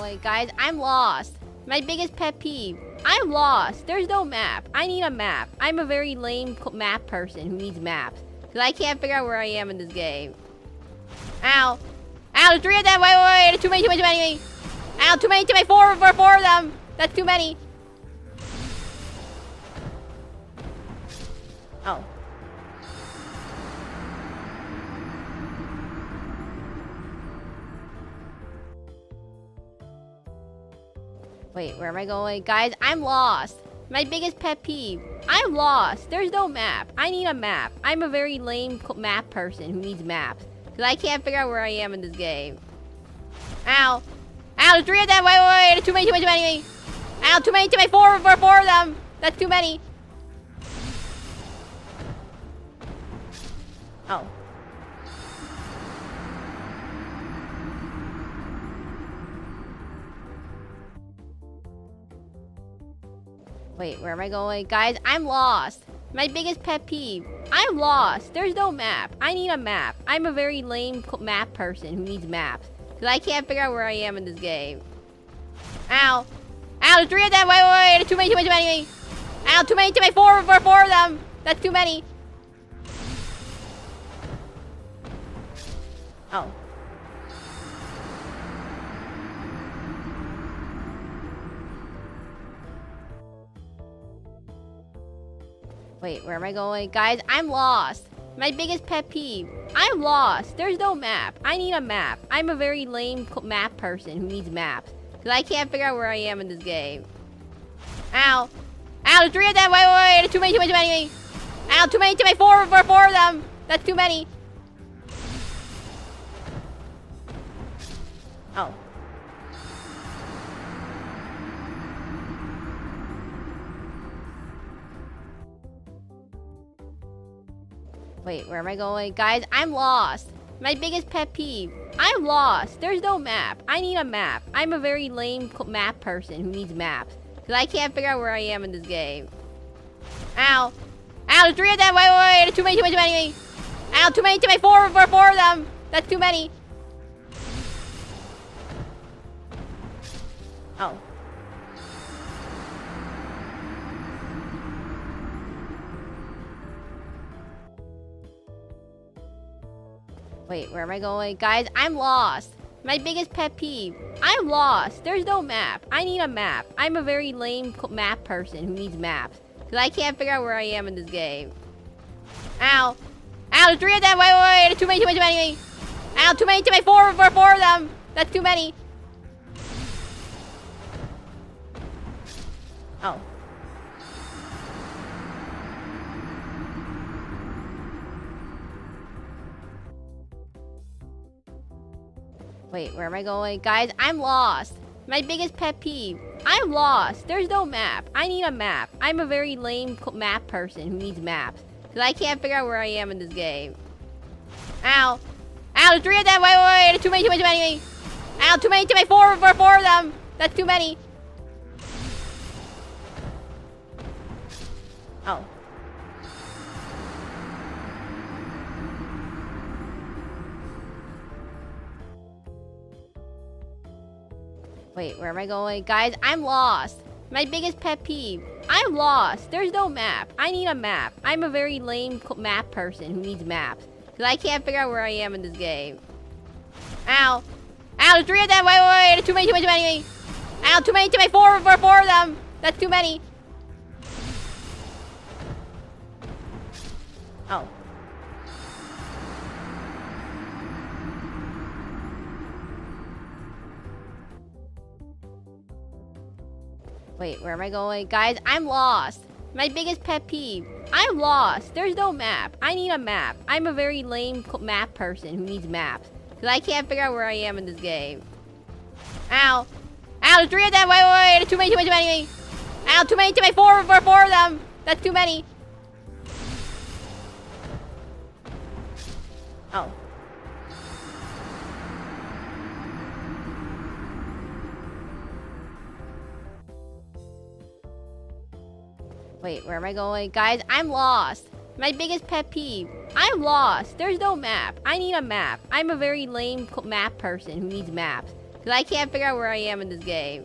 going? Guys, I'm lost. My biggest pet peeve. I'm lost. There's no map. I need a map. I'm a very lame map person who needs maps. Because I can't figure out where I am in this game. Ow. Ow, there's 3 of them. Wait. There's too many. Ow, too many. 4 of them. That's too many. Oh. Wait, where am I going? Guys, I'm lost. My biggest pet peeve. I'm lost. There's no map. I need a map. I'm a very lame map person who needs maps. Because I can't figure out where I am in this game. Ow. Ow, there's 3 of them. Wait. There's too many. Ow, too many. 4 of them. That's too many. Oh. Wait, where am I going? Guys, I'm lost. My biggest pet peeve. I'm lost. There's no map. I need a map. I'm a very lame map person who needs maps. Because I can't figure out where I am in this game. Ow. Ow, there's 3 of them. Wait. There's too many. Ow, too many. 4 of them. That's too many. Oh. Wait, where am I going? Guys, I'm lost. My biggest pet peeve. I'm lost. There's no map. I need a map. I'm a very lame map person who needs maps. Because I can't figure out where I am in this game. Ow. Ow, there's 3 of them. Wait. There's too many. Ow, too many. 4 of them. That's too many. Oh. Wait, where am I going? Guys, I'm lost. My biggest pet peeve. I'm lost. There's no map. I need a map. I'm a very lame map person who needs maps. Because I can't figure out where I am in this game. Ow. Ow, there's 3 of them. Wait. There's too many. Ow, too many. 4 of them. That's too many. Oh. Wait, where am I going? Guys, I'm lost. My biggest pet peeve. I'm lost. There's no map. I need a map. I'm a very lame map person who needs maps. Because I can't figure out where I am in this game. Ow. Ow, there's 3 of them. Wait. There's too many. Ow, too many. 4 of them. That's too many. Oh. Wait, where am I going? Guys, I'm lost. My biggest pet peeve. I'm lost. There's no map. I need a map. I'm a very lame map person who needs maps. Because I can't figure out where I am in this game. Ow. Ow, there's 3 of them. Wait. There's too many. Ow, too many. 4 of them. That's too many. Oh. Wait, where am I going? Guys, I'm lost. My biggest pet peeve. I'm lost. There's no map. I need a map. I'm a very lame map person who needs maps. Because I can't figure out where I am in this game. Ow. Ow, there's 3 of them. Wait. There's too many. Ow, too many. 4 of them. That's too many. Oh. Wait, where am I going? Guys, I'm lost. My biggest pet peeve. I'm lost. There's no map. I need a map. I'm a very lame map person who needs maps. Because I can't figure out where I am in this game. Ow. Ow, there's 3 of them. Wait. There's too many. Ow, too many. 4 of them. That's too many. Oh. Wait, where am I going? Guys, I'm lost. My biggest pet peeve. I'm lost. There's no map. I need a map. I'm a very lame map person who needs maps. Because Because I can't figure out where I am in this game.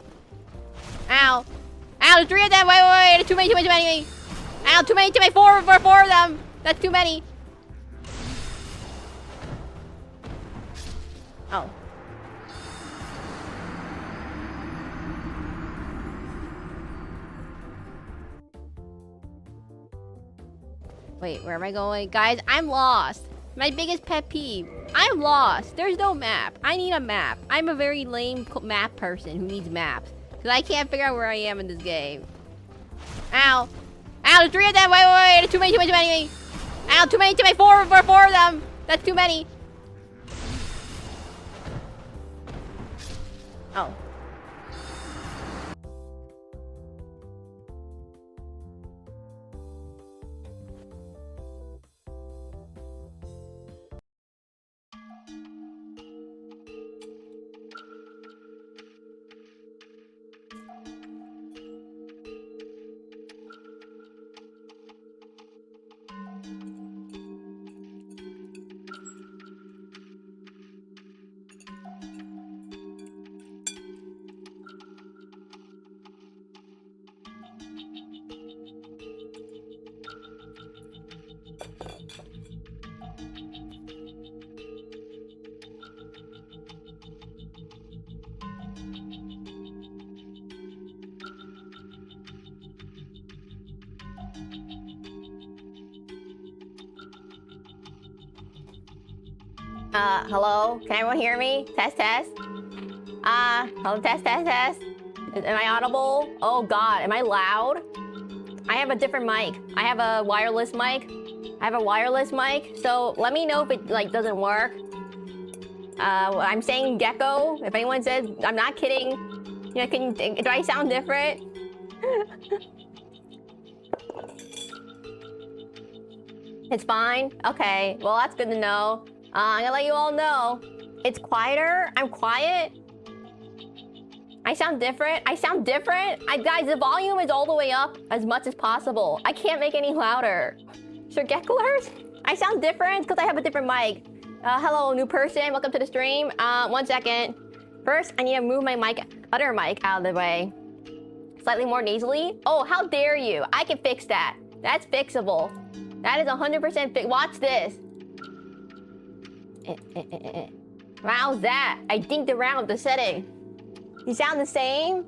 Ow. Ow, there's 3 of them. Wait. There's too many. Ow, too many. 4 of them. That's too many. Oh. Wait, where am I going? Guys, I'm lost. My biggest pet peeve. I'm lost. There's no map. I need a map. I'm a very lame map person who needs maps. Because I can't figure out where I am in this game. Ow. Ow, there's 3 of them. Wait. There's too many. Ow, too many. 4 of them. That's too many. Oh. Hello? Can everyone hear me? Test. Hello, test. Am I audible? Oh god, am I loud? I have a different mic. I have a wireless mic. So let me know if it like doesn't work. I'm saying gecko. If anyone says, I'm not kidding. You know, do I sound different? It's fine? Okay, well that's good to know. I'm gonna let you all know. It's quieter. I'm quiet. I sound different. Guys, the volume is all the way up as much as possible. I can't make any louder. Sir Gecklers? I sound different because I have a different mic. Hello, new person. Welcome to the stream. 1 second. First, I need to move my other mic out of the way. Slightly more nasally. Oh, how dare you? I can fix that. That's fixable. That is 100% fix. Watch this. How's that? I dinked around the setting. You sound the same?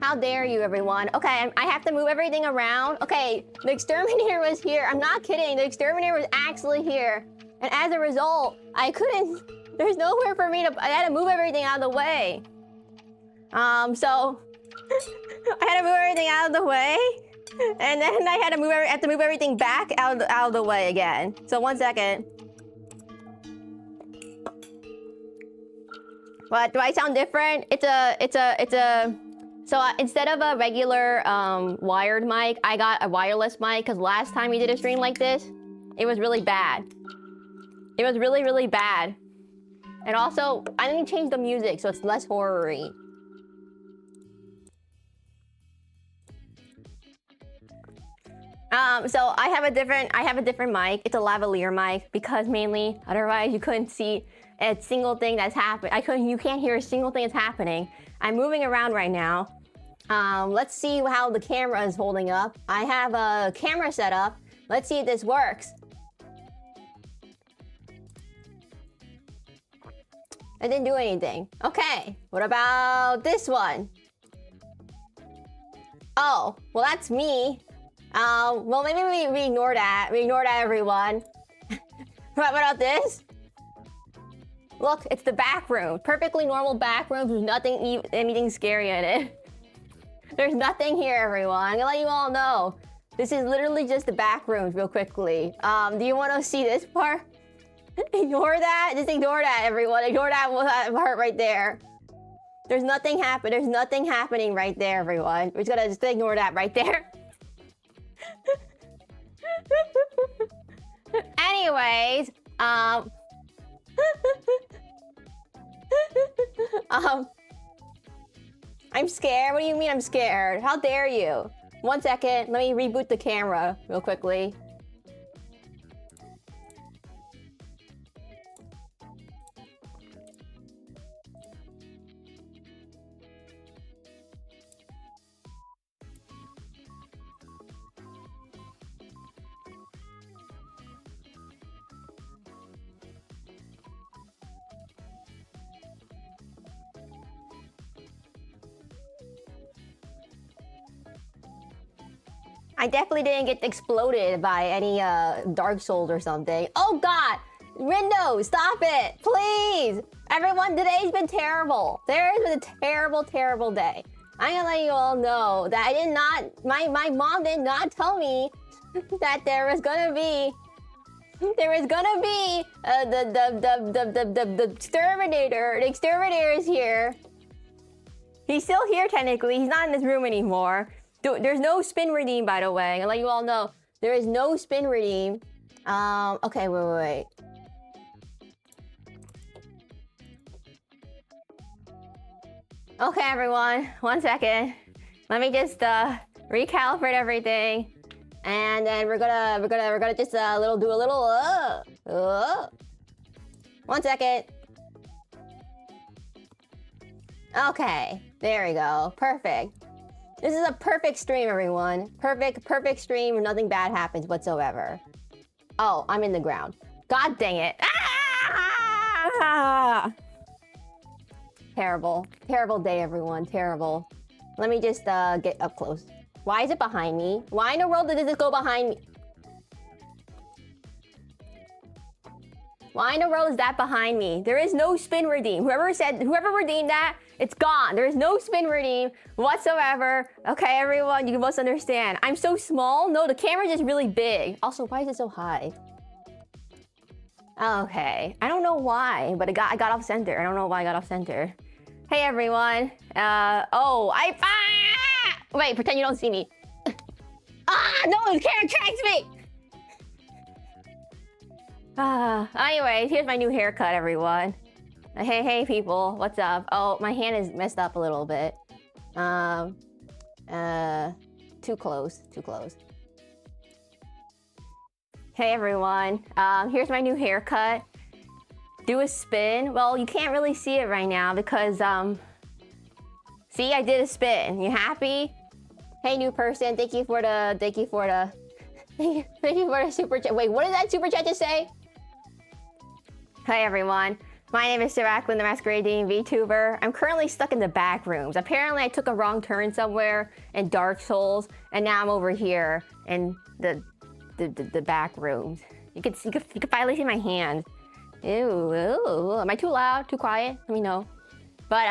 How dare you, everyone? Okay, I have to move everything around. Okay, the exterminator was here. I'm not kidding. The exterminator was actually here. And as a result, I couldn't... There's nowhere for me to... I had to move everything out of the way. So... I had to move everything out of the way. And then I had to move everything back out of the way again. So 1 second. What? Do I sound different? So instead of a regular wired mic, I got a wireless mic because last time we did a stream like this, it was really bad. It was really, really bad. And also, I didn't change the music so it's less horror-y. So I have a different mic. It's a lavalier mic because mainly, otherwise you couldn't see a single thing that's happening. You can't hear a single thing that's happening. I'm moving around right now. Let's see how the camera is holding up. I have a camera set up. Let's see if this works. I didn't do anything. Okay, what about this one? Oh, well that's me. Well maybe we ignore that. We ignore that, everyone. What about this? Look, it's the back room. Perfectly normal back room with anything scary in it. There's nothing here, everyone. I'm gonna let you all know. This is literally just the back rooms real quickly. Do you want to see this part? Ignore that. Just ignore that, everyone. Ignore that part right there. There's nothing happening right there, everyone. We're just gonna just ignore that right there. Anyways, I'm scared. What do you mean I'm scared? How dare you? 1 second. Let me reboot the camera real quickly. I definitely didn't get exploded by any Dark Souls or something. Oh God! Rindo, stop it! Please! Everyone, today's been terrible. There has been a terrible, terrible day. I'm gonna let you all know that I did not, my mom did not tell me that there was gonna be the exterminator. The exterminator is here. He's still here technically. He's not in this room anymore. There's no spin redeem, by the way. I'll let you all know. There is no spin redeem. Okay, wait. Okay, everyone. 1 second. Let me just recalibrate everything, and then we're gonna just do a little 1 second. Okay, there we go. Perfect. This is a perfect stream, everyone. Perfect stream where nothing bad happens whatsoever. Oh, I'm in the ground. God dang it. Ah! Terrible day, everyone. Terrible. Let me just get up close. Why is it behind me? Why in the world did this go behind me? Why in the world is that behind me? There is no spin redeem. Whoever redeemed that, it's gone. There is no spin redeem whatsoever. Okay, everyone, you must understand. I'm so small. No, the camera's just really big. Also, why is it so high? Okay, I don't know why, but I got off center. I don't know why I got off center. Hey, everyone. Wait, pretend you don't see me. No, the camera tracks me. Anyways, here's my new haircut, everyone. Hey, people, what's up? Oh, my hand is messed up a little bit. Too close. Hey, everyone. Here's my new haircut. Do a spin. Well, you can't really see it right now because, see, I did a spin. You happy? Hey, new person. Thank you for the super chat. Wait, what did that super chat just say? Hi, everyone. My name is Seraclin, the Masquerade Demon VTuber. I'm currently stuck in the back rooms. Apparently, I took a wrong turn somewhere in Dark Souls, and now I'm over here in the back rooms. You can finally see my hand. Ew. Am I too loud? Too quiet? Let me know. But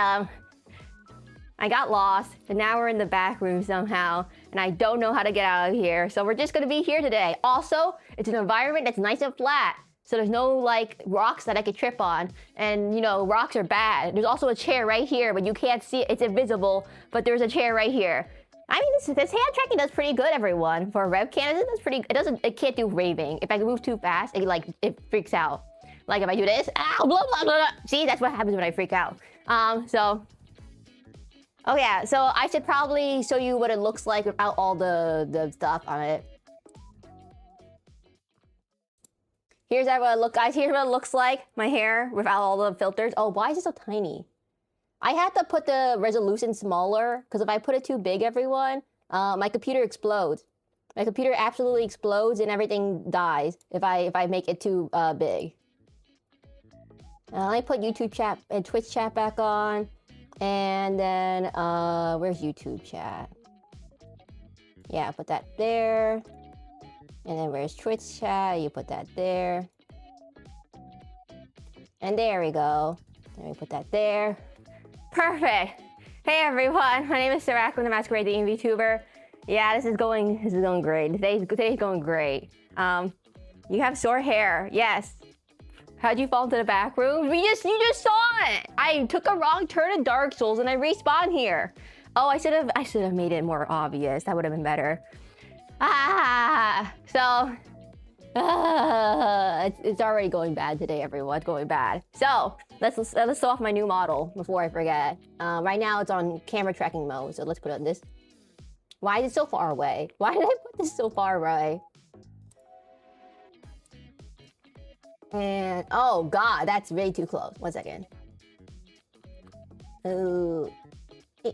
I got lost, and now we're in the back room somehow, and I don't know how to get out of here. So we're just gonna be here today. Also, it's an environment that's nice and flat. So there's no like rocks that I could trip on, and you know, rocks are bad. There's also a chair right here, but you can't see it. It's invisible, but there's a chair right here. I mean, this hand tracking does pretty good, everyone. For a webcam, it's pretty. It can't do raving. If I move too fast, it freaks out. Like if I do this, ow, blah blah blah. See, that's what happens when I freak out. Oh yeah, so I should probably show you what it looks like without all the stuff on it. Here's what it looks, guys. Here's what it looks like. My hair without all the filters. Oh, why is it so tiny? I had to put the resolution smaller because if I put it too big, everyone, my computer explodes. My computer absolutely explodes and everything dies if I make it too big. Let me put YouTube chat and Twitch chat back on, and then where's YouTube chat? Yeah, put that there. And then where's Twitch chat? You put that there. And there we go. Let me put that there. Perfect. Hey everyone, my name is Seraclin, the Masquerade Demon VTuber. Yeah, this is going great. Today's going great. You have sore hair. Yes. How'd you fall into the back room? You just saw it. I took a wrong turn in Dark Souls and I respawned here. Oh, I should have made it more obvious. That would have been better. It's already going bad today, everyone. It's going bad. So let's show off my new model before I forget. Right now it's on camera tracking mode, so let's put on this. Why is it so far away? Why did I put this so far away? And oh god, that's way too close. 1 second. Ooh. I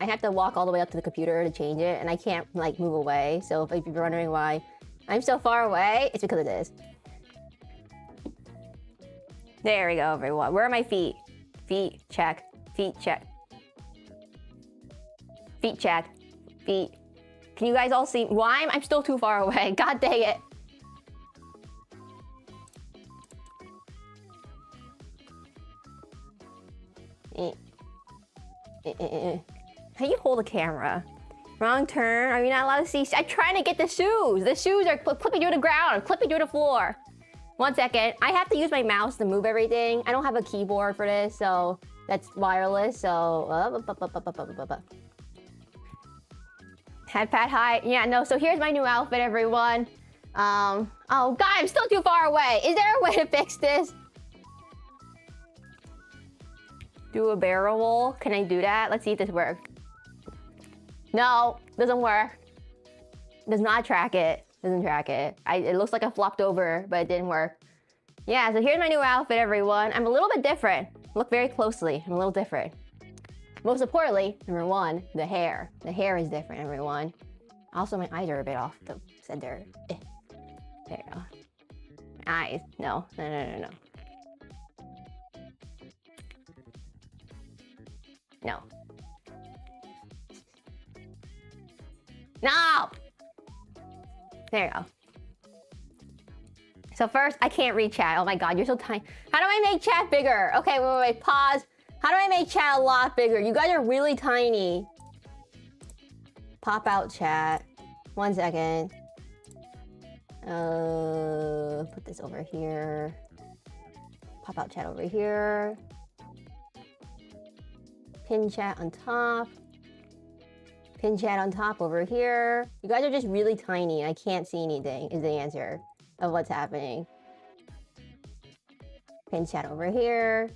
have to walk all the way up to the computer to change it, and I can't like move away. So if you're wondering why I'm so far away, it's because of this. There we go, everyone. Where are my feet? Feet check. Feet check. Feet, chat. Feet. Can you guys all see? Why? I'm still too far away. God dang it. How you hold a camera? Wrong turn. Are you not allowed to see? I'm trying to get the shoes. The shoes are clipping to the ground, clipping to the floor. 1 second. I have to use my mouse to move everything. I don't have a keyboard for this, so that's wireless. So head pat high. Yeah, no. So here's my new outfit, everyone. Oh God, I'm still too far away. Is there a way to fix this? Do a barrel roll. Can I do that? Let's see if this works. No, doesn't work. Does not track it. Doesn't track it. It looks like I flopped over, but it didn't work. Yeah, so here's my new outfit, everyone. I'm a little bit different. Look very closely. I'm a little different. Most importantly, number one, the hair. The hair is different, everyone. Also, my eyes are a bit off the center. There you go. Eyes. No. No. No. No! There you go. So first, I can't read chat. Oh my God, you're so tiny. How do I make chat bigger? Okay, wait, pause. How do I make chat a lot bigger? You guys are really tiny. Pop out chat. 1 second. Put this over here. Pop out chat over here. Pin chat on top. Pin chat on top over here. You guys are just really tiny. I can't see anything is the answer of what's happening. Pin chat over here.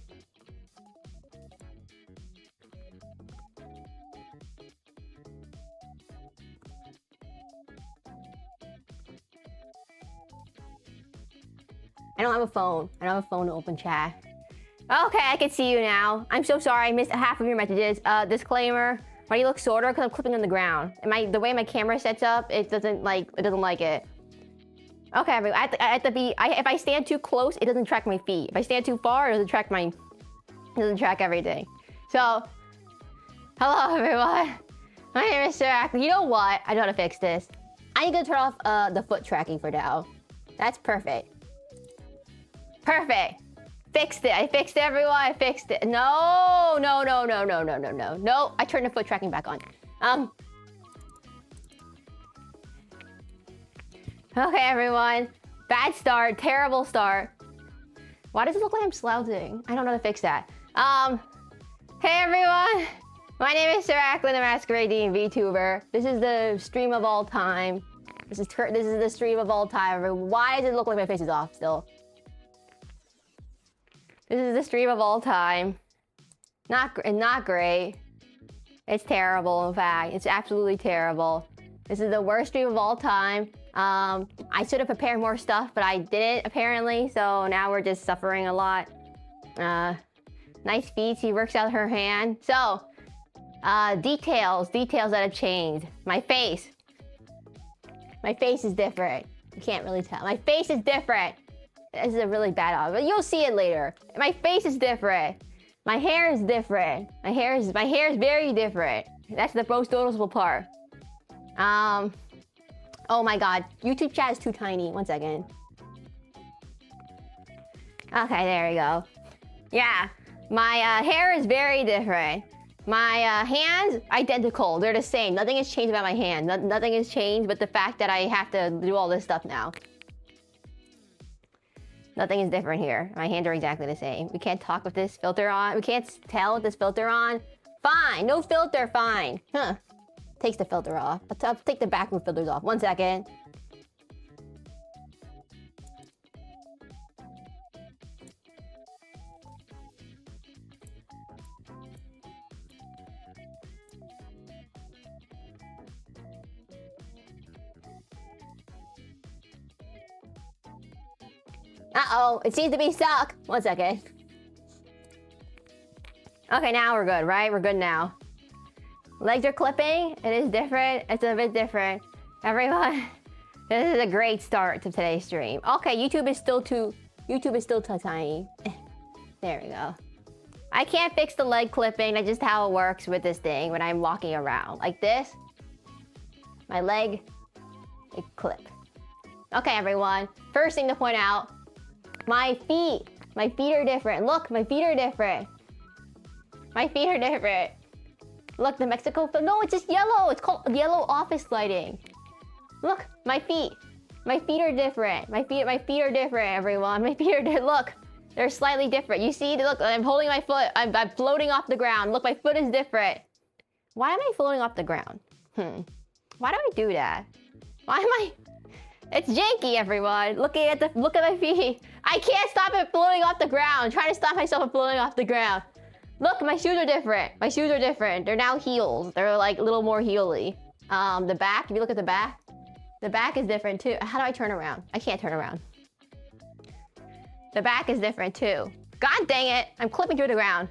I don't have a phone. I don't have a phone to open chat. Okay, I can see you now. I'm so sorry. I missed half of your messages. Disclaimer. Why do you look shorter? Because I'm clipping on the ground. And the way my camera sets up, it doesn't like it. Okay, everyone. If I stand too close, it doesn't track my feet. If I stand too far, it doesn't track everything. So, hello everyone. My name is Seraclin. You know what? I know how to fix this. I'm gonna turn off the foot tracking for now. That's perfect. Perfect. Fixed it. I fixed it, everyone. I fixed it. No. I turned the foot tracking back on. Okay, everyone. Bad start. Terrible start. Why does it look like I'm slouching? I don't know how to fix that. Hey, everyone. My name is Seraclin, the Masquerade Demon VTuber. This is the stream of all time. This is the stream of all time. Why does it look like my face is off still? This is the stream of all time. Not great. It's terrible, in fact. It's absolutely terrible. This is the worst stream of all time. I should have prepared more stuff, but I didn't, apparently. So now we're just suffering a lot. Nice feet. She works out her hand. So, details that have changed. My face. My face is different. You can't really tell. My face is different. This is a really bad one, but you'll see it later. My face is different. My hair is different. My hair is very different. That's the most noticeable part. Oh my God, YouTube chat is too tiny. 1 second. Okay, there we go. Yeah, my hair is very different. My hands, identical. They're the same. Nothing has changed about my hand. Nothing has changed but the fact that I have to do all this stuff now. Nothing is different here. My hands are exactly the same. We can't talk with this filter on. We can't tell with this filter on. Fine, no filter, fine. Huh. Takes the filter off. I'll take the backroom filters off. 1 second. Uh-oh, it seems to be stuck. 1 second. Okay, now we're good, right? We're good now. Legs are clipping. It is different. It's a bit different. Everyone, this is a great start to today's stream. Okay, YouTube is still too tiny. There we go. I can't fix the leg clipping. That's just how it works with this thing when I'm walking around. Like this. My leg, it clip. Okay, everyone. First thing to point out, my feet. My feet are different. Look, my feet are different. My feet are different. Look, the Mexico film. No, it's just yellow. It's called yellow office lighting. Look, my feet. My feet are different. My feet are different, everyone. My feet are different. Look, they're slightly different. You see? Look, I'm holding my foot. I'm floating off the ground. Look, my foot is different. Why am I floating off the ground? Why do I do that? Why am I? It's janky, everyone. Look at my feet. I can't stop it floating off the ground. I'm trying to stop myself from floating off the ground. Look, my shoes are different. My shoes are different. They're now heels. They're like a little more heely. The back, if you look at the back is different too. How do I turn around? I can't turn around. The back is different too. God dang it. I'm clipping through the ground.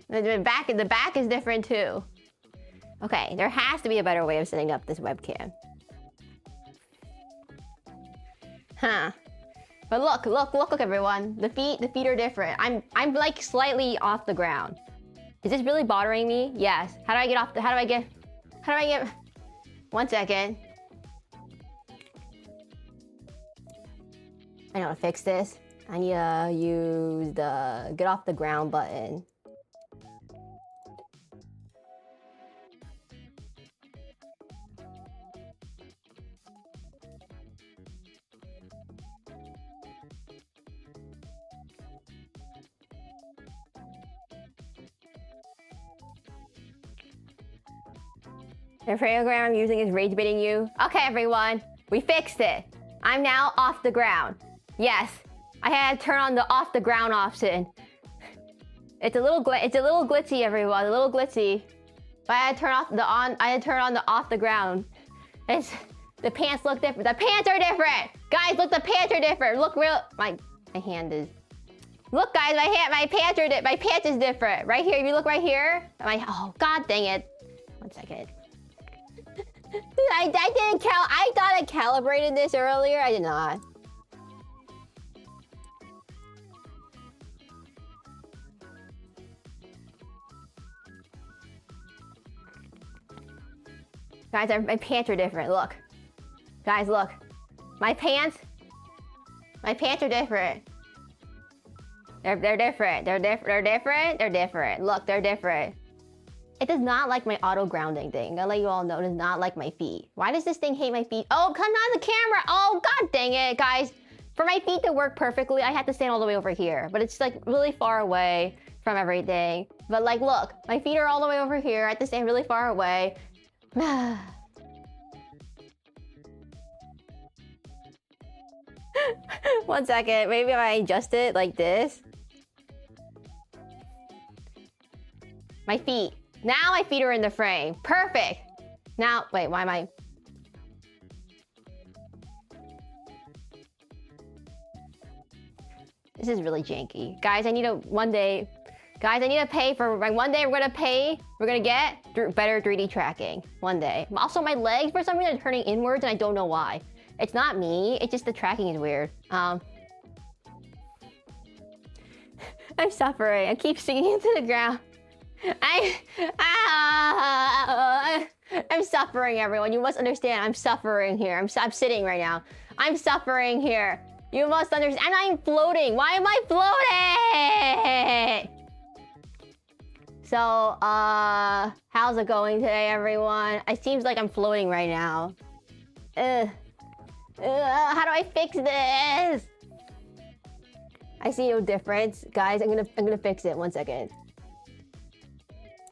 The back is different too. Okay, there has to be a better way of setting up this webcam. Huh. But look, everyone. The feet are different. I'm like slightly off the ground. Is this really bothering me? Yes. How do I get? 1 second. I know how to fix this. I need to use the get off the ground button. The program I'm using is rage baiting you. Okay, everyone, we fixed it. I'm now off the ground. Yes, I had to turn on the off the ground option. It's a little glitchy, everyone. A little glitchy. But I had to turn on the off the ground. The pants look different. The pants are different. Guys, look, the pants are different. Look real. My hand is. Look, guys, my pants is different. Right here, if you look right here. Oh, god dang it. 1 second. I didn't I thought I calibrated this earlier. I did not. Guys, my pants are different. Look. Guys, look. My pants are different. They're different. They're different. Look, they're different. It does not like my auto grounding thing. I'll let you all know it does not like my feet. Why does this thing hate my feet? Oh, come on the camera. Oh, god dang it, guys. For my feet to work perfectly, I have to stand all the way over here. But it's like really far away from everything. But like, look, my feet are all the way over here. I have to stand really far away. 1 second. Maybe if I adjust it like this. My feet. Now my feet are in the frame. Perfect. Now, wait, why am I? This is really janky. Guys, I need to pay for, like, one day we're gonna get better 3D tracking. One day. Also, my legs, for some reason, are turning inwards and I don't know why. It's not me, it's just the tracking is weird. I'm suffering. I keep sinking into the ground. I'm suffering, everyone. You must understand. I'm suffering here. I'm sitting right now. I'm suffering here. You must understand. I'm not even floating. Why am I floating? So, how's it going today, everyone? It seems like I'm floating right now. How do I fix this? I see no difference, guys. I'm gonna fix it. 1 second.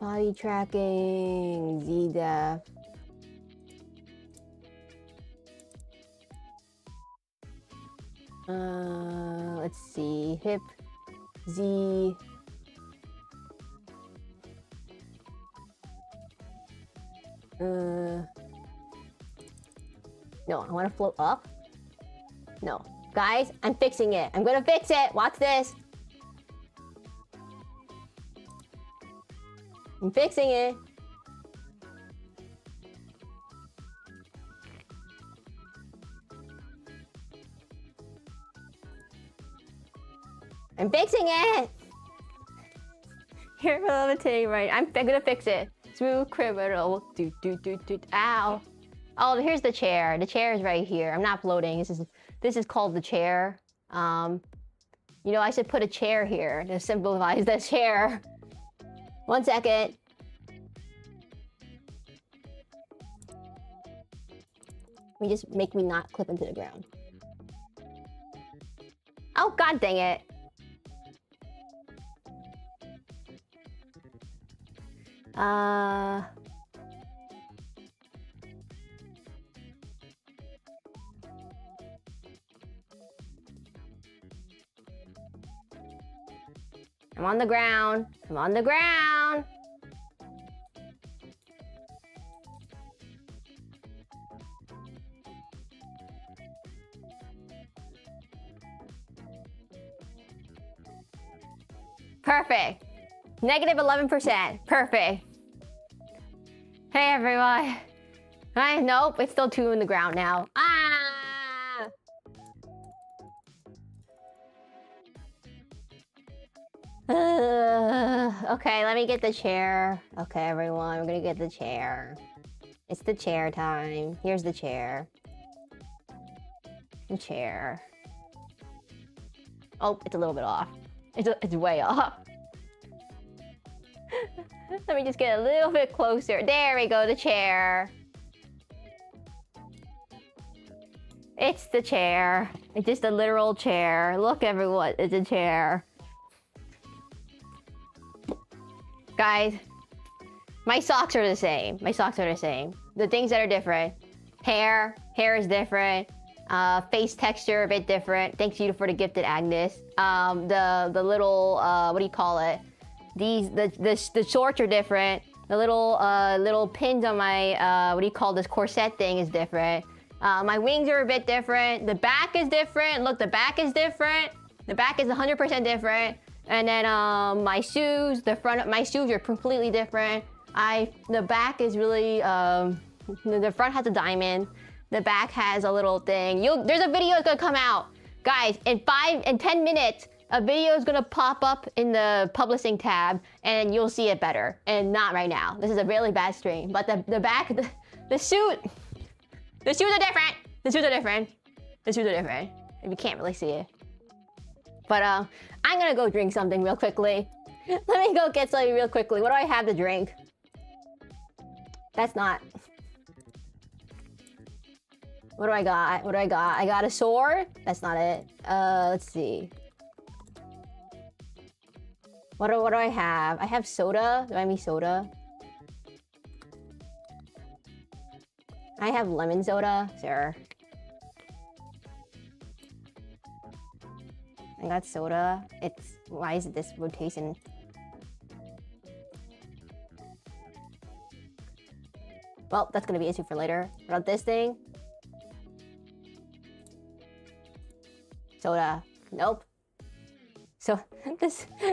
Body tracking, Z-def. Let's see, hip, Z. No, I want to float up. No, guys, I'm fixing it. I'm gonna fix it. Watch this. I'm fixing it. I'm fixing it. You're levitating right. I'm gonna fix it. Smooth criminal. Ow. Oh, here's the chair. The chair is right here. I'm not floating. This is called the chair. You know, I should put a chair here to symbolize the chair. 1 second. Just make me not clip into the ground. Oh, god dang it. I'm on the ground. I'm on the ground. Perfect. Negative 11%. Perfect. Hey everyone. Nope, it's still 2 in the ground now. Ah! Okay, let me get the chair. Okay, everyone, we're gonna get the chair. It's the chair time. Here's the chair. The chair. Oh, it's a little bit off. It's way off. Let me just get a little bit closer. There we go, the chair. It's the chair. It's just a literal chair. Look, everyone, it's a chair. Guys, my socks are the same. My socks are the same. The things that are different. Hair is different. Face texture a bit different. Thanks you for the gifted Agnes. The little what do you call it? The shorts are different. The little pins on my what do you call this corset thing is different. My wings are a bit different. The back is different. Look, the back is different. The back is 100% different. And then my shoes, the front of my shoes are completely different. The back is really the front has a diamond. The back has a little thing. There's a video that's gonna come out. Guys, in 10 minutes, a video is gonna pop up in the publishing tab and you'll see it better. And not right now. This is a really bad stream. But the back, the shoes are different. The shoes are different. The shoes are different. You can't really see it. But I'm gonna go drink something real quickly. Let me go get something real quickly. What do I have to drink? That's not... What do I got? What do I got? I got a sword? That's not it. Let's see. What do I have? I have soda. Do I have any soda? I have lemon soda. Sure. I got soda. Why is it this rotation? Well, that's gonna be an issue for later. What about this thing? Soda. Nope. So,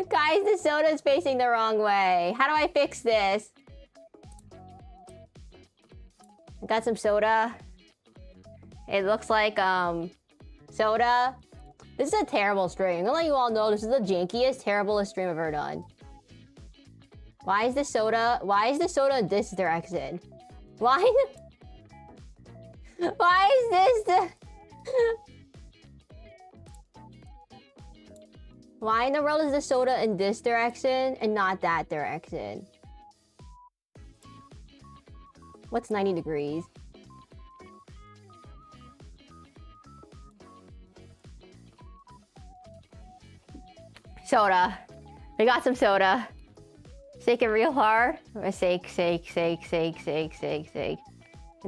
guys, the soda is facing the wrong way. How do I fix this? I got some soda. It looks like, soda. This is a terrible stream. I'm gonna let you all know this is the jankiest, terriblest stream I've ever done. Why is the soda in this direction? Why is this the... Why in the world is the soda in this direction and not that direction? What's 90 degrees? Soda. We got some soda. Shake it real hard. Shake. I'm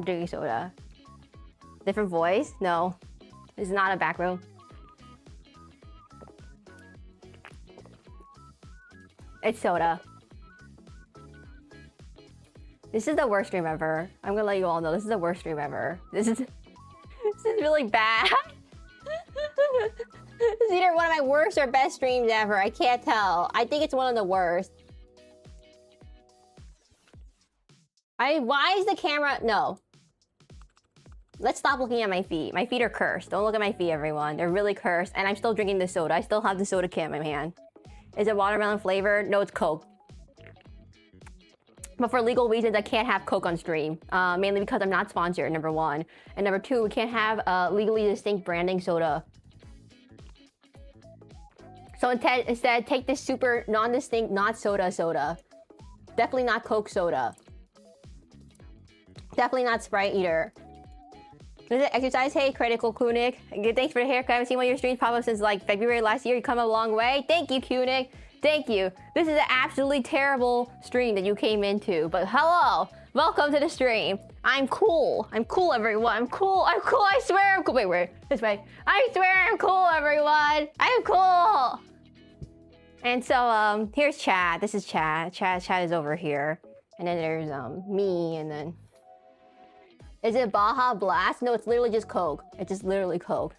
drinking soda. Different voice? No. This is not a back room. It's soda. This is the worst stream ever. I'm gonna let you all know this is the worst stream ever. This is really bad. This is either one of my worst or best streams ever. I can't tell. I think it's one of the worst. Why is the camera... No. Let's stop looking at my feet. My feet are cursed. Don't look at my feet, everyone. They're really cursed. And I'm still drinking the soda. I still have the soda can in my hand. Is it watermelon flavored? No, it's Coke. But for legal reasons, I can't have Coke on stream, mainly because I'm not sponsored, number one. And number two, we can't have legally distinct branding soda. So instead, take this super non-distinct, not soda. Definitely not Coke soda. Definitely not Sprite either. This is exercise. Hey, Critical Kunik. Thanks for the haircut. I haven't seen one of your streams pop up since like February last year. You come a long way. Thank you, Kunik. Thank you. This is an absolutely terrible stream that you came into. But hello. Welcome to the stream. I'm cool. I'm cool, everyone. I'm cool. I'm cool. I swear I'm cool. Wait. This way. I swear I'm cool, everyone. I'm cool. And so, here's chat. This is chat. Chat is over here. And then there's, me, and then... Is it Baja Blast? No, it's literally just Coke. It's just literally Coke.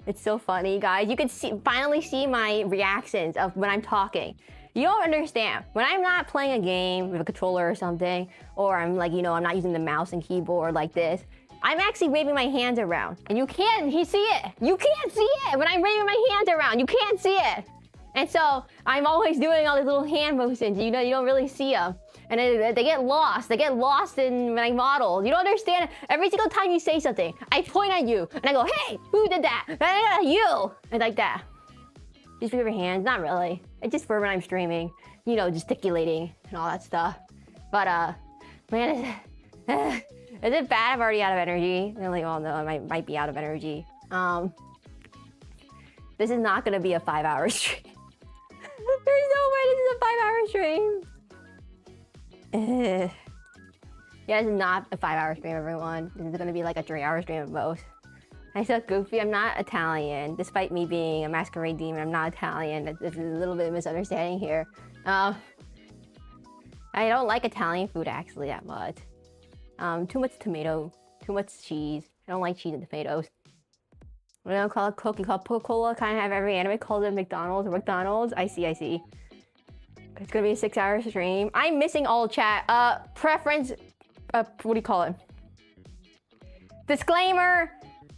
It's so funny, guys. You can finally see my reactions of when I'm talking. You don't understand. When I'm not playing a game with a controller or something, or I'm like, you know, I'm not using the mouse and keyboard like this, I'm actually waving my hands around. And you can't see it. You can't see it when I'm waving my hands around. You can't see it. And so I'm always doing all these little hand motions. You know, you don't really see them. And they get lost. They get lost in when I model. You don't understand. Every single time you say something, I point at you and I go, hey, who did that? You. And like that. Just with your hands. Not really. It's just for when I'm streaming. You know, gesticulating and all that stuff. But, man, is it bad? I'm already out of energy. Really, well, no, I might be out of energy. This is not going to be a 5-hour stream. There's no way this is a 5-hour stream. Yeah, this is not a 5-hour stream, everyone. This is gonna be like a 3-hour stream at most. I said goofy, I'm not Italian. Despite me being a Masquerade Demon, I'm not Italian. This is a little bit of misunderstanding here. I don't like Italian food actually that much. Too much tomato, too much cheese. I don't like cheese and tomatoes. We don't call it Coke, you call it Coca-Cola. Kind of have every anime calls it McDonald's or McDonald's. I see. It's gonna be a 6-hour stream. I'm missing all chat. Preference, what do you call it? Disclaimer,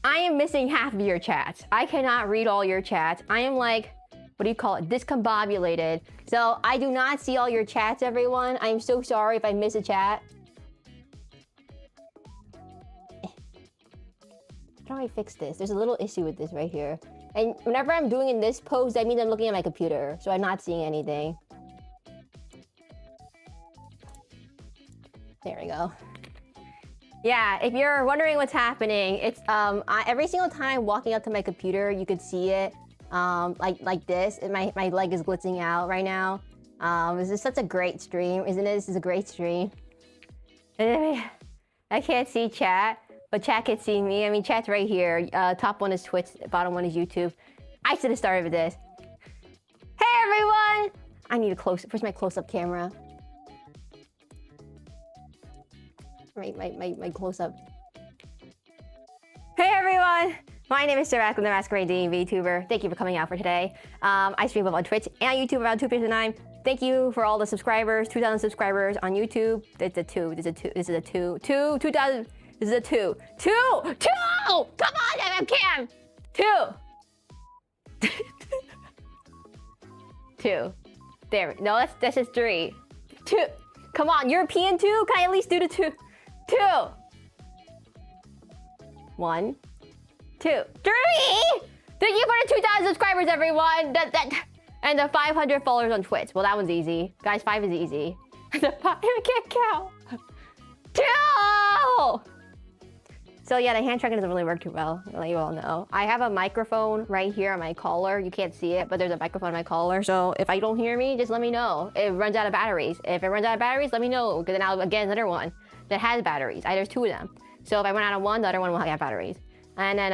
I am missing half of your chats. I cannot read all your chats. I am like, what do you call it? Discombobulated. So I do not see all your chats, everyone. I am so sorry if I miss a chat. How do I fix this? There's a little issue with this right here. And whenever I'm doing in this pose, that means I'm looking at my computer. So I'm not seeing anything. There we go. Yeah, if you're wondering what's happening, it's every single time walking up to my computer, you could see it like this. And my leg is glitzing out right now. This is such a great stream, isn't it? This is a great stream. I can't see chat, but chat can see me. I mean, chat's right here. Top one is Twitch, bottom one is YouTube. I should have started with this. Hey everyone! I need a where's my close-up camera? My close-up. Hey everyone! My name is Seraclin, the Masquerade Demon VTuber. Thank you for coming out for today. I stream both on Twitch and YouTube around 2 p.m. to 9. Thank you for all the subscribers, 2,000 subscribers on YouTube. This is a 2. This is a 2. 2,000. This is a 2. 2! 2! Come on, webcam! 2! 2. There. No, that's just 3. 2. Come on, European 2? Can I at least do the 2? 2. 1. 2. 3! Thank you for the 2,000 subscribers, everyone! And the 500 followers on Twitch. Well, that one's easy. Guys, 5 is easy. The 5, I can't count. 2! So yeah, the hand tracking doesn't really work too well. I'll let you all know. I have a microphone right here on my collar. You can't see it, but there's a microphone on my collar. So if I don't hear me, just let me know. It runs out of batteries. If it runs out of batteries, let me know. Because then I'll get another one that has batteries. There's 2 of them. So if I run out of one, the other one will have batteries. And then,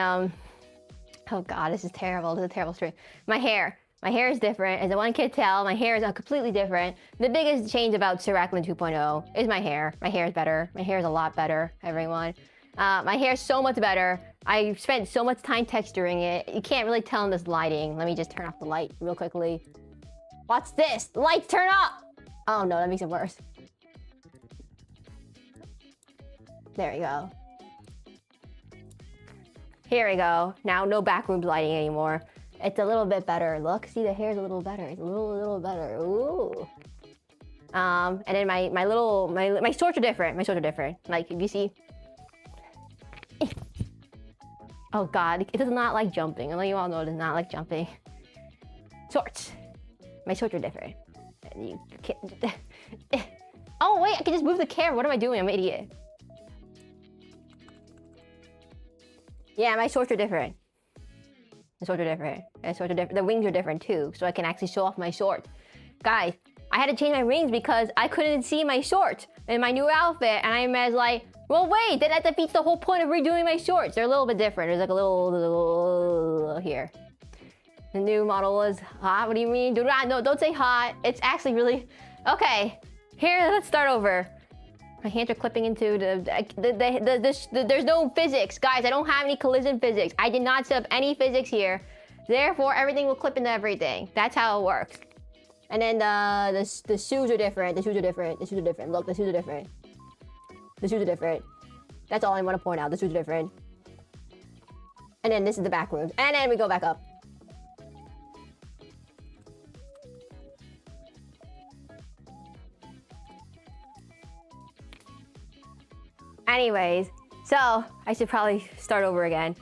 oh God, this is terrible. This is a terrible stream. My hair. My hair is different. As one can tell, my hair is completely different. The biggest change about Seraclin 2.0 is my hair. My hair is better. My hair is a lot better, everyone. My hair is so much better. I spent so much time texturing it. You can't really tell in this lighting. Let me just turn off the light real quickly. What's this? The lights turn up! Oh no, that makes it worse. There we go. Here we go. Now no backrooms lighting anymore. It's a little bit better. Look, see the hair's a little better. It's a little better. Ooh. And then my shorts are different. My shorts are different. Like if you see. Oh God, it does not like jumping. I know you all know it does not like jumping. Shorts. My shorts are different. And you can't. Oh wait, I can just move the camera. What am I doing? I'm an idiot. Yeah, my shorts are different. The shorts are different. The shorts are different. The wings are different too, so I can actually show off my shorts. Guys, I had to change my wings because I couldn't see my shorts in my new outfit, and I'm like, well, wait, that defeats the whole point of redoing my shorts. They're a little bit different. There's like a little here. The new model is hot. What do you mean? No, don't say hot. It's actually really okay. Here, let's start over. My hands are clipping into there's no physics. Guys, I don't have any collision physics. I did not set up any physics here. Therefore, everything will clip into everything. That's how it works. And then the shoes are different. The shoes are different. The shoes are different. Look, the shoes are different. The shoes are different. That's all I want to point out. The shoes are different. And then this is the back room. And then we go back up. Anyways, so I should probably start over again.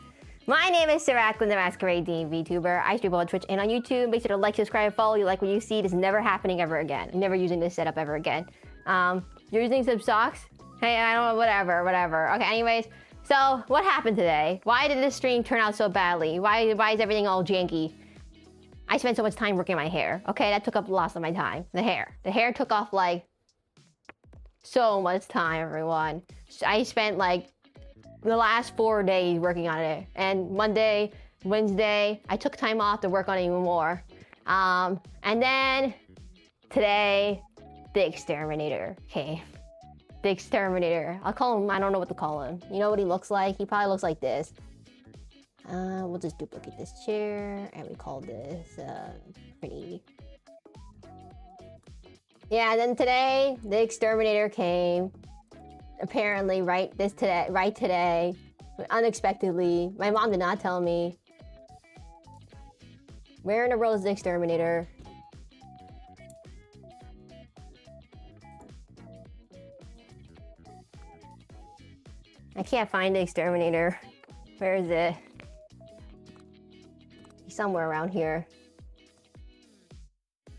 My name is Seraclin, the Masquerade Demon VTuber. I stream on Twitch and on YouTube. Make sure to like, subscribe, follow. You like what you see. This is never happening ever again. I'm never using this setup ever again. You're using some socks? Hey, I don't know, whatever. Okay, anyways, so what happened today? Why did this stream turn out so badly? Why is everything all janky? I spent so much time working my hair. Okay, that took up lots of my time. The hair took off like so much time, everyone. I spent like the last 4 days working on it, and Monday, Wednesday, I took time off to work on it even more. And then today, the exterminator came. The exterminator. I'll call him, I don't know what to call him. You know what he looks like? He probably looks like this. We'll just duplicate this chair, and we call this pretty. Yeah, and then today, the exterminator came. Apparently, right today, unexpectedly. My mom did not tell me. Where in the world is the exterminator? I can't find the exterminator. Where is it? He's somewhere around here.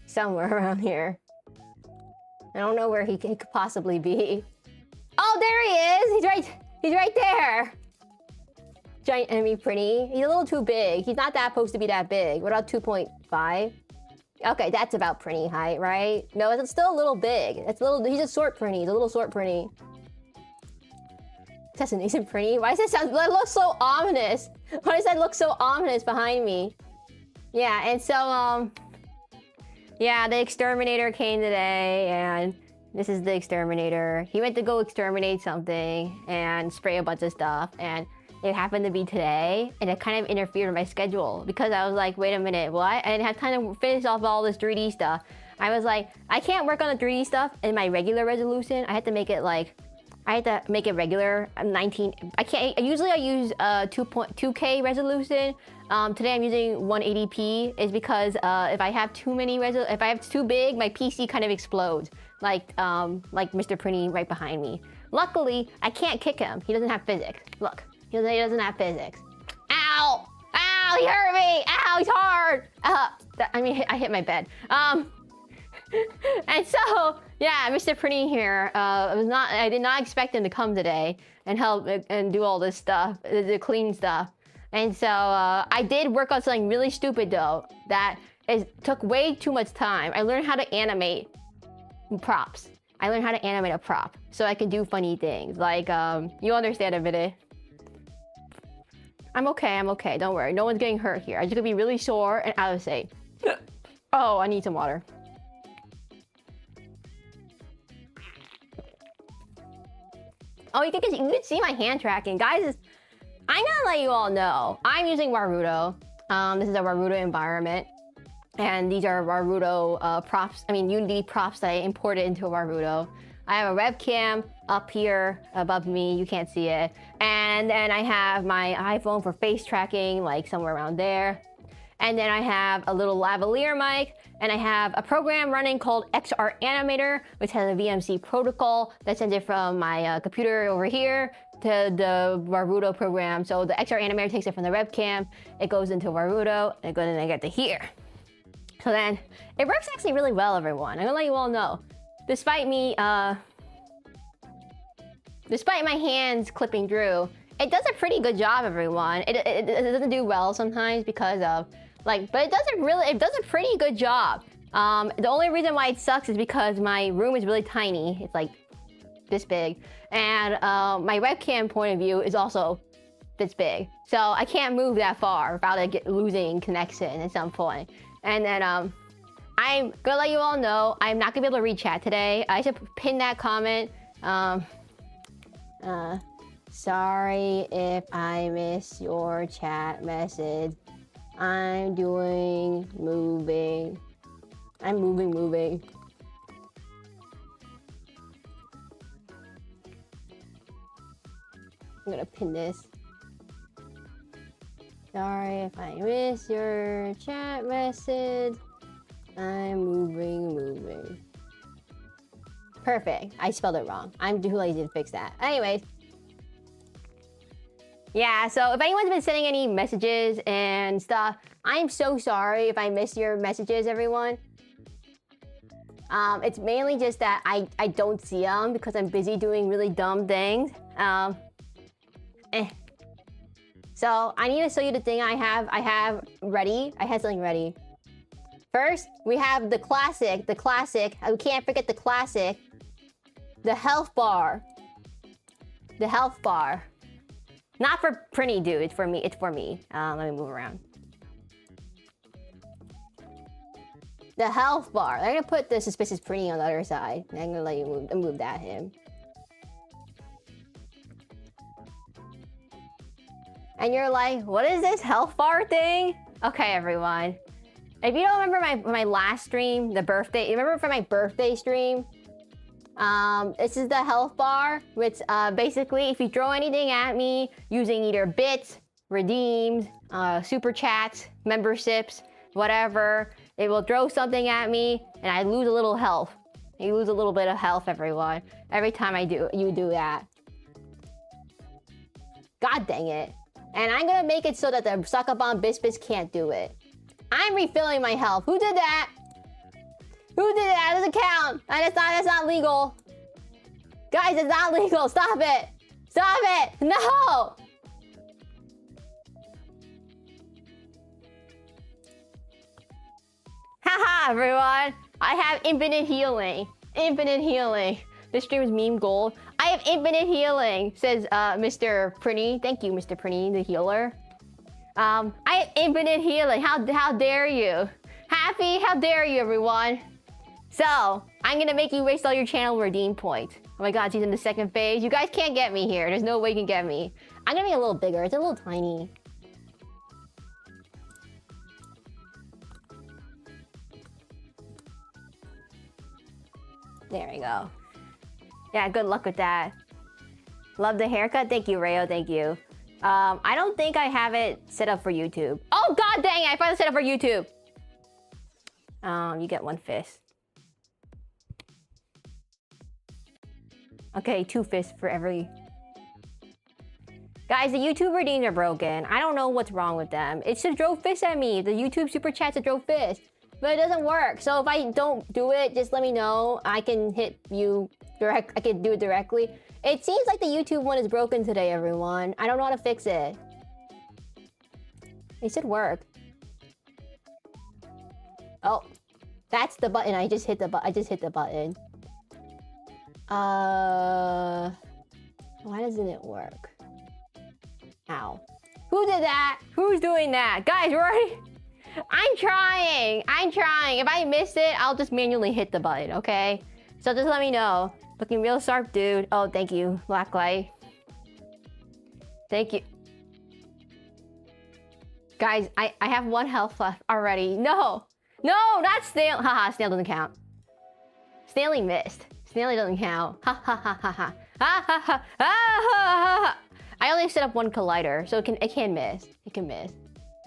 Somewhere around here. I don't know where he could possibly be. Oh, there he is! He's right there! Giant enemy pretty. He's a little too big. He's not that supposed to be that big. What about 2.5? Okay, that's about pretty height, right? No, it's still a little big. It's a little. He's a short pretty. He's a little short pretty. That's an decent pretty. Why does that look so ominous? Why does that look so ominous behind me? Yeah, and so yeah, the exterminator came today, and this is the exterminator. He went to go exterminate something and spray a bunch of stuff, and it happened to be today, and it kind of interfered with my schedule because I was like, wait a minute, what? I didn't have time to finish off all this 3D stuff. I was like, I can't work on the 3D stuff in my regular resolution. I had to make it like, I had to make it regular. 19. Usually I use 2K resolution. Today I'm using 180p. Is because if I have too big, my PC kind of explodes. Like Mr. Pretty right behind me. Luckily, I can't kick him. He doesn't have physics. Look, he doesn't have physics. Ow! Ow! He hurt me! Ow! He's hard! I hit my bed. And so, yeah, Mr. Pretty here. I did not expect him to come today and help and do all this stuff, the clean stuff. And so I did work on something really stupid though. Took way too much time. I learned how to animate props. I learned how to animate a prop so I can do funny things. Like, you understand a minute. I'm okay. Don't worry. No one's getting hurt here. I'm just gonna be really sore and out of shape. Oh, I need some water. Oh, you can see my hand tracking. Guys, I'm gonna let you all know. I'm using Warudo. This is a Warudo environment. And these are Warudo props, Unity props that I imported into Warudo. I have a webcam up here above me, you can't see it. And then I have my iPhone for face tracking, like somewhere around there. And then I have a little lavalier mic, and I have a program running called XR Animator, which has a VMC protocol that sends it from my computer over here to the Warudo program. So the XR Animator takes it from the webcam, it goes into Warudo, and then I get to here. So then, it works actually really well, everyone. I'm gonna let you all know. Despite me, despite my hands clipping through, it does a pretty good job, everyone. It doesn't do well sometimes because of, like, but it does a pretty good job. The only reason why it sucks is because my room is really tiny. It's like this big. And my webcam point of view is also this big. So I can't move that far without it losing connection at some point. And then I'm gonna let you all know, I'm not gonna be able to read chat today. I should pin that comment. Sorry if I miss your chat message. I'm moving. I'm moving. I'm gonna pin this. Sorry if I miss your chat message. I'm moving. Perfect. I spelled it wrong. I'm too lazy to fix that. Anyways. Yeah, so if anyone's been sending any messages and stuff, I'm so sorry if I miss your messages, everyone. It's mainly just that I don't see them because I'm busy doing really dumb things. So I need to show you the thing I have ready. I had something ready. First, we have the classic. We can't forget the classic. The health bar. Not for Prinny, dude. It's for me. Let me move around. The health bar. I'm gonna put the suspicious Prinny on the other side. I'm gonna let you move that him. And you're like, what is this health bar thing? Okay, everyone. If you don't remember my last stream, the birthday, you remember from my birthday stream? This is the health bar, which basically if you throw anything at me using either bits, redeems, super chats, memberships, whatever, it will throw something at me and I lose a little health. You lose a little bit of health, everyone, every time you do that. God dang it. And I'm gonna make it so that the Suckabomb Biscuits can't do it. I'm refilling my health. Who did that? Who did that? That doesn't count. That's not legal. Guys, it's not legal. Stop it. Stop it. No. Haha, everyone. I have infinite healing. Infinite healing. This stream is meme gold. I have infinite healing, says Mr. Prinny. Thank you, Mr. Prinny, the healer. I have infinite healing. How dare you? Happy, how dare you, everyone? So, I'm gonna make you waste all your channel redeem points. Oh my god, she's in the second phase. You guys can't get me here. There's no way you can get me. I'm gonna be a little bigger. It's a little tiny. There we go. Yeah, good luck with that. Love the haircut. Thank you, Rayo. Thank you. I don't think I have it set up for YouTube. Oh, god dang it. I finally set up for YouTube. You get one fist. Okay, 2 fists for every... Guys, the YouTube redeems are broken. I don't know what's wrong with them. It should throw fists at me. The YouTube super chat should throw fists. But it doesn't work. So if I don't do it, just let me know. I can hit you direct. I can do it directly. It seems like the YouTube one is broken today, everyone. I don't know how to fix it. It should work. Oh, that's the button. I just hit the button. Why doesn't it work? Ow. Who did that? Who's doing that? Guys, we're already... I'm trying. If I miss it, I'll just manually hit the button, okay? So just let me know. Looking real sharp, dude. Oh, thank you, Blacklight. Thank you. Guys, I have 1 health left already. No, not Snail. Haha, Snail doesn't count. Snaily missed. Snaily doesn't count. Ha ha ha ha ha. Ha ha ha ha ha ha. I only set up 1 collider, so it can miss. It can miss.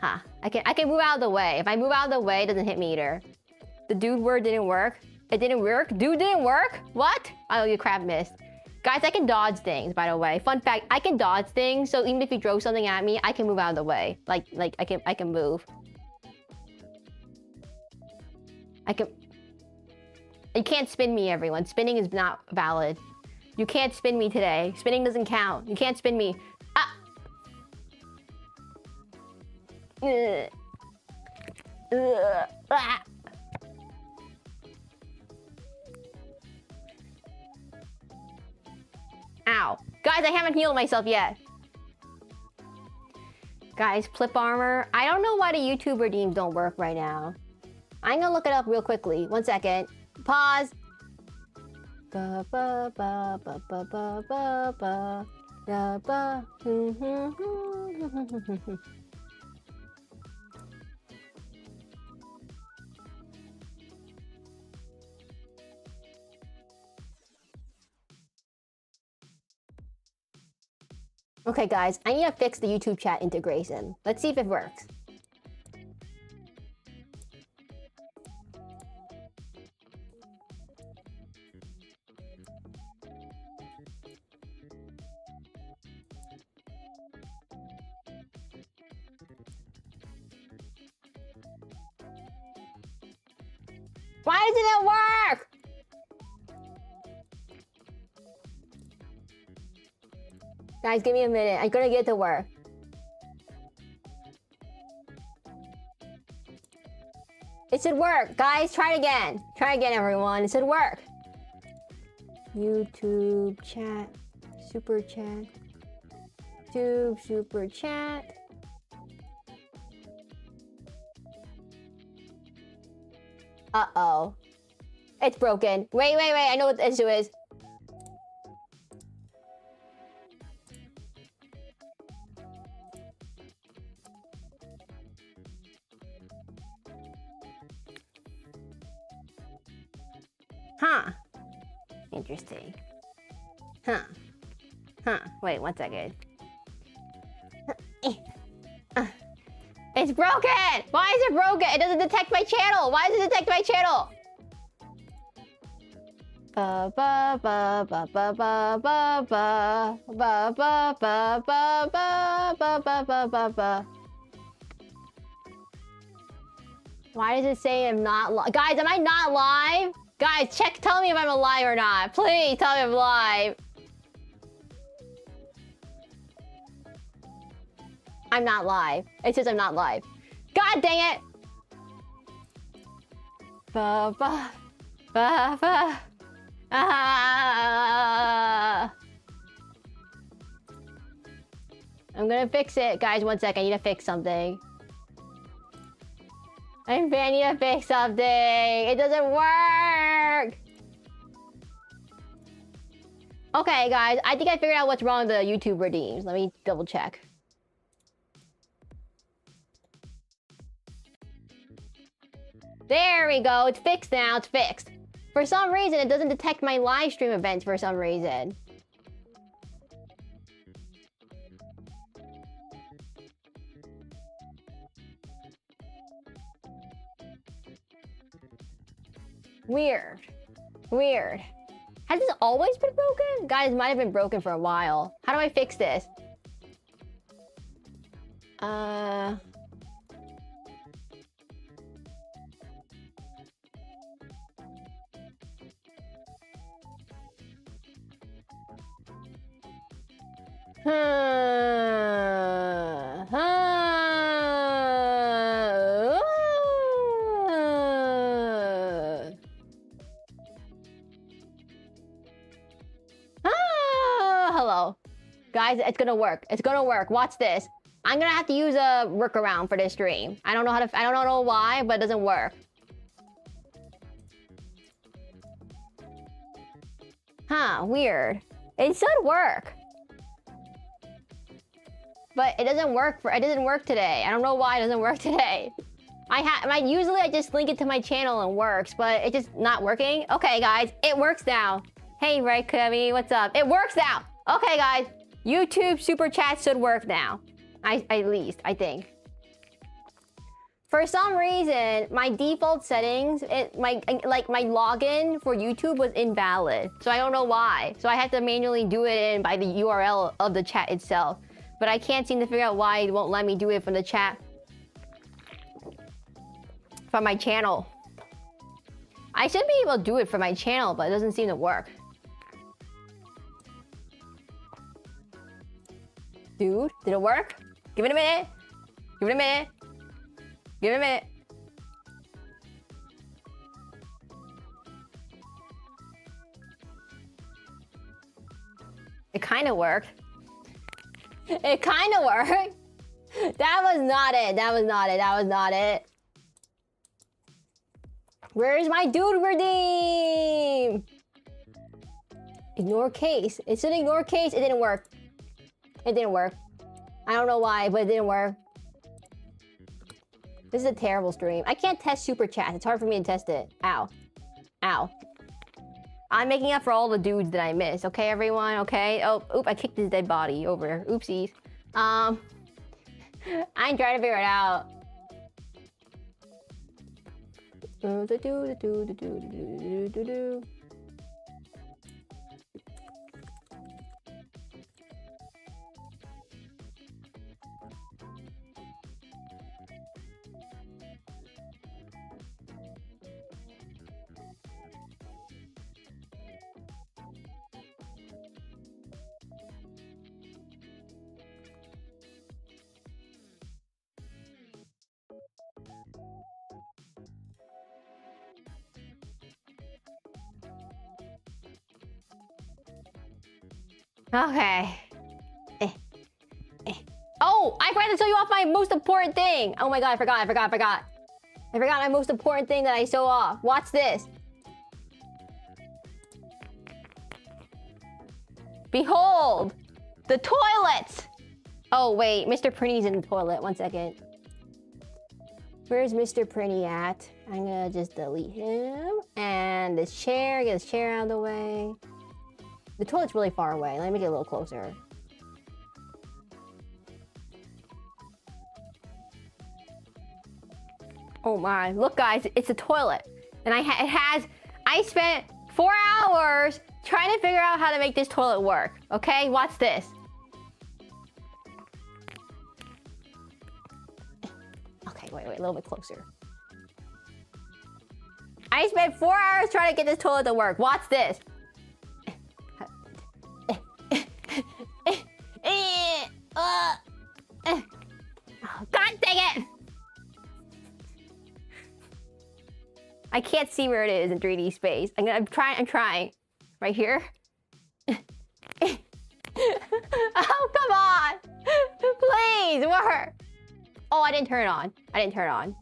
Huh. I can move out of the way. If I move out of the way, it doesn't hit me either. The dude word didn't work. It didn't work? Dude didn't work? What? Oh, you crap missed. Guys, I can dodge things, by the way. Fun fact, I can dodge things, so even if you throw something at me, I can move out of the way. Like I can move. You can't spin me, everyone. Spinning is not valid. You can't spin me today. Spinning doesn't count. You can't spin me. Ah! Ah! Ow. Guys, I haven't healed myself yet. Guys, flip armor. I don't know why the YouTube redeems don't work right now. I'm gonna look it up real quickly. 1 second. Pause. Ba ba ba ba ba ba ba ba ba ba. Okay, guys, I need to fix the YouTube chat integration. Let's see if it works. Why doesn't it work? Guys, give me a minute. I'm gonna get to work. It should work. Guys, try it again. Try again, everyone. It should work. YouTube chat. Super chat. YouTube super chat. Uh-oh. It's broken. Wait. I know what the issue is. Huh. Interesting. Huh. Wait, 1 second. It's broken! Why is it broken? It doesn't detect my channel! Why does it detect my channel? Ba ba ba ba ba ba ba ba ba ba ba ba ba ba ba ba ba ba. Why does it say I'm not live? Guys, am I not live? Guys, tell me if I'm alive or not. Please tell me I'm live. I'm not live. It says I'm not live. God dang it! Ba ba ba ba. Ah. I'm gonna fix it. Guys, 1 sec. I need to fix something. I need to fix something. It doesn't work. Okay, guys. I think I figured out what's wrong with the YouTube redeems. Let me double check. There we go. It's fixed now. It's fixed. For some reason, it doesn't detect my live stream events for some reason. Weird. Has this always been broken? Guys, it might have been broken for a while. How do I fix this? Hello. Guys, it's gonna work. It's gonna work. Watch this. I'm gonna have to use a workaround for this stream. I don't know why, but it doesn't work. Huh, weird. It should work. But it doesn't work today. I don't know why it doesn't work today. Usually I just link it to my channel and works, but it's just not working. Okay, guys, it works now. Hey, right, Cubby, what's up? It works now. Okay, guys, YouTube super chat should work now. At least, I think. For some reason, my default settings, my login for YouTube was invalid. So I don't know why. So I had to manually do it in by the URL of the chat itself. But I can't seem to figure out why it won't let me do it from the chat. From my channel. I should be able to do it from my channel, but it doesn't seem to work. Dude, did it work? Give it a minute. Give it a minute. Give it a minute. It kind of worked. It kind of worked. That was not it. That was not it. That was not it. Where's my dude redeem? Ignore case. It said ignore case. It didn't work. It didn't work. I don't know why, but it didn't work. This is a terrible stream. I can't test super chats. It's hard for me to test it. Ow. Ow. I'm making up for all the dudes that I missed. Okay, everyone? Okay? Oh, oop, I kicked his dead body over. Oopsies. I'm trying to figure it out. Okay. Oh, I forgot to tell you off my most important thing. Oh my god, I forgot. I forgot my most important thing that I show off. Watch this. Behold, the toilets. Oh wait, Mr. Prinny's in the toilet. One second. Where's Mr. Prinny at? I'm gonna just delete him. And this chair, get this chair out of the way. The toilet's really far away. Let me get a little closer. Oh my, look guys, it's a toilet. And I spent 4 hours trying to figure out how to make this toilet work. Okay, watch this. Okay, wait, a little bit closer. I spent 4 hours trying to get this toilet to work. Watch this. God dang it! I can't see where it is in 3D space. I'm trying. Right here. Oh, come on! Please, work! Oh, I didn't turn it on.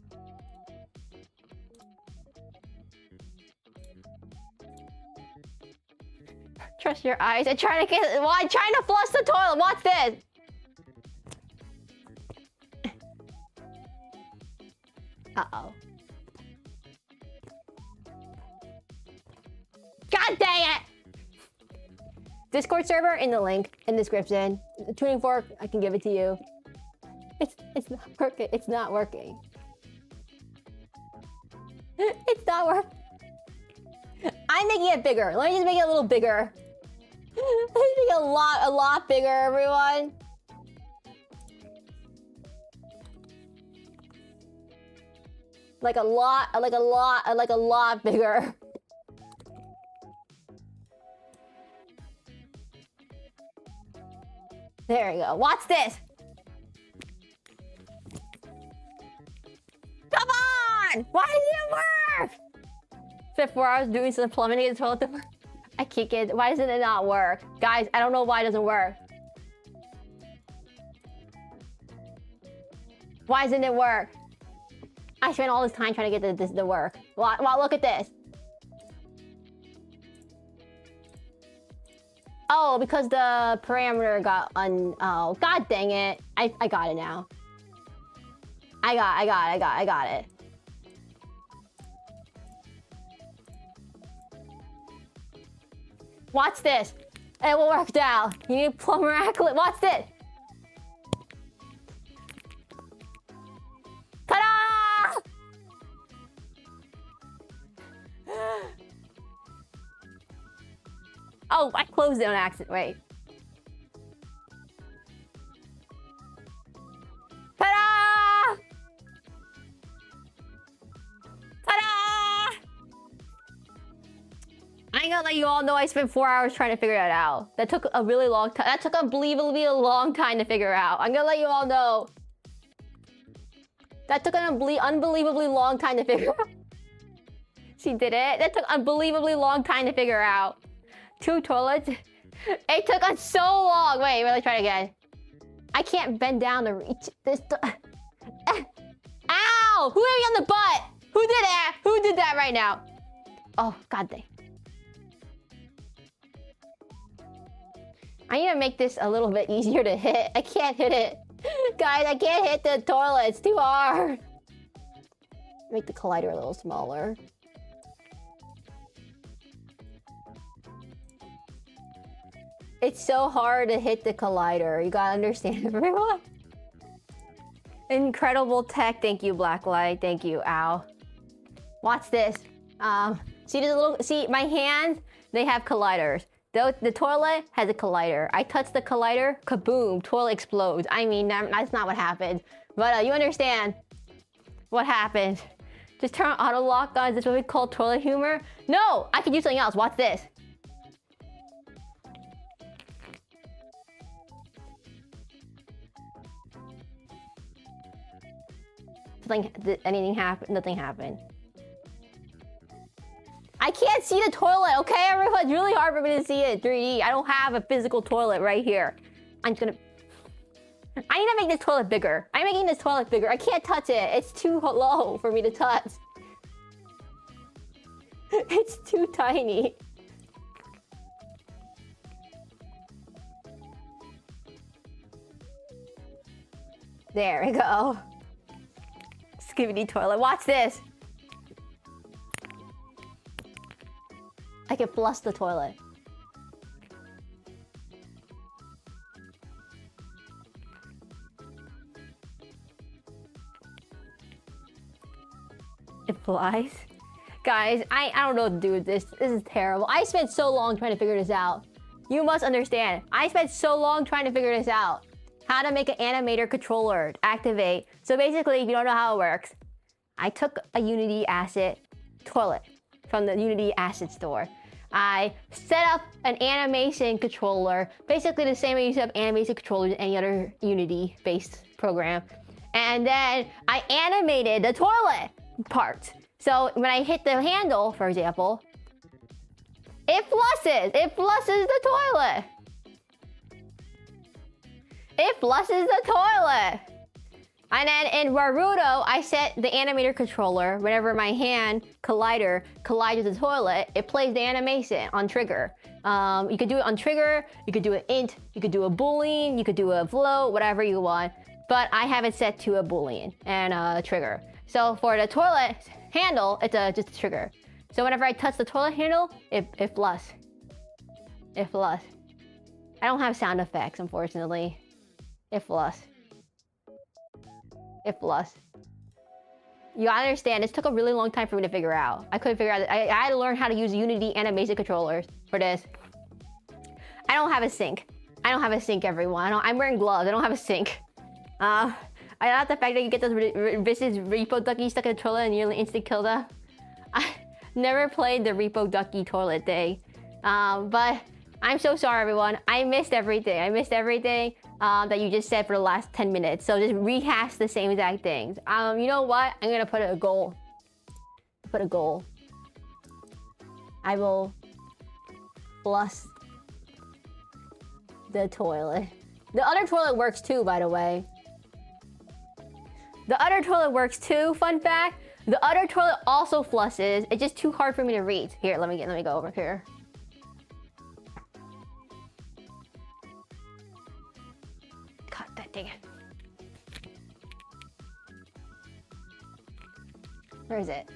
Trust your eyes. I'm trying to flush the toilet. Watch this. Uh-oh. God dang it! Discord server in the link in the description. The tuning fork, I can give it to you. It's not working. It's not working. It's not working. I'm making it bigger. Let me just make it a little bigger. Let me make it a lot bigger, everyone. Like a lot bigger. There you go. Watch this. Come on! Why did it work? Spent 4 hours doing some plumbing to get the toilet to work. I can't get it. Why doesn't it not work? Guys, I don't know why it doesn't work. Why doesn't it work? I spent all this time trying to get this to work. Well, look at this. Oh, because the parameter got oh, god dang it. I got it now. I got it. Watch this. It will work now. You need plumber accolade. Watch this. Ta-da! Oh, I closed it on accident. Wait. Ta-da! Ta-da! I ain't gonna let you all know I spent 4 hours trying to figure that out. That took a really long time. That took unbelievably a long time to figure out. I'm gonna let you all know. That took an unbelievably long time to figure out. She did it. That took unbelievably long time to figure out. 2 toilets. It took us so long. Wait, let's try it again. I can't bend down to reach this. Ow! Who hit me on the butt? Who did that? Who did that right now? Oh, god dang. I need to make this a little bit easier to hit. I can't hit it. Guys, I can't hit the toilet. It's too hard. Make the collider a little smaller. It's so hard to hit the collider. You gotta understand, everyone. Incredible tech. Thank you, Blacklight. Thank you. Ow. Watch this. See this little. See my hands. They have colliders. The toilet has a collider. I touch the collider, kaboom, toilet explodes. I mean, that's not what happened. But you understand what happened. Just turn on auto lock, guys. This is what we call toilet humor. No, I could use something else. Watch this. Did anything happen? Nothing happened. I can't see the toilet, okay, everyone? It's really hard for me to see it in 3D. I don't have a physical toilet right here. I'm just gonna... I need to make this toilet bigger. I'm making this toilet bigger. I can't touch it. It's too low for me to touch. It's too tiny. There we go. Skibidi toilet. Watch this. I can flush the toilet. It flies. Guys, I don't know what to do with this. This is terrible. I spent so long trying to figure this out. You must understand. I spent so long trying to figure this out. How to make an animator controller activate. So basically, if you don't know how it works, I took a Unity asset toilet from the Unity asset store. I set up an animation controller, basically the same way you set up animation controllers in any other Unity-based program. And then I animated the toilet part. So when I hit the handle, for example, it flushes. It flushes the toilet. It flushes the toilet. And then in Naruto, I set the animator controller. Whenever my hand collider collides with the toilet, it plays the animation on trigger. You could do it on trigger, you could do an int, you could do a boolean, you could do a float, whatever you want. But I have it set to a boolean and a trigger. So for the toilet handle, it's just a trigger. So whenever I touch the toilet handle, it flushes. It flushes. I don't have sound effects, unfortunately. It flushes. It flushes. You gotta understand, this took a really long time for me to figure out. I couldn't figure out, I had to learn how to use Unity animation controllers for this. I don't have a sink. I don't have a sink, everyone. I'm wearing gloves, I don't have a sink. I like the fact that you get those vicious Repo Ducky stuck in the toilet and nearly instant kill them. I never played the Repo Ducky toilet day. But I'm so sorry, everyone. I missed everything. I missed everything that you just said for the last 10 minutes. So just rehash the same exact things. You know what? I'm gonna put a goal. Put a goal. I will flush the toilet. The other toilet works too, by the way. The other toilet works too, fun fact. The other toilet also flushes. It's just too hard for me to reach. Here, let me go over here. God, dang it. Where is it?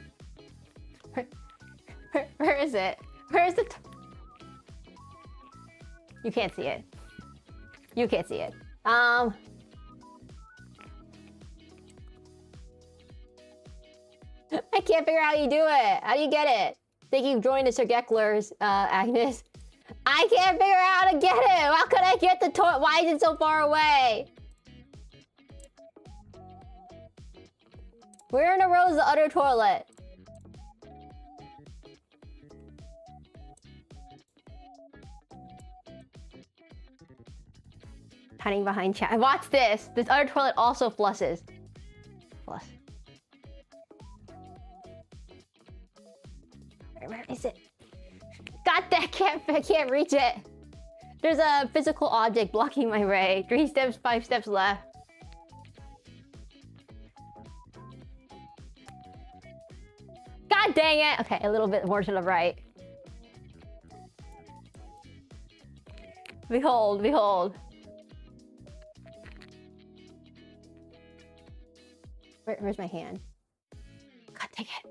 Where is it? Where is it? You can't see it. You can't see it. I can't figure out how you do it. How do you get it? Thank you for joining the Sir Gecklers, Agnes. I can't figure out how to get it. How could I get the toilet? Why is it so far away? Where in a row is the other toilet? Hiding behind chat. Watch this. This other toilet also flushes. Flush. Where is it? God, I can't reach it. There's a physical object blocking my way. 3 steps, 5 steps left. God dang it! Okay, a little bit more to the right. Behold, behold. Where's my hand? God dang it.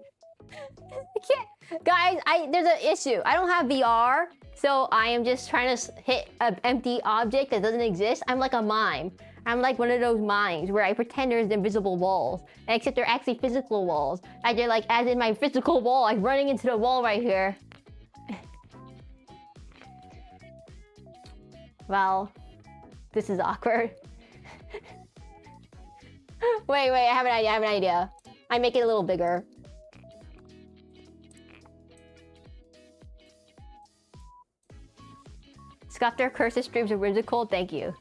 I can't. Guys, there's an issue. I don't have VR, so I am just trying to hit an empty object that doesn't exist. I'm like a mime. I'm like one of those mimes where I pretend there's invisible walls, except they're actually physical walls. I did like, as in my physical wall, I'm running into the wall right here. Well, this is awkward. Wait, I have an idea. I make it a little bigger. Sculptor curses streams are whimsical. Thank you.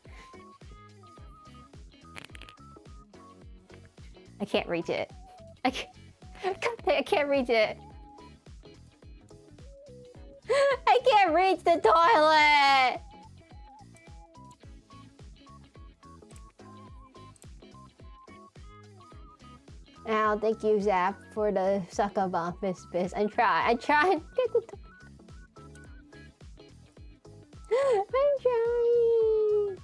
I can't reach it. I can't reach it. I can't reach the toilet. Ow, thank you, Zap, for the sucker bomb, Miss. I try and get the I'm trying.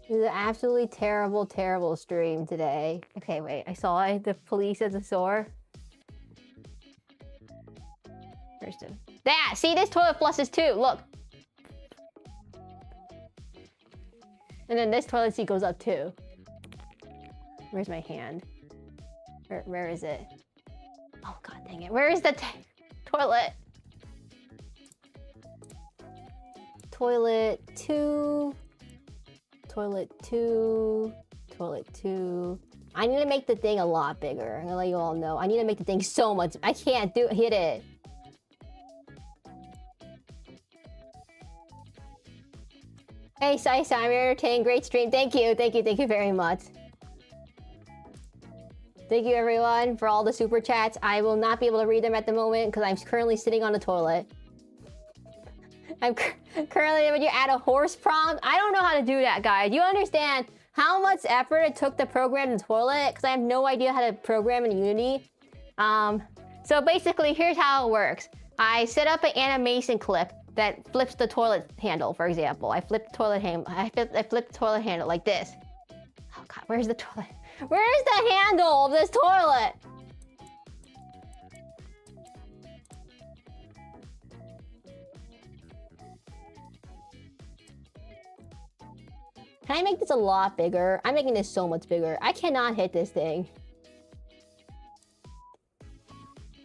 This is an absolutely terrible, terrible stream today. Okay, wait, I saw it. The police at the store. Where's the... That! See, this toilet flushes too, look! And then this toilet seat goes up too. Where's my hand? Where is it? Oh, god dang it. Where is the toilet? Toilet 2. Toilet 2. Toilet 2. I need to make the thing a lot bigger. I'm gonna let you all know. I need to make the thing so much. I can't hit it. Hey, I'm entertaining. Great stream. Thank you very much. Thank you everyone for all the super chats. I will not be able to read them at the moment because I'm currently sitting on the toilet. I'm currently, when you add a horse prompt, I don't know how to do that, guys. You understand how much effort it took to program the toilet? Because I have no idea how to program in Unity. So basically, here's how it works. I set up an animation clip that flips the toilet handle, for example. I flip the toilet handle. I flip the toilet handle like this. Oh god, where's the toilet? Where's the handle of this toilet? Can I make this a lot bigger? I'm making this so much bigger. I cannot hit this thing.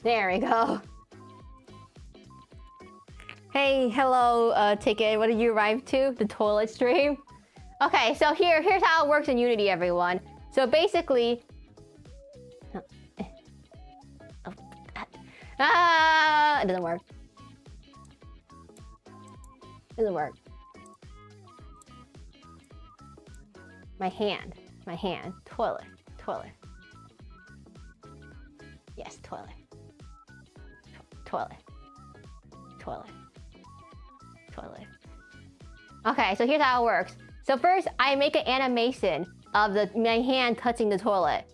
There we go. Hey, hello, Ticket. What did you arrive to? The toilet stream? Okay, so here's how it works in Unity, everyone. So basically... it doesn't work. It doesn't work. My hand. Toilet. Yes, toilet. Okay, so here's how it works. So first, I make an animation of my hand touching the toilet.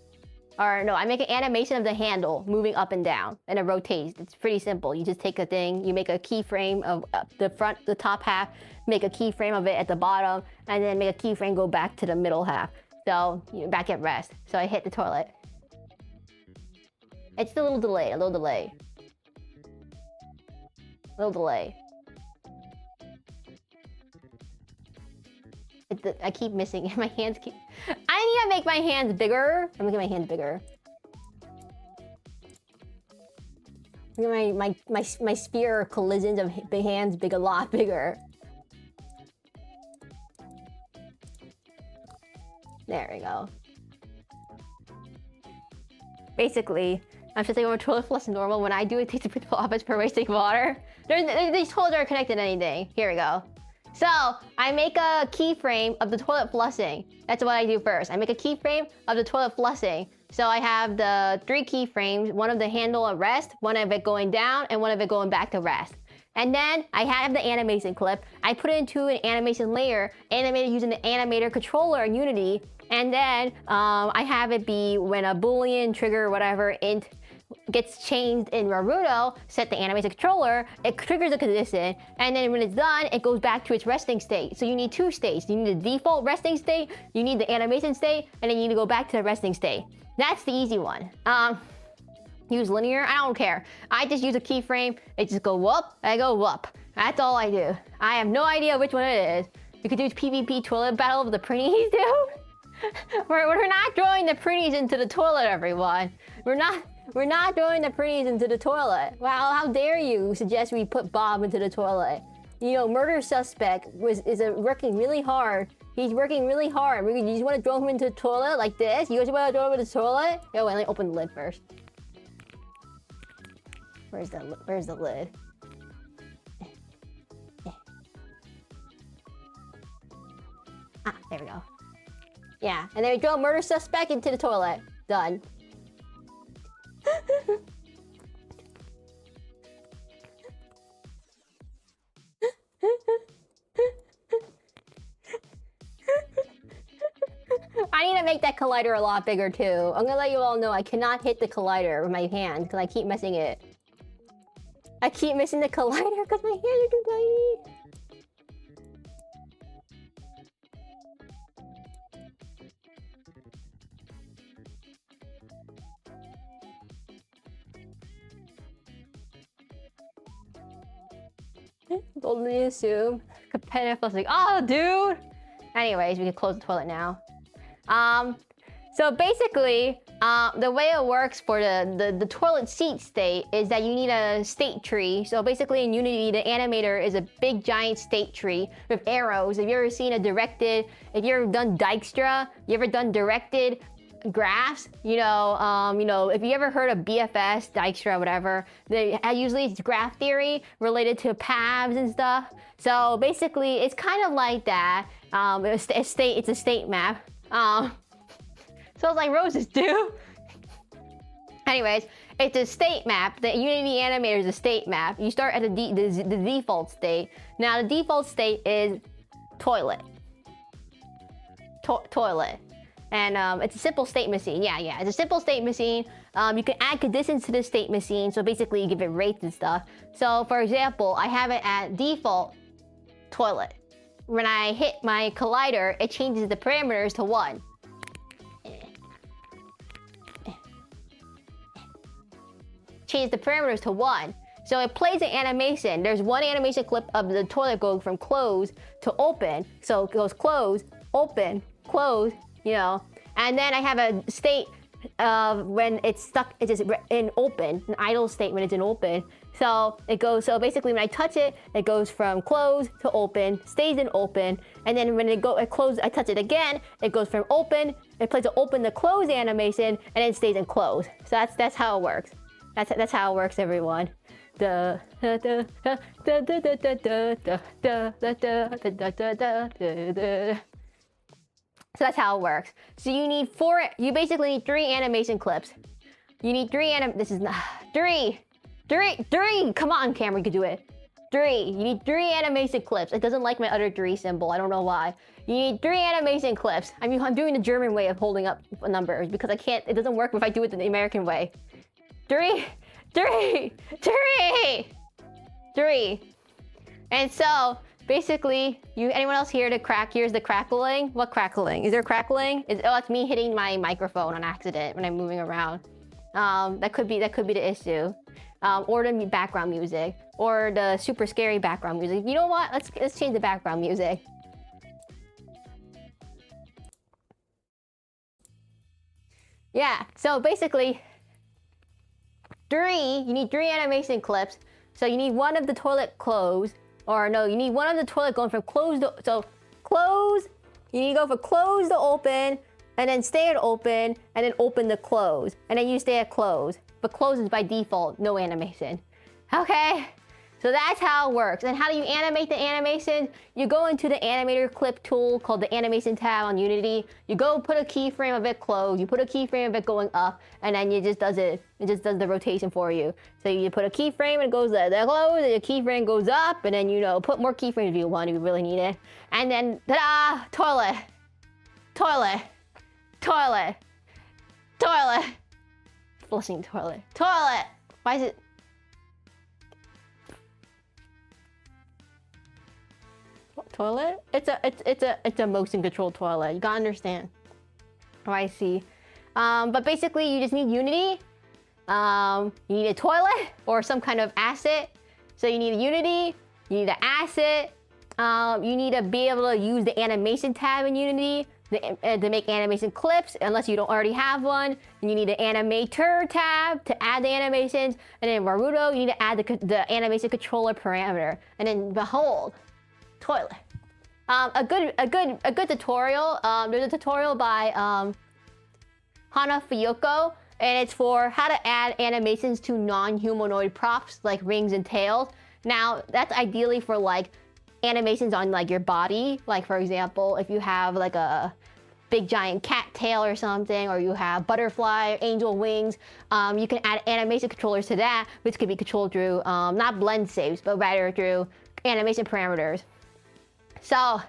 Or no, I make an animation of the handle moving up and down, and it rotates. It's pretty simple. You just take a thing, you make a keyframe of the top half, make a keyframe of it at the bottom, and then make a keyframe go back to the middle half. So, back at rest. So I hit the toilet. It's a little delay. I keep missing it. My hands keep... I need to make my hands bigger. I'm making my hands bigger. My sphere collisions of hands a lot bigger. There we go. Basically, I'm just like over toilet flush normal. When I do it, it takes a bit of per wasting water. These toilets aren't connected to anything. Here we go. So I make a keyframe of the toilet flushing. That's what I do first. I make a keyframe of the toilet flushing. So I have the 3 keyframes, one of the handle at rest, one of it going down, and one of it going back to rest. And then I have the animation clip. I put it into an animation layer, animated using the animator controller in Unity. And then I have it be when a Boolean trigger or whatever int gets changed in Naruto, set the animation controller, it triggers a condition, and then when it's done, it goes back to its resting state. So you need 2 states. You need the default resting state, you need the animation state, and then you need to go back to the resting state. That's the easy one. Use linear, I don't care. I just use a keyframe, it just go whoop, I go whoop. That's all I do. I have no idea which one it is. We could do PvP toilet battle with the pretties, dude. We're not throwing the pretties into the toilet, everyone. We're not throwing the pretties into the toilet. Wow, how dare you suggest we put Bob into the toilet? You know, murder suspect is working really hard. He's working really hard. You just want to throw him into the toilet like this? You guys want to throw him into the toilet? Yo, wait, let me open the lid first. Where's the lid? Ah, there we go. Yeah, and then we throw a murder suspect into the toilet. Done. I need to make that collider a lot bigger too. I'm gonna let you all know I cannot hit the collider with my hand because I keep missing it. I keep missing the collider because my hands are too tiny. Only assume competitive plus like, oh, dude. Anyways, we can close the toilet now. So basically, the way it works for the toilet seat state is that you need a state tree. So basically in Unity, the animator is a big giant state tree with arrows. If you've ever seen if you've ever done Dijkstra, you ever done directed graphs, you know, if you ever heard of BFS, Dijkstra, whatever, usually it's graph theory related to paths and stuff. So basically, it's kind of like that. It's a state map. Smells like roses, dude. Anyways, it's a state map. The Unity Animator is a state map. You start at the default state. Now, the default state is toilet. Toilet. And it's a simple state machine. Yeah, it's a simple state machine. You can add conditions to the state machine. So basically, you give it rates and stuff. So for example, I have it at default toilet. When I hit my collider, it changes the parameters to 1. Change the parameters to 1. So it plays an animation. There's one animation clip of the toilet going from close to open. So it goes close, open, close, you know. And then I have a state of when it's stuck, it's just in open, an idle state when it's in open. So so basically when I touch it, it goes from close to open, stays in open, and then when it close, I touch it again, it goes from open, it plays an open to close animation, and then it stays in close. So that's how it works. That's how it works, everyone. So that's how it works. So you basically need 3 animation clips. You need 3 3, come on camera, you can do it. 3, you need 3 animation clips. It doesn't like my other 3 symbol, I don't know why. You need 3 animation clips. I mean, I'm doing the German way of holding up numbers because it doesn't work if I do it the American way. 3. And so, basically, anyone else here to here's the crackling? What crackling? Is there crackling? Oh, it's me hitting my microphone on accident when I'm moving around. That could be the issue. Or the background music, or the super scary background music. You know what? Let's change the background music. Yeah, so basically, you need 3 animation clips. So you need one of the toilet closed, or no, you need one of the toilet going from closed to, so close, you need to go from close to open, and then stay at open, and then open to close, and then you stay at close. But close is by default, no animation. Okay? So that's how it works. And how do you animate the animation? You go into the animator clip tool called the animation tab on Unity. You go put a keyframe of it closed. You put a keyframe of it going up, and then it just does the rotation for you. So you put a keyframe and it goes there close, and your keyframe goes up, and then put more keyframes if you want, if you really need it. And then ta-da! Toilet. Toilet. Toilet. Toilet. Flushing toilet. Toilet! Why is it? Toilet? It's a motion control toilet. You gotta understand. Oh, I see. But basically, you just need Unity. You need a toilet or some kind of asset. So you need a Unity. You need an asset. You need to be able to use the animation tab in Unity to make animation clips, unless you don't already have one. And you need an animator tab to add the animations. And then Naruto, you need to add the animation controller parameter. And then behold, toilet. A good tutorial. There's a tutorial by Hana Fuyoko, and it's for how to add animations to non-humanoid props like rings and tails. Now, that's ideally for like animations on like your body. Like for example, if you have like a big giant cat tail or something, or you have butterfly, angel wings, you can add animation controllers to that, which could be controlled through not blend saves, but rather through animation parameters. So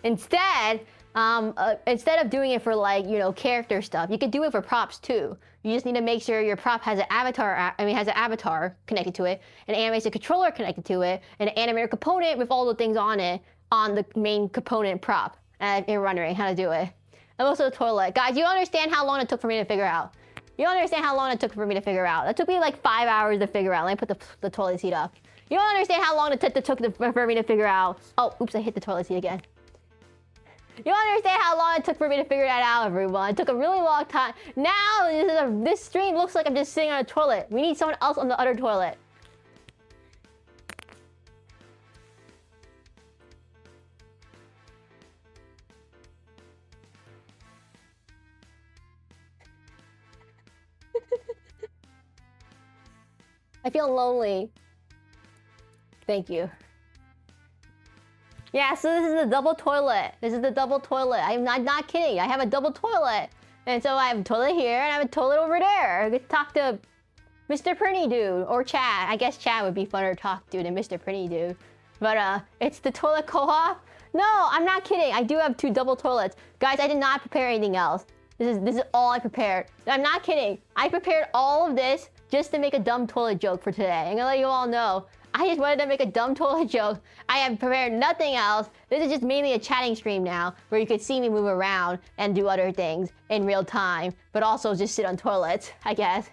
instead of doing it for like, character stuff, you can do it for props too. You just need to make sure your prop has an avatar connected to it, an animation controller connected to it, and an animator component with all the things on it on the main component prop. And you're wondering how to do it. And also the toilet. Guys, you understand how long it took for me to figure out. You understand how long it took for me to figure out. That took me like 5 hours to figure out. Let me put the toilet seat up. You don't understand how long it took for me to figure out. Oh, oops, I hit the toilet seat again. You don't understand how long it took for me to figure that out, everyone. It took a really long time. Now, this stream looks like I'm just sitting on a toilet. We need someone else on the other toilet. I feel lonely. Thank you. Yeah, so this is the double toilet. This is the double toilet. I'm not kidding. I have a double toilet. And so I have a toilet here and I have a toilet over there. I get to talk to Mr. Pretty Dude or Chad. I guess Chad would be funner to talk to than Mr. Pretty Dude. But it's the toilet co-op. No, I'm not kidding. I do have 2 double toilets. Guys, I did not prepare anything else. This is all I prepared. I'm not kidding. I prepared all of this just to make a dumb toilet joke for today. I'm gonna let you all know. I just wanted to make a dumb toilet joke. I have prepared nothing else. This is just mainly a chatting stream now, where you could see me move around and do other things in real time, but also just sit on toilets, I guess.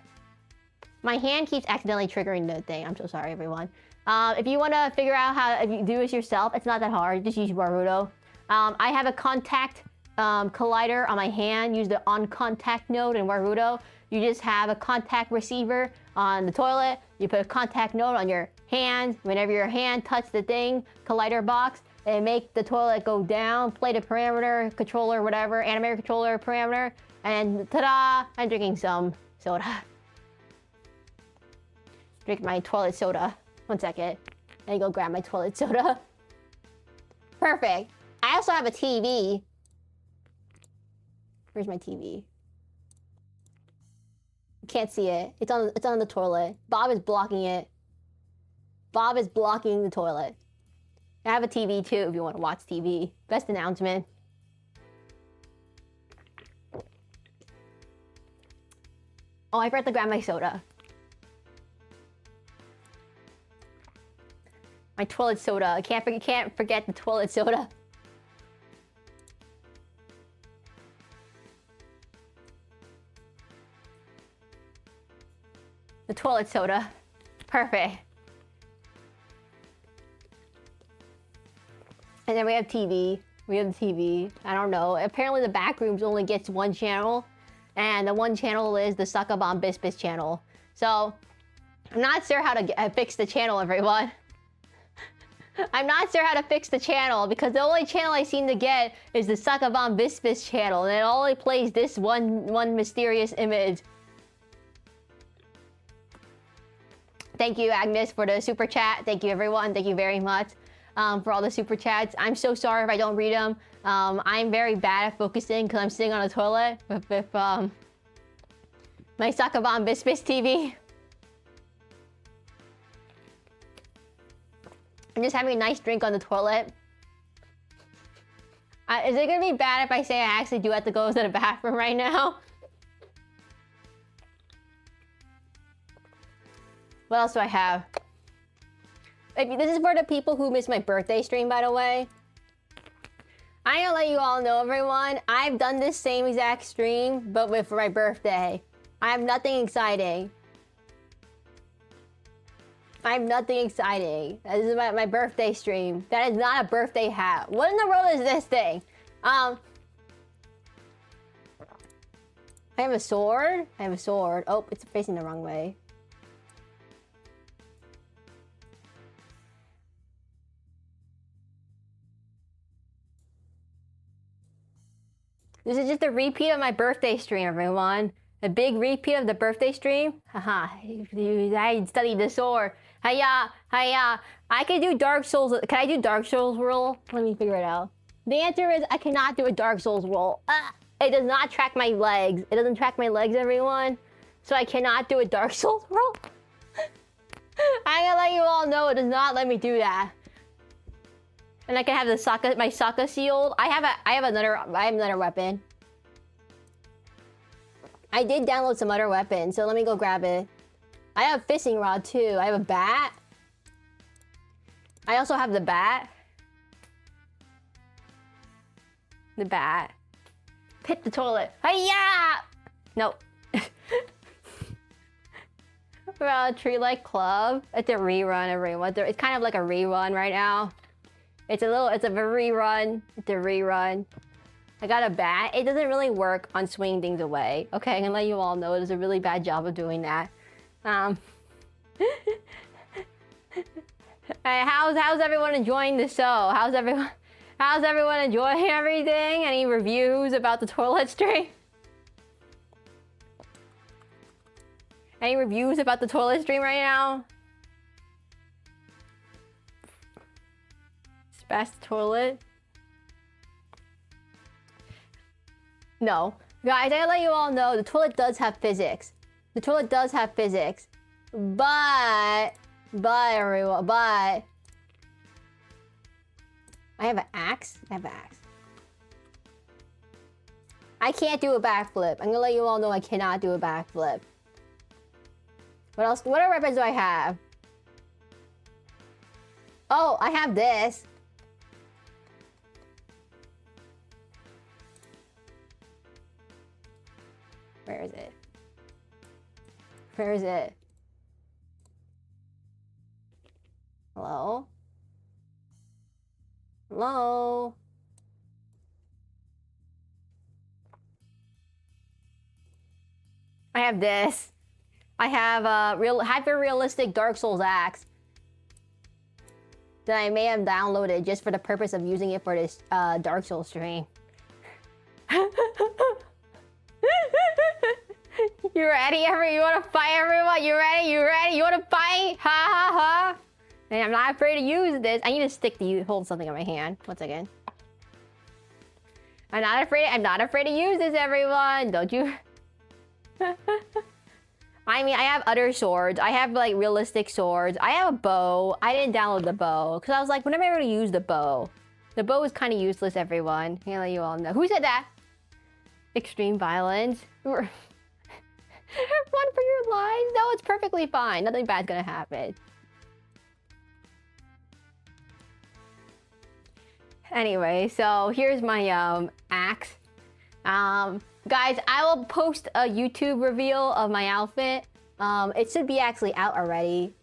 My hand keeps accidentally triggering the thing. I'm so sorry, everyone. If you want to figure out how to do this yourself, it's not that hard. Just use Naruto. I have a contact collider on my hand. Use the on contact node in Naruto. You just have a contact receiver on the toilet. You put a contact node on your hand. Whenever your hand touches the thing, collider box, and make the toilet go down, play the parameter, controller, whatever, animator controller parameter, and ta-da! I'm drinking some soda. Drink my toilet soda. 1 second. I go grab my toilet soda. Perfect. I also have a TV. Where's my TV? Can't see it. It's on the toilet. Bob is blocking it. Bob is blocking the toilet. I have a TV too if you want to watch TV. Best announcement. Oh, I forgot to grab my soda. My toilet soda. I can't forget the toilet soda. The toilet soda. Perfect. And then we have TV. We have the TV. I don't know. Apparently the backrooms only gets 1 channel. and the one channel is the Suck-a-Bomb Bisbis channel. So, I'm not sure how to fix the channel, everyone. I'm not sure how to fix the channel because the only channel I seem to get is the Suck-a-Bomb Bisbis channel, and it only plays this one mysterious image. Thank you, Agnes, for the super chat. Thank you, everyone. Thank you very much for all the super chats. I'm so sorry if I don't read them. I'm very bad at focusing because I'm sitting on the toilet with my Suck-a-Bomb Bisbis TV. I'm just having a nice drink on the toilet. Is it gonna be bad if I say I actually do have to go to the bathroom right now? What else do I have? This is for the people who missed my birthday stream, by the way. I'm gonna let you all know, everyone. I've done this same exact stream, but for my birthday. I have nothing exciting. I have nothing exciting. This is my birthday stream. That is not a birthday hat. What in the world is this thing? I have a sword. I have a sword. Oh, it's facing the wrong way. This is just a repeat of my birthday stream, everyone. A big repeat of the birthday stream. Haha, I studied the sword. Hiya, hiya. I can do Dark Souls. Can I do Dark Souls roll? Let me figure it out. The answer is I cannot do a Dark Souls roll. It does not track my legs. It doesn't track my legs, everyone. So I cannot do a Dark Souls roll. I'm gonna let you all know it does not let me do that. And I can have the my Sokka sealed. I have another weapon. I did download some other weapons, so let me go grab it. I have a fishing rod too. I have a bat. I also have the bat. The bat. Hit the toilet. Hiya! Nope. Tree-like club. It's a rerun, everyone. It's kind of like a rerun right now. It's a rerun. It's a rerun. I got a bat. It doesn't really work on swinging things away. Okay, I'm gonna let you all know it does a really bad job of doing that. Hey, how's everyone enjoying the show? How's everyone enjoying everything? Any reviews about the toilet stream? Any reviews about the toilet stream right now? Best toilet? No. Guys, I gotta let you all know the toilet does have physics. The toilet does have physics. But everyone, I have an axe. I can't do a backflip. I'm gonna let you all know I cannot do a backflip. What else? What other weapons do I have? Oh, I have this. Where is it? Where is it? Hello? Hello? I have this. I have a hyper-realistic Dark Souls axe that I may have downloaded just for the purpose of using it for this Dark Souls stream. You ready? You wanna fight, everyone? You ready? You ready? You wanna fight? Ha ha ha! And I'm not afraid to use this. I need a stick to hold something in my hand. One second. I'm not afraid to use this, everyone. Don't you? I mean, I have other swords. I have like realistic swords. I have a bow. I didn't download the bow because I was like, when am I going to use the bow? The bow is kind of useless, everyone. I'm gonna let you all know. Who said that? Extreme violence. Run for your lives. No, it's perfectly fine. Nothing bad's gonna happen. Anyway, so here's my axe. Guys, I will post a YouTube reveal of my outfit. It should be actually out already.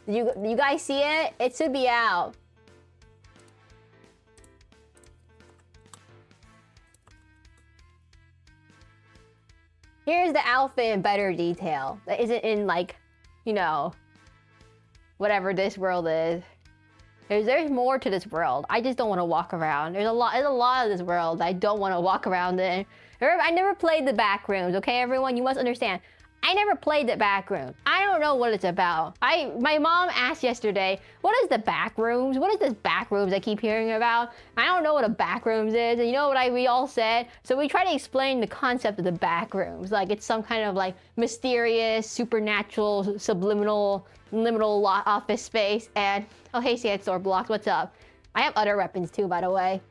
You guys see it? It should be out. Here's the outfit in better detail. That isn't in like, you know, whatever this world is. There's more to this world. I just don't want to walk around. There's a lot of this world I don't want to walk around in. I never played the backrooms, okay, everyone? You must understand. I never played the backrooms. I don't know what it's about. My mom asked yesterday, what is the backrooms? What is this backrooms I keep hearing about? I don't know what a backrooms is. And you know what we all said? So we try to explain the concept of the backrooms. Like it's some kind of like mysterious, supernatural, subliminal, liminal office space. And, oh hey, Sandstore Blocks, what's up? I have other weapons too, by the way.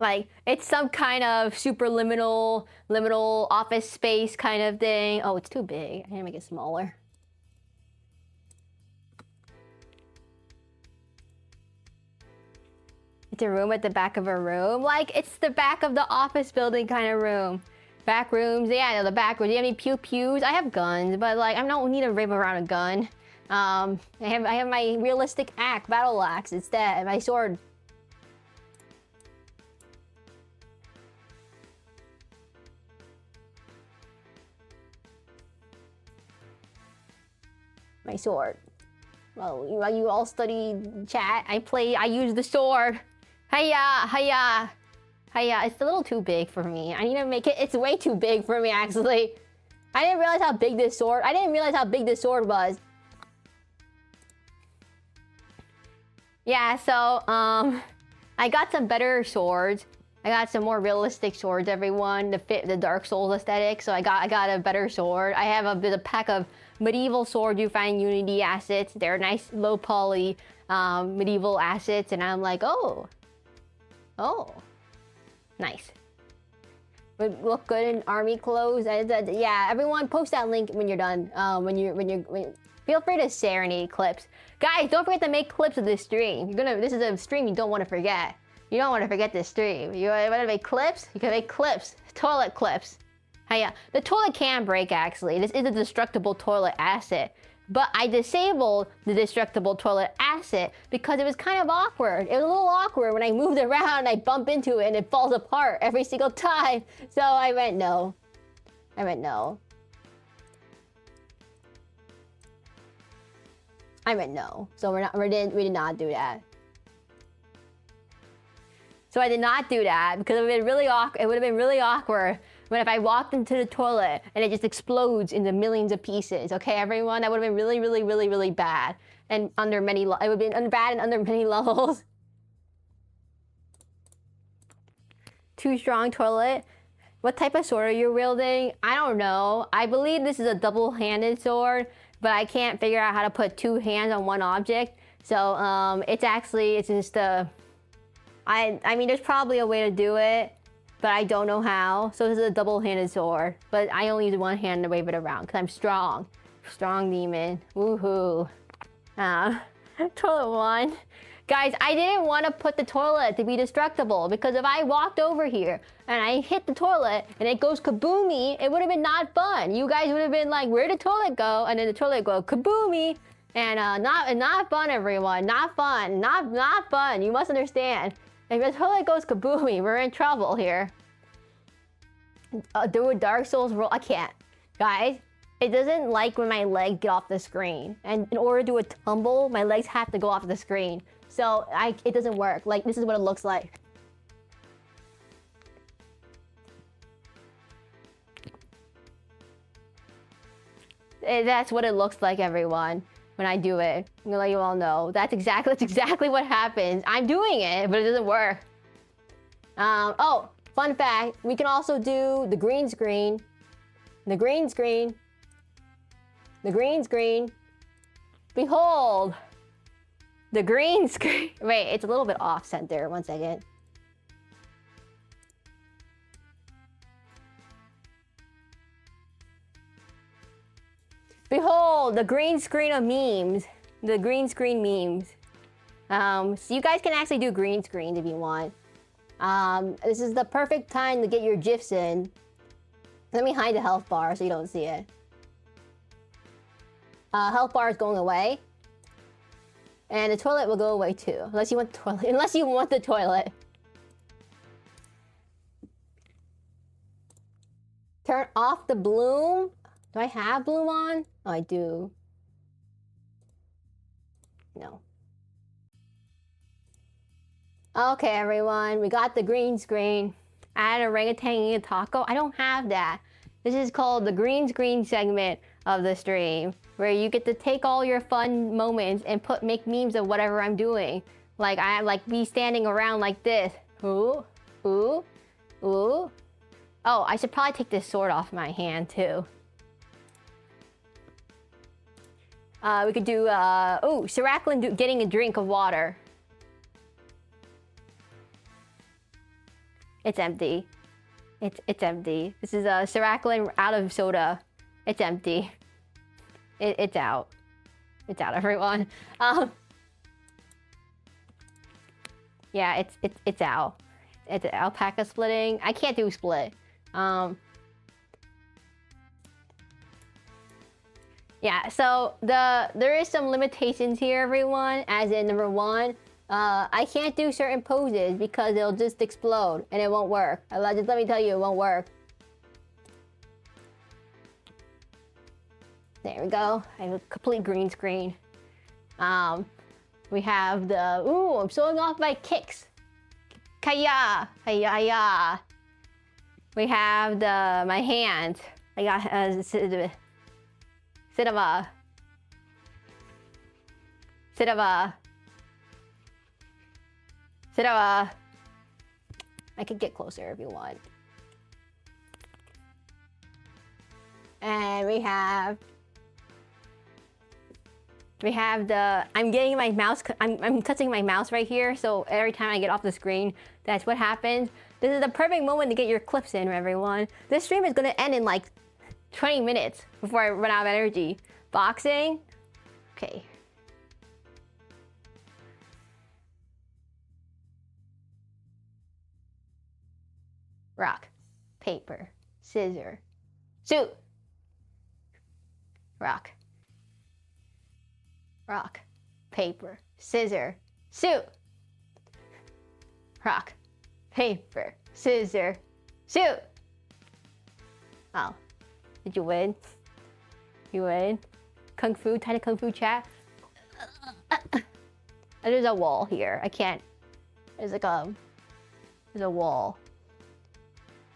Like, it's some kind of superliminal, liminal office space kind of thing. Oh, it's too big. I need to make it smaller. It's a room at the back of a room. Like, it's the back of the office building kind of room. Back rooms. Yeah, no, the back rooms. Do you have any pew-pews? I have guns, but like, I don't need to rave around a gun. I have my realistic battle axe instead, my sword. My sword. Well, you all study chat. I use the sword. Hiya, hiya, hiya. It's a little too big for me. I need to make it. It's way too big for me, actually. I didn't realize how big this sword was. Yeah, so I got some better swords. I got some more realistic swords, everyone, to fit the Dark Souls aesthetic. So I got a better sword. I have a pack of medieval swords you find Unity assets. They're nice, low poly medieval assets, and I'm like, oh, nice. Would look good in army clothes. Yeah, everyone, post that link when you're done. Feel free to share any clips, guys. Don't forget to make clips of this stream. This is a stream you don't want to forget. You don't want to forget this stream. You want to make clips? You can make clips. Toilet clips. Yeah, the toilet can break, actually. This is a destructible toilet asset. But I disabled the destructible toilet asset because it was kind of awkward. It was a little awkward when I moved around and I bump into it and it falls apart every single time. So I went no. So we did not do that. So I did not do that because it would have been really awkward. It would have been really awkward when if I walked into the toilet and it just explodes into millions of pieces. Okay, everyone, that would have been really, really, really, really bad, and it would have been bad and under many levels. Too strong toilet. What type of sword are you wielding? I don't know. I believe this is a double-handed sword, but I can't figure out how to put two hands on one object. So it's just a. I mean, there's probably a way to do it, but I don't know how. So this is a double-handed sword, but I only use one hand to wave it around because I'm strong. Strong demon. Woohoo. Toilet one. Guys, I didn't want to put the toilet to be destructible because if I walked over here and I hit the toilet and it goes kaboomy, it would have been not fun. You guys would have been like, where'd the toilet go? And then the toilet go kaboomy. And not fun, everyone. Not fun. Not fun. You must understand. If the toilet goes kaboomy, we're in trouble here. Do a Dark Souls roll. I can't. Guys, it doesn't like when my legs get off the screen. And in order to do a tumble, my legs have to go off the screen. So it doesn't work. Like, this is what it looks like. That's what it looks like, everyone. When I do it, I'm gonna let you all know. That's exactly what happens. I'm doing it, but it doesn't work. Oh, fun fact, we can also do the green screen. The green screen. The green screen. Behold. The green screen. Wait, it's a little bit off center. 1 second. Behold, the green screen of memes. The green screen memes. So you guys can actually do green screens if you want. This is the perfect time to get your GIFs in. Let me hide the health bar so you don't see it. Health bar is going away. And the toilet will go away too. Unless you want the toilet. Unless you want the toilet. Turn off the bloom. Do I have bloom on? Oh, I do. No. Okay, everyone. We got the green screen. Add orangutan eating a taco. I don't have that. This is called the green screen segment of the stream, where you get to take all your fun moments and make memes of whatever I'm doing. Like I like me standing around like this. Ooh, ooh, ooh. Oh, I should probably take this sword off my hand too. We could do ooh, Seraclin getting a drink of water. It's empty. It's empty. This is a Seraclin out of soda. It's empty. It's out. It's out, everyone. Yeah, it's out. It's alpaca splitting. I can't do split. Yeah, so there is some limitations here, everyone. As in, number one, I can't do certain poses because it'll just explode and it won't work. Just let me tell you, it won't work. There we go. I have a complete green screen. We have the ooh, I'm showing off my kicks. Kaya, kaya, ya. We have my hands. I got cinema. Cinema. Cinema. I could get closer if you want. And we have I'm getting my mouse, I'm touching my mouse right here, so every time I get off the screen, that's what happens. This is the perfect moment to get your clips in, everyone. This stream is gonna end in like 20 minutes before I run out of energy. Boxing? Okay. Rock, paper, scissors, shoot. Rock. Rock, paper, scissors, shoot. Rock, paper, scissors, shoot. Oh, did you win? You win? Kung Fu, tiny Kung Fu chat. There's a wall here. I can't. There's like there's a wall.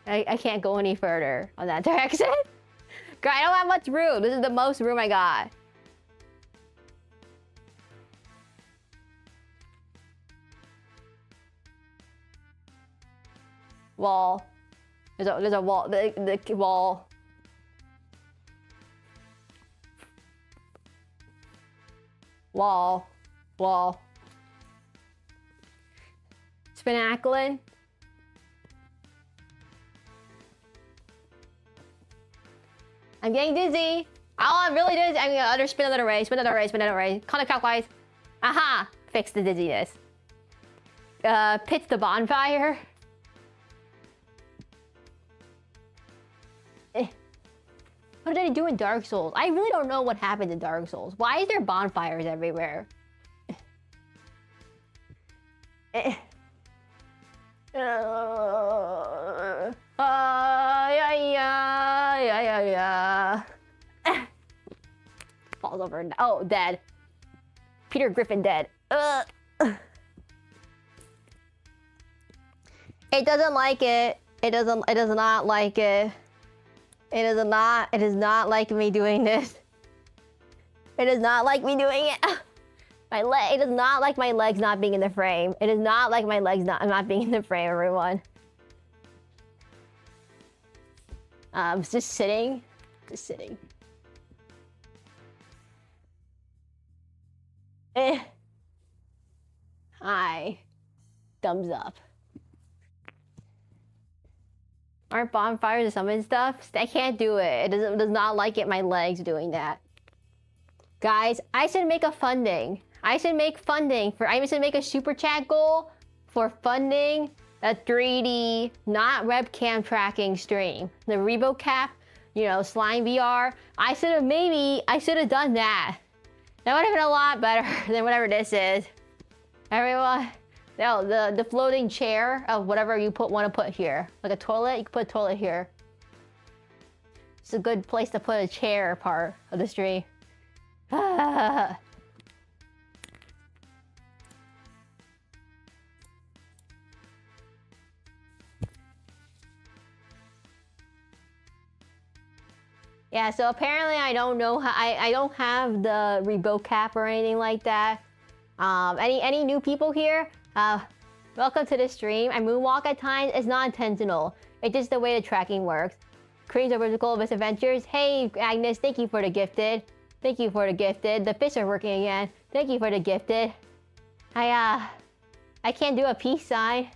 I can't go any further on that direction. Girl, I don't have much room. This is the most room I got. Wall. There's a wall. The wall. Wall. Wall. Spinaclin. I'm getting dizzy. Oh, I'm really dizzy. I'm gonna spin another way. Spin another way. Spin another way. Counterclockwise. Aha! Fix the dizziness. Pitch the bonfire. What did I do in Dark Souls? I really don't know what happened in Dark Souls. Why is there bonfires everywhere? Falls over. Oh, dead. Peter Griffin dead. It doesn't like it. It does not like it. It is not like me doing this. It does not like me doing it. It does not like my legs not being in the frame. It is not like my legs not being in the frame, everyone. Just sitting. Just sitting. Hi. Thumbs up. Aren't bonfires or summon stuff? I can't do it. It does not like it, my legs doing that. Guys, I should make a funding. I should make a super chat goal for funding a 3D, not webcam tracking stream. The ReboCap, you know, Slime VR. I should have done that. That would have been a lot better than whatever this is. Everyone, no, the floating chair of whatever you want to put here. Like a toilet, you can put a toilet here. It's a good place to put a chair part of the stream. Yeah, so apparently I don't know how, I don't have the rebuild cap or anything like that. Any new people here? Welcome to the stream. I moonwalk at times. It's not intentional. It's just the way the tracking works. Cranes are vertical misadventures. Hey, Agnes, thank you for the gifted. Thank you for the gifted. The fish are working again. Thank you for the gifted. I can't do a peace sign.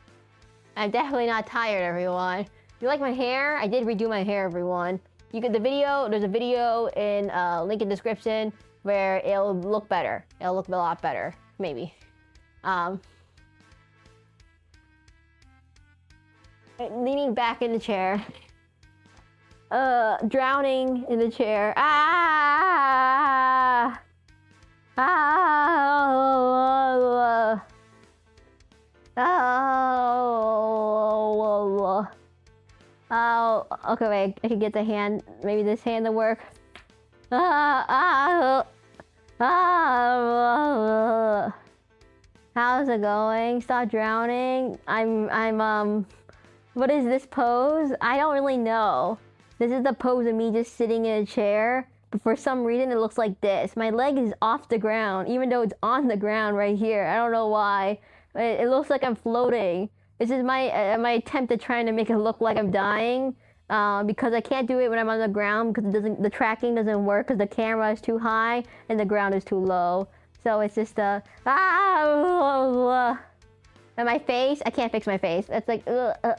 I'm definitely not tired, everyone. You like my hair? I did redo my hair, everyone. You get the video. There's a video in link in description where it'll look better. It'll look a lot better, maybe. Leaning back in the chair. Drowning in the chair. Ah! Ah! Oh! Oh, okay, wait, I can get the hand, maybe this hand to work. How's it going? Stop drowning. What is this pose? I don't really know. This is the pose of me just sitting in a chair, but for some reason it looks like this. My leg is off the ground, even though it's on the ground right here. I don't know why. It looks like I'm floating. This is my attempt at trying to make it look like I'm dying, because I can't do it when I'm on the ground because the tracking doesn't work because the camera is too high and the ground is too low. So it's just and my face, I can't fix my face. That's like that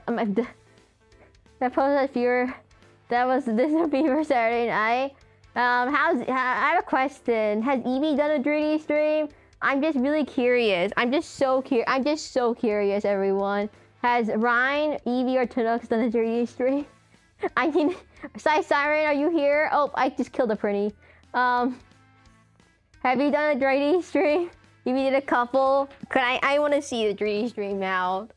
pose of fear. This would be for Saturday night. I have a question. Has Evie done a 3D stream? I'm just really curious. I'm just so curious, everyone. Has Ryan, Evie, or Tunux done a 3D stream? I mean, Siren, are you here? Oh, I just killed a pretty. Have you done a 3D stream? Evie did a couple. I want to see the 3D stream now.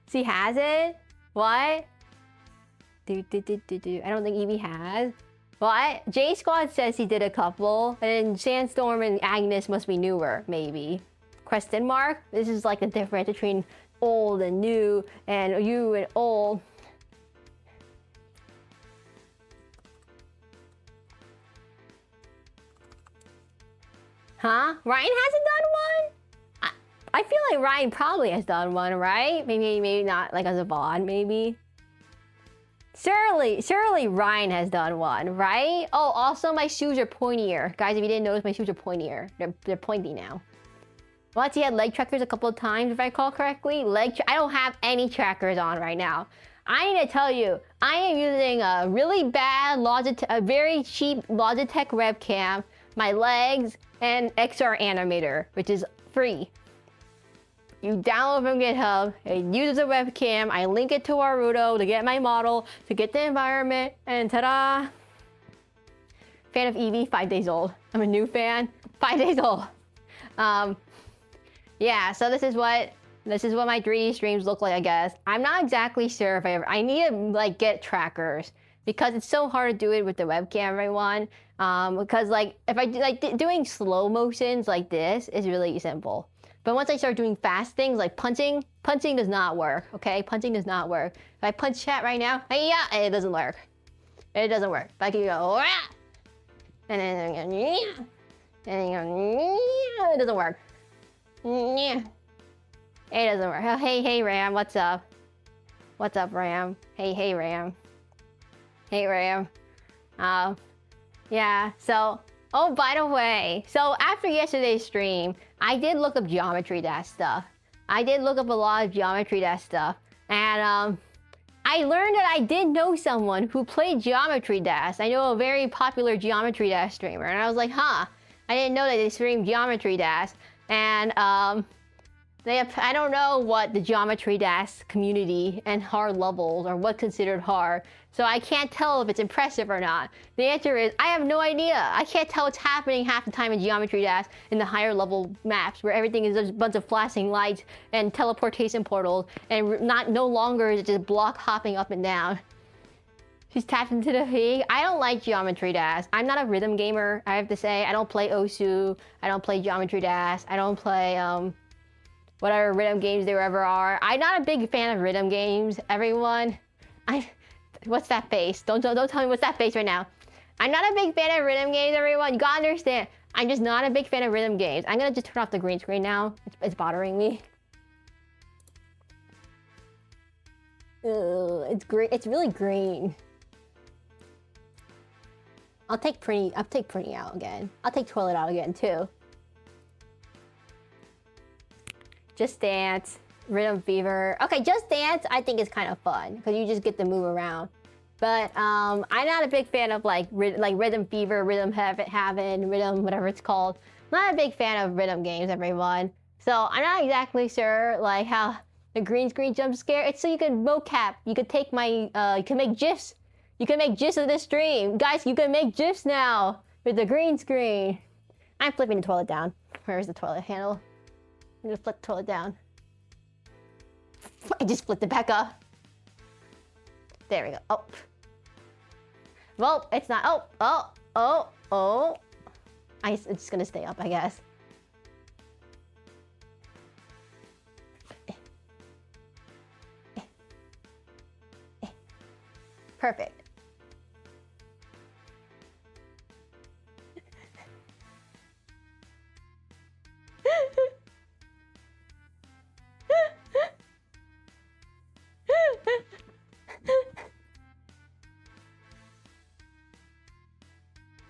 She has it? What? I don't think Evie has. What? J Squad says he did a couple, and Sandstorm and Agnes must be newer, maybe. Question mark? This is like the difference between old and new, and you and old. Huh? Ryan hasn't done one? I feel like Ryan probably has done one, right? Maybe not like as a VOD, maybe. Surely Ryan has done one, right? Oh, also my shoes are pointier. Guys, if you didn't notice, my shoes are pointier. They're pointy now. Once he had leg trackers a couple of times, if I recall correctly. I don't have any trackers on right now. I need to tell you, I am using a really bad a very cheap Logitech webcam, my legs, and XR Animator, which is free. You download from GitHub, it uses a webcam, I link it to Naruto to get my model, to get the environment, and ta-da! Fan of Eevee, 5 days old. I'm a new fan, 5 days old. Yeah, so this is what my 3D streams look like, I guess. I'm not exactly sure if I need to like get trackers because it's so hard to do it with the webcam, everyone. Because like if I doing slow motions like this is really simple. But once I start doing fast things like punching does not work, okay? Punching does not work. If I punch chat right now, yeah, it doesn't work. It doesn't work. If I can go, rah, and then it doesn't work. It doesn't work. Oh, hey, Ram, what's up? What's up, Ram? Hey, Ram. Hey, Ram. Yeah, so... Oh, by the way, so after yesterday's stream, I did look up Geometry Dash stuff. I did look up a lot of Geometry Dash stuff. And I learned that I did know someone who played Geometry Dash. I know a very popular Geometry Dash streamer. And I was like, huh, I didn't know that they streamed Geometry Dash. And I don't know what the Geometry Dash community and hard levels are what's considered hard, so I can't tell if it's impressive or not. The answer is, I have no idea. I can't tell what's happening half the time in Geometry Dash in the higher level maps where everything is just a bunch of flashing lights and teleportation portals, and no longer is it just block hopping up and down. She's tapped into the feed. I don't like Geometry Dash. I'm not a rhythm gamer, I have to say. I don't play Osu. I don't play Geometry Dash. I don't play, whatever rhythm games there ever are. I'm not a big fan of rhythm games, everyone. What's that face? Don't tell me what's that face right now. I'm not a big fan of rhythm games, everyone. You gotta understand. I'm just not a big fan of rhythm games. I'm gonna just turn off the green screen now. It's bothering me. Ugh, it's green. It's really green. I'll take Pretty out again. I'll take Toilet out again too. Just Dance, Rhythm Fever. Okay, Just Dance I think is kind of fun because you just get to move around. But I'm not a big fan of like Rhythm Fever, Rhythm Heaven, Rhythm whatever it's called. I'm not a big fan of rhythm games, everyone. So I'm not exactly sure like how the green screen jump scare. It's so you can mocap. You can take my you can make GIFs. You can make GIFs of this stream, guys. You can make GIFs now with the green screen. I'm flipping the toilet down. Where's the toilet handle? I'm gonna flip the toilet down. I just flipped it back up. There we go. Oh. Well, it's not. Oh. It's just gonna stay up, I guess. Perfect.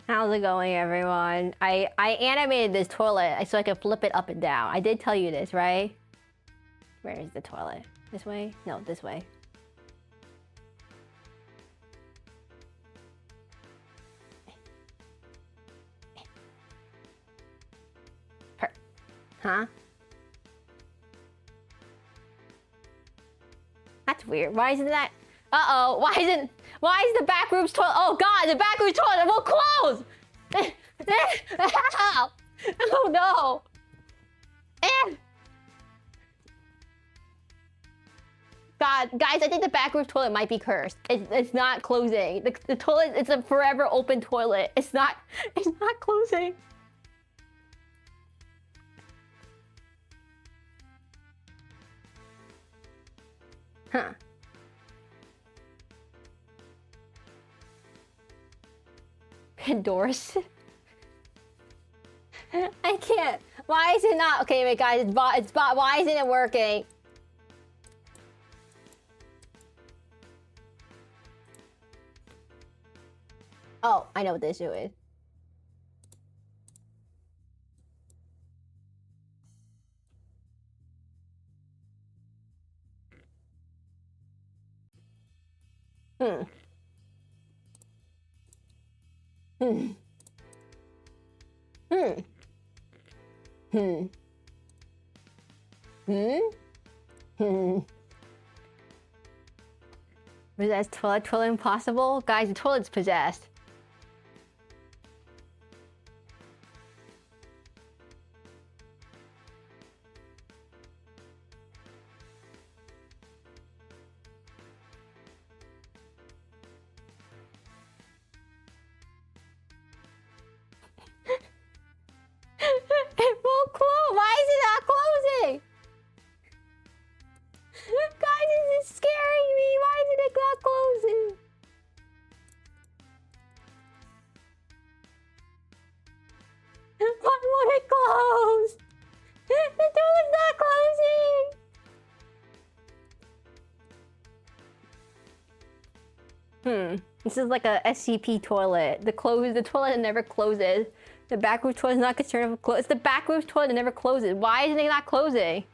How's it going, everyone? I animated this toilet so I could flip it up and down. I did tell you this, right? Where is the toilet? This way? No, this way. Huh? That's weird. Why isn't that? Uh-oh. Why is the backrooms toilet? Oh God, the backrooms toilet will close! Oh no! God, guys, I think the backrooms toilet might be cursed. It's not closing. The toilet, it's a forever open toilet. It's not closing. Huh. Pandora's. I can't. Why is it not? Okay, wait, guys. It's bot. Why isn't it working? Oh, I know what the issue is. Hmm. Was that toilet impossible? Guys, the toilet's possessed. It won't close. Why is it not closing? Guys, this is scaring me. Why is it not closing? Why won't it close? The toilet's not closing. This is like a SCP toilet. The toilet that never closes. The backrooms toilet is not concerned with close. It's the backrooms toilet that never closes. Why isn't it not closing?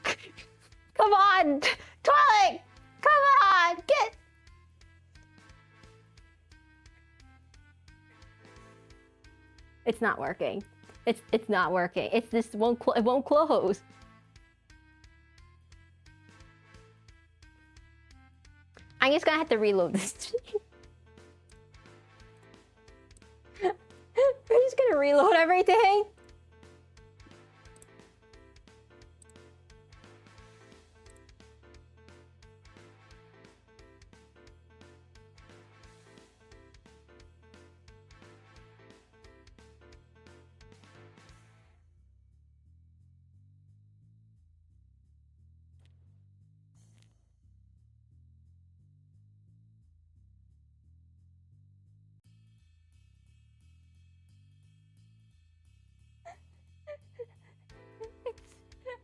Come on! Toilet! Come on! Get... It's not working. It's not working. It's this it won't close. I'm just gonna have to reload this. I'm just gonna reload everything.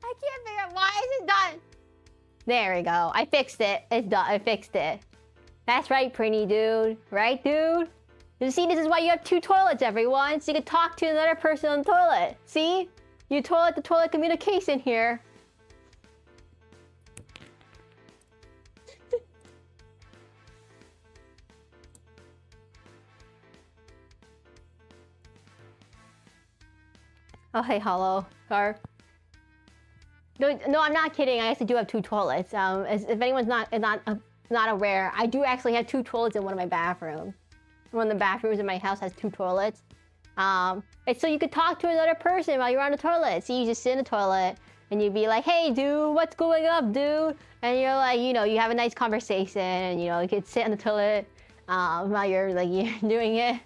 I can't figure out why is it done. There we go. I fixed it. It's done. I fixed it. That's right, pretty dude. Right, dude? You see, this is why you have 2 toilets, everyone. So you can talk to another person on the toilet. See? You toilet communication here. Oh, hey, Hollow. Car. No, I'm not kidding. I actually do have 2 toilets. If anyone's not aware, I do actually have 2 toilets in one of my bathrooms. One of the bathrooms in my house has 2 toilets. It's so you could talk to another person while you're on the toilet. So you just sit in the toilet and you'd be like, "Hey, dude, what's going up, dude?" And you're like, you know, you have a nice conversation, and you know, you could sit on the toilet while you're doing it.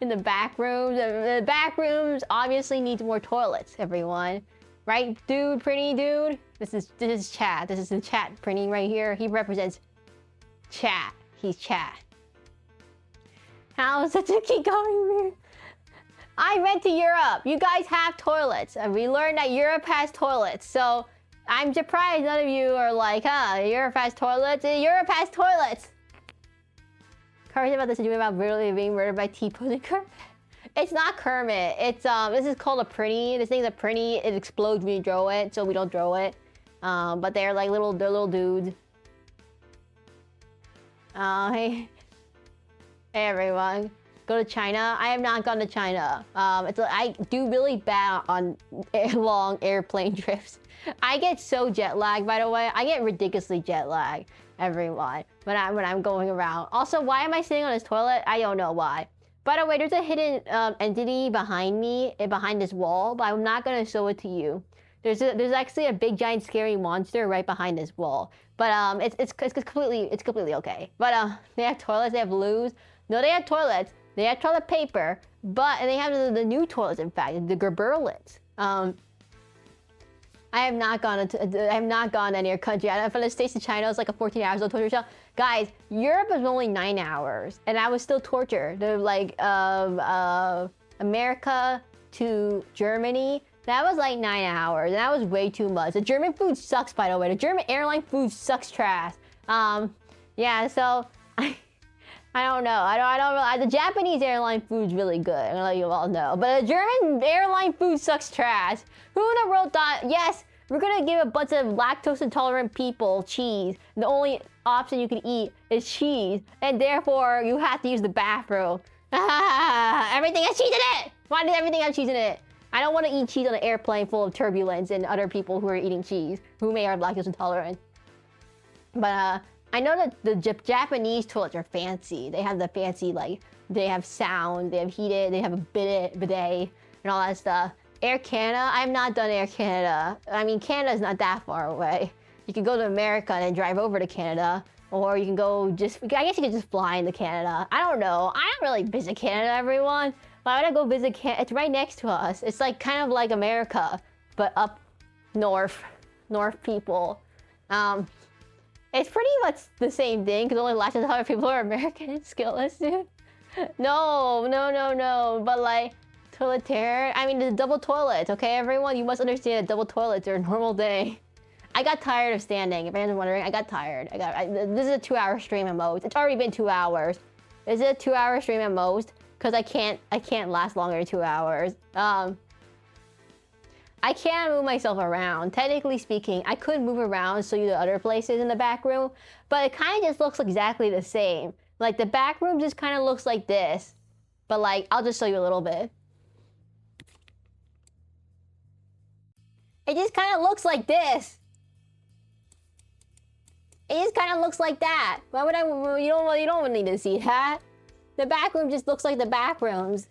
In the back rooms, the back rooms obviously needs more toilets, everyone. Right, dude, pretty dude? This is chat. This is the chat printing right here. He represents chat. He's chat. How's it to keep going here? I went to Europe. You guys have toilets. And we learned that Europe has toilets. So I'm surprised none of you are like, huh, Europe has toilets? Europe has toilets. Kermit's about this to do about really being murdered by T-Pose and Kermit. It's not Kermit. It's this is called a Prinny. This thing's a Prinny. It explodes when you throw it, so we don't throw it. But they're like little dudes. Hey everyone. Go to China. I have not gone to China. I do really bad on long airplane trips. I get so jet lagged, by the way. I get ridiculously jet lagged, everyone, when I'm going around. Also, why am I sitting on this toilet? I don't know why. By the way, there's a hidden entity behind me, behind this wall, but I'm not gonna show it to you. There's actually a big giant scary monster right behind this wall. But it's completely okay. But they have toilets. They have loos. No, they have toilets. They have toilet paper. And they have the new toilets. In fact, the Gerberlets. I have not gone to any other country. From the States to China, it's like a 14 hours of torture show. Guys, Europe was only 9 hours, and I was still tortured. Like America to Germany, that was like 9 hours, and that was way too much. The German food sucks, by the way. The German airline food sucks trash. Yeah, so I don't know. I don't know. The Japanese airline food's really good. I'm gonna let you all know. But the German airline food sucks trash. Who in the world thought, yes, we're gonna give a bunch of lactose intolerant people cheese. The only option you can eat is cheese, and therefore you have to use the bathroom. Everything has cheese in it. Why does everything have cheese in it? I don't want to eat cheese on an airplane full of turbulence and other people who are eating cheese who may are lactose intolerant. But I know that the Japanese toilets are fancy. They have the fancy, like, they have sound, they have heated, they have a bidet, and all that stuff. Air Canada, I have not done Air Canada. I mean, Canada's not that far away. You can go to America and then drive over to Canada, or you can go I guess you could just fly into Canada. I don't know. I don't really visit Canada, everyone. Why would I go visit Canada? It's right next to us. It's like kind of like America, but up north people. It's pretty much the same thing, because only lactose intolerant people are American and skillless, dude. No. But like, toiletare, I mean, the double toilets, okay, everyone? You must understand that double toilets are a normal thing. I got tired of standing. If anyone's wondering, I got tired. This is a 2-hour stream at most. It's already been 2 hours. Is it a 2-hour stream at most? Because I can't last longer than 2 hours. I can't move myself around. Technically speaking, I could move around, show you the other places in the back room, but it kind of just looks exactly the same. Like, the back room just kind of looks like this. But like, I'll just show you a little bit. It just kind of looks like this. It just kind of looks like that. Why would I? You don't need to see that. The back room just looks like the back rooms.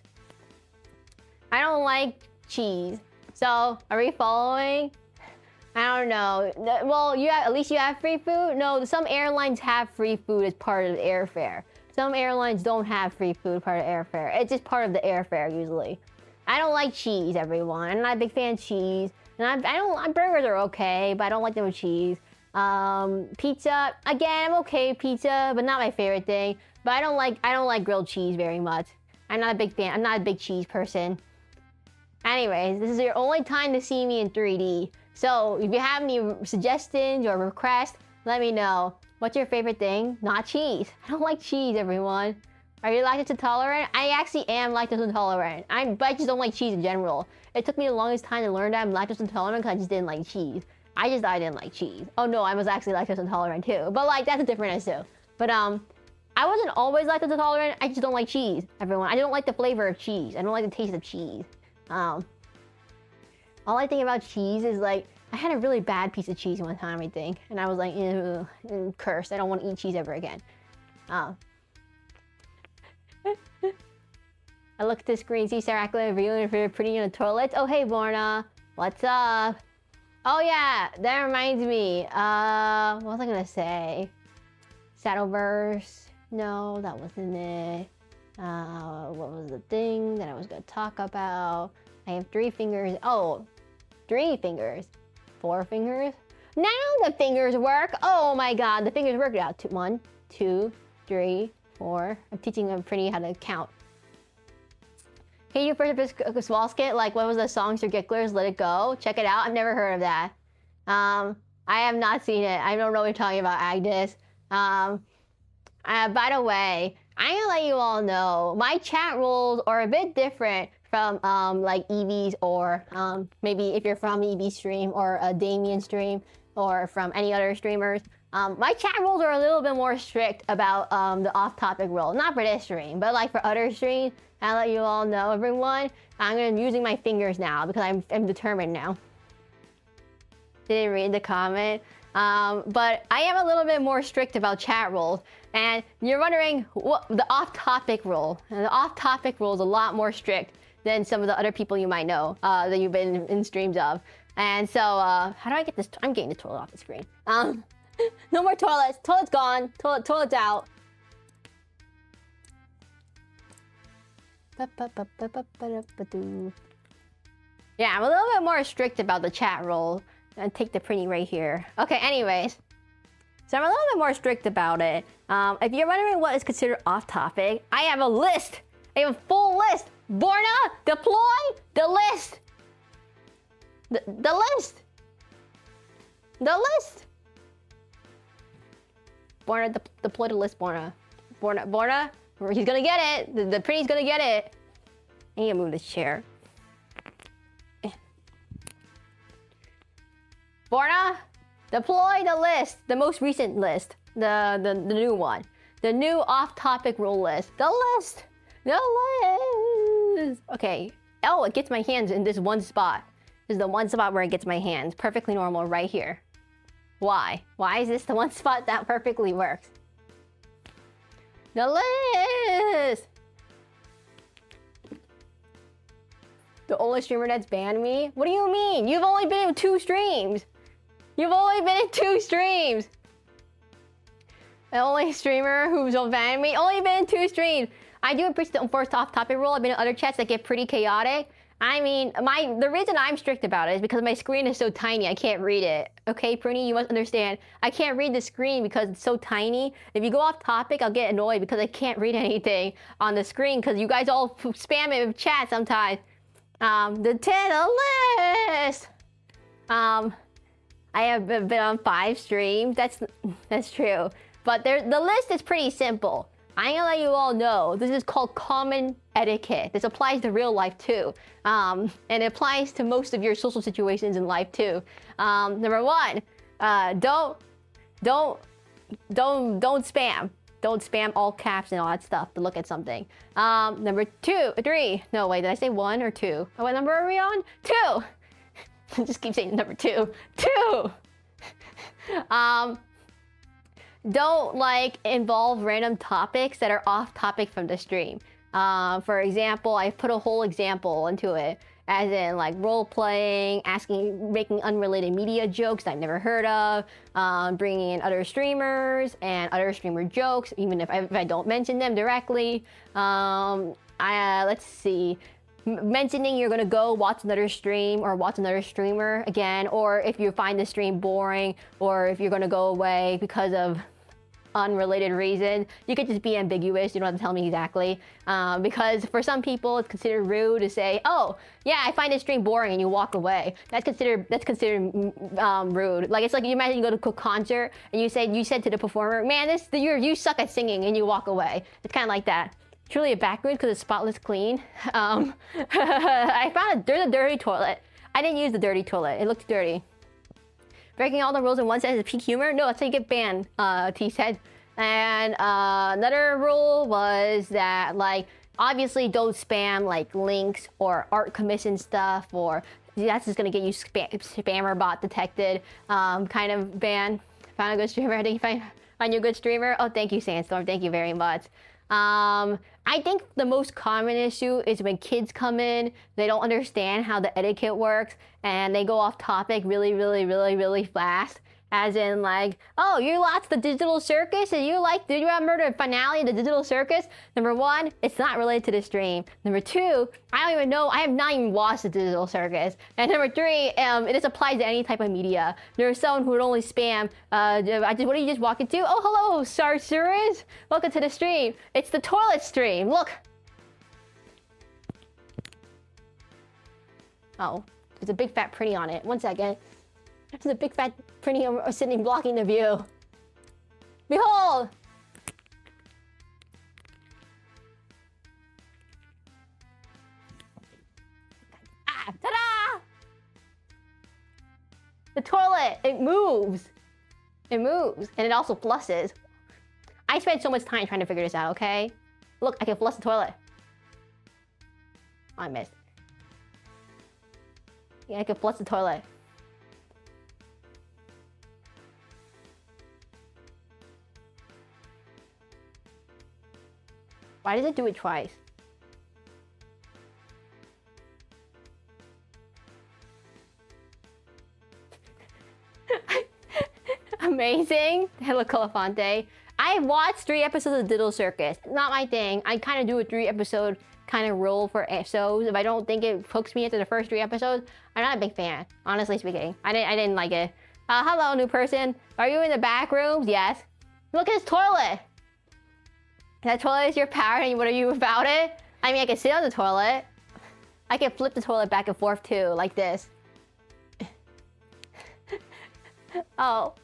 I don't like cheese. So, are we following? I don't know. Well, at least you have free food? No, some airlines have free food as part of the airfare. Some airlines don't have free food part of airfare. It's just part of the airfare usually. I don't like cheese, everyone. I'm not a big fan of cheese. And burgers are okay, but I don't like them with cheese. Pizza, again, I'm okay with pizza, but not my favorite thing. But I don't like grilled cheese very much. I'm not a big fan. I'm not a big cheese person. Anyways, this is your only time to see me in 3D. So if you have any suggestions or requests, let me know. What's your favorite thing? Not cheese. I don't like cheese, everyone. Are you lactose intolerant? I actually am lactose intolerant. But I just don't like cheese in general. It took me the longest time to learn that I'm lactose intolerant because I just didn't like cheese. I just thought I didn't like cheese. Oh no, I was actually lactose intolerant too. But like, that's a different issue. But I wasn't always lactose intolerant. I just don't like cheese, everyone. I don't like the flavor of cheese. I don't like the taste of cheese. All I think about cheese is like, I had a really bad piece of cheese one time, I think. And I was like, ew, cursed. I don't want to eat cheese ever again. I look at the screen, see Seraclin reviewing for pretty in the toilet. Oh, hey, Borna. What's up? Oh, yeah. That reminds me. What was I gonna say? Shadowverse. No, that wasn't it. What was the thing that I was gonna talk about? I have 3 fingers. Oh, 3 fingers. 4 fingers? Now the fingers work! Oh my god, the fingers work out. 1, 2, 3, 4. I'm teaching Pretty how to count. Can you first small skit? Like, what was the song Sir Gicklers? Let It Go? Check it out. I've never heard of that. I have not seen it. I don't know what you're talking about, Agnes. By the way, I'm gonna let you all know, my chat rules are a bit different from like Evie's or maybe if you're from Evie's stream or a Damien stream or from any other streamers. My chat rules are a little bit more strict about the off-topic rule. Not for this stream, but like for other streams. I'll let you all know, everyone. I'm gonna be using my fingers now because I'm determined now. Didn't read the comment. But I am a little bit more strict about chat rules. And you're wondering what the off-topic rule. And the off-topic rule is a lot more strict than some of the other people you might know that you've been in streams of. And so, how do I get this? I'm getting the toilet off the screen. No more toilets. Toilet's gone. Toilet's out. Yeah, I'm a little bit more strict about the chat rule. And take the Pretty right here. Okay, anyways. So I'm a little bit more strict about it. If you're wondering what is considered off-topic, I have a list. I have a full list. Borna, deploy the list. The list. The list. Borna, deploy the list, Borna. Borna, he's gonna get it. The Pretty's gonna get it. I need to move this chair. Borna, deploy the list. The most recent list. The new one. The new off-topic rule list. The list. The list. Okay. Oh, it gets my hands in this one spot. This is the one spot where it gets my hands. Perfectly normal right here. Why? Why is this the one spot that perfectly works? The list. The only streamer that's banned me? What do you mean? You've only been in 2 streams. You've only been in 2 streams. The only streamer who's banned me? Only been in 2 streams. I do appreciate the enforced off-topic rule. I've been in other chats that get pretty chaotic. I mean, the reason I'm strict about it is because my screen is so tiny, I can't read it. Okay, Pruny, you must understand. I can't read the screen because it's so tiny. If you go off topic, I'll get annoyed because I can't read anything on the screen because you guys all spam it with chat sometimes. The 10 list. I have been on 5 streams. That's true. But the list is pretty simple. I'm gonna let you all know, this is called common etiquette. This applies to real life too. And it applies to most of your social situations in life too. Number 1, don't spam. don't spam all caps and all that stuff to look at something. Number 3. No, wait, did I say 1 or 2? Oh, what number are we on? 2. Just keep saying number 2. 2. Don't like involve random topics that are off topic from the stream. For example, I put a whole example into it, as in like role playing, making unrelated media jokes that I've never heard of, bringing in other streamers and other streamer jokes, even if I don't mention them directly. Let's see. Mentioning you're gonna go watch another stream or watch another streamer again, or if you find the stream boring, or if you're gonna go away because of unrelated reason, you could just be ambiguous. You don't have to tell me exactly, because for some people it's considered rude to say, "Oh, yeah, I find this stream boring," and you walk away. That's considered rude. Like, it's like you imagine you go to a concert and you said to the performer, "Man, you suck at singing," and you walk away. It's kind of like that. Truly a backroom because it's spotless clean. I found there's a dirty toilet. I didn't use the dirty toilet. It looked dirty. Breaking all the rules in one sentence is peak humor? No, that's how you get banned, T said. And another rule was that, like, obviously don't spam, like, links or art commission stuff, or that's just gonna get you spammer bot detected kind of ban. Found a good streamer. I think you find you a good streamer. Oh, thank you, Sandstorm. Thank you very much. I think the most common issue is when kids come in, they don't understand how the etiquette works, and they go off topic really fast. As in, like, "Oh, you watched the Digital Circus, and did you remember the finale of the Digital Circus?" Number 1, it's not related to the stream. Number 2, I don't even know, I have not even watched the Digital Circus. And number 3, this applies to any type of media. There's someone who would only spam, what are you just walking to? "Oh, hello, Sarsuras. Welcome to the stream. It's the toilet stream, look." Oh, there's a big fat pretty on it. 1 second. There's a big fat printing sitting blocking the view. Behold! Ah, ta-da! The toilet, it moves. It moves, and it also flushes. I spent so much time trying to figure this out, okay? Look, I can flush the toilet. Oh, I missed. Yeah, I can flush the toilet. Why does it do it twice? Amazing. Hello, Colafonte. I watched 3 episodes of Digital Circus. Not my thing. I kind of do a 3-episode kind of rule for episodes. If I don't think it hooks me into the first 3 episodes, I'm not a big fan, honestly speaking. I didn't like it. Hello, new person. Are you in the back rooms? Yes. Look at this toilet. That toilet is your power, and what are you about it? I mean, I can sit on the toilet. I can flip the toilet back and forth too, like this. Oh.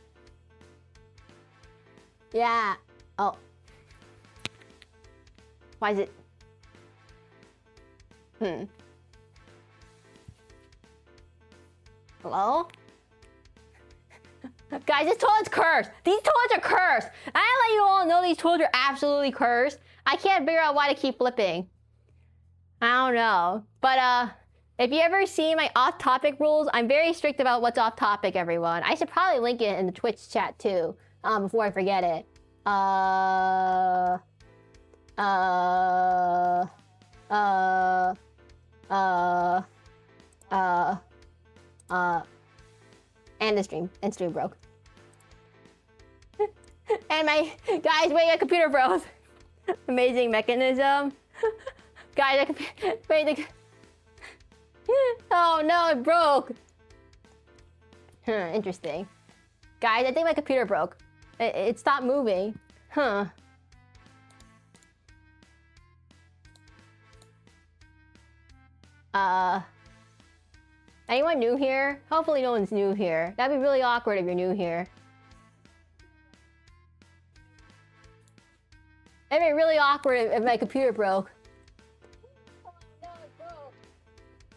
Yeah. Oh. Why is it? Hello? Guys, this toilet's cursed. These toilets are cursed. I let you all know these toilets are absolutely cursed. I can't figure out why they keep flipping. I don't know. But if you ever see my off-topic rules, I'm very strict about what's off-topic, everyone. I should probably link it in the Twitch chat too, before I forget it. And the stream broke. And my, guys, wait, my computer froze. Amazing mechanism. Guys, oh no, it broke. Interesting. Guys, I think my computer broke. It stopped moving. Huh. Anyone new here? Hopefully no one's new here. That'd be really awkward if you're new here. It'd be really awkward if my computer broke. Oh, no, it broke.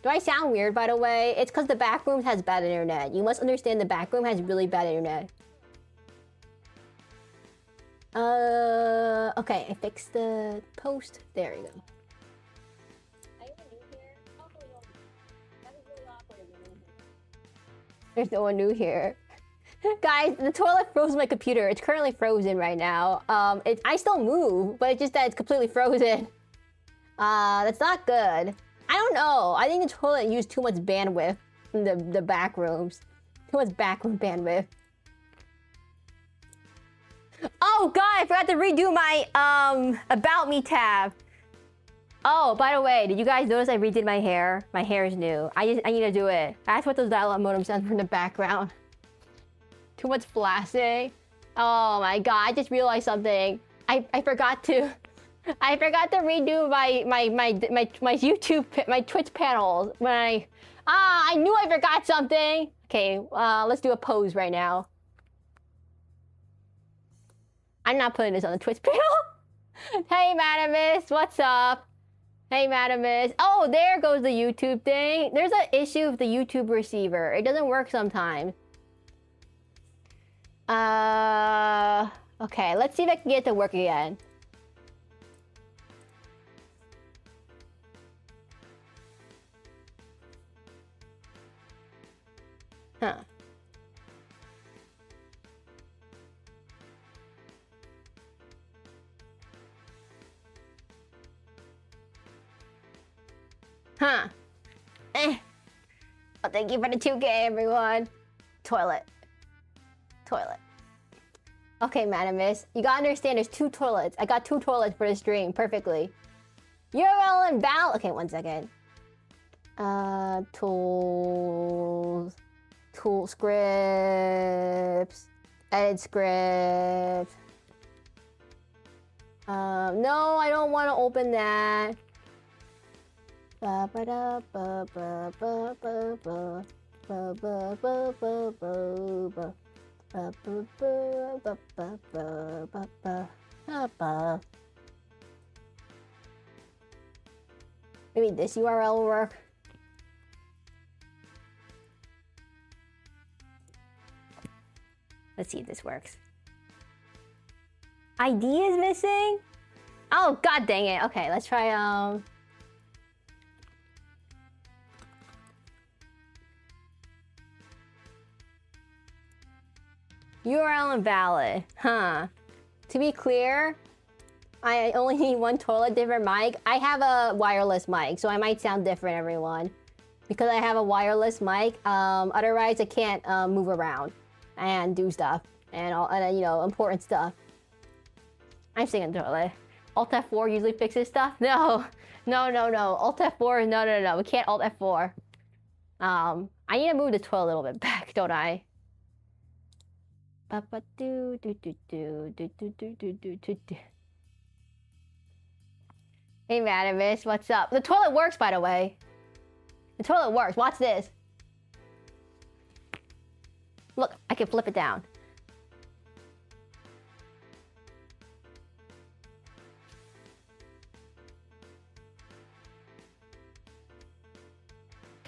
Do I sound weird, by the way? It's because the backroom has bad internet. You must understand the backroom has really bad internet. Okay, I fixed the post. There you go. There's no one new here. Guys, the toilet froze my computer. It's currently frozen right now. I still move, but it's just that it's completely frozen. That's not good. I don't know. I think the toilet used too much bandwidth in the back rooms. Too much backroom bandwidth. Oh god, I forgot to redo my About Me tab. Oh, by the way, did you guys notice I redid my hair? My hair is new. I need to do it. That's what those dial-up modems sound from the background. Too much flashing. Oh my god, I just realized something. I forgot to redo my YouTube, my Twitch panels when I knew I forgot something. Okay, let's do a pose right now. I'm not putting this on the Twitch panel. Hey, Madamus, what's up? Hey, Madamus. Oh, there goes the YouTube thing. There's an issue with the YouTube receiver. It doesn't work sometimes. Okay, let's see if I can get it to work again. Huh. Huh. Well, thank you for the 2K, everyone. Toilet. Okay, Madamus. You gotta understand there's 2 toilets. I got 2 toilets for the stream perfectly. URL and val. Okay, 1 second. Tools. Tool scripts. Edit script. No, I don't want to open that. Maybe this URL will work. Let's see if this works. ID is missing? Oh, god dang it. Okay, let's try, URL invalid. Huh. To be clear, I only need 1 toilet, different mic. I have a wireless mic, so I might sound different, everyone. Because I have a wireless mic, otherwise I can't move around and do stuff and all, and you know, important stuff. I'm singing toilet. Alt F4 usually fixes stuff. No. Alt F4, no. We can't Alt F4. I need to move the toilet a little bit back, don't I? Hey, Madamus, what's up? The toilet works, by the way. The toilet works. Watch this. Look, I can flip it down.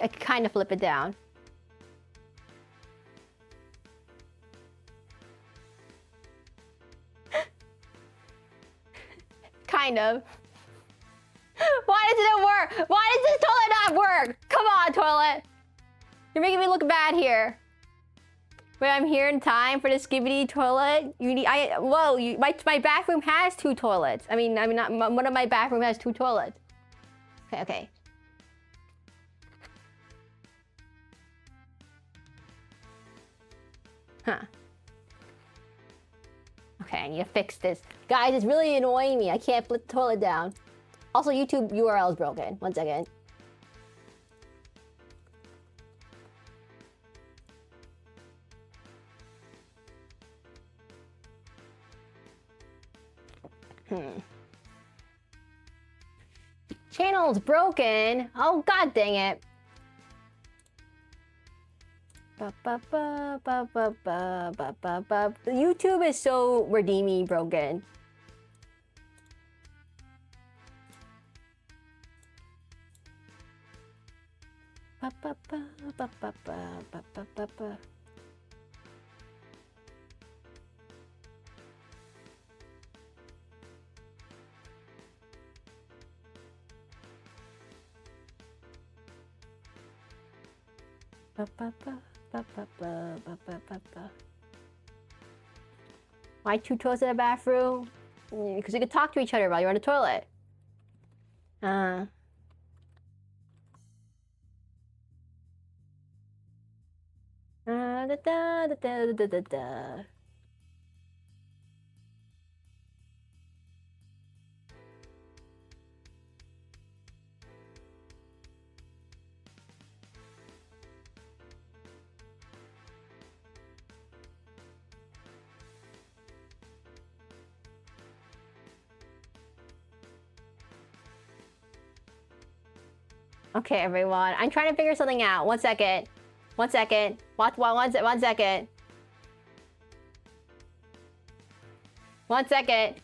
I can kind of flip it down. Kind of. Why doesn't it work? Why does this toilet not work? Come on, toilet. You're making me look bad here. But I'm here in time for the skibidi toilet. You need. My bathroom has 2 toilets. I mean, not one of my bathroom has 2 toilets. Okay. Huh. Okay, I need to fix this. Guys, it's really annoying me. I can't flip the toilet down. Also, YouTube URL is broken. 1 second. Channel's broken. Oh, god dang it. YouTube is so redeeming broken. Why two toilets in the bathroom? Because you can talk to each other while you're on the toilet. Okay, everyone. I'm trying to figure something out. 1 second. 1 second. One second. 1 second.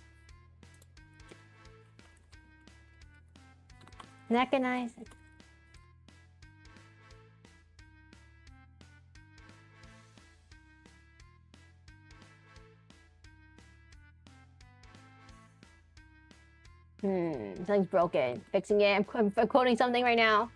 Recognize it. Something's broken. Fixing it. I'm quoting something right now.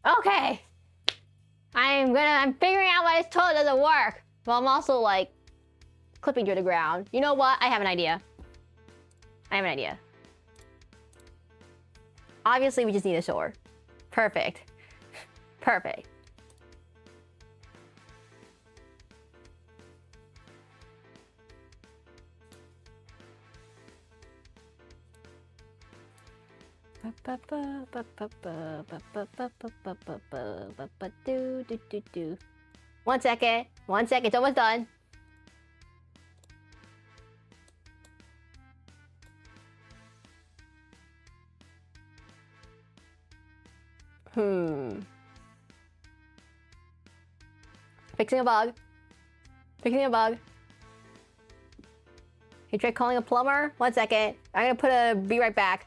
Okay. I'm figuring out why this toilet doesn't work. Well, I'm also like clipping to the ground. You know what? I have an idea. Obviously, we just need a sword. Perfect. Perfect. One second. It's almost done. Fixing a bug. You try calling a plumber? 1 second. I'm gonna be right back.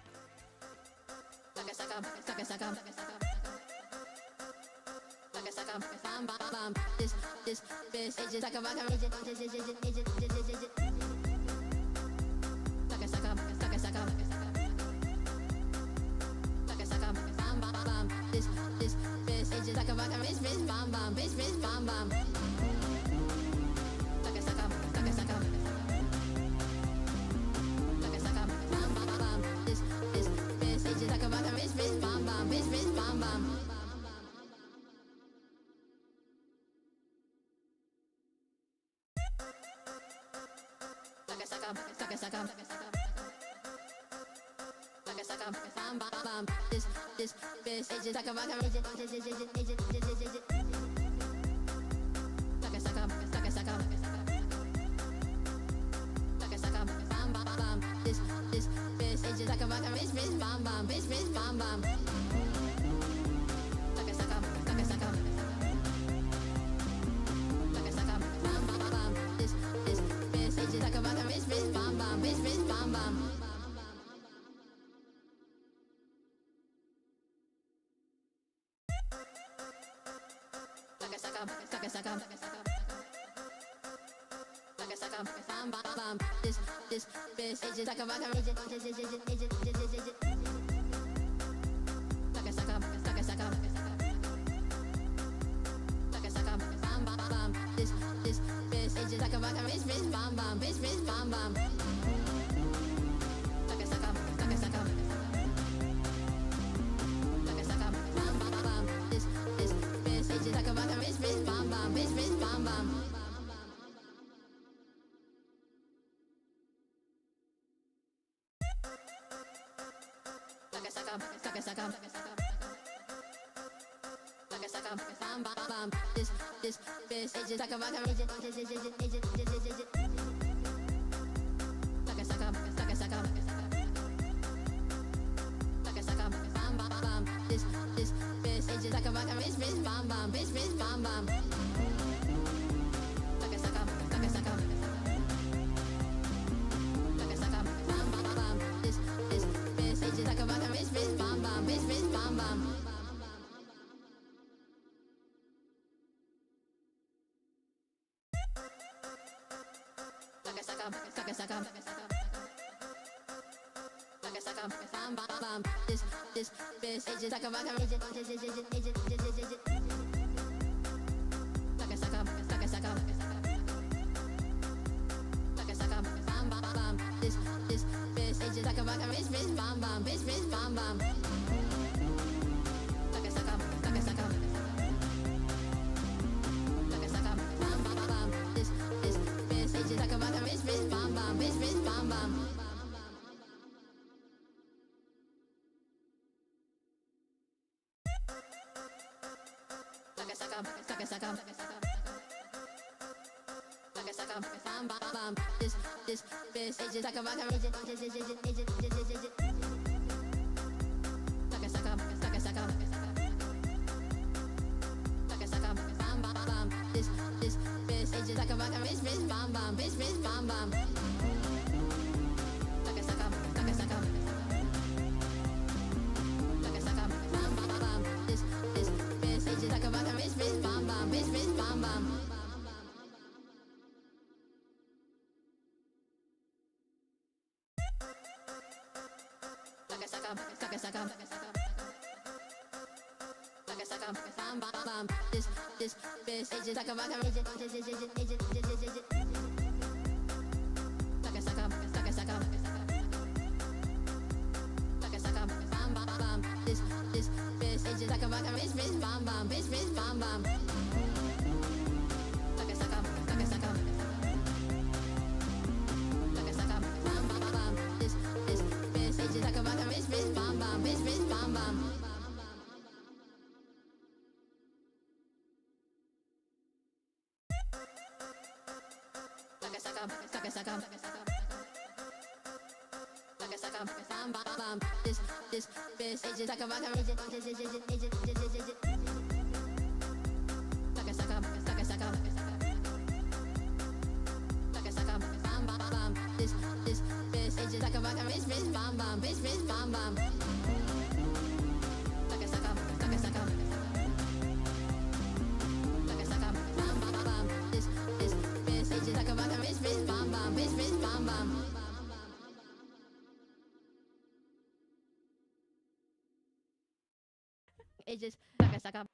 It's just suck a bomb,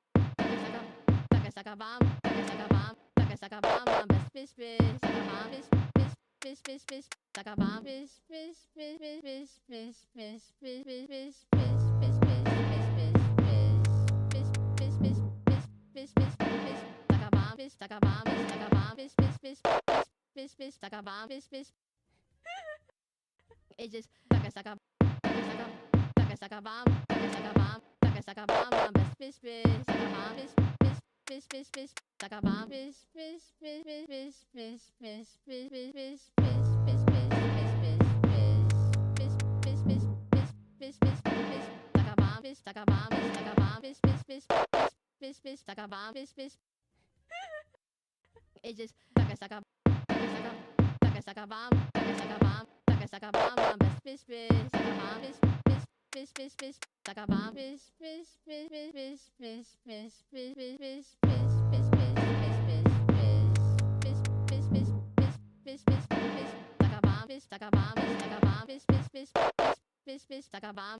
suck a bomb, suck a bomb, bomb, bis, suck a bomb, bis, suck a bomb, bis, It just suck a bomb, suck a bomb, suck a bomb, bomb, bis, suck a bomb, bis, suck a bomb, bis, It just suck a bomb, suck a bomb, suck a bomb, bomb, bis, suck a bomb, bis, suck a bomb,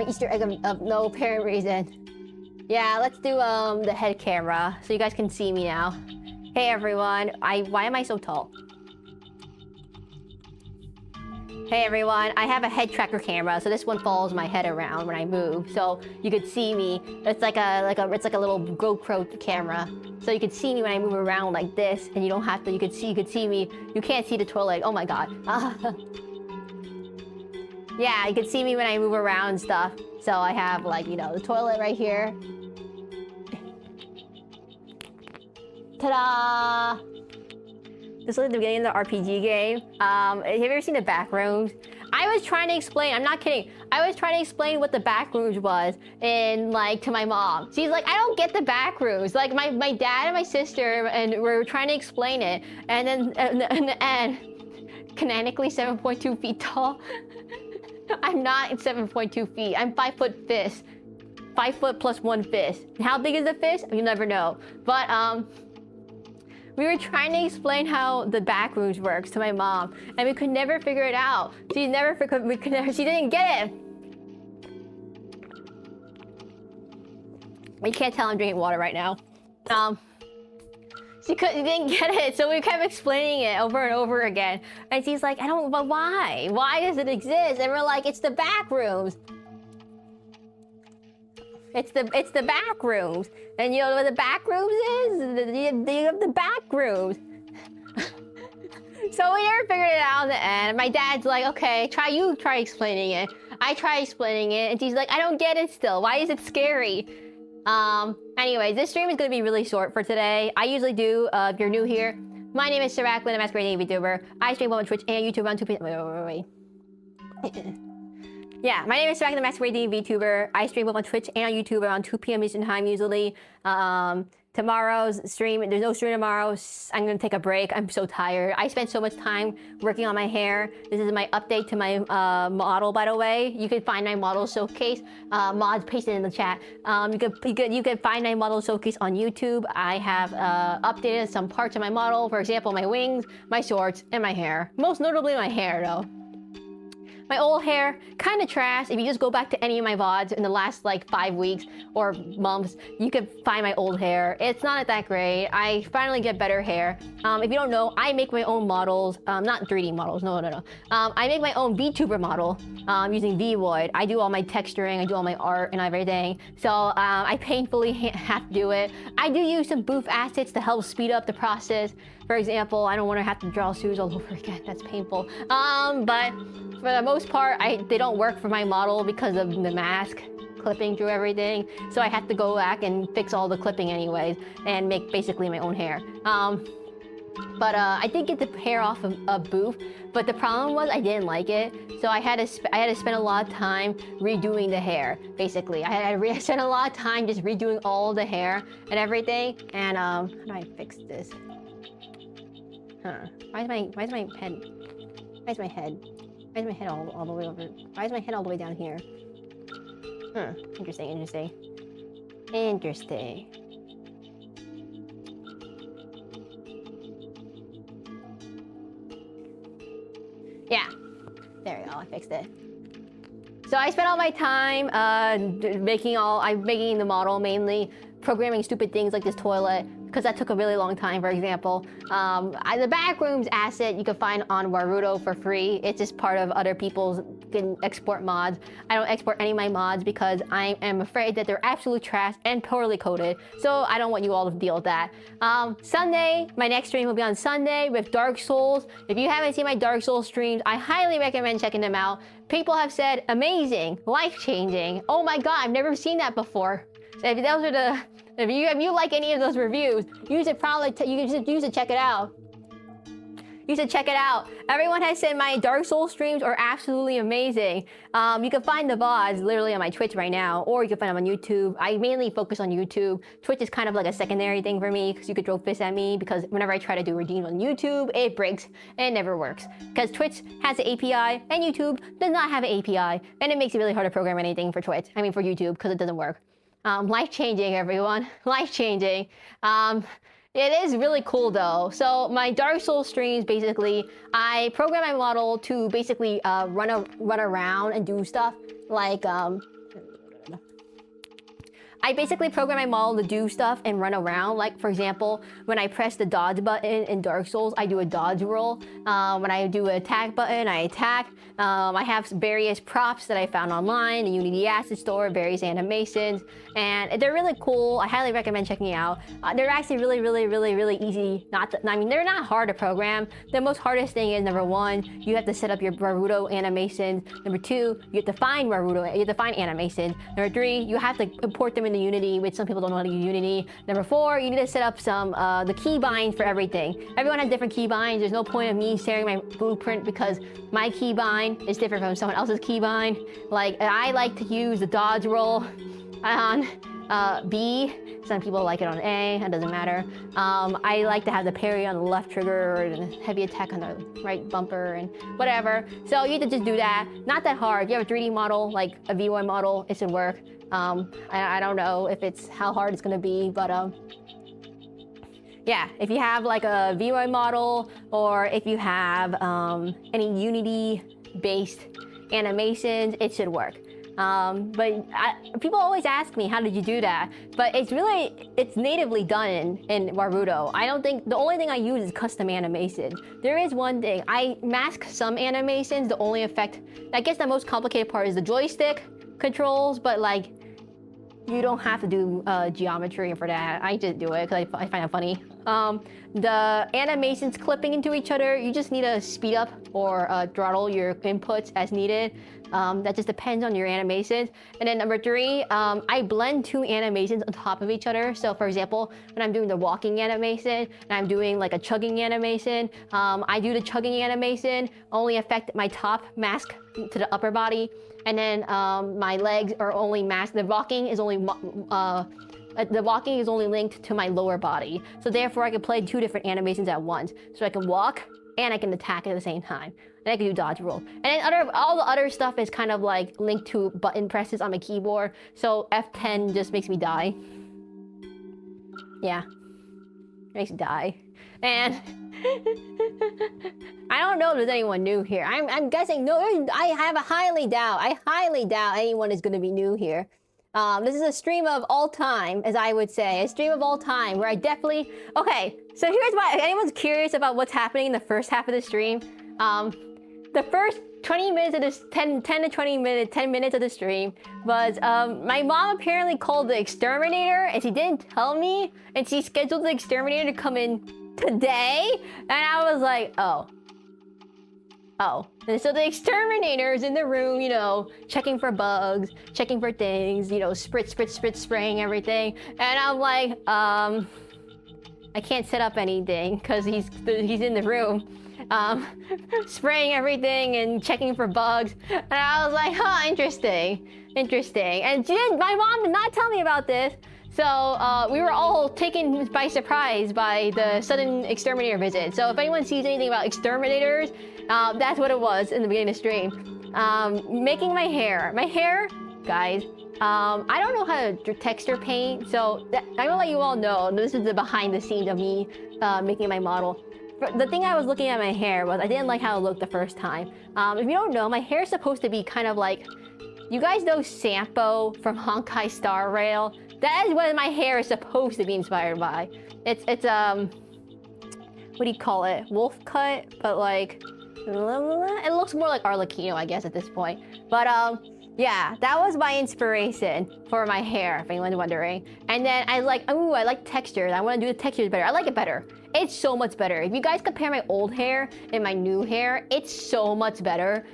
My Easter egg of no apparent reason. Yeah, let's do the head camera so you guys can see me now. Hey everyone, why am I so tall? Hey everyone, I have a head tracker camera, so this one follows my head around when I move, so you could see me. It's like a little GoPro camera, so you could see me when I move around like this, and you don't have to. You could see me. You can't see the toilet. Oh my god. Yeah, you could see me when I move around and stuff. So I have like, you know, the toilet right here. Ta-da! This is like the beginning of the RPG game. Have you ever seen the backrooms? I was trying to explain, I'm not kidding. I was trying to explain what the backrooms was to my mom. She's like, I don't get the backrooms. Like my dad and my sister, and we're trying to explain it. And then, and canonically 7.2 feet tall. I'm not 7.2 feet. I'm 5 foot fist. 5 foot plus 1 fist. How big is the fist? You'll never know. But, we were trying to explain how the backrooms works to my mom, and we could never figure it out. She didn't get it. You can't tell I'm drinking water right now. She didn't get it, so we kept explaining it over and over again. And she's like, but why? Why does it exist? And we're like, it's the backrooms. It's the back rooms. And you know what the back rooms is? You have the back rooms. So we never figured it out in the end. My dad's like, okay, try explaining it. I try explaining it, and she's like, I don't get it still. Why is it scary? Anyways, this stream is gonna be really short for today. I usually do, if you're new here, my name is Seraclin, I'm a Masquerade Demon VTuber. I stream both on Twitch and YouTube on 2 p.m. Wait. Yeah, my name is Seraclin, the Masquerade Demon VTuber. I stream both on Twitch and on YouTube around 2 p.m. Eastern time usually. Tomorrow's stream, there's no stream tomorrow. I'm gonna take a break. I'm so tired. I spent so much time working on my hair. This is my update to my model, by the way. You can find my model showcase. Mods pasted in the chat. You can find my model showcase on YouTube. I have updated some parts of my model. For example, my wings, my shorts, and my hair. Most notably my hair, though. My old hair, kind of trash. If you just go back to any of my VODs in the last like 5 weeks or months, you can find my old hair. It's not that great. I finally get better hair. If you don't know, I make my own models, not 3D models, no. I make my own VTuber model using Void. I do all my texturing, I do all my art and everything. So I painfully have to do it. I do use some booth assets to help speed up the process. For example, I don't want to have to draw shoes all over again. That's painful. But for the most part, they don't work for my model because of the mask clipping through everything. So I have to go back and fix all the clipping anyways and make basically my own hair. But I did get the hair off of a booth, but the problem was I didn't like it. So I had to spend a lot of time redoing the hair, basically. I had to spend a lot of time just redoing all the hair and everything. And how do I fix this? Huh. Why is my head? Why is my head? Why is my head all the way over? Why is my head all the way down here? Huh. Interesting. Yeah. There we go. I fixed it. So I spent all my time making the model mainly, programming stupid things like this toilet, because that took a really long time, for example. The backrooms asset you can find on Warudo for free. It's just part of other people's can export mods. I don't export any of my mods because I am afraid that they're absolute trash and poorly coded. So I don't want you all to deal with that. Sunday, my next stream will be on Sunday with Dark Souls. If you haven't seen my Dark Souls streams, I highly recommend checking them out. People have said amazing, life-changing. Oh my god, I've never seen that before. If those are the If you like any of those reviews, you should check it out. You should check it out. Everyone has said my Dark Souls streams are absolutely amazing. You can find the VODs literally on my Twitch right now, or you can find them on YouTube. I mainly focus on YouTube. Twitch is kind of like a secondary thing for me because you could throw fists at me because whenever I try to do redeems on YouTube, it breaks and it never works. Because Twitch has an API and YouTube does not have an API, and it makes it really hard to program anything for Twitch. I mean for YouTube because it doesn't work. Life-changing, everyone. Life-changing. It is really cool though. So my Dark Souls streams, basically, I program my model to basically run around and do stuff like, I basically program my model to do stuff and run around. Like, for example, when I press the dodge button in Dark Souls, I do a dodge roll. When I do an attack button, I attack. I have various props that I found online, the Unity Asset Store, various animations, and they're really cool. I highly recommend checking it out. They're actually really easy. I mean, they're not hard to program. The most hardest thing is, number one, you have to set up your Naruto animations. Number two, you have to find animations. Number three, you have to import them into Unity, which some people don't know how to use Unity. Number four, you need to set up some the keybinds for everything. Everyone has different keybinds. There's no point of me sharing my blueprint because my keybind is different from someone else's keybind. Like, I like to use the dodge roll on B. Some people like it on A. It doesn't matter. I like to have the parry on the left trigger or the heavy attack on the right bumper and whatever. So you have to just do that. Not that hard. If you have a 3D model, like a V1 model, it should work. I don't know if it's how hard it's gonna be, but yeah, if you have like a V1 model or if you have any Unity-based animations, it should work. People always ask me, how did you do that? But it's natively done in Naruto. I don't think, the only thing I use is custom animation. There is one thing, I mask some animations. The only effect, I guess the most complicated part is the joystick controls, but like, you don't have to do geometry for that. I just do it because I find it funny. The animations clipping into each other, you just need to speed up or throttle your inputs as needed. That just depends on your animations. And then number three, I blend two animations on top of each other. So for example, when I'm doing the walking animation and I'm doing like a chugging animation, I do the chugging animation, only affect my top mask to the upper body. And then my legs are only masked. The walking is only linked to my lower body. So therefore I can play two different animations at once. So I can walk and I can attack at the same time. And I can do dodge roll. And then all the other stuff is kind of like linked to button presses on my keyboard. So F10 just makes me die. Yeah, makes me die. And I don't know if there's anyone new here. I'm guessing no. I highly doubt anyone is going to be new here. This is a stream of all time, as I would say, a stream of all time where I definitely. Okay, so here's why. If anyone's curious about what's happening in the first half of the stream, the first 20 minutes of this 10 to 20 minutes, 10 minutes of the stream was my mom apparently called the exterminator and she didn't tell me, and she scheduled the exterminator to come in today, and I was like, oh. And so the exterminator is in the room, you know, checking for bugs, checking for things, you know, spraying everything. And I'm like, I can't set up anything because he's in the room, spraying everything and checking for bugs. And I was like, huh, interesting. And my mom did not tell me about this. So we were all taken by surprise by the sudden exterminator visit. So if anyone sees anything about exterminators, that's what it was in the beginning of the stream. Making my hair, guys, I don't know how to texture paint, so I'm gonna let you all know, this is the behind the scenes of me making my model. The thing I was looking at my hair was I didn't like how it looked the first time. If you don't know, my hair is supposed to be kind of like, you guys know Sampo from Honkai Star Rail? That is what my hair is supposed to be inspired by. It's what do you call it? Wolf cut, but like, it looks more like Arlecchino, I guess, at this point. But yeah, that was my inspiration for my hair, if anyone's wondering. And then I like textures. I want to do the textures better. I like it better. It's so much better. If you guys compare my old hair and my new hair, it's so much better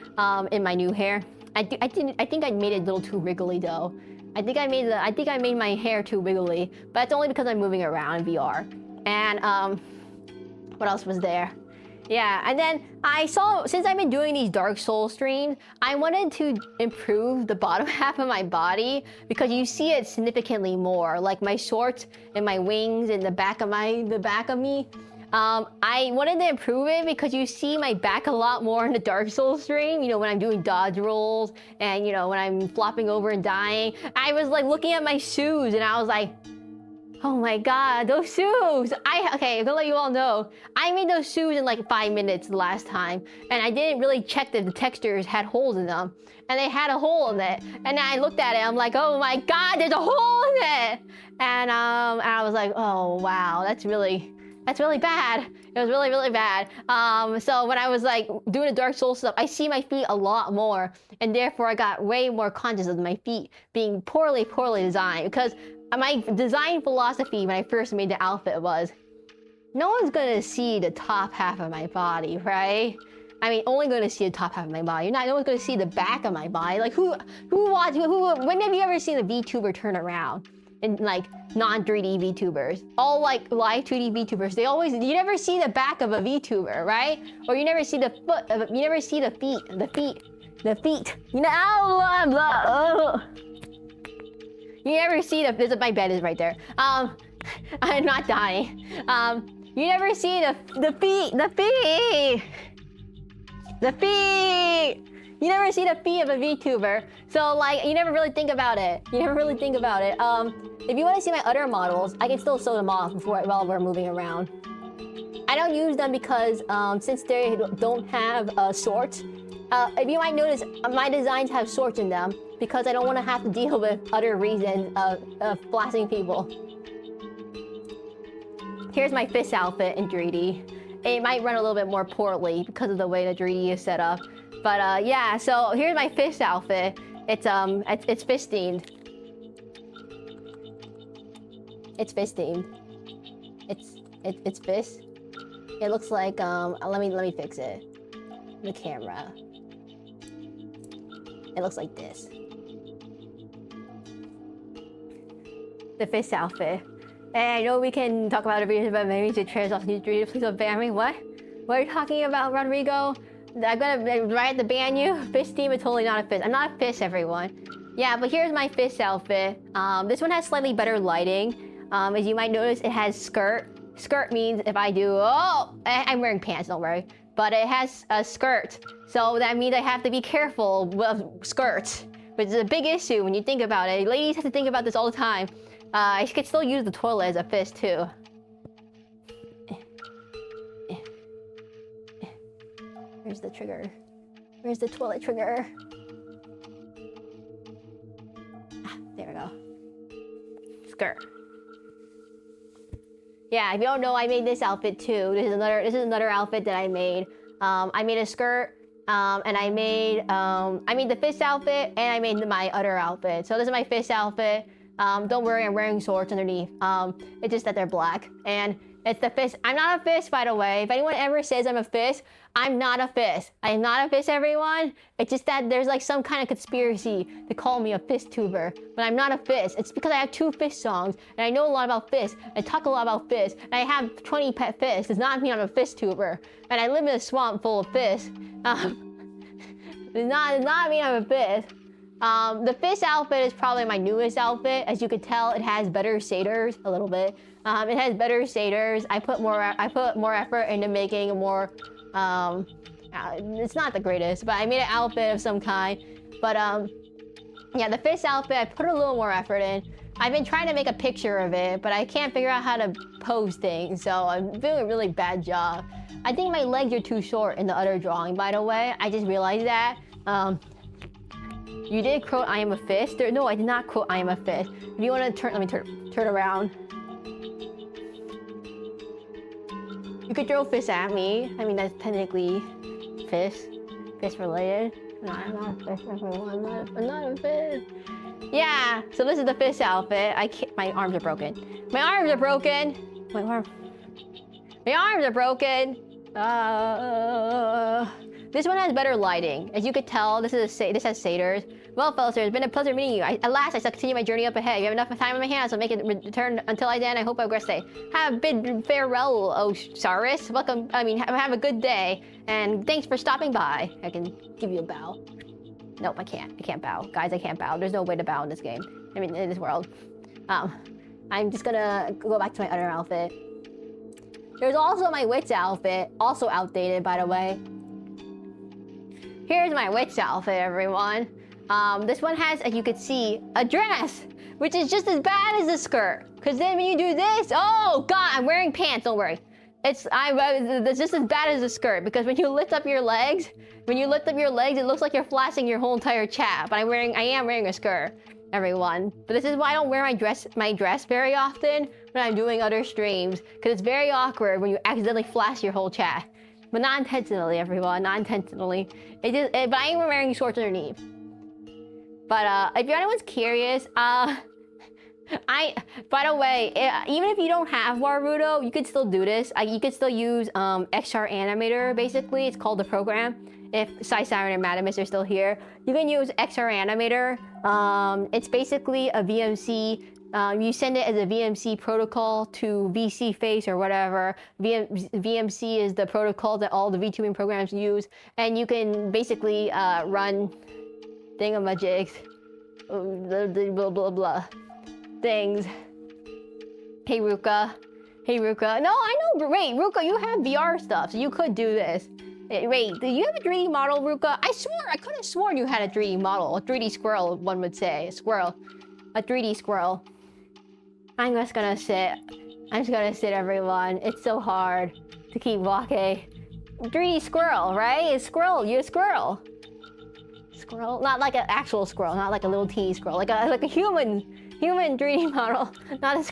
in my new hair. I think I made it a little too wriggly though. I think I made my hair too wiggly, but it's only because I'm moving around in VR. And what else was there? Yeah, and then I saw, since I've been doing these Dark Souls streams, I wanted to improve the bottom half of my body because you see it significantly more, like my shorts and my wings and the back of me. I wanted to improve it because you see my back a lot more in the Dark Souls stream, you know, when I'm doing dodge rolls and, you know, when I'm flopping over and dying. I was like looking at my shoes and I was like, Oh my god, those shoes! Okay, I'm gonna let you all know. I made those shoes in like 5 minutes the last time, and I didn't really check that the textures had holes in them. And they had a hole in it. And then I looked at it, I'm like, oh my god, there's a hole in it! And I was like, oh wow, that's really bad. It was really, really bad. So when I was like doing the Dark Souls stuff, I see my feet a lot more, and therefore I got way more conscious of my feet being poorly designed, because my design philosophy when I first made the outfit was, no one's gonna see the top half of my body, right? I mean, only gonna see the top half of my body. No one's gonna see the back of my body. Like when have you ever seen a VTuber turn around? And like non-3D VTubers, all like live 2D VTubers, you never see the back of a VTuber, right? Or you never see the foot of you never see the feet. You know, you never see my bed is right there. I'm not dying. You never see the feet. You never see the feet of a VTuber. So like, you never really think about it. If you want to see my other models, I can still sew them off while we're moving around. I don't use them because since they don't have sorts, if you might notice, my designs have sorts in them because I don't want to have to deal with other reasons of blasting people. Here's my fist outfit in 3D. It might run a little bit more poorly because of the way the 3D is set up. But yeah, so here's my fist outfit. It's fist themed. It's fist themed. It's fist. It looks like let me fix it. The camera. It looks like this. The fist outfit. And I know we can talk about everything, but maybe to translate new 3D. Please don't ban me. What? What are you talking about, Rodrigo? I'm gonna right to ban you. Fist team is totally not a fist. I'm not a fist, everyone. Yeah, but here's my fist outfit. This one has slightly better lighting. As you might notice, it has skirt. Skirt means if I do, I'm wearing pants, don't worry. But it has a skirt. So that means I have to be careful with skirts, which is a big issue when you think about it. Ladies have to think about this all the time. I could still use the toilet as a fist too. Where's the trigger? Where's the toilet trigger? Ah, there we go. Skirt. Yeah, if you don't know, I made this outfit too. This is another outfit that I made. I made a skirt, and I made the fist outfit, and I made my other outfit. So this is my fist outfit. Don't worry, I'm wearing shorts underneath. It's just that they're black, and it's the fist. I'm not a fist, by the way. If anyone ever says I'm a fist, I'm not a fist. I am not a fist, everyone. It's just that there's like some kind of conspiracy to call me a fist tuber, but I'm not a fist. It's because I have 2 fist songs, and I know a lot about fists, and I talk a lot about fists, and I have 20 pet fists. Does not mean I'm a fist tuber, and I live in a swamp full of fists. Does not mean I'm a fist. The fist outfit is probably my newest outfit. As you could tell, it has better shaders a little bit. It has better shaders. I put more effort into making a more. It's not the greatest, but I made an outfit of some kind. But yeah, the fist outfit I put a little more effort in. I've been trying to make a picture of it, but I can't figure out how to pose things, so I'm doing a really bad job. I think my legs are too short in the other drawing, by the way. I just realized that. You did quote I am a fist? No, I did not quote I am a fist. If you want to turn, let me turn around. You could throw fists at me. I mean, that's technically fist related. No, I'm not a fist, everyone. I'm not a fist. Yeah, so this is the fist outfit. My arms are broken. My arms are broken. My arms are broken. This one has better lighting. As you could tell, this has shaders. Well, fellas, it's been a pleasure meeting you. At last, I shall continue my journey up ahead. You have enough time on my hands, so make it return until I then. I hope I have a great day. Have a bid farewell, oh Saris. Welcome. I mean, have a good day, and thanks for stopping by. I can give you a bow. Nope, I can't. I can't bow, guys. I can't bow. There's no way to bow in this game. I mean, in this world. I'm just gonna go back to my other outfit. There's also my witch outfit, also outdated, by the way. Here's my witch outfit, everyone. This one has, as you can see, a dress, which is just as bad as the skirt. Because then when you do this, oh God, I'm wearing pants, don't worry. It's just as bad as the skirt, because when you lift up your legs, it looks like you're flashing your whole entire chat. But I am wearing a skirt, everyone. But this is why I don't wear my dress very often when I'm doing other streams, because it's very awkward when you accidentally flash your whole chat. But not intentionally, everyone, not intentionally. But I am wearing shorts underneath. But if anyone's curious, by the way, even if you don't have Warudo, you could still do this. You could still use XR Animator, basically. It's called the program. If Siren and Madamus are still here, you can use XR Animator. It's basically a VMC. You send it as a VMC protocol to VC Face or whatever. VMC is the protocol that all the VTubing programs use. And you can basically run thingamajigs, blah, blah, blah. Things. Hey Ruka. No, I know. Wait, Ruka, you have VR stuff, so you could do this. Wait, do you have a 3D model, Ruka? I could have sworn you had a 3D model, a 3D squirrel, one would say, a 3D squirrel. I'm just gonna sit, everyone. It's so hard to keep walking. 3D squirrel, right? It's squirrel. You're a squirrel. Squirrel, not like an actual squirrel, not like a little teeny squirrel, like a human 3D model, not a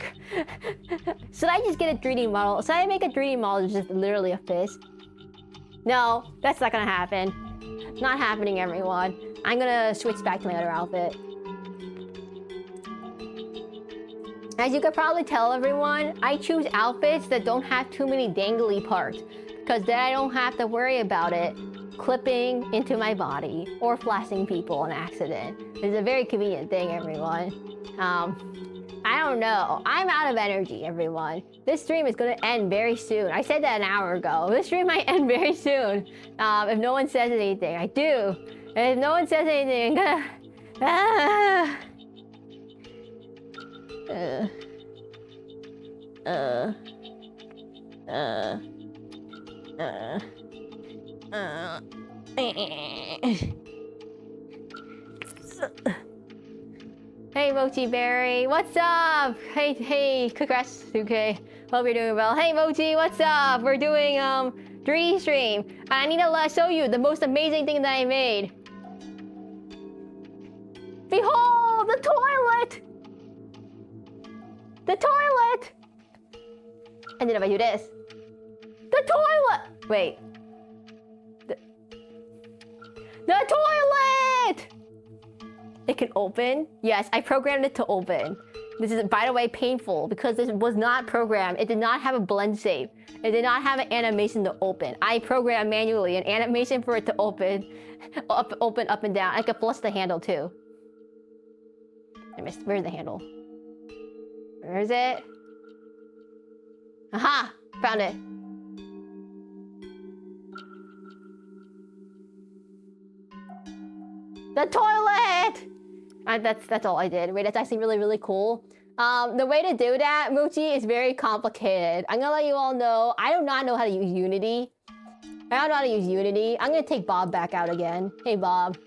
Should I just get a 3D model? Should I make a 3D model that's just literally a fist? No, that's not gonna happen. Not happening, everyone. I'm gonna switch back to my other outfit. As you could probably tell, everyone, I choose outfits that don't have too many dangly parts, because then I don't have to worry about it clipping into my body or flashing people on accident. It's a very convenient thing, everyone. I don't know. I'm out of energy, everyone. This stream is gonna end very soon. I said that an hour ago. This stream might end very soon. If no one says anything, I do. And if no one says anything, I'm Hey Mochi Berry, what's up? Hey, congrats, okay. Hope you're doing well. Hey Mochi, what's up? We're doing 3D stream. I need to show you the most amazing thing that I made. Behold, the toilet! The toilet! And then if I do this, the toilet! Wait. The toilet! It can open. Yes, I programmed it to open. This is, by the way, painful because this was not programmed. It did not have a blend save. It did not have an animation to open. I programmed manually an animation for it to open, up and down. I could plus the handle too. I missed. Where's the handle? Where is it? Aha! Found it. The toilet! That's all I did. Wait, that's actually really, really cool. The way to do that, Mochi, is very complicated. I'm gonna let you all know, I do not know how to use Unity. I don't know how to use Unity. I'm gonna take Bob back out again. Hey, Bob.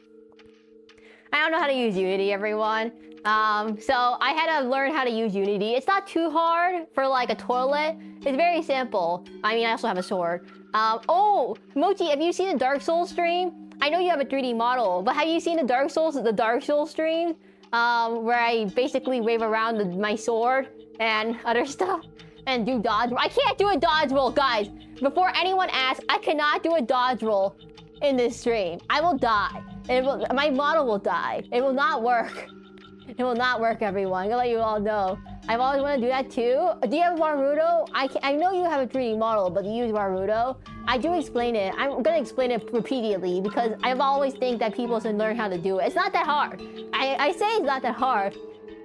I don't know how to use Unity, everyone. So I had to learn how to use Unity. It's not too hard for like a toilet. It's very simple. I mean, I also have a sword. Oh, Mochi, have you seen the Dark Souls stream? I know you have a 3D model, but have you seen the Dark Souls stream? Where I basically wave around my sword and other stuff and do dodge roll. I can't do a dodge roll, guys. Before anyone asks, I cannot do a dodge roll in this stream. I will die. My model will die. It will not work. It will not work, everyone. I'm gonna let you all know. I've always wanted to do that too. Do you have Warudo? I know you have a 3D model, but you use Warudo. I do explain it. I'm gonna explain it repeatedly because I've always think that people should learn how to do it. It's not that hard. I say it's not that hard.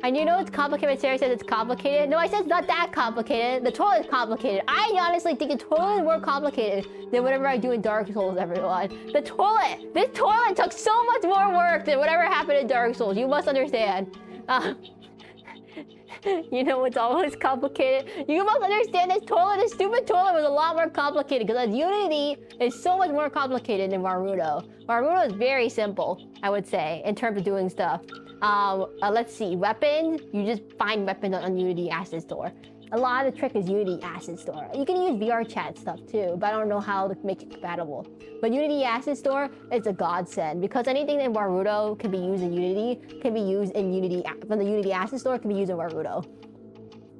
And you know it's complicated. Sarah says it's complicated. No, I said it's not that complicated. The toilet is complicated. I honestly think the toilet is more complicated than whatever I do in Dark Souls, everyone. This toilet took so much more work than whatever happened in Dark Souls. You must understand. You know what's always complicated? You must understand this toilet, this stupid toilet was a lot more complicated because Unity is so much more complicated than Maruto. Maruto is very simple, I would say, in terms of doing stuff. Let's see, weapons, you just find weapons on Unity Asset Store. A lot of the trick is Unity Asset Store. You can use VR chat stuff too, but I don't know how to make it compatible. But Unity Asset Store is a godsend because anything in Naruto can be used in Unity, can be used in Unity, from the Unity Asset Store can be used in Naruto,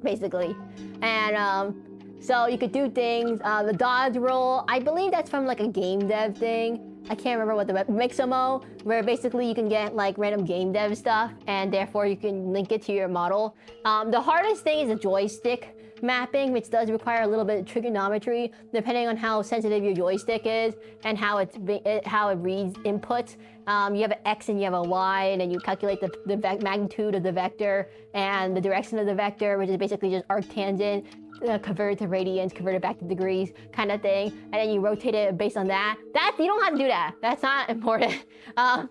basically. And so you could do things, the dodge roll, I believe that's from like a game dev thing. I can't remember what the Mixamo, where basically you can get like random game dev stuff and therefore you can link it to your model. The hardest thing is the joystick mapping, which does require a little bit of trigonometry depending on how sensitive your joystick is and how it reads inputs. You have an X and you have a Y, and then you calculate the magnitude of the vector and the direction of the vector, which is basically just arctangent. Converted to radians, converted back to degrees, kind of thing, and then you rotate it based on that. You don't have to do that. That's not important. I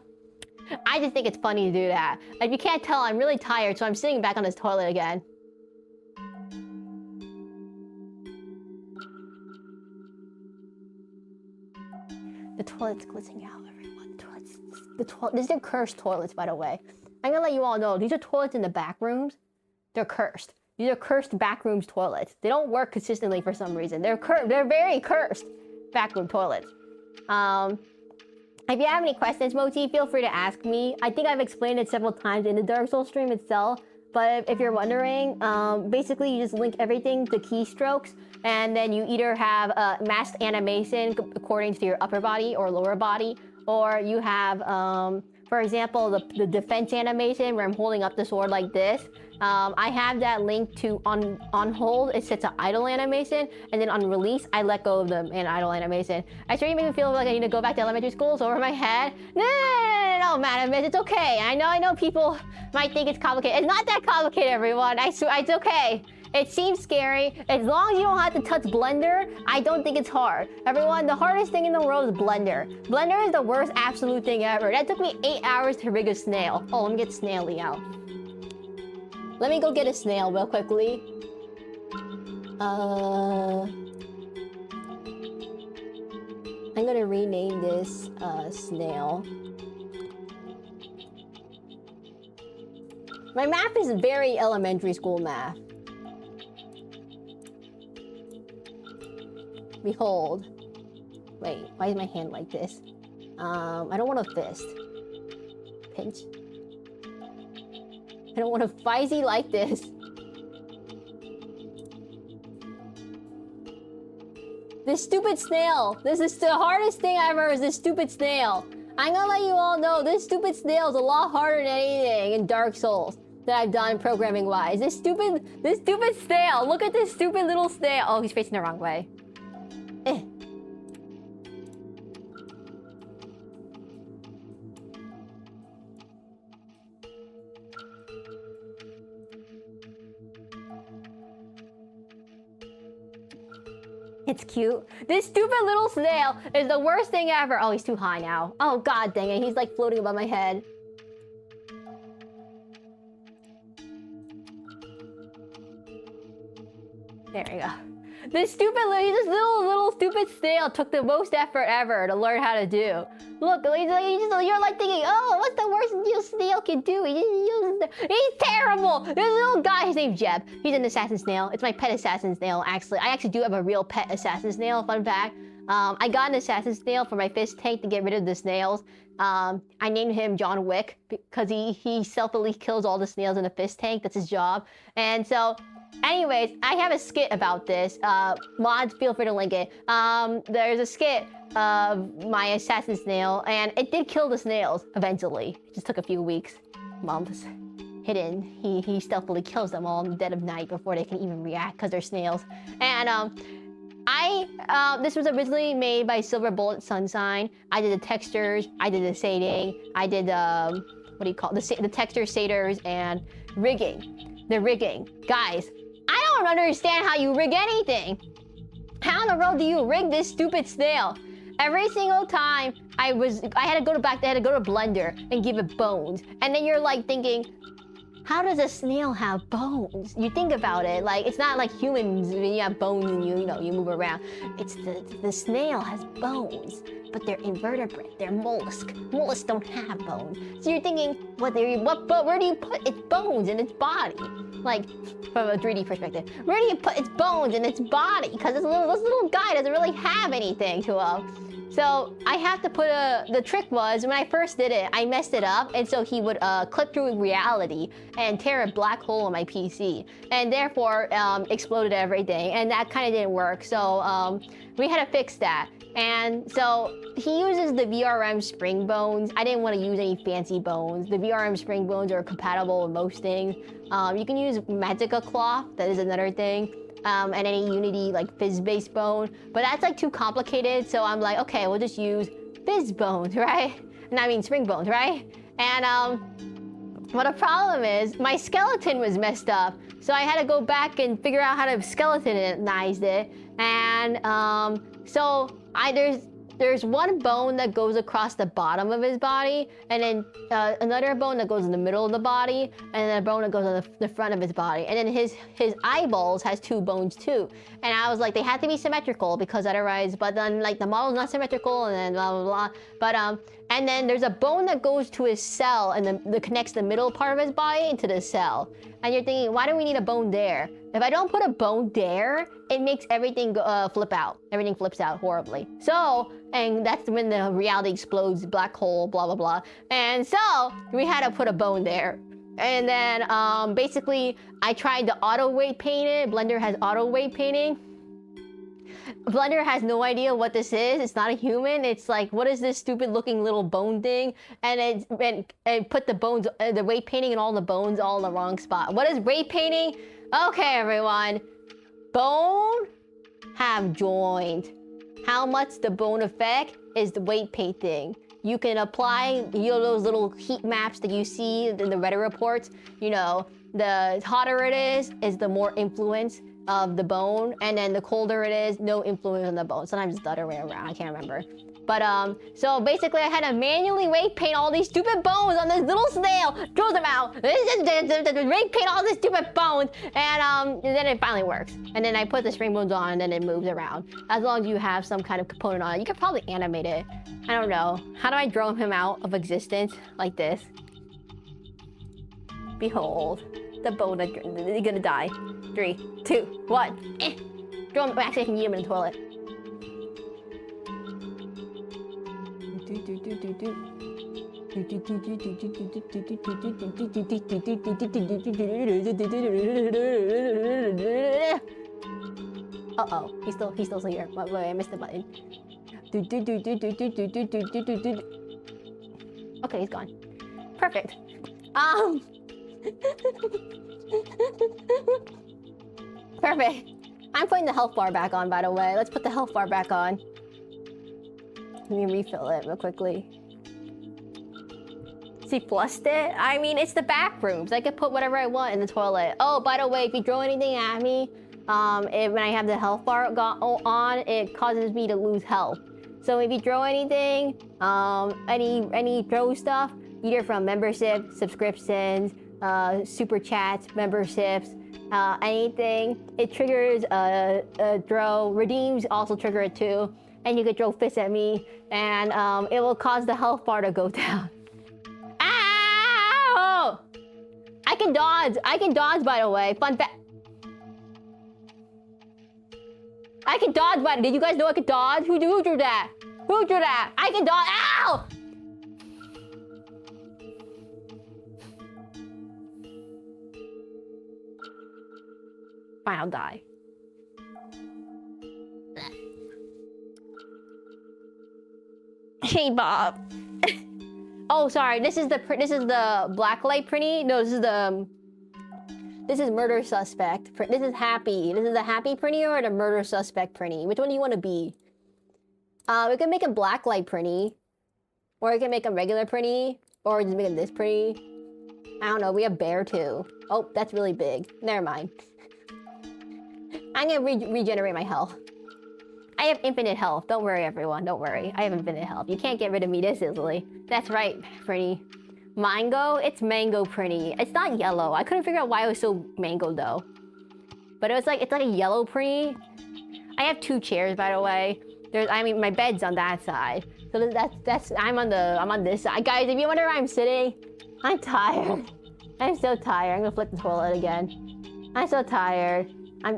just think it's funny to do that. If you can't tell, I'm really tired, so I'm sitting back on this toilet again. The toilet's glitching out, everyone. These are cursed toilets, by the way. I'm gonna let you all know, these are toilets in the back rooms. They're cursed. These are cursed backrooms toilets. They don't work consistently for some reason. They're very cursed backroom toilets. If you have any questions, Mochi, feel free to ask me. I think I've explained it several times in the Dark Souls stream itself. But if you're wondering, basically you just link everything to keystrokes, and then you either have a masked animation according to your upper body or lower body, or you have, for example, the defense animation where I'm holding up the sword like this. I have that linked to on hold, it sets an idle animation, and then on release, I let go of the idle animation. I sure you make me feel like I need to go back to elementary school, it's over my head. No, madam, it's okay. I know people might think it's complicated. It's not that complicated, everyone. I swear, it's okay. It seems scary. As long as you don't have to touch Blender, I don't think it's hard. Everyone, the hardest thing in the world is Blender. Blender is the worst absolute thing ever. That took me 8 hours to rig a snail. Oh, let me get Snaily out. Let me go get a snail real quickly. I'm gonna rename this snail. My math is very elementary school math. Behold. Wait, why is my hand like this? I don't want a fist. Pinch. I don't want a Feisy like this. This stupid snail. This is the hardest thing ever, is this stupid snail. I'm gonna let you all know this stupid snail is a lot harder than anything in Dark Souls that I've done programming wise. This stupid snail. Look at this stupid little snail. Oh, he's facing the wrong way. It's cute. This stupid little snail is the worst thing ever. Oh, he's too high now. Oh, god dang it. He's like floating above my head. There we go. This little stupid snail took the most effort ever to learn how to do. Look, you're like thinking, oh, what's the worst snail can do? He's terrible. This little guy, his name's Jeb. He's an assassin snail. It's my pet assassin snail, actually. I actually do have a real pet assassin snail, fun fact. I got an assassin snail for my fish tank to get rid of the snails. I named him John Wick because he stealthily kills all the snails in the fish tank. That's his job. And so, anyways, I have a skit about this. Mods, feel free to link it. There's a skit of my assassin snail, and it did kill the snails eventually. It just took a few weeks, months. Hidden. He stealthily kills them all in the dead of night before they can even react because they're snails. And this was originally made by Silver Bullet Sunshine. I did the textures, I did the shading, I did what do you call it? The texture shaders and rigging. The rigging. Guys, I don't understand how you rig anything. How in the world do you rig this stupid snail? Every single time I had to go to Blender and give it bones. And then you're like thinking, how does a snail have bones? You think about it, like, it's not like humans when you have bones and you know, you move around. It's the snail has bones, but they're invertebrate, they're mollusk. Mollusks don't have bones. So you're thinking, where do you put its bones in its body? Like, from a 3D perspective, where do you put its bones in its body? Because this little guy doesn't really have anything to him. So I have to put the trick was, when I first did it, I messed it up, and so he would clip through reality and tear a black hole in my PC, and therefore exploded everything, and that kind of didn't work, so we had to fix that. And so he uses the VRM spring bones. I didn't want to use any fancy bones. The VRM spring bones are compatible with most things. You can use Magica cloth, that is another thing. And any Unity like fizz-based bone, but that's like too complicated, so I'm like, okay, we'll just use fizz bones, right? And I mean spring bones, right? And what the problem is, my skeleton was messed up, so I had to go back and figure out how to skeletonize it. And so there's one bone that goes across the bottom of his body, and then another bone that goes in the middle of the body, and then a bone that goes on the front of his body. And then his eyeballs has 2 bones too. And I was like, they have to be symmetrical because otherwise, but then like the model's not symmetrical, and then blah, blah, blah. But, and then there's a bone that goes to his cell and that connects the middle part of his body into the cell. And you're thinking, why do we need a bone there? If I don't put a bone there, it makes everything flip out. Everything flips out horribly. So, and that's when the reality explodes, black hole, blah, blah, blah. And so, we had to put a bone there. And then, basically, I tried to auto weight paint it. Blender has auto weight painting. Blender has no idea what this is. It's not a human. It's like, what is this stupid looking little bone thing? And it put the bones, the weight painting and all the bones all in the wrong spot. What is weight painting? Okay, everyone. Bone have joined. How much the bone effect is the weight painting. You can apply, you know, those little heat maps that you see in the Reddit reports. You know, the hotter it is the more influence of the bone, and then the colder it is, no influence on the bone. Sometimes it's the other way around, I can't remember. But so basically I had to manually weight paint all these stupid bones on this little snail, throw them out, weight paint all these stupid bones, and then it finally works. And then I put the spring bones on, and then it moves around. As long as you have some kind of component on it, you could probably animate it. I don't know. How do I draw him out of existence? Like this. Behold, the bone, they're gonna die. 3, 2, 1. Throw him back so I can eat him in the toilet. Uh-oh, he's still here. Wait, I missed the button. Okay, he's gone. Perfect. Perfect. I'm putting the health bar back on, by the way. Let's put the health bar back on. Let me refill it real quickly. See, flushed it? I mean, it's the backrooms. I can put whatever I want in the toilet. Oh, by the way, if you throw anything at me, when I have the health bar on, it causes me to lose health. So if you throw anything, any throw stuff, either from membership, subscriptions, super chats, memberships, anything, it triggers a throw. Redeems also trigger it too. And you could throw fists at me, and it will cause the health bar to go down. Ow! I can dodge, by the way. Fun fact. I can dodge, by the way. Did you guys know I could dodge? Who drew that? Who drew that? I can dodge. Ow! Fine, I'll die. Hey, Bob. Oh, sorry. This is the blacklight printy. No, this is murder suspect. This is happy. This is the happy printy or the murder suspect printy. Which one do you want to be? We can make a blacklight printy, or we can make a regular printy, or just make it this pretty. I don't know. We have bear too. Oh, that's really big. Never mind. I'm gonna regenerate my health. I have infinite health. Don't worry, everyone. Don't worry. I have infinite health. You can't get rid of me this easily. That's right, Pretty. Mango? It's mango printy. It's not yellow. I couldn't figure out why it was so mango though. But it's like a yellow printy. I have 2 chairs, by the way. My bed's on that side. So I'm on this side. Guys, if you wonder where I'm sitting, I'm tired. I'm so tired. I'm gonna flip the toilet again. I'm so tired. I'm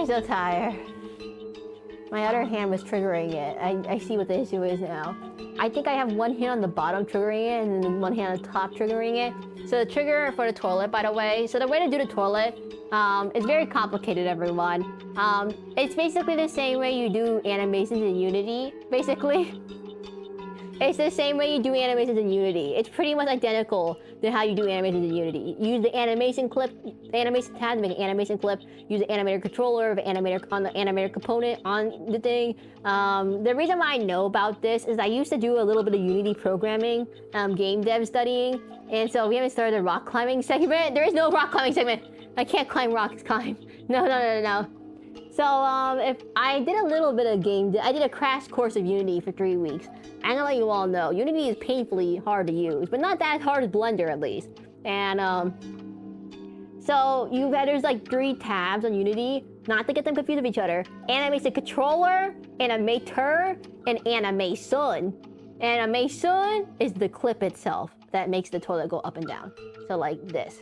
so tired. My other hand was triggering it. I see what the issue is now. I think I have one hand on the bottom triggering it and then one hand on the top triggering it. So the trigger for the toilet, by the way. So the way to do the toilet, it's very complicated, everyone. It's basically the same way you do animations in Unity, basically. It's the same way you do animations in Unity. It's pretty much identical to how you do animations in Unity. Use the animation clip, the animation tab to make an animation clip. Use the animator controller, the animator on the animator component on the thing. The reason why I know about this is I used to do a little bit of Unity programming, game dev studying, and so we haven't started the rock climbing segment. There is no rock climbing segment. I can't climb rocks, climb. No. So if I did a little bit of I did a crash course of Unity for 3 weeks. I'm gonna let you all know, Unity is painfully hard to use, but not that hard as Blender at least. And so there's like 3 tabs on Unity, not to get them confused with each other. Animation controller, animator, and animation. Animation is the clip itself that makes the toilet go up and down. So like this,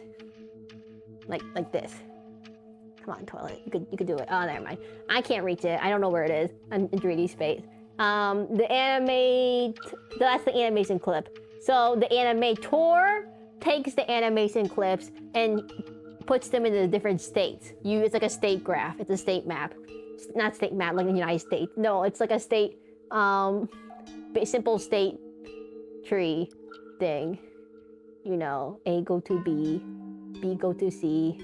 like this. Come on, toilet. You could do it. Oh, never mind. I can't reach it. I don't know where it is. I'm in 3D space. That's the animation clip. So the animator takes the animation clips and puts them into different states. It's like a state graph. It's a state map. Not state map like the United States. No, it's like a state, simple state tree thing. You know, A go to B, B go to C,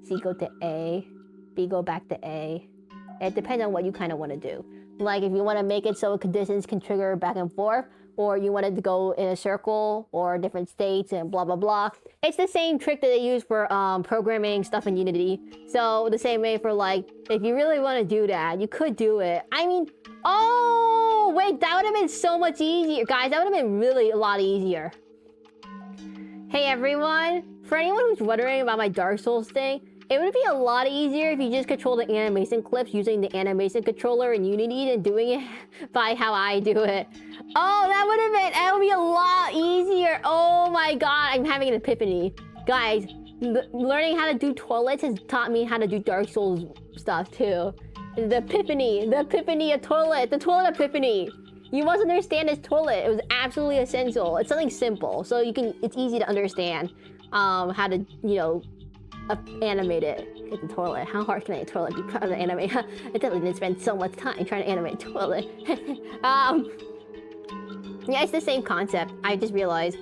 C go to A, B go back to A. It depends on what you kind of want to do. Like if you want to make it so conditions can trigger back and forth, or you want it to go in a circle or different states and blah, blah, blah. It's the same trick that they use for programming stuff in Unity. So the same way for like, if you really want to do that, you could do it. I mean, oh, wait, that would have been so much easier. Guys, that would have been really a lot easier. Hey everyone, for anyone who's wondering about my Dark Souls thing, it would be a lot easier if you just control the animation clips using the animation controller in Unity than doing it by how I do it. Oh, that would be a lot easier. Oh my god, I'm having an epiphany. Guys, learning how to do toilets has taught me how to do Dark Souls stuff too. The epiphany of toilet, the toilet epiphany. You must understand this toilet. It was absolutely essential. It's something simple, so it's easy to understand how to, animate it. Get the toilet. How hard can a toilet be proud to animate? I definitely didn't spend so much time trying to animate a toilet. Yeah, it's the same concept. I just realized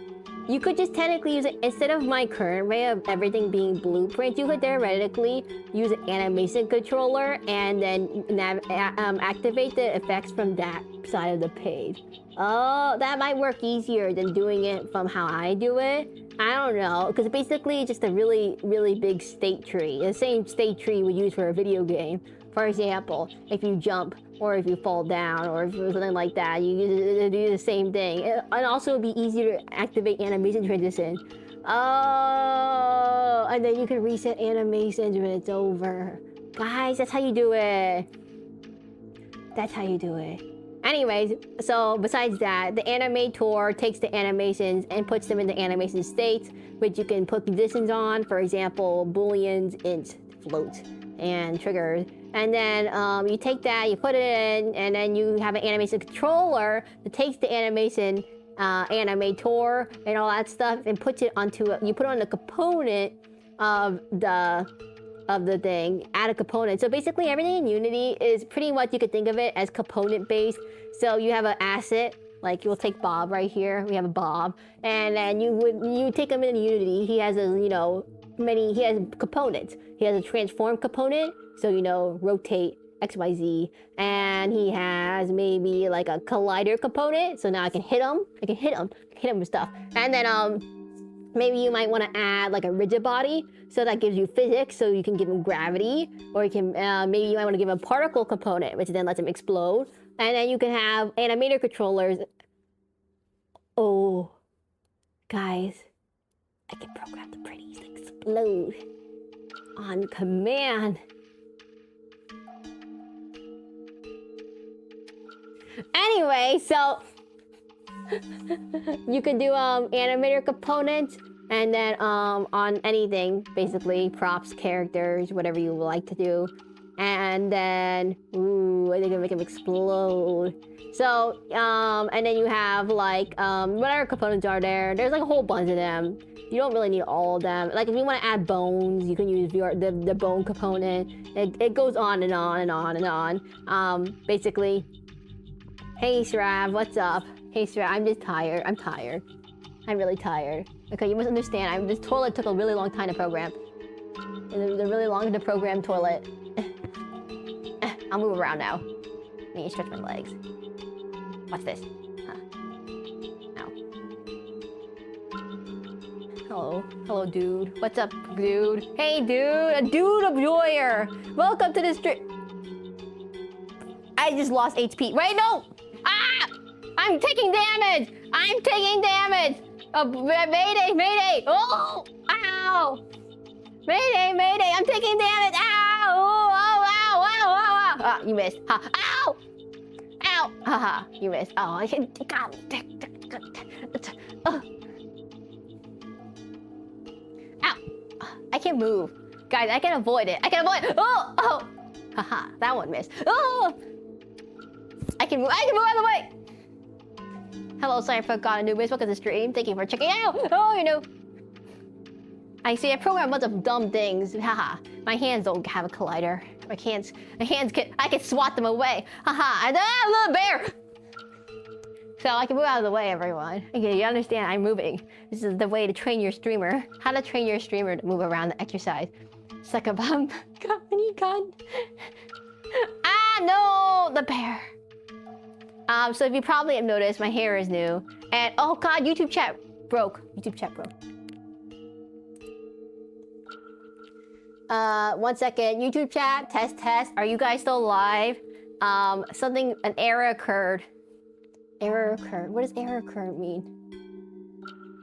you could just technically use it instead of my current way of everything being blueprint. You could theoretically use an animation controller and then activate the effects from that side of the page. Oh, that might work easier than doing it from how I do it. I don't know, because basically it's just a really, really big state tree. The same state tree we use for a video game. For example, if you jump or if you fall down or if something like that, you do the same thing. And also it'd be easier to activate animation transition. Oh, and then you can reset animations when it's over. Guys, that's how you do it. That's how you do it. Anyways, so besides that, the animator takes the animations and puts them into animation states, which you can put conditions on, for example, booleans, int, float, and triggers. And then you take that, you put it in, and then you have an animation controller that takes the animation animator and all that stuff and puts it onto you put it on the component of the thing, add a component. So basically everything in Unity is pretty much, you could think of it as component based. So you have an asset, like you'll take Bob right here, we have a Bob, and then you take him in Unity. He has he has components. He has a transform component, so rotate XYZ, and he has maybe like a collider component, so now I can hit him with stuff. And then Maybe you might want to add like a rigid body, so that gives you physics, so you can give him gravity, or you can maybe you might want to give him a particle component, which then lets him explode, and then you can have animator controllers. Oh, guys, I can program the pretties to explode on command. Anyway, so you can do animator components, and then on anything, basically props, characters, whatever you would like to do, and then I think I make them explode. So and then you have like whatever components are there. There's like a whole bunch of them. You don't really need all of them. Like if you want to add bones, you can use the bone component. It goes on and on and on and on. Basically. Hey Shrav, what's up? Hey Shrav, I'm just tired. I'm tired. I'm really tired. Okay, you must understand. This toilet took a really long time to program. It was a really long to program toilet. I'll move around now. I need to stretch my legs. What's this? Huh. Ow. Hello. Hello, dude. What's up, dude? Hey, dude. A dude enjoyer. Welcome to the stream. I just lost HP. Wait, no! Ah! I'm taking damage! I'm taking damage! Mayday, mayday! Oh! Ow! Mayday, mayday! I'm taking damage! Ow! Oh, ow, ow, ow, ow, ow! Ah, you missed. Ha! Ow! Ow! Haha, you missed. Oh, I hit. God. Ow! I can't move. Guys, I can avoid it. I can avoid it! Oh! Oh! Haha, that one missed. Oh! I can move out of the way! Hello, sorry for God, Anubis. Welcome to the stream. Thank you for checking out. Oh, you know. I see, I program a bunch of dumb things. Haha. My hands don't have a collider. My hands I can swat them away. Haha. Little bear! So I can move out of the way, everyone. Okay, you understand, I'm moving. This is the way to train your streamer. How to train your streamer to move around the exercise. Suck a bum. Company gun. Ah, no! The bear. So if you probably have noticed, my hair is new. And, oh God, YouTube chat broke. YouTube chat broke. 1 second. YouTube chat, test. Are you guys still live? An error occurred. Error occurred. What does error occur mean?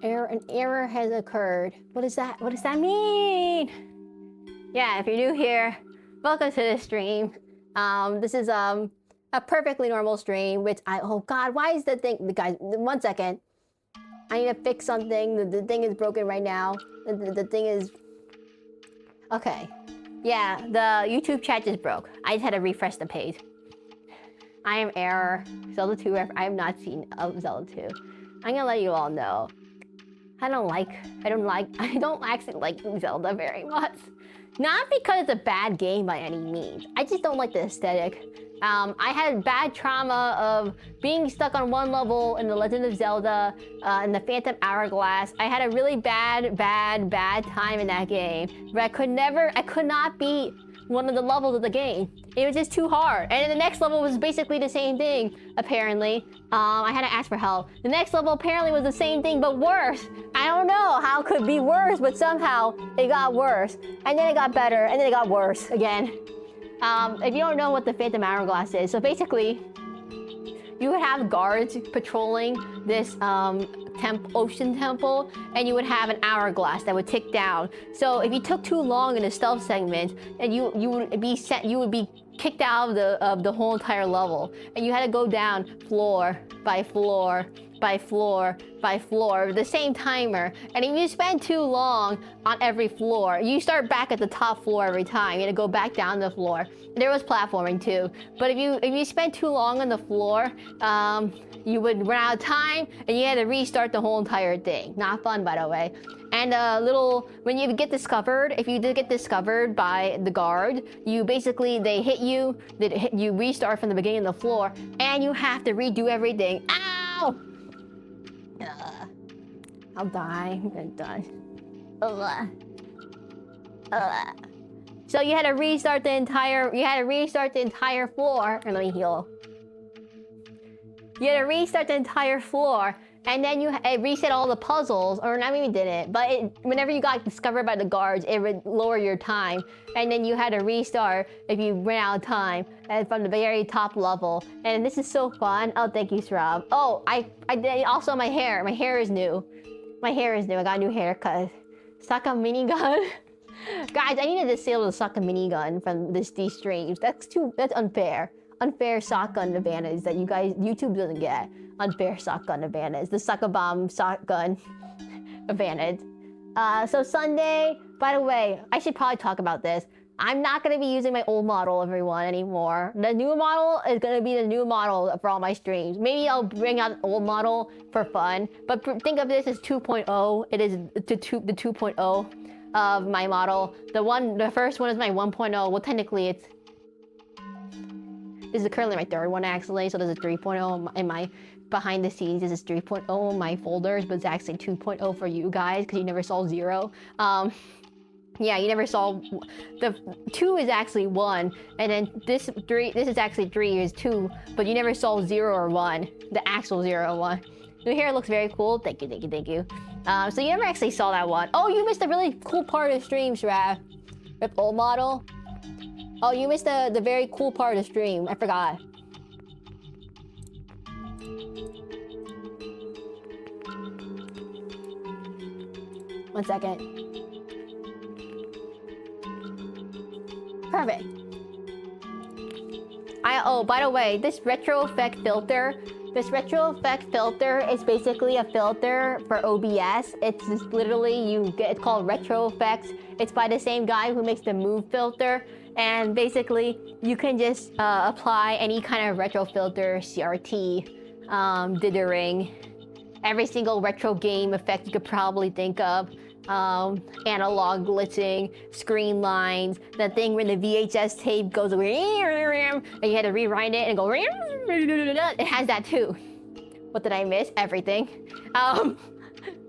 An error has occurred. What does that mean? Yeah, if you're new here, welcome to the stream. This is, a perfectly normal stream, which oh God, why is the thing, guys, 1 second. I need to fix something. The thing is broken right now. The thing is, okay. Yeah, the YouTube chat just broke. I just had to refresh the page. I am error. Zelda 2, I have not seen Zelda 2. I'm gonna let you all know. I don't actually like Zelda very much. Not because it's a bad game by any means. I just don't like the aesthetic. I had bad trauma of being stuck on one level in The Legend of Zelda, in the Phantom Hourglass. I had a really bad time in that game, where I could not beat one of the levels of the game. It was just too hard. And then the next level was basically the same thing, apparently. I had to ask for help. The next level apparently was the same thing, but worse. I don't know how it could be worse, but somehow it got worse. And then it got better, and then it got worse again. If you don't know what the Phantom Hourglass is, so basically, you would have guards patrolling this ocean temple, and you would have an hourglass that would tick down. So if you took too long in a stealth segment, and you would be kicked out of the whole entire level, and you had to go down floor by floor by floor by floor with the same timer. And if you spend too long on every floor, you start back at the top floor every time. You had to go back down the floor. There was platforming too, but if you spent too long on the floor, you would run out of time, and you had to restart the whole entire thing. Not fun, by the way. And when you get discovered, if you did get discovered by the guard, they hit you, you restart from the beginning of the floor, and you have to redo everything. Ow! I'll die. I'm gonna die. So you had to restart the entire floor. And let me heal. You had to restart the entire floor, and then it reset all the puzzles, or not maybe didn't, but whenever you got discovered by the guards, it would lower your time, and then you had to restart if you ran out of time, and from the very top level. And this is so fun. Oh, thank you, Srab. Oh, I did also my hair. My hair is new. My hair is new. I got a new haircut. Suck a minigun. Guys, I need to disable the suck a minigun from these streams. That's unfair. Unfair shotgun advantage that YouTube doesn't get. Unfair shotgun advantage. The suck a bomb shotgun advantage. So Sunday, by the way, I should probably talk about this. I'm not going to be using my old model, everyone, anymore. The new model is going to be the new model for all my streams. Maybe I'll bring out an old model for fun, but think of this as 2.0. It is the 2.0 of my model. The first one is my 1.0. Well, technically it's... This is currently my third one, actually, so there's a 3.0 in my behind the scenes. This is 3.0 in my folders, but it's actually 2.0 for you guys, because you never saw 0. Yeah, you never saw... The 2 is actually 1, and then this is actually 3 is 2, but you never saw 0 or 1. The actual 0 or 1. Your hair looks very cool. Thank you, thank you, thank you. So you never actually saw that one. Oh, you missed a really cool part of the stream, Shraf. With old model. Oh, you missed the very cool part of the stream. I forgot. One second. Perfect. Oh, by the way, this retro effect filter is basically a filter for OBS. It's just literally it's called retro effects. It's by the same guy who makes the move filter. And basically, you can just apply any kind of retro filter, CRT, dithering, every single retro game effect you could probably think of. Analog glitching, screen lines, that thing where the VHS tape goes and you had to rewind it and go. It has that too. What did I miss? Everything.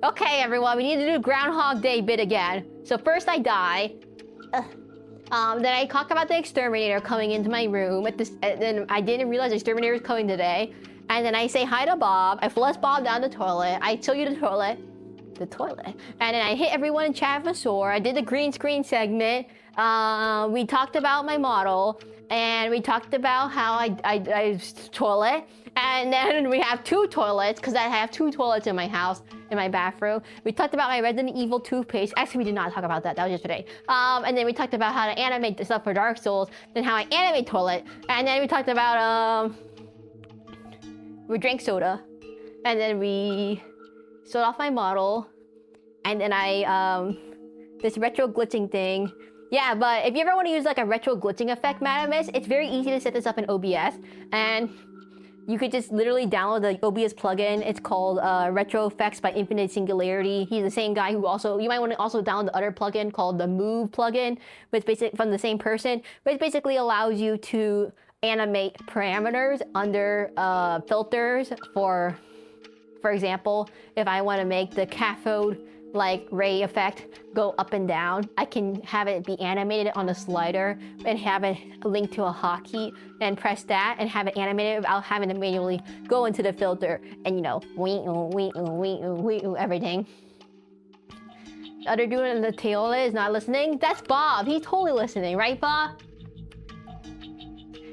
Okay, everyone, we need to do Groundhog Day bit again. So first I die. Then I talk about the exterminator coming into my room. Then I didn't realize the exterminator was coming today. And then I say hi to Bob. I flush Bob down the toilet. I show you the toilet. And then I hit everyone in chat with a sword. I did the green screen segment. We talked about my model. And we talked about how I toilet. And then we have 2 toilets, because I have 2 toilets in my house, in my bathroom. We talked about my Resident Evil toothpaste. Actually, we did not talk about that. That was yesterday. And then we talked about how to animate the stuff for Dark Souls, then how I animate toilet. And then we talked about, we drank soda. And then we sold off my model. And then this retro glitching thing. Yeah, but if you ever want to use like a retro glitching effect, Madamus, it's very easy to set this up in OBS. And you could just literally download the OBS plugin. It's called Retro Effects by Infinite Singularity. He's the same guy who you might want to also download the other plugin called the Move plugin, but it's basically from the same person. But it basically allows you to animate parameters under filters for example, if I want to make the cathode ray effect go up and down, I can have it be animated on the slider and have it linked to a hotkey and press that and have it animated without having to manually go into the filter and everything. The other dude in the tail is not listening. That's Bob. He's totally listening, right, Bob?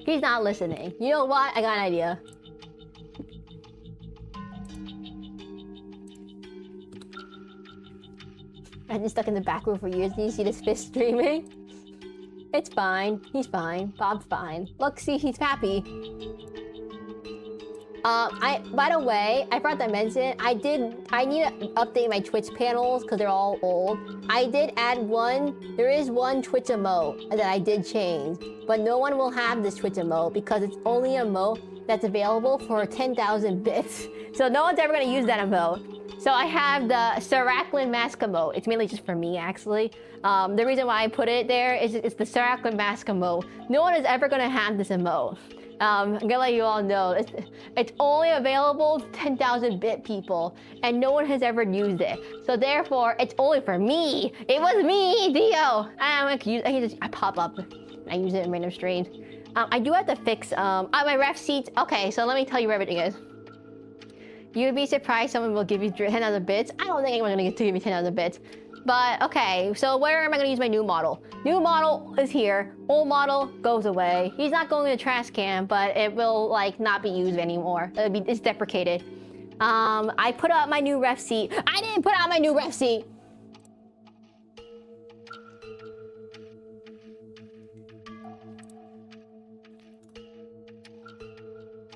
He's not listening. You know what? I got an idea. I've been stuck in the back room for years. Did you see this fish streaming? It's fine. He's fine. Bob's fine. Look, see, he's happy. By the way, I forgot to mention, I need to update my Twitch panels because they're all old. I did add one. There is one Twitch emote that I did change, but no one will have this Twitch emote because it's only an emote that's available for 10,000 bits. So no one's ever gonna use that emote. So I have the Seraclin mask emote. It's mainly just for me, actually. The reason why I put it there is it's the Seraclin mask emote. No one is ever gonna have this emote. I'm gonna let you all know. It's only available to 10,000 bit people, and no one has ever used it. So therefore, it's only for me. It was me, Dio. I pop up. I use it in random streams. I do have to fix my ref seats. Okay, so let me tell you where everything is. You'd be surprised someone will give you 10,000 bits. I don't think anyone's gonna give me 10,000 bits. But okay, so where am I gonna use my new model? New model is here. Old model goes away. He's not going in the trash can, but it will like not be used anymore. It's deprecated. I put out my new ref seat. I didn't put out my new ref seat.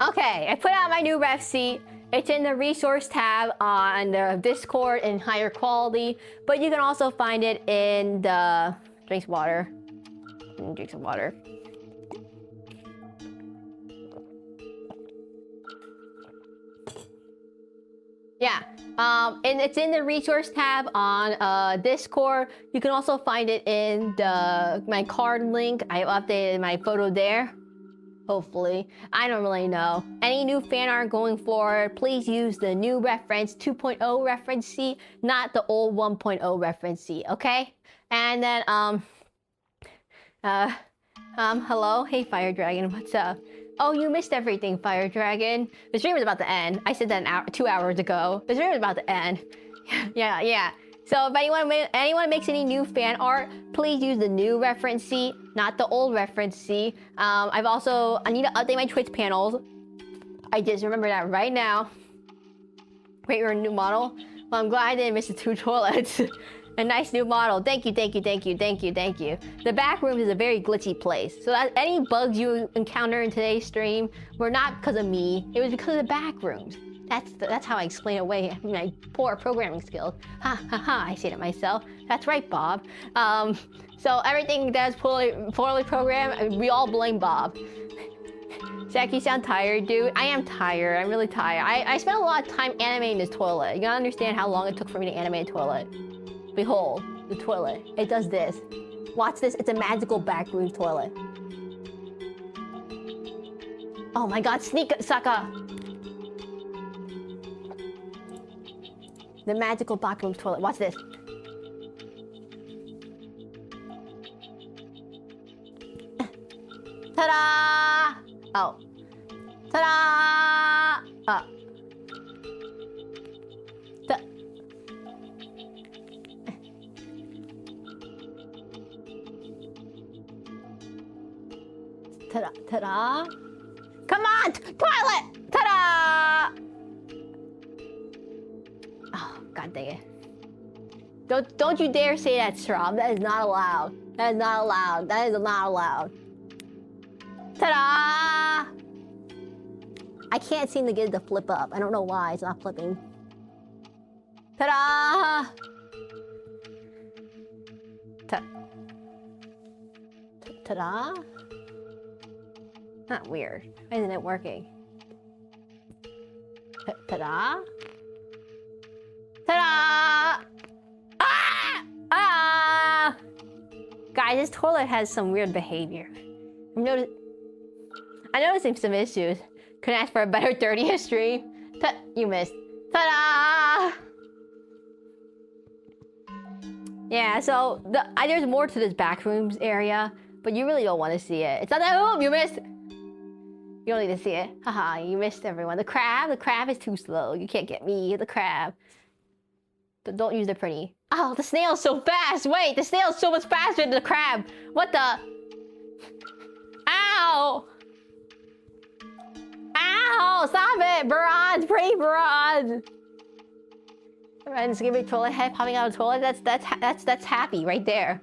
Okay, I put out my new ref seat. It's in the resource tab on the Discord in higher quality, but you can also find it in the drink water. Drink some water. Yeah, and it's in the resource tab on Discord. You can also find it in my card link. I updated my photo there. Hopefully. I don't really know. Any new fan art going forward, please use the new reference 2.0 reference C, not the old 1.0 reference C, okay? And then, hello? Hey, Fire Dragon, what's up? Oh, you missed everything, Fire Dragon. The stream is about to end. I said that 2 hours ago. The stream is about to end. Yeah. So if anyone makes any new fan art, please use the new reference C, not the old reference C. I need to update my Twitch panels. I just remember that right now. Wait, you're a new model? Well, I'm glad I didn't miss the 2 toilets. A nice new model. Thank you. The back room is a very glitchy place. So that any bugs you encounter in today's stream were not because of me. It was because of the back rooms. That's how I explain away my poor programming skills. Ha ha ha, I say to myself. That's right, Bob. So everything that's poorly programmed, we all blame Bob. Zach, you sound tired, dude. I am tired. I'm really tired. I spent a lot of time animating this toilet. You gotta understand how long it took for me to animate a toilet. Behold, the toilet. It does this. Watch this. It's a magical backroom toilet. Oh my god, sneak, sucker! The magical backroom toilet. Watch this. Ta-da! Oh. Ta-da! Oh. Ta-da! Ta-da! Come on! Toilet! Ta-da! Oh, god dang it. Don't you dare say that, Shrob. That is not allowed. That is not allowed. That is not allowed. Ta-da! I can't seem to get it to flip up. I don't know why it's not flipping. Ta-da! Ta-da? Not weird. Why isn't it working? Ta-da? Ta-da! Ah! Ah! Guys, this toilet has some weird behavior. I'm noticing some issues. Couldn't ask for a better 30th stream. You missed. Ta-da! Yeah, so there's more to this backrooms area, but you really don't want to see it. It's not that. Oh, you missed. You don't need to see it. Haha, you missed everyone. The crab is too slow. You can't get me, the crab. But don't use the pretty. Oh, the snail's so fast. Wait, the snail's so much faster than the crab. What the? Ow! Ow! Stop it, bronze, pretty bronze. And it's gonna be toilet head popping out of the toilet. That's happy right there.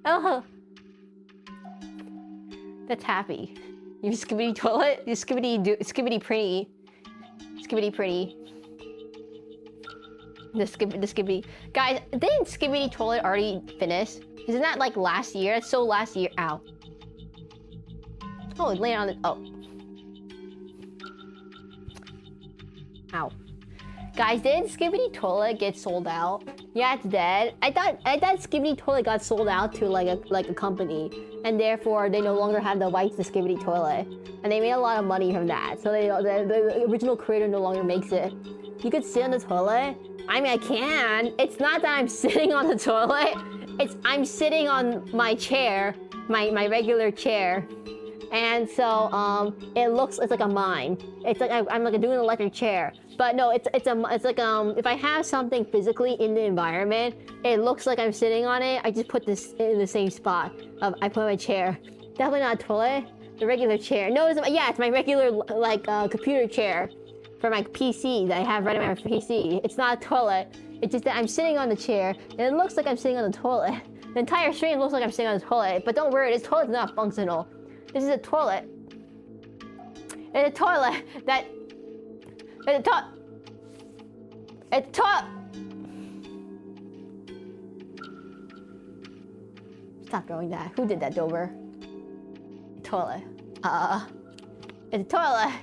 Oh, that's happy. You skibbity toilet. You skibbity pretty. Skibbity pretty. The skibbity. Guys, didn't skibbity toilet already finish? Isn't that like last year? It's so last year. Ow. Oh, it landed on the. Oh. Ow. Guys, didn't Skibbity Toilet get sold out? Yeah, it's dead. I thought Skibbity Toilet got sold out to like a company, and therefore they no longer have the rights to Skibbity Toilet, and they made a lot of money from that. So the original creator no longer makes it. You could sit on the toilet. I mean, I can. It's not that I'm sitting on the toilet. I'm sitting on my chair, my regular chair. And so it looks, it's like a mine. It's like I'm like doing an electric chair, but no, it's like if I have something physically in the environment, it looks like I'm sitting on it. I just put this in the same spot. I put my chair. Definitely not a toilet. The regular chair. No, it's my regular like computer chair for my PC that I have right on my PC. It's not a toilet. It's just that I'm sitting on the chair, and it looks like I'm sitting on the toilet. The entire stream looks like I'm sitting on the toilet, but don't worry, this toilet's not functional. This is a toilet. It's a toilet that... It's a toilet... Stop throwing that. Who did that, Dover? Toilet. It's a toilet.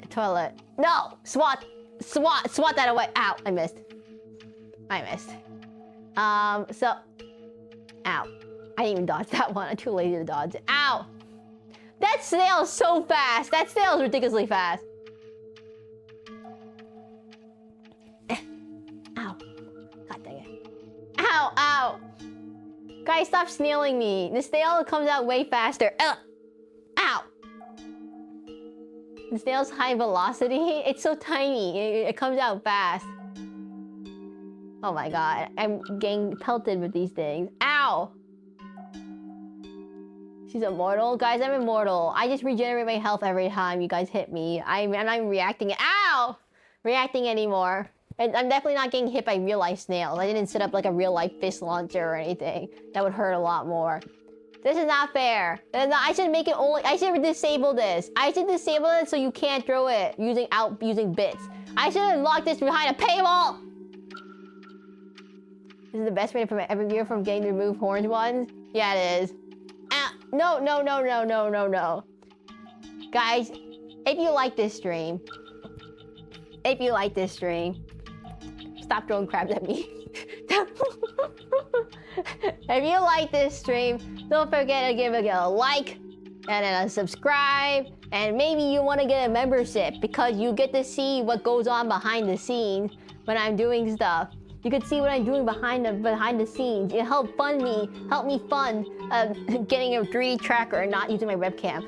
A toilet. No! Swat that away. Ow, I missed. So... Ow. I didn't even dodge that one. I'm too lazy to dodge it. Ow! That snail is so fast! That snail is ridiculously fast. Ow. God dang it. Ow, ow! Guys, stop snailing me. The snail comes out way faster. Ow! The snail's high velocity, it's so tiny. It comes out fast. Oh my god, I'm getting pelted with these things. Ow! She's immortal? Guys, I'm immortal. I just regenerate my health every time you guys hit me. I'm not reacting. Ow! Reacting anymore. And I'm definitely not getting hit by real life snails. I didn't set up like a real life fist launcher or anything. That would hurt a lot more. This is not fair. I should make it only. I should disable this. I should disable it so you can't throw it using bits. I should have locked this behind a paywall. This is the best way from every year from getting to remove orange ones. Yeah, it is. No. Guys, if you like this stream, stop throwing crabs at me. If you like this stream, don't forget to give it a like and a subscribe, and maybe you want to get a membership because you get to see what goes on behind the scenes when I'm doing stuff. You can see what I'm doing behind the scenes. It help me fund getting a 3D tracker and not using my webcam.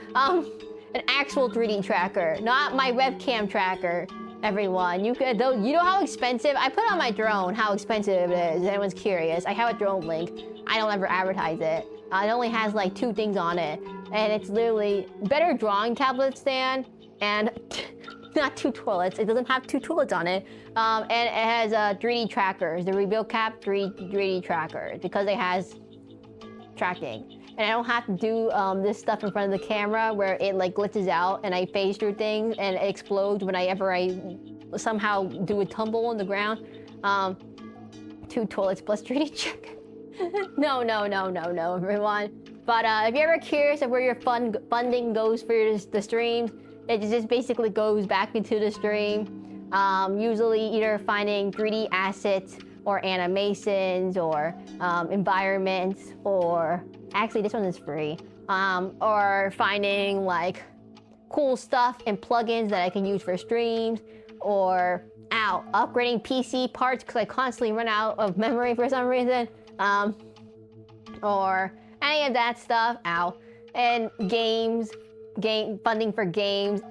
An actual 3D tracker, not my webcam tracker. Everyone, you know how expensive? I put on my drone how expensive it is. If anyone's curious, I have a drone link. I don't ever advertise it. It only has like 2 things on it, and it's literally better drawing tablet stand and not 2 toilets. It doesn't have 2 toilets on it, and it has 3D trackers. The reveal cap 3D trackers because it has tracking. And I don't have to do this stuff in front of the camera where it like glitches out and I phase through things and it explodes whenever I somehow do a tumble on the ground. 2 toilets plus 3D check. No, everyone. But if you're ever curious of where your funding goes for the streams, it just basically goes back into the stream. Usually either finding 3D assets or animations or environments, or actually this one is free, or finding like cool stuff and plugins that I can use for streams, or upgrading PC parts because I constantly run out of memory for some reason, or any of that stuff. And games, funding for games.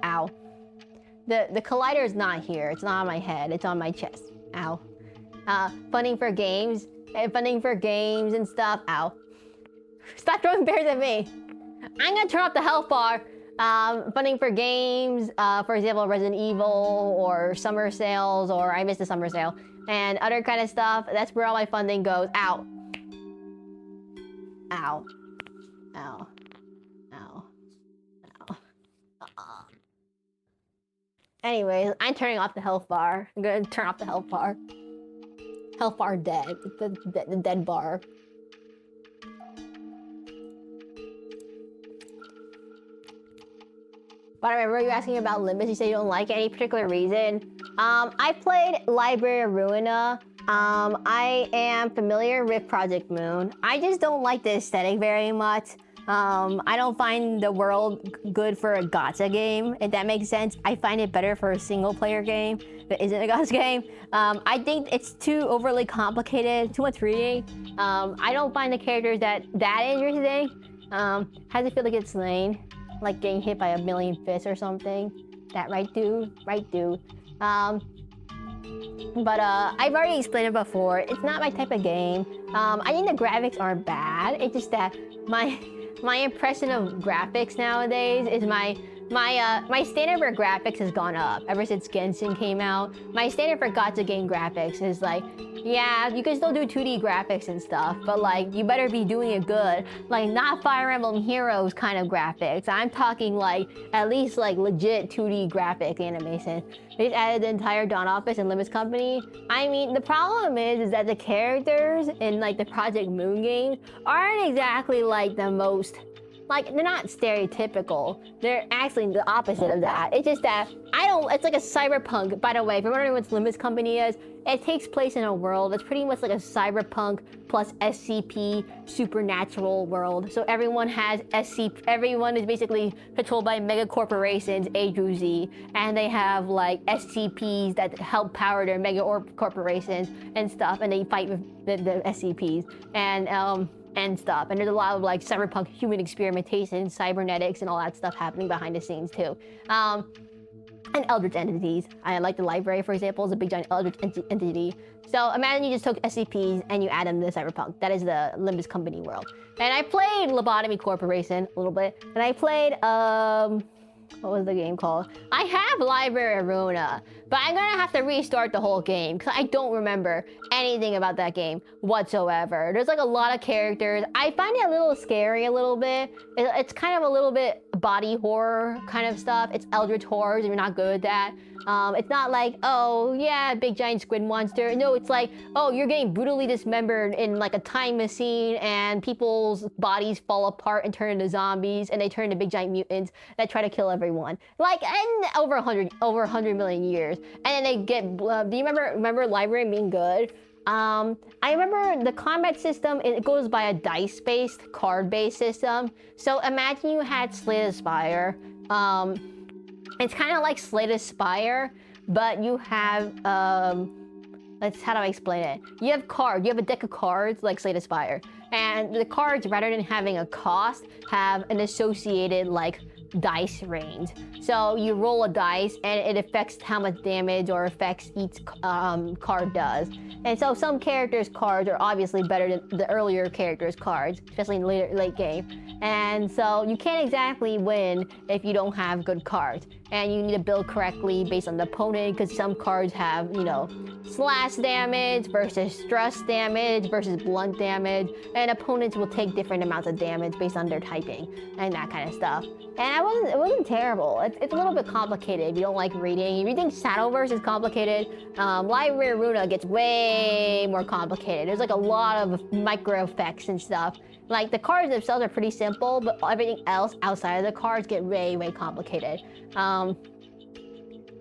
The collider is not here. It's not on my head. It's on my chest. Funding for games and stuff. Stop throwing bears at me. I'm gonna turn off the health bar. Funding for games, for example, Resident Evil or summer sales, or I missed the summer sale, and other kind of stuff. That's where all my funding goes. Anyways, I'm turning off the health bar. I'm gonna turn off the health bar. Health bar dead. The dead bar. But I remember you asking about limits. You say you don't like any particular reason. I played Library of Ruina. I am familiar with Project Moon. I just don't like the aesthetic very much. I don't find the world good for a gacha game, if that makes sense. I find it better for a single player game that isn't a gacha game. I think it's too overly complicated, too much reading. I don't find the characters that interesting. How does it feel to get slain? Like getting hit by a million fists or something? That right, dude? Right, dude. I've already explained it before. It's not my type of game. I think the graphics aren't bad. It's just that my impression of graphics nowadays is my standard for graphics has gone up ever since Genshin came out. My standard for gacha game graphics is like, yeah, you can still do 2D graphics and stuff, but like, you better be doing it good. Like, not Fire Emblem Heroes kind of graphics. I'm talking like, at least like legit 2D graphic animation. They just added the entire Dawn Office and Limits Company. I mean, the problem is that the characters in like the Project Moon games aren't exactly like the most, like, they're not stereotypical. They're actually the opposite of that. It's just that, it's like a cyberpunk. By the way, if you're wondering what Limits Company is, it takes place in a world that's pretty much like a cyberpunk plus SCP supernatural world. So everyone has everyone is basically controlled by mega corporations, A through Z, and they have like SCPs that help power their mega corporations and stuff, and they fight with the SCPs and stuff. And there's a lot of like cyberpunk human experimentation, cybernetics, and all that stuff happening behind the scenes too. And eldritch entities. I like the library, for example, is a big giant eldritch entity. So imagine you just took SCPs and you add them to cyberpunk. That is the Limbus Company world. And I played Lobotomy Corporation a little bit, and I played what was the game called? I have Library Aruna, but I'm gonna have to restart the whole game because I don't remember anything about that game whatsoever. There's like a lot of characters. I find it a little scary a little bit. It's kind of a little bit body horror kind of stuff. It's eldritch horrors if you're not good at that. It's not like, oh yeah, big giant squid monster. No, it's like, oh, you're getting brutally dismembered in like a time machine and people's bodies fall apart and turn into zombies, and they turn into big giant mutants that try to kill everyone. Like, and over 100 million years. And then they get, do you remember Library being good? I remember the combat system, it goes by a dice-based, card-based system. So imagine you had Slay the Spire. It's kind of like Slay the Spire, but you have, how do I explain it? You have a deck of cards like Slay the Spire. And the cards, rather than having a cost, have an associated, like, dice range. So you roll a dice and it affects how much damage or effects each card does. And so some characters' cards are obviously better than the earlier characters' cards, especially in late game. And so you can't exactly win if you don't have good cards. And you need to build correctly based on the opponent, because some cards have, you know, slash damage versus thrust damage versus blunt damage. And opponents will take different amounts of damage based on their typing and that kind of stuff. And it wasn't terrible. It's a little bit complicated if you don't like reading. If you think Shadowverse is complicated, Library Aruna gets way more complicated. There's like a lot of micro effects and stuff. Like, the cards themselves are pretty simple, but everything else outside of the cards get way, way complicated.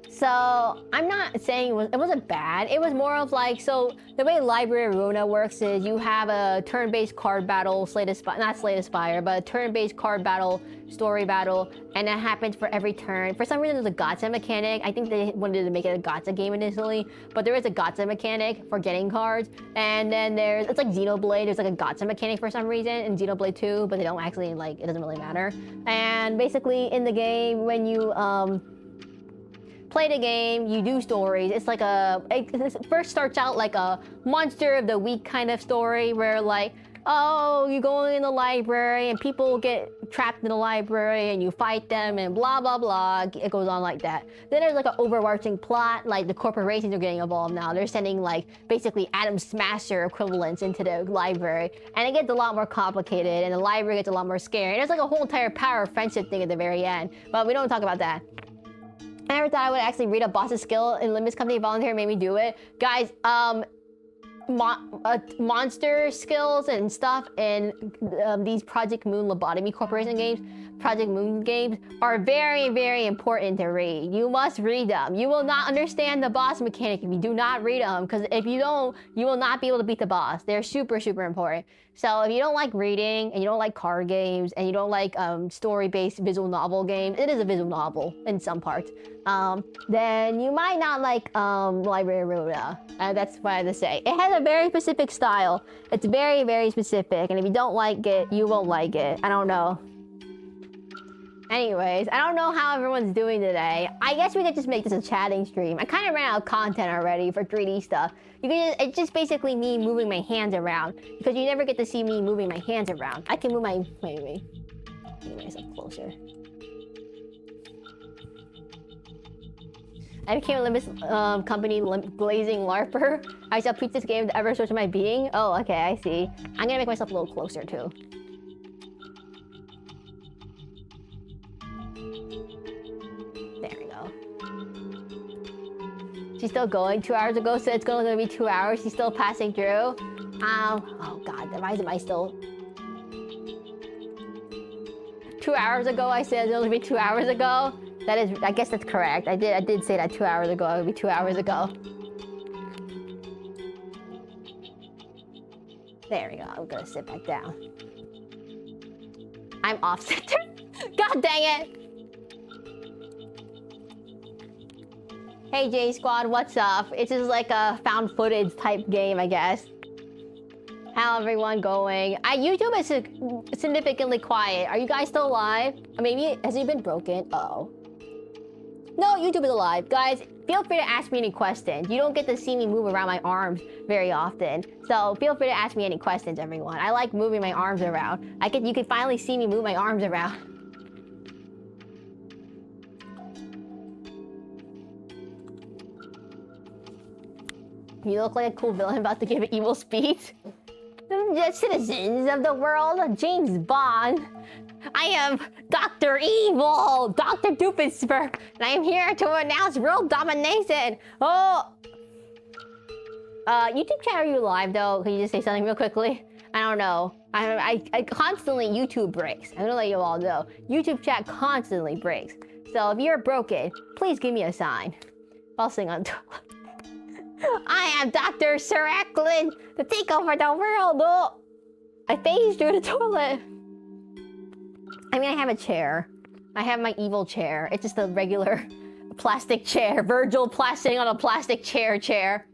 So I'm not saying it wasn't bad. It was more of like, so the way Library Aruna works is you have a turn-based card battle, not Slay the Spire, but a turn-based card battle, story battle, and that happens for every turn. For some reason, there's a gacha mechanic. I think they wanted to make it a gacha game initially, but there is a gacha mechanic for getting cards. And then it's like Xenoblade. There's like a gacha mechanic for some reason in Xenoblade 2, but they don't actually, like, it doesn't really matter. And basically in the game, when you, play the game, you do stories. It's like it first starts out like a monster of the week kind of story where, like, oh, you go in the library and people get trapped in the library and you fight them and blah, blah, blah. It goes on like that. Then there's like an overarching plot, like the corporations are getting involved now. They're sending like basically Atom Smasher equivalents into the library, and it gets a lot more complicated and the library gets a lot more scary. And there's like a whole entire power of friendship thing at the very end, but we don't talk about that. I never thought I would actually read a boss's skill in Limits Company. Volunteer made me do it. Guys, monster skills and stuff in these Project Moon Lobotomy Corporation games, Project Moon games, are very, very important to read. You must read them. You will not understand the boss mechanic if you do not read them, because if you don't, you will not be able to beat the boss. They're super, super important. So if you don't like reading, and you don't like card games, and you don't like story-based visual novel games, it is a visual novel in some parts, then you might not like Library Aruna. That's what I have to say. It has a very specific style. It's very, very specific. And if you don't like it, you won't like it. I don't know. Anyways, I don't know how everyone's doing today. I guess we could just make this a chatting stream. I kind of ran out of content already for 3D stuff. It's just basically me moving my hands around. Because you never get to see me moving my hands around. I can move my... Wait. Get myself closer. I became a limited company glazing LARPer. I shall preach this game to every source of my being. Oh, okay, I see. I'm gonna make myself a little closer too. There we go. She's still going. 2 hours ago said it's gonna be 2 hours. She's still passing through. Oh god, why am I still... 2 hours ago I said it was gonna be 2 hours ago. That is, I guess that's correct. I did say that 2 hours ago. It would be 2 hours ago. There we go. I'm gonna sit back down. I'm off center. God dang it! Hey J Squad, what's up? It's just like a found footage type game, I guess. How everyone going? YouTube is significantly quiet. Are you guys still alive? Or maybe has it been broken? Uh-oh. No, YouTube is alive. Guys, feel free to ask me any questions. You don't get to see me move around my arms very often. So feel free to ask me any questions, everyone. I like moving my arms around. You can finally see me move my arms around. You look like a cool villain about to give it evil speech. The citizens of the world, James Bond. I am Dr. Evil, Dr. Doofenshmirtz, and I am here to announce world domination. Oh, YouTube chat, are you live though? Can you just say something real quickly? I don't know. I constantly YouTube breaks. I'm gonna let you all know. YouTube chat constantly breaks. So if you're broken, please give me a sign. I'll sing on. I am Dr. Seraclin, to take over the world. Oh, I phased through the toilet. I mean, I have a chair. I have my evil chair. It's just a regular plastic chair. Virgil sitting on a plastic chair.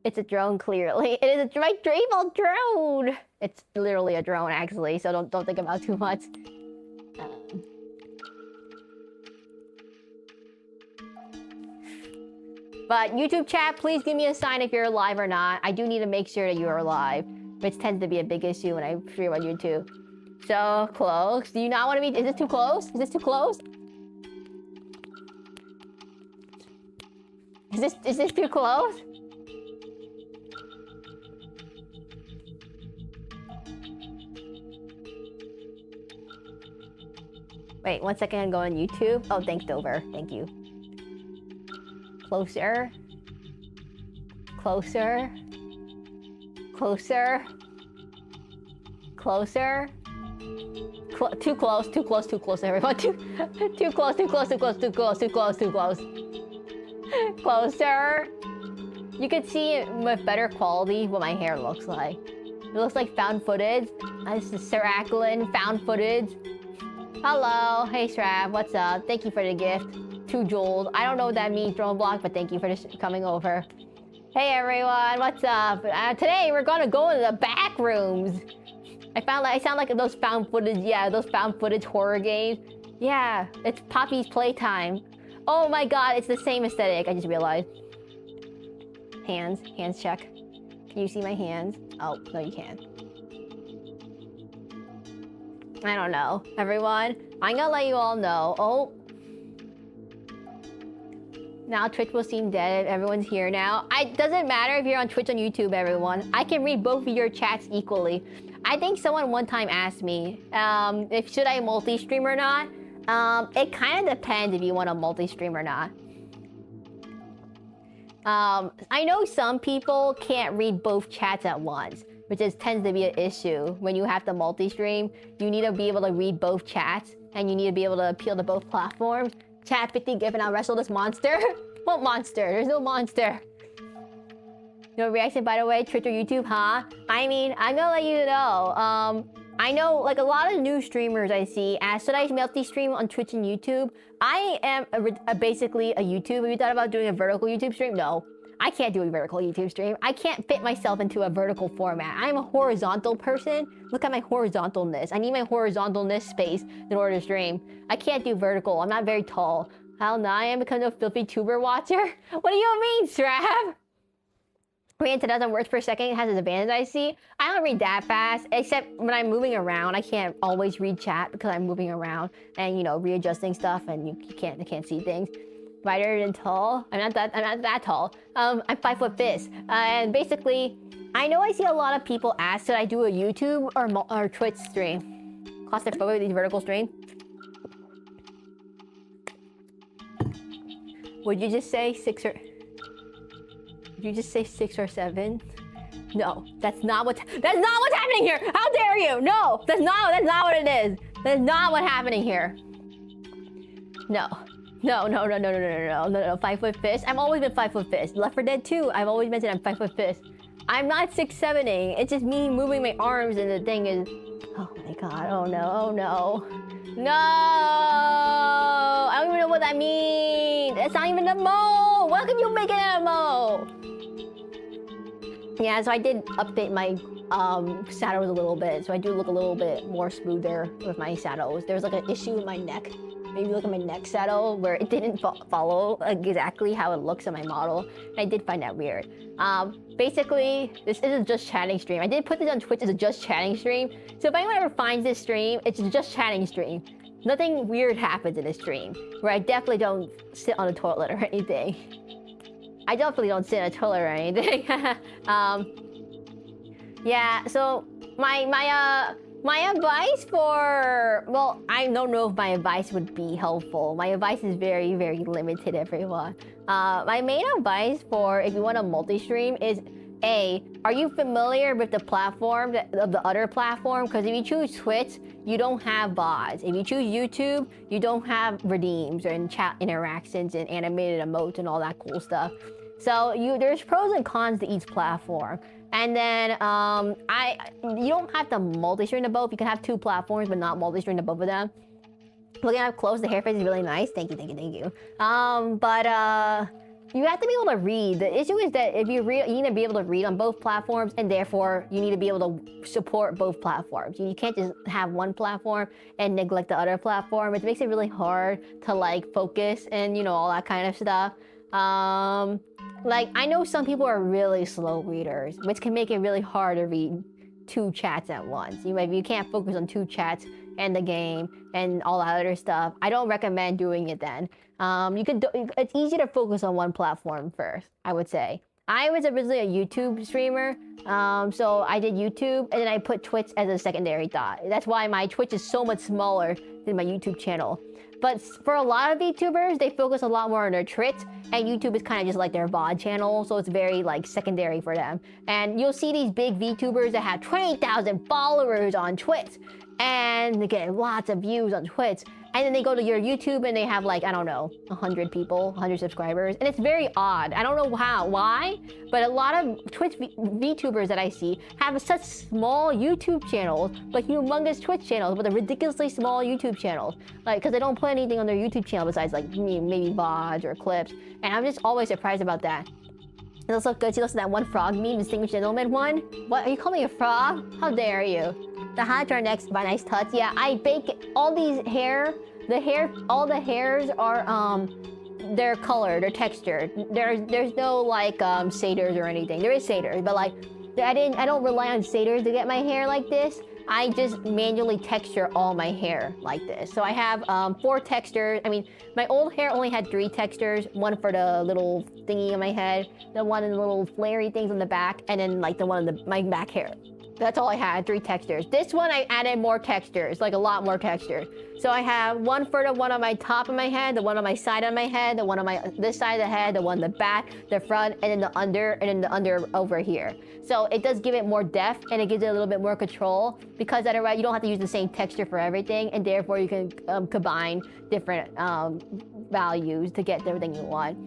It's a drone, clearly. It is a evil drone. It's literally a drone, actually. So don't think about it too much. But YouTube chat, please give me a sign if you're alive or not. I do need to make sure that you are alive, which tends to be a big issue when I stream on YouTube. So close. Do you not want to be? Is this too close? Is this too close? Is this too close? Wait, 1 second. I'm going on YouTube. Oh, thanks, Dover. Thank you. Closer. Closer. Closer. Closer. Too close, everyone. Too close. Closer. You can see it with better quality what my hair looks like. It looks like found footage. This is Seraclin, found footage. Hello. Hey, Strav. What's up? Thank you for the gift. 2 joules. I don't know what that means, drone block, but thank you for coming over. Hey, everyone. What's up? Today, we're gonna go into the back rooms. I sound like those found footage, yeah, those found footage horror games. Yeah, it's Poppy's Playtime. Oh my god, it's the same aesthetic, I just realized. Hands check. Can you see my hands? Oh, no you can't. I don't know. Everyone, I'm gonna let you all know. Oh. Now Twitch will seem dead if everyone's here now. It doesn't matter if you're on Twitch or YouTube, everyone. I can read both of your chats equally. I think someone one time asked me if should I multi-stream or not. It kind of depends if you want to multi-stream or not. I know some people can't read both chats at once, which tends to be an issue when you have to multi-stream. You need to be able to read both chats, and you need to be able to appeal to both platforms. Chat 50 gift and I'll wrestle this monster. What monster? There's no monster. No reaction, by the way, Twitch or YouTube, huh? I mean, I'm gonna let you know. I know, like, a lot of new streamers I see ask, should I multi-stream on Twitch and YouTube? I am basically a YouTube. Have you thought about doing a vertical YouTube stream? No. I can't do a vertical YouTube stream. I can't fit myself into a vertical format. I'm a horizontal person. Look at my horizontalness. I need my horizontalness space in order to stream. I can't do vertical. I'm not very tall. Hell no, I am becoming a filthy tuber watcher. What do you mean, Strav? Reading to doesn't work for a second. It has its advantage, I see. I don't read that fast, except when I'm moving around. I can't always read chat because I'm moving around and, you know, readjusting stuff, and you can't see things. Wider than tall. I'm not that tall. I'm 5 foot fist. And basically, I know I see a lot of people ask, should I do a YouTube or Twitch stream? Claustrophobic with these vertical streams. Would you just say 6 or? Would you just say 6 or 7? No, that's not what's happening here. How dare you? No, that's not what it is. That's not what's happening here. No. No, 5 foot fist. I've always been 5 foot fist. Left 4 Dead 2, I've always mentioned I'm 5 foot fist. I'm not 6'7"ing. It's just me moving my arms, and the thing is, oh my god, oh no. No! I don't even know what that means. That's not even a mo. Why could you make it a mo? Yeah, so I did update my shadows a little bit, so I do look a little bit more smoother with my shadows. There's like an issue with my neck. Maybe look at my neck shadow where it didn't follow exactly how it looks on my model. And I did find that weird. Basically, this isn't just chatting stream. I did put this on Twitch as a just chatting stream. So if anyone ever finds this stream, it's a just chatting stream. Nothing weird happens in this stream, where I definitely don't sit on a toilet or anything. I definitely don't sit on a toilet or anything. Yeah, so my advice for, well, I don't know if my advice would be helpful. My advice is very, very limited, everyone. My main advice for if you want a multi-stream is, A, are you familiar with the platform, of the other platform? Because if you choose Twitch, you don't have VODs. If you choose YouTube, you don't have redeems and chat interactions and animated emotes and all that cool stuff. So there's pros and cons to each platform. And then you don't have to multi-stream to both. You can have 2 platforms, but not multi-stream to both of them. Looking up close, the hair face is really nice. Thank you. But you have to be able to read. The issue is that if you read, you need to be able to read on both platforms, and therefore you need to be able to support both platforms. You can't just have one platform and neglect the other platform, which makes it really hard to like focus and, you know, all that kind of stuff. Like, I know some people are really slow readers, which can make it really hard to read 2 chats at once. You can't focus on 2 chats and the game and all that other stuff. I don't recommend doing it then. It's easy to focus on one platform first, I would say. I was originally a YouTube streamer, so I did YouTube, and then I put Twitch as a secondary thought. That's why my Twitch is so much smaller than my YouTube channel. But for a lot of VTubers, they focus a lot more on their Twitch, and YouTube is kind of just like their VOD channel, so it's very like secondary for them. And you'll see these big VTubers that have 20,000 followers on Twitch, and they get lots of views on Twitch. And then they go to your YouTube and they have like, I don't know, 100 people, 100 subscribers. And it's very odd. I don't know why, but a lot of Twitch VTubers that I see have such small YouTube channels, but humongous Twitch channels, but they're ridiculously small YouTube channels. Like, because they don't put anything on their YouTube channel besides like maybe VODs or clips. And I'm just always surprised about that. It looks so good. She looks at that one frog meme, Distinguished Gentleman one. What, are you calling me a frog? How dare you? The highlights are next by Nice Touch. Yeah, I bake all these all the hairs are, they're colored, they're textured. There's no like, shaders or anything. There is shaders, but like, I don't rely on shaders to get my hair like this. I just manually texture all my hair like this. So I have 4 textures. I mean, my old hair only had 3 textures. One for the little thingy on my head, the one in the little flary things on the back, and then like the one on my back hair. That's all I had, 3 textures. This one I added more textures, like a lot more textures. So I have one for the one on my top of my head, the one on my side of my head, the one on this side of the head, the one in the back, the front, and then the under, and then the under over here. So it does give it more depth, and it gives it a little bit more control, because otherwise you don't have to use the same texture for everything, and therefore you can combine different values to get everything you want.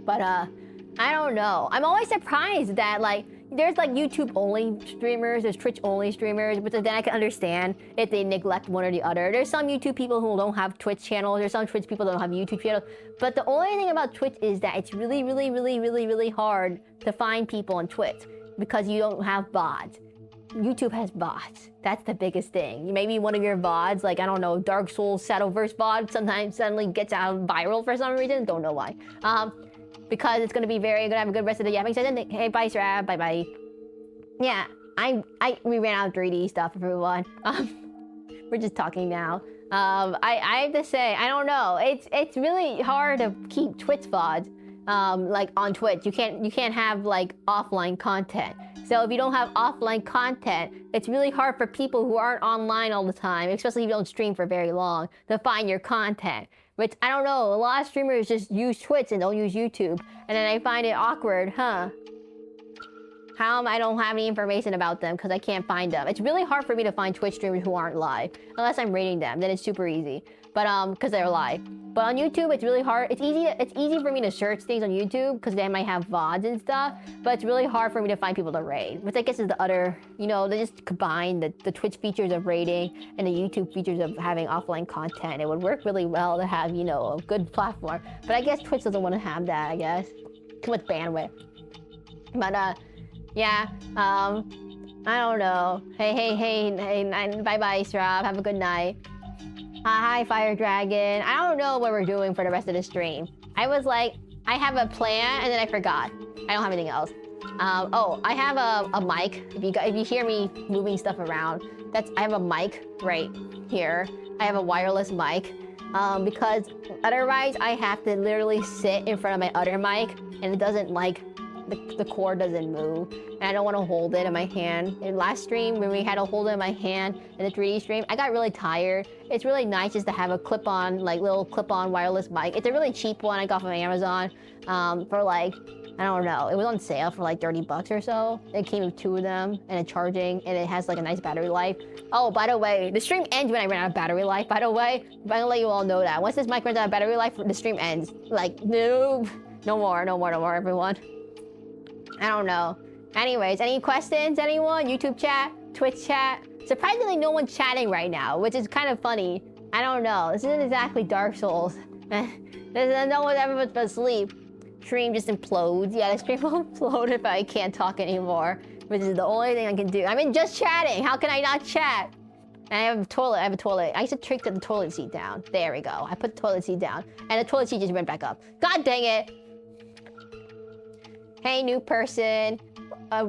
But I don't know. I'm always surprised that like, there's like YouTube only streamers, there's Twitch only streamers, but then I can understand if they neglect one or the other. There's some YouTube people who don't have Twitch channels, there's some Twitch people that don't have YouTube channels. But the only thing about Twitch is that it's really hard to find people on Twitch because you don't have bots. YouTube has bots. That's the biggest thing. Maybe one of your VODs, like, I don't know, Dark Souls Shadowverse VOD, sometimes suddenly gets out viral for some reason. Don't know why. Because it's gonna be gonna have a good rest of the yapping session. Hey, bye, Srab. Bye bye. Yeah, we ran out of 3D stuff, everyone. We're just talking now. I have to say, I don't know. It's really hard to keep Twitch VODs, like on Twitch. You can't have like offline content. So if you don't have offline content, it's really hard for people who aren't online all the time, especially if you don't stream for very long, to find your content. Which, I don't know, a lot of streamers just use Twitch and don't use YouTube. And then I find it awkward, huh? How come I don't have any information about them because I can't find them? It's really hard for me to find Twitch streamers who aren't live. Unless I'm rating them, then it's super easy. But, because they're live. But on YouTube, it's really hard. It's easy for me to search things on YouTube because they might have VODs and stuff. But it's really hard for me to find people to raid. Which I guess is the other, you know, they just combine the Twitch features of rating and the YouTube features of having offline content. It would work really well to have, you know, a good platform. But I guess Twitch doesn't want to have that, I guess. Too much bandwidth. But, yeah, I don't know. Hey, bye-bye, Srab. Have a good night. Hi, Fire Dragon. I don't know what we're doing for the rest of the stream. I was like, I have a plan, and then I forgot. I don't have anything else. Oh, I have a mic. If you hear me moving stuff around, I have a mic right here. I have a wireless mic. Because otherwise, I have to literally sit in front of my other mic, and it doesn't like... The cord doesn't move, and I don't want to hold it in my hand. In last stream, when we had to hold it in my hand in the 3D stream, I got really tired. It's really nice just to have a clip-on, like little clip-on wireless mic. It's a really cheap one I got from Amazon for like, I don't know, it was on sale for like 30 bucks or so. It came with 2 of them and a charging, and it has like a nice battery life. Oh, by the way, the stream ends when I run out of battery life, by the way. I'm gonna let you all know that. Once this mic runs out of battery life, the stream ends. Like, no more, everyone. I don't know. Anyways, any questions, anyone? YouTube chat? Twitch chat? Surprisingly, no one's chatting right now, which is kind of funny. I don't know. This isn't exactly Dark Souls. No one's ever but asleep. Stream just implodes. Yeah, the stream will implode if I can't talk anymore, which is the only thing I can do. I mean, just chatting. How can I not chat? And I have a toilet. I used to trick the toilet seat down. There we go. I put the toilet seat down, and the toilet seat just went back up. God dang it! Hey, new person. I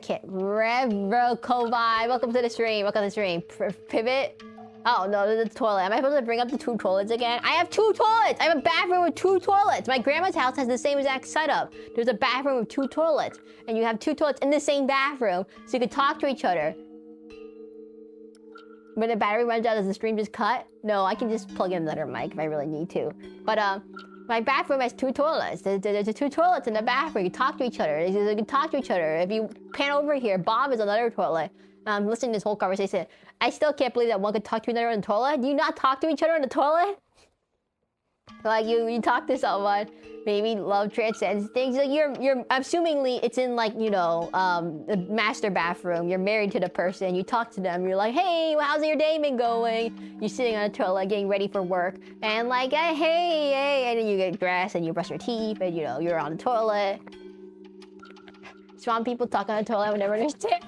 can't. Revocovi. Welcome to the stream. Pivot. Oh, no, there's a toilet. Am I supposed to bring up the 2 toilets again? I have 2 toilets. I have a bathroom with 2 toilets. My grandma's house has the same exact setup. There's a bathroom with 2 toilets. And you have 2 toilets in the same bathroom, so you can talk to each other. When the battery runs out, does the stream just cut? No, I can just plug in another mic if I really need to. But, my bathroom has 2 toilets. There's 2 toilets in the bathroom. You can talk to each other. You can talk to each other. If you pan over here, Bob is another toilet. I'm listening to this whole conversation. I still can't believe that one could talk to another in the toilet. Do you not talk to each other in the toilet? Like you talk to someone. Maybe love transcends things. Like you're assumingly it's in like, you know, the master bathroom. You're married to the person. You talk to them. You're like, hey, well, how's your day been going? You're sitting on a toilet getting ready for work. And like, hey. And then you get dressed and you brush your teeth and, you know, you're on the toilet. Strong people talk on the toilet. I would never understand.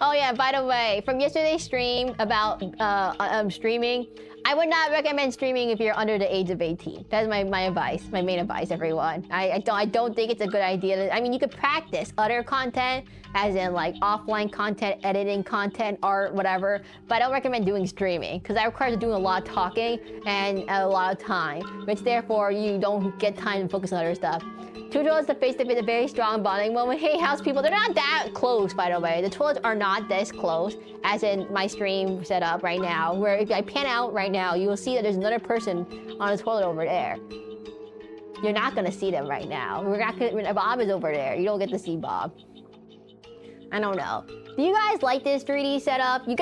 Oh yeah, by the way, from yesterday's stream about streaming, I would not recommend streaming if you're under the age of 18. That is my advice, my main advice, everyone. I don't think it's a good idea. I mean, you could practice other content, as in like offline content, editing content, art, whatever, but I don't recommend doing streaming because that requires doing a lot of talking and a lot of time, which therefore you don't get time to focus on other stuff. 2 toilets to face-to-face, a very strong bonding moment. Hey, house people, they're not that close, by the way. The toilets are not this close, as in my stream setup right now, where if I pan out right now, you will see that there's another person on the toilet over there. You're not gonna see them right now. Bob is over there. You don't get to see Bob. I don't know. Do you guys like this 3D setup? You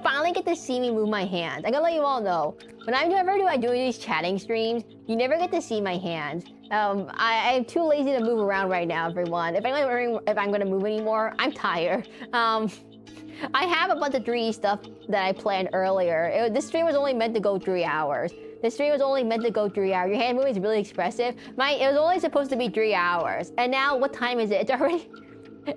finally get to see me move my hands. I gotta let you all know. When I do these chatting streams, you never get to see my hands. I'm too lazy to move around right now, everyone. If I'm gonna move anymore, I'm tired. I have a bunch of 3D stuff that I planned earlier. This stream was only meant to go 3 hours. This stream was only meant to go 3 hours. Your hand movement is really expressive. It was only supposed to be 3 hours. And now, what time is it?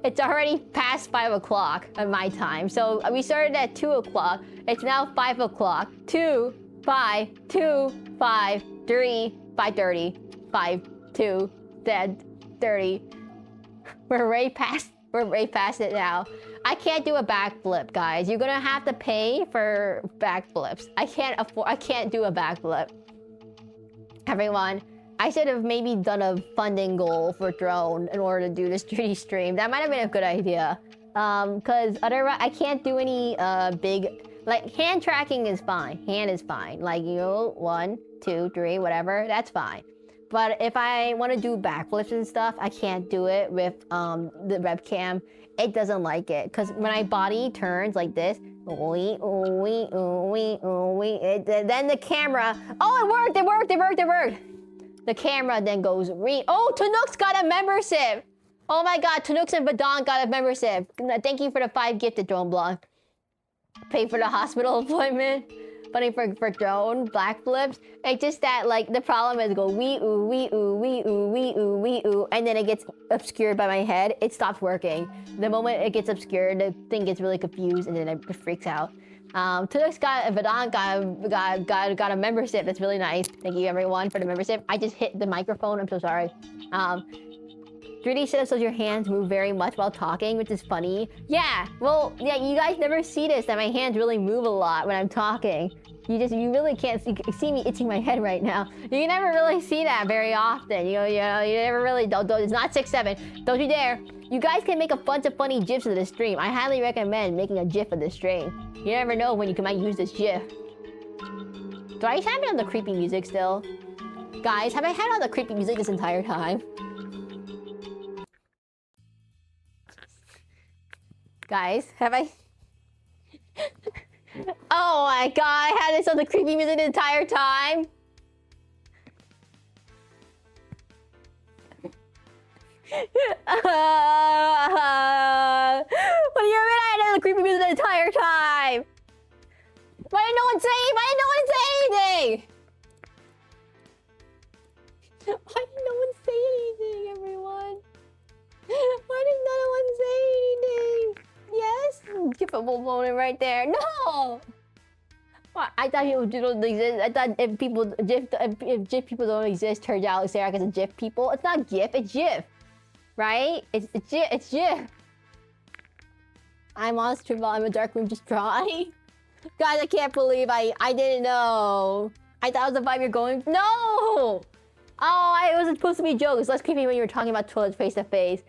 It's already past 5 o'clock at my time. So we started at 2 o'clock. It's now 5 o'clock. 2, 5, 2, 5, 3, 5:30, 5, 2, dead, 30. We're way past it now. I can't do a backflip, guys. You're gonna have to pay for backflips. I can't do a backflip. Everyone, I should have maybe done a funding goal for drone in order to do this 3D stream. That might have been a good idea. Cause otherwise I can't do any big, like hand tracking is fine. Hand is fine. Like, you know, 1, 2, 3, whatever, that's fine. But if I want to do backflips and stuff, I can't do it with the webcam. It doesn't like it. Because when my body turns like this, then the camera, oh, it worked. The camera then goes, oh, Tanuk's got a membership. Oh my God, Tanuk's and Vadon got a membership. Thank you for the 5 gifted, Drone Block. Pay for the hospital appointment. Funny for drone black flips. It's just that, like, the problem is go wee oo, and then it gets obscured by my head. It stops working. The moment it gets obscured, the thing gets really confused, and then it freaks out. Tudux got a membership. That's really nice. Thank you everyone for the membership. I just hit the microphone. I'm so sorry. 3D setup shows your hands move very much while talking, which is funny. Yeah, well, yeah, you guys never see this, that my hands really move a lot when I'm talking. You really can't see me itching my head right now. You never really see that very often. You never really, don't, it's not 6-7. Don't you dare. You guys can make a bunch of funny GIFs of this stream. I highly recommend making a GIF of this stream. You never know when you might use this GIF. Do I have it on the creepy music still? Guys, have I had on the creepy music this entire time? Guys, have I? Oh my God, I had this on the creepy music the entire time. What do you mean I had it on the creepy music the entire time? Why didn't no one say anything? Why did no one say anything, everyone? Why did no one say anything? Yes? Gifable moment right there. No! What? I thought people don't exist. I thought if GIF people don't exist, turns out Seraclin is a GIF people. It's not GIF, it's GIF. Right? It's GIF. I'm on stream while I'm in a dark room just drawing. Guys, I can't believe I didn't know. I thought it was the vibe you're going. No! Oh, it wasn't supposed to be a joke. It's less creepy when you were talking about toilets face to face.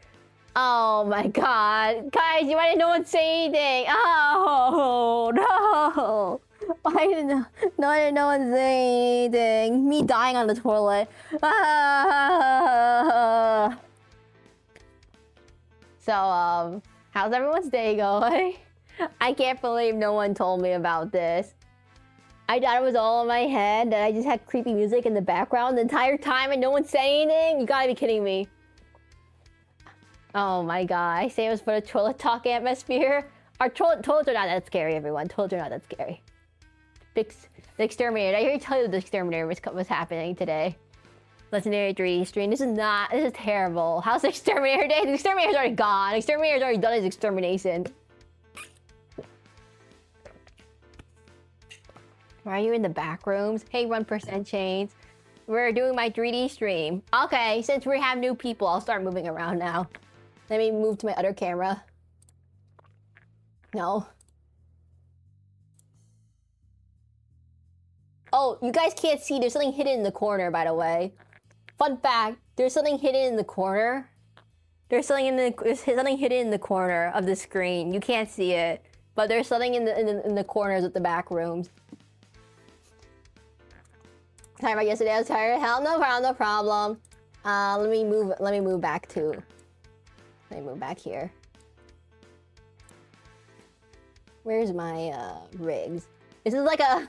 Oh my God. Guys, why didn't no one say anything? Oh, no. Why didn't no one say anything? Me dying on the toilet. So, how's everyone's day going? I can't believe no one told me about this. I thought it was all in my head, that I just had creepy music in the background the entire time and no one said anything? You gotta be kidding me. Oh my God, I say it was for the toilet talk atmosphere. Our toilets are not that scary, everyone. Toilets are not that scary. The Exterminator. I hear you tell you the Exterminator was happening today. Legendary 3D stream. This is terrible. How's the Exterminator day? The Exterminator's already gone. The Exterminator's already done his extermination. Why are you in the back rooms? Hey, 1% chains. We're doing my 3D stream. Okay, since we have new people, I'll start moving around now. Let me move to my other camera. No. Oh, you guys can't see. There's something hidden in the corner, by the way. Fun fact, there's something hidden in the corner. There's something hidden in the corner of the screen. You can't see it, but there's something in the corners of the back rooms. Sorry about yesterday. I was tired. Hell, no problem. Let me move back too. Let me move back here. Where's my rigs? This is like a...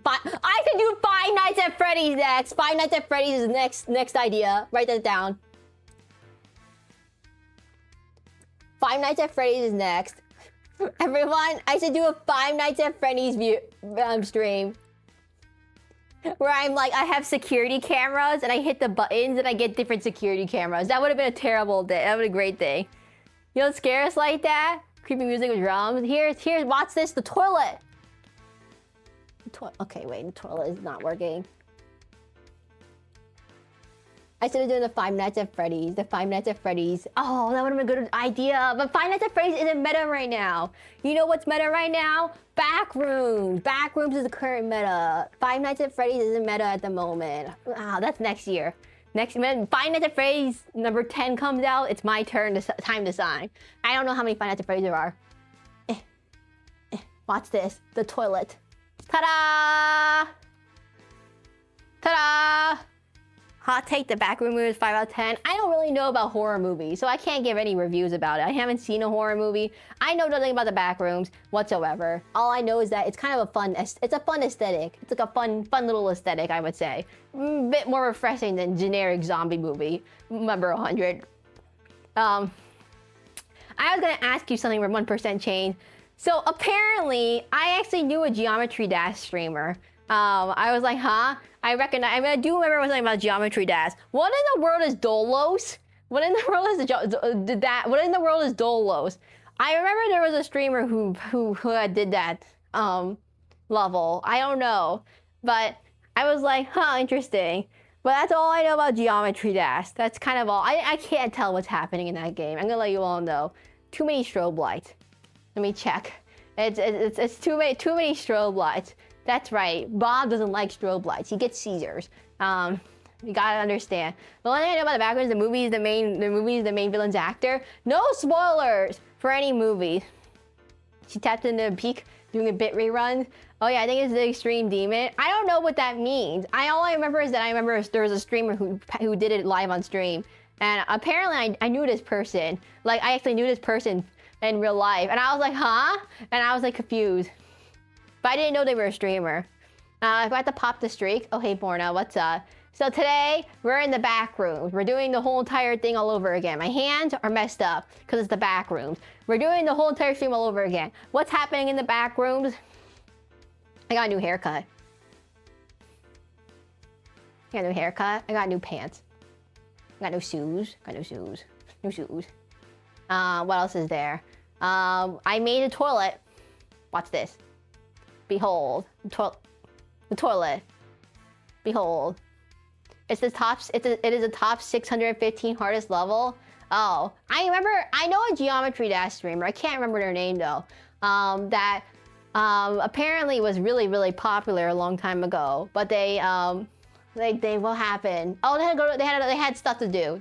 I can do Five Nights at Freddy's next. Five Nights at Freddy's is next idea. Write that down. Five Nights at Freddy's is next. Everyone, I should do a Five Nights at Freddy's stream. Where I'm like, I have security cameras and I hit the buttons and I get different security cameras. That would have been a terrible day. That would have been a great thing. You don't scare us like that? Creepy music with drums. Here's, watch this, the toilet. Okay, wait, the toilet is not working. I should have done the Five Nights at Freddy's. The Five Nights at Freddy's. Oh, that would have been a good idea. But Five Nights at Freddy's isn't meta right now. You know what's meta right now? Backrooms. Backrooms is the current meta. Five Nights at Freddy's isn't meta at the moment. Wow, that's next year. Next, when Five Nights at Freddy's number 10 comes out, it's my turn. Time to sign. I don't know how many Five Nights at Freddy's there are. Watch this. The toilet. Ta-da! Ta-da! Hot take, the Backroom movie is 5 out of 10. I don't really know about horror movies, so I can't give any reviews about it. I haven't seen a horror movie. I know nothing about the Backrooms whatsoever. All I know is that it's kind of a fun, it's a fun aesthetic. It's like a fun little aesthetic, I would say. A bit more refreshing than generic zombie movie, number 100. I was gonna ask you something from 1% Change. So apparently, I actually knew a Geometry Dash streamer. I was like, huh? I do remember something about Geometry Dash. What in the world is Dolos? What in the world is Dolos? I remember there was a streamer who did that level. I don't know, but I was like, huh, interesting. But that's all I know about Geometry Dash. That's kind of all. I can't tell what's happening in that game. I'm gonna let you all know. Too many strobe lights. Let me check. It's too many strobe lights. That's right. Bob doesn't like strobe lights. He gets seizures. You gotta understand. The only thing I know about the Backrooms, the movie is the main villain's actor. No spoilers for any movie. She tapped into Peak doing a bit rerun. Oh yeah, I think it's the Extreme Demon. I don't know what that means. All I remember is that there was a streamer who did it live on stream, and apparently I knew this person. Like I actually knew this person in real life, and I was like, huh? And I was like confused. But I didn't know they were a streamer. I got to pop the streak. Oh, hey, Borna, what's up? So today, we're in the back rooms. We're doing the whole entire thing all over again. My hands are messed up because it's the back rooms. We're doing the whole entire stream all over again. What's happening in the back rooms? I got a new haircut. I got a new haircut. I got new pants. I got new shoes. New shoes. What else is there? I made a toilet. Watch this. Behold, the toilet. Behold, it is a top 615 hardest level. Oh, I know a Geometry Dash streamer. I can't remember their name though. That apparently was really popular a long time ago. But they what happened? Oh, they had stuff to do.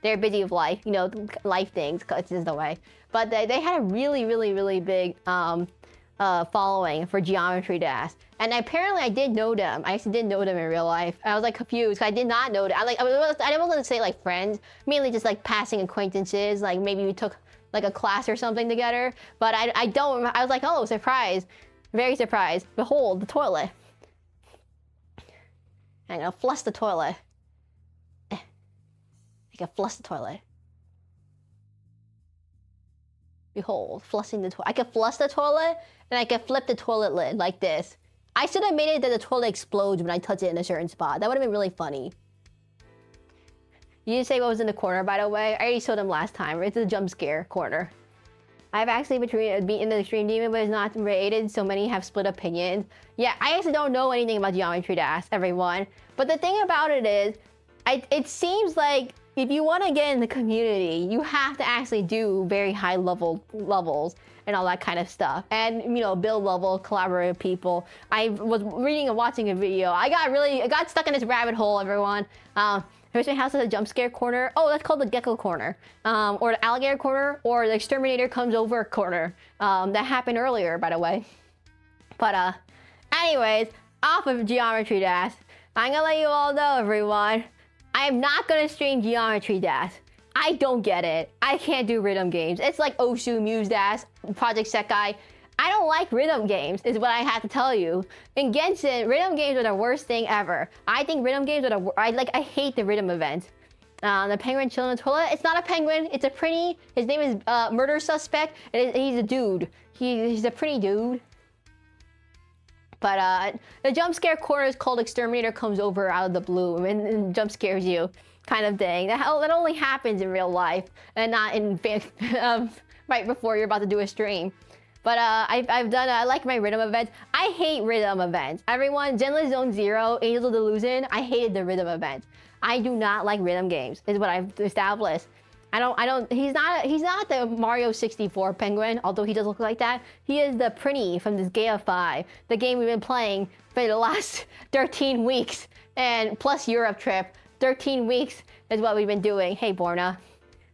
They're busy with life, you know, life things. It's just the way. But they had a really big following for Geometry Dash, and apparently I did know them. I actually did know them in real life. I was like confused. I did not know them. I didn't want to say like friends, mainly just like passing acquaintances. Like maybe we took like a class or something together. But I don't. I was like, oh, surprise, very surprised. Behold, the toilet. I'm gonna flush the toilet. I can flush the toilet. Behold, flushing the toilet. I can flush the toilet, and I can flip the toilet lid like this. I should have made it that the toilet explodes when I touch it in a certain spot. That would have been really funny. You didn't say what was in the corner, by the way. I already showed them last time. It's the jump scare corner. I've actually beaten the Extreme Demon, but it's not rated, so many have split opinions. Yeah, I actually don't know anything about Geometry Dash, everyone. But the thing about it is, it seems like if you want to get in the community, you have to actually do very high levels and all that kind of stuff. And, you know, build level, collaborate with people. I was reading and watching a video. I got stuck in this rabbit hole, everyone. Here's my house has a jump scare corner. Oh, that's called the gecko corner. Or the alligator corner, or the exterminator comes over corner. That happened earlier, by the way. But, anyways, off of Geometry Dash, I'm gonna let you all know, everyone. I am not gonna stream Geometry Dash. I don't get it. I can't do rhythm games. It's like Osu, Muse Dash, Project Sekai. I don't like rhythm games, is what I have to tell you. In Genshin, rhythm games are the worst thing ever. I think rhythm games are I hate the rhythm events. The penguin chilling in the toilet. It's not a penguin. It's a pretty. His name is Murder Suspect. And he's a dude. He's a pretty dude. But the jump scare corner is called Exterminator comes over out of the blue and jump scares you, kind of thing. That only happens in real life and not in right before you're about to do a stream. But I've done. I like my rhythm events. I hate rhythm events. Everyone, Zenless Zone Zero, Angels of Delusion. I hated the rhythm events. I do not like rhythm games. Is what I've established. I don't. He's not the Mario 64 penguin, although he does look like that. He is the Prinny from this Gaia 5, the game we've been playing for the last 13 weeks, and plus Europe trip. 13 weeks is what we've been doing. Hey, Borna.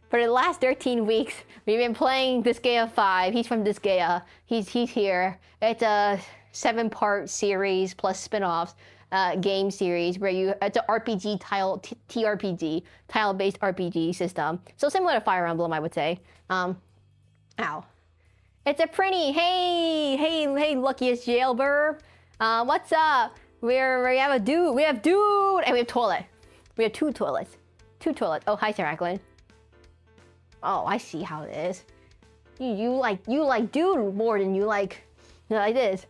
For the last 13 weeks, we've been playing this Gaia 5. He's from this Gaia. He's here. It's a 7-part series plus spin-offs. Game series where it's an RPG TRPG, tile-based RPG system. So similar to Fire Emblem, I would say. Ow. It's a pretty, hey, luckiest jailbird. What's up? We have a dude, and we have toilet. We have two toilets. Oh, hi, Seraclin. Oh, I see how it is. You like dude more than you like this.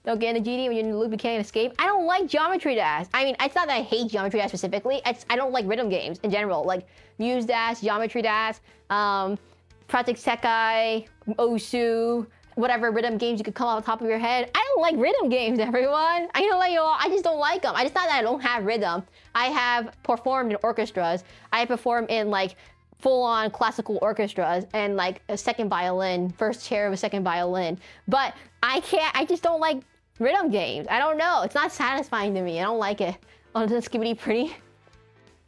Don't get in the GD when you're in the loop, you can't escape. I don't like Geometry Dash. I mean, it's not that I hate Geometry Dash specifically. I don't like rhythm games in general. Like Muse Dash, Geometry Dash, Project Sekai, Osu, whatever rhythm games you could come off the top of your head. I don't like rhythm games, everyone. I just don't like them. It's not that I don't have rhythm. I have performed in orchestras. I perform in like full-on classical orchestras and like a second violin, first chair of a second violin. But I just don't like rhythm games. I don't know. It's not satisfying to me. I don't like it. Oh, this is Skibbity pretty.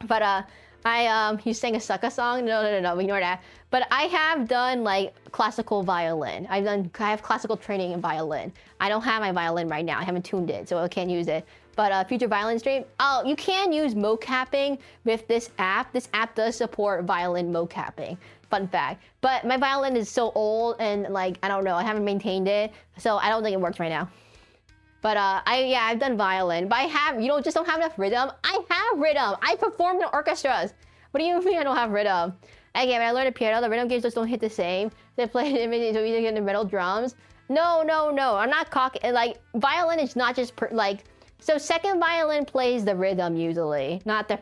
But you sang a sucka song? No, ignore that. But I have done like classical violin. I have classical training in violin. I don't have my violin right now. I haven't tuned it, so I can't use it. But future violin stream, you can use mocapping with this app. This app does support violin mocapping. Fun fact. But my violin is so old and like, I don't know, I haven't maintained it. So I don't think it works right now. But I've done violin. But just don't have enough rhythm. I have rhythm. I performed in orchestras. What do you mean I don't have rhythm? Again, when I learned the piano, the rhythm games just don't hit the same. They play so either get the metal drums. No. I'm not cocky. Like, violin is not just so second violin plays the rhythm usually, not the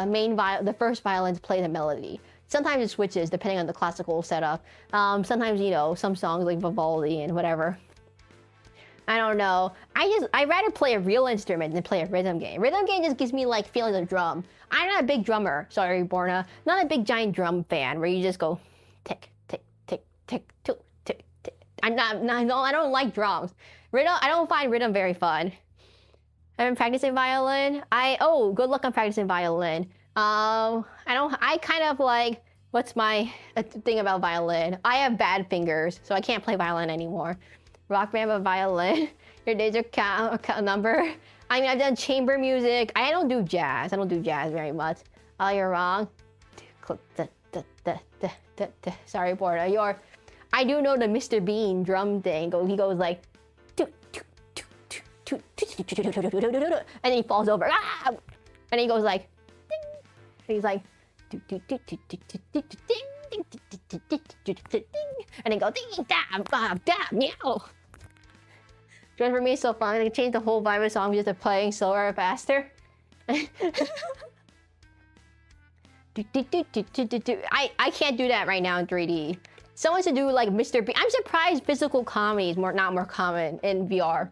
main the first violins play the melody. Sometimes it switches depending on the classical setup. Sometimes, some songs like Vivaldi and whatever. I don't know. I'd rather play a real instrument than play a rhythm game. Rhythm game just gives me like feelings of drum. I'm not a big drummer. Sorry, Borna. Not a big giant drum fan where you just go tick, tick, tick, tick, tick, tick, tick. I don't like drums. Rhythm. I don't find rhythm very fun. I've been practicing violin. Good luck on practicing violin. I kind of like, what's my thing about violin? I have bad fingers, so I can't play violin anymore. Rock band, but violin. Your days are count number. I mean, I've done chamber music. I don't do jazz. I don't do jazz very much. Oh, you're wrong. Sorry, Borna. I do know the Mr. Bean drum thing. He goes like, and then he falls over, and he goes like, and he's like, and then go ding dab meow. Drum for me is so fun. I can change the whole vibe of the song just to playing slower or faster. I can't do that right now in 3D. Someone should do like Mr. B. I'm surprised physical comedy is not more common in VR.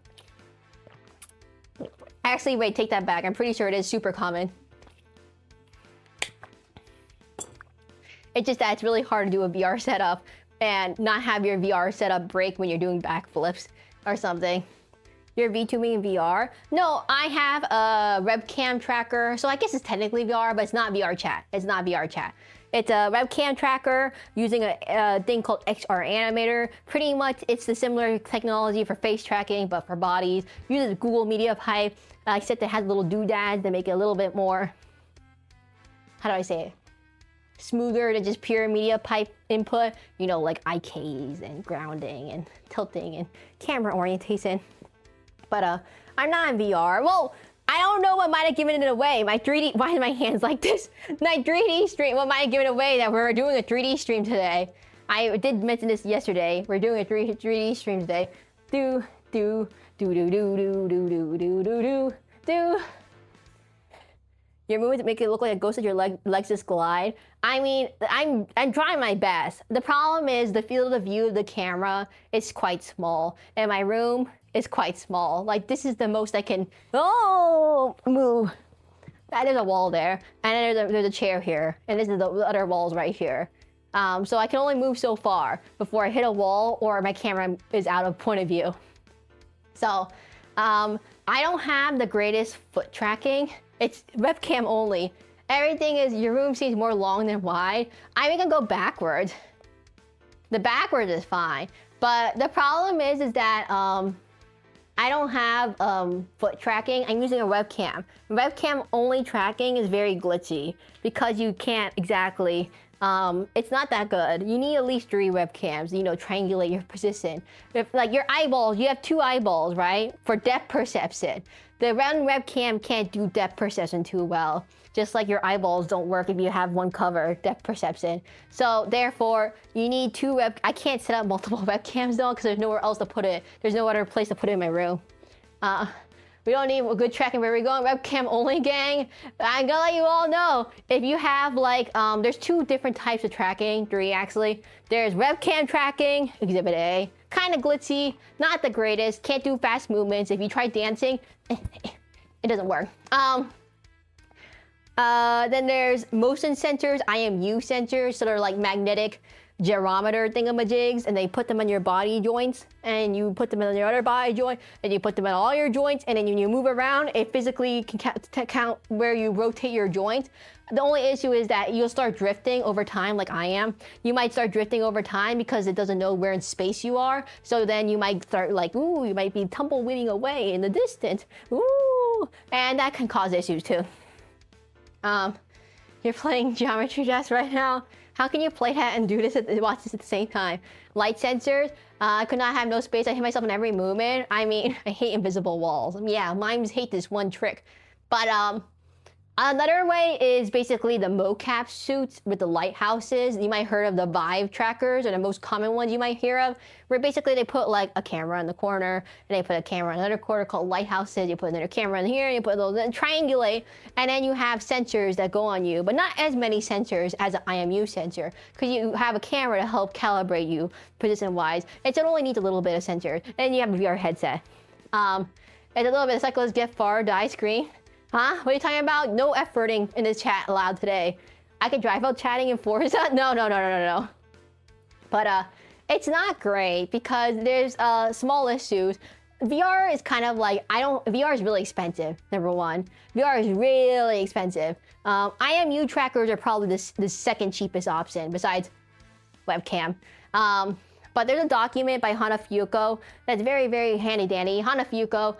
Actually, wait, take that back. I'm pretty sure it is super common. It's just that it's really hard to do a VR setup and not have your VR setup break when you're doing backflips or something. You're VTubing in VR? No, I have a webcam tracker. So I guess it's technically VR, but it's not VR chat. It's not VR chat. It's a webcam tracker using a thing called XR Animator. Pretty much, it's the similar technology for face tracking, but for bodies. Uses Google Media Pipe, except it has little doodads that make it a little bit more, how do I say it? smoother than just pure media pipe input, you know, like IKs and grounding and tilting and camera orientation. But I'm not in VR. Well, I don't know what might have given it away. My 3D, why are my hands like this? My 3D stream, what might have given it away that we're doing a 3D stream today. I did mention this yesterday. We're doing a 3D stream today. Do. Your movements make it look like a ghost of your legs just glide. I mean, I'm trying my best. The problem is the field of view of the camera is quite small, and my room is quite small. Like, this is the most I can, move. There's a wall there, and there's a chair here, and this is the other walls right here. So I can only move so far before I hit a wall or my camera is out of point of view. So, I don't have the greatest foot tracking. It's webcam only. Everything is, your room seems more long than wide. I mean, I can go backwards. The backwards is fine. But the problem is that I don't have foot tracking. I'm using a webcam. Webcam only tracking is very glitchy because you can't exactly, it's not that good. You need at least 3 webcams, you know, triangulate your position. If, like, your eyeballs, you have 2 eyeballs, right? For depth perception. The round webcam can't do depth perception too well. Just like your eyeballs don't work if you have one cover, depth perception. So therefore, you need 2 I can't set up multiple webcams though, because there's nowhere else to put it. There's no other place to put it in my room. We don't need a good tracking where we're going. Webcam only, gang. I'm gonna let you all know. If you have like, there's 2 different types of tracking, 3 actually. There's webcam tracking, Exhibit A. Kind of glitchy, not the greatest. Can't do fast movements. If you try dancing, it doesn't work. Then there's motion sensors, IMU sensors, so they're like magnetic gyrometer thingamajigs, and they put them on your body joints, and you put them on your other body joint, and you put them on all your joints, and then when you move around, it physically can count where you rotate your joints. The only issue is that you'll start drifting over time, like I am. You might start drifting over time because it doesn't know where in space you are. So then you might start like, ooh, you might be tumbleweeding away in the distance. Ooh, and that can cause issues too. You're playing Geometry Dash right now. How can you play that and do this watch this at the same time? Light sensors. I could not have no space. I hit myself in every movement. I mean, I hate invisible walls. Yeah, mimes hate this one trick. But another way is basically the mocap suits with the lighthouses. You might heard of the Vive trackers, or the most common ones you might hear of, where basically they put like a camera in the corner, and they put a camera in another corner called lighthouses. You put another camera in here, and you put those, and triangulate, and then you have sensors that go on you, but not as many sensors as an IMU sensor, because you have a camera to help calibrate you position-wise, and so it only needs a little bit of sensors. And you have a VR headset. It's a little bit of cyclist get far, die screen. Huh? What are you talking about? No efforting in this chat allowed today. I could drive out chatting in Forza? No. But it's not great because there's small issues. VR is kind of like, VR is really expensive, number one. VR is really expensive. IMU trackers are probably the second cheapest option besides webcam. But there's a document by Hana Fuyuko that's very, very handy dandy. Hana Fuyuko,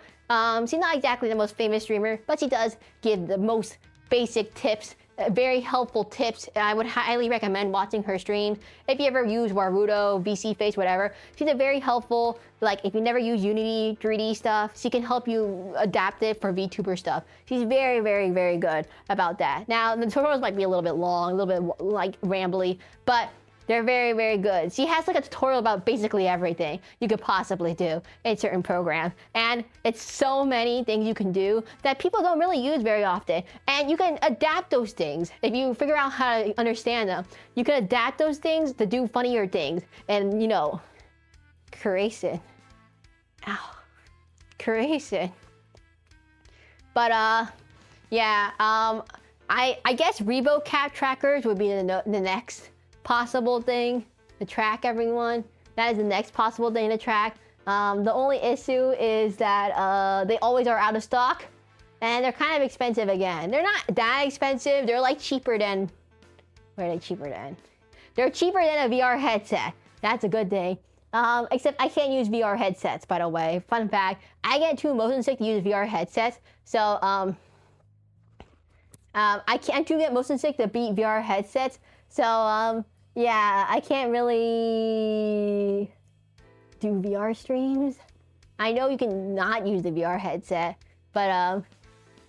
she's not exactly the most famous streamer, but she does give the most basic tips, very helpful tips. I would highly recommend watching her streams. If you ever use Warudo, VC Face, whatever, she's a very helpful, like if you never use Unity 3D stuff, she can help you adapt it for VTuber stuff. She's very, very, very good about that. Now, the tutorials might be a little bit long, a little bit like rambly, but they're very, very good. She has like a tutorial about basically everything you could possibly do in certain programs. And it's so many things you can do that people don't really use very often. And you can adapt those things. If you figure out how to understand them, you can adapt those things to do funnier things. And, you know, creation. Ow. Creation. But, yeah, I guess RevoCap trackers would be the next possible thing to track everyone. That is the next possible thing to track. The only issue is that they always are out of stock, and they're kind of expensive again. They're not that expensive. They're like cheaper than, what are they cheaper than? They're cheaper than a VR headset. That's a good thing. Except I can't use VR headsets, by the way. Fun fact, I get too motion sick to use VR headsets. So I can't get motion sick to beat VR headsets. So yeah, I can't really do VR streams. I know you can not use the VR headset, but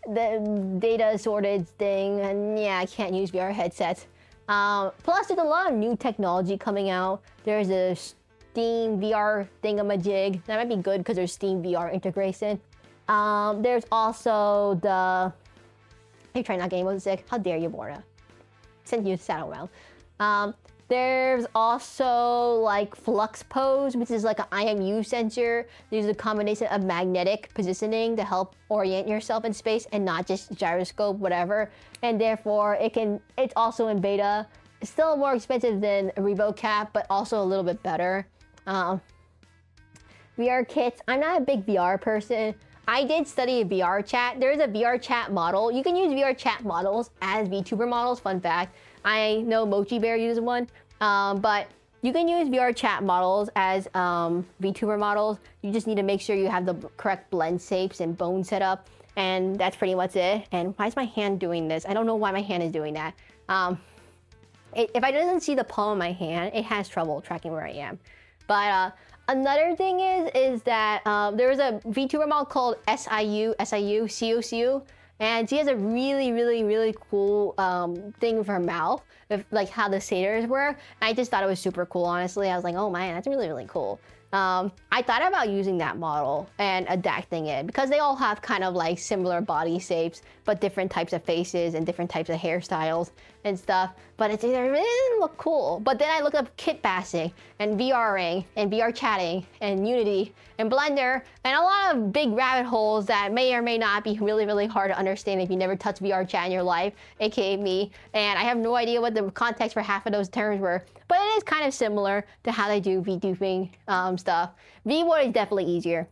the data sorted thing, and yeah, I can't use VR headsets. Plus, there's a lot of new technology coming out. There's a Steam VR thingamajig. That might be good because there's Steam VR integration. There's also the... You're trying not getting motion sick? How dare you, Borna? Send you saddle around. There's also like flux pose, which is like an IMU sensor. There's a combination of magnetic positioning to help orient yourself in space and not just gyroscope, whatever. And therefore, it's also in beta. It's still more expensive than a RevoCap, but also a little bit better. VR kits. I'm not a big VR person. I did study a VR chat. There's a VR chat model. You can use VR chat models as VTuber models. Fun fact. I know Mochi Bear uses one. But you can use VR chat models as VTuber models. You just need to make sure you have the correct blend shapes and bone setup. And that's pretty much it. And why is my hand doing this? I don't know why my hand is doing that. If I doesn't see the palm of my hand, it has trouble tracking where I am. But another thing is that there's a VTuber model called SIU, COCU. And she has a really cool thing with her mouth, with like how the shaders work. And I just thought it was super cool, honestly. I was like, oh man, that's really cool. I thought about using that model and adapting it because they all have kind of like similar body shapes, but different types of faces and different types of hairstyles and stuff. But it didn't look cool. But then I looked up kit bashing and VRing and VR chatting and Unity and Blender and a lot of big rabbit holes that may or may not be really hard to understand if you never touched VR chat in your life, aka me. And I have no idea what the context for half of those terms were. But it is kind of similar to how they do VTubing stuff. VWord is definitely easier.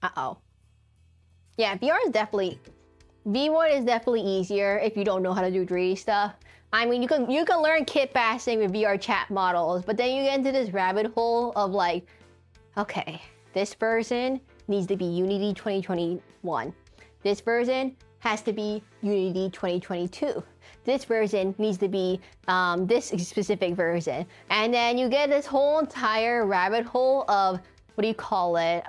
Uh-oh. Yeah, VWord is definitely easier if you don't know how to do 3D stuff. I mean, you can learn kit bashing with VR chat models, but then you get into this rabbit hole of like, okay, this version needs to be Unity 2021. This version has to be Unity 2022. This version needs to be this specific version. And then you get this whole entire rabbit hole of, what do you call it?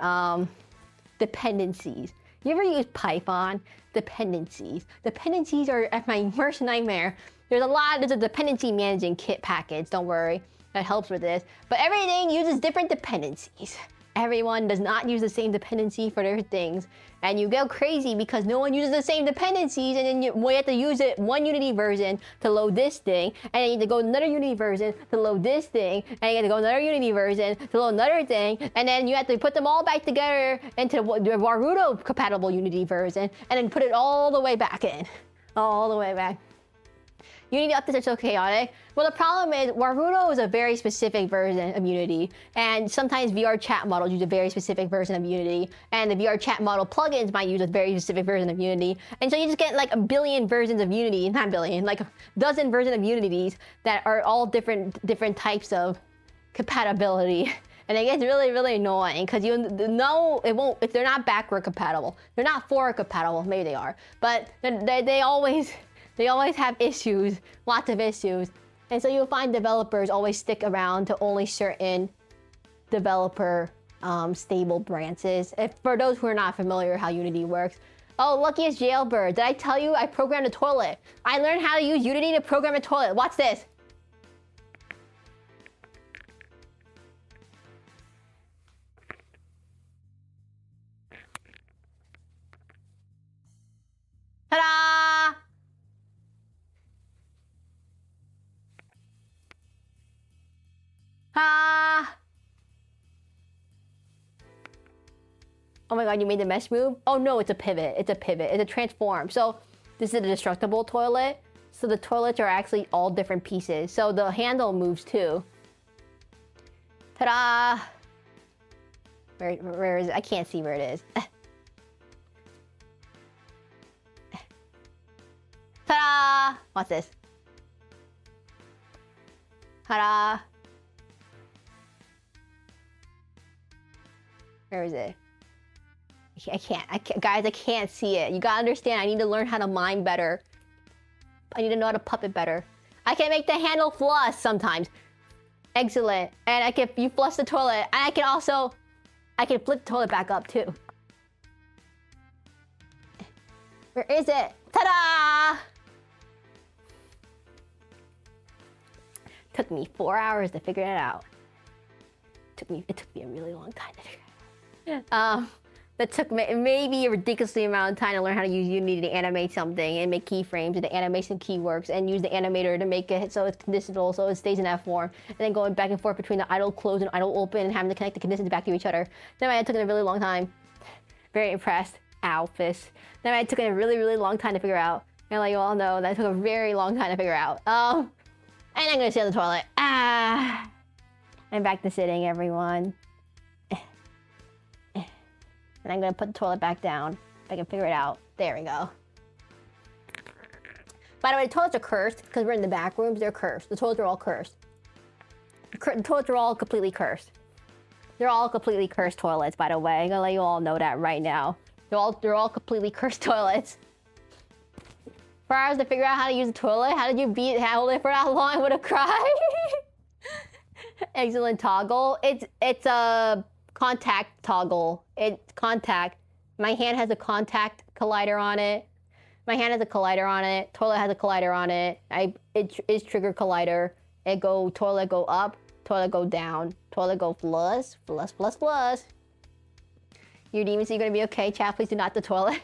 Dependencies. You ever use Python? Dependencies. Dependencies are my worst nightmare. There's a dependency managing kit package, don't worry. That helps with this. But everything uses different dependencies. Everyone does not use the same dependency for their things. And you go crazy because no one uses the same dependencies, and then you have to use one Unity version to load this thing, and then you have to go another Unity version to load this thing, and you have to go another Unity version to load another thing, and then you have to put them all back together into the Warudo compatible Unity version, and then put it all the way back in. All the way back. Unity updates are so chaotic. Well, the problem is Warudo is a very specific version of Unity, and sometimes VR chat models use a very specific version of Unity, and the VR chat model plugins might use a very specific version of Unity, and so you just get like a billion versions of Unity, not billion, like a dozen versions of Unities that are all different types of compatibility. And it gets really annoying because you know it won't, if they're not backward compatible. They're not forward compatible, maybe they are, but they always have issues, lots of issues. And so you'll find developers always stick around to only certain developer stable branches. For those who are not familiar how Unity works. Oh, luckiest jailbird. Did I tell you I programmed a toilet? I learned how to use Unity to program a toilet. Watch this. Ta-da! Ah! Oh my god, you made the mesh move? Oh no, it's a pivot. It's a pivot. It's a transform. So this is a destructible toilet. So the toilets are actually all different pieces. So the handle moves too. Ta-da! Where is it? I can't see where it is. Ta-da! What's this? Ta-da! Where is it? I can't, guys, I can't see it. You gotta understand, I need to learn how to mime better. I need to know how to puppet better. I can make the handle flush sometimes. Excellent. And you flush the toilet, and I can flip the toilet back up too. Where is it? Ta-da! Took me 4 hours to figure it out. It took me a really long time to figure it out. That took maybe a ridiculously amount of time to learn how to use Unity to animate something and make keyframes and the animation keyworks and use the animator to make it so it's conditional, so it stays in that form. And then going back and forth between the idle close and idle open and having to connect the conditions back to each other. Then it took a really long time. Very impressed. Ow, fist. Then it took a really, really long time to figure out. And like you all know, that took a very long time to figure out. And I'm gonna sit on the toilet. I'm back to sitting, everyone. And I'm gonna put the toilet back down if I can figure it out. There we go. By the way, the toilets are cursed because we're in the back rooms. They're cursed. The toilets are all cursed. The toilets are all completely cursed. They're all completely cursed toilets, by the way. I'm gonna let you all know that right now. They're all completely cursed toilets. 4 hours to figure out how to use the toilet? How did you hold it for that long? I would have cried. Excellent toggle. It's a contact toggle. It's contact. My hand has a contact collider on it. My hand has a collider on it. Toilet has a collider on it. It is trigger collider. Toilet go up, toilet go down, toilet go flush, flush, flush, flush. Your demons are gonna be okay, chat. Please do not the toilet.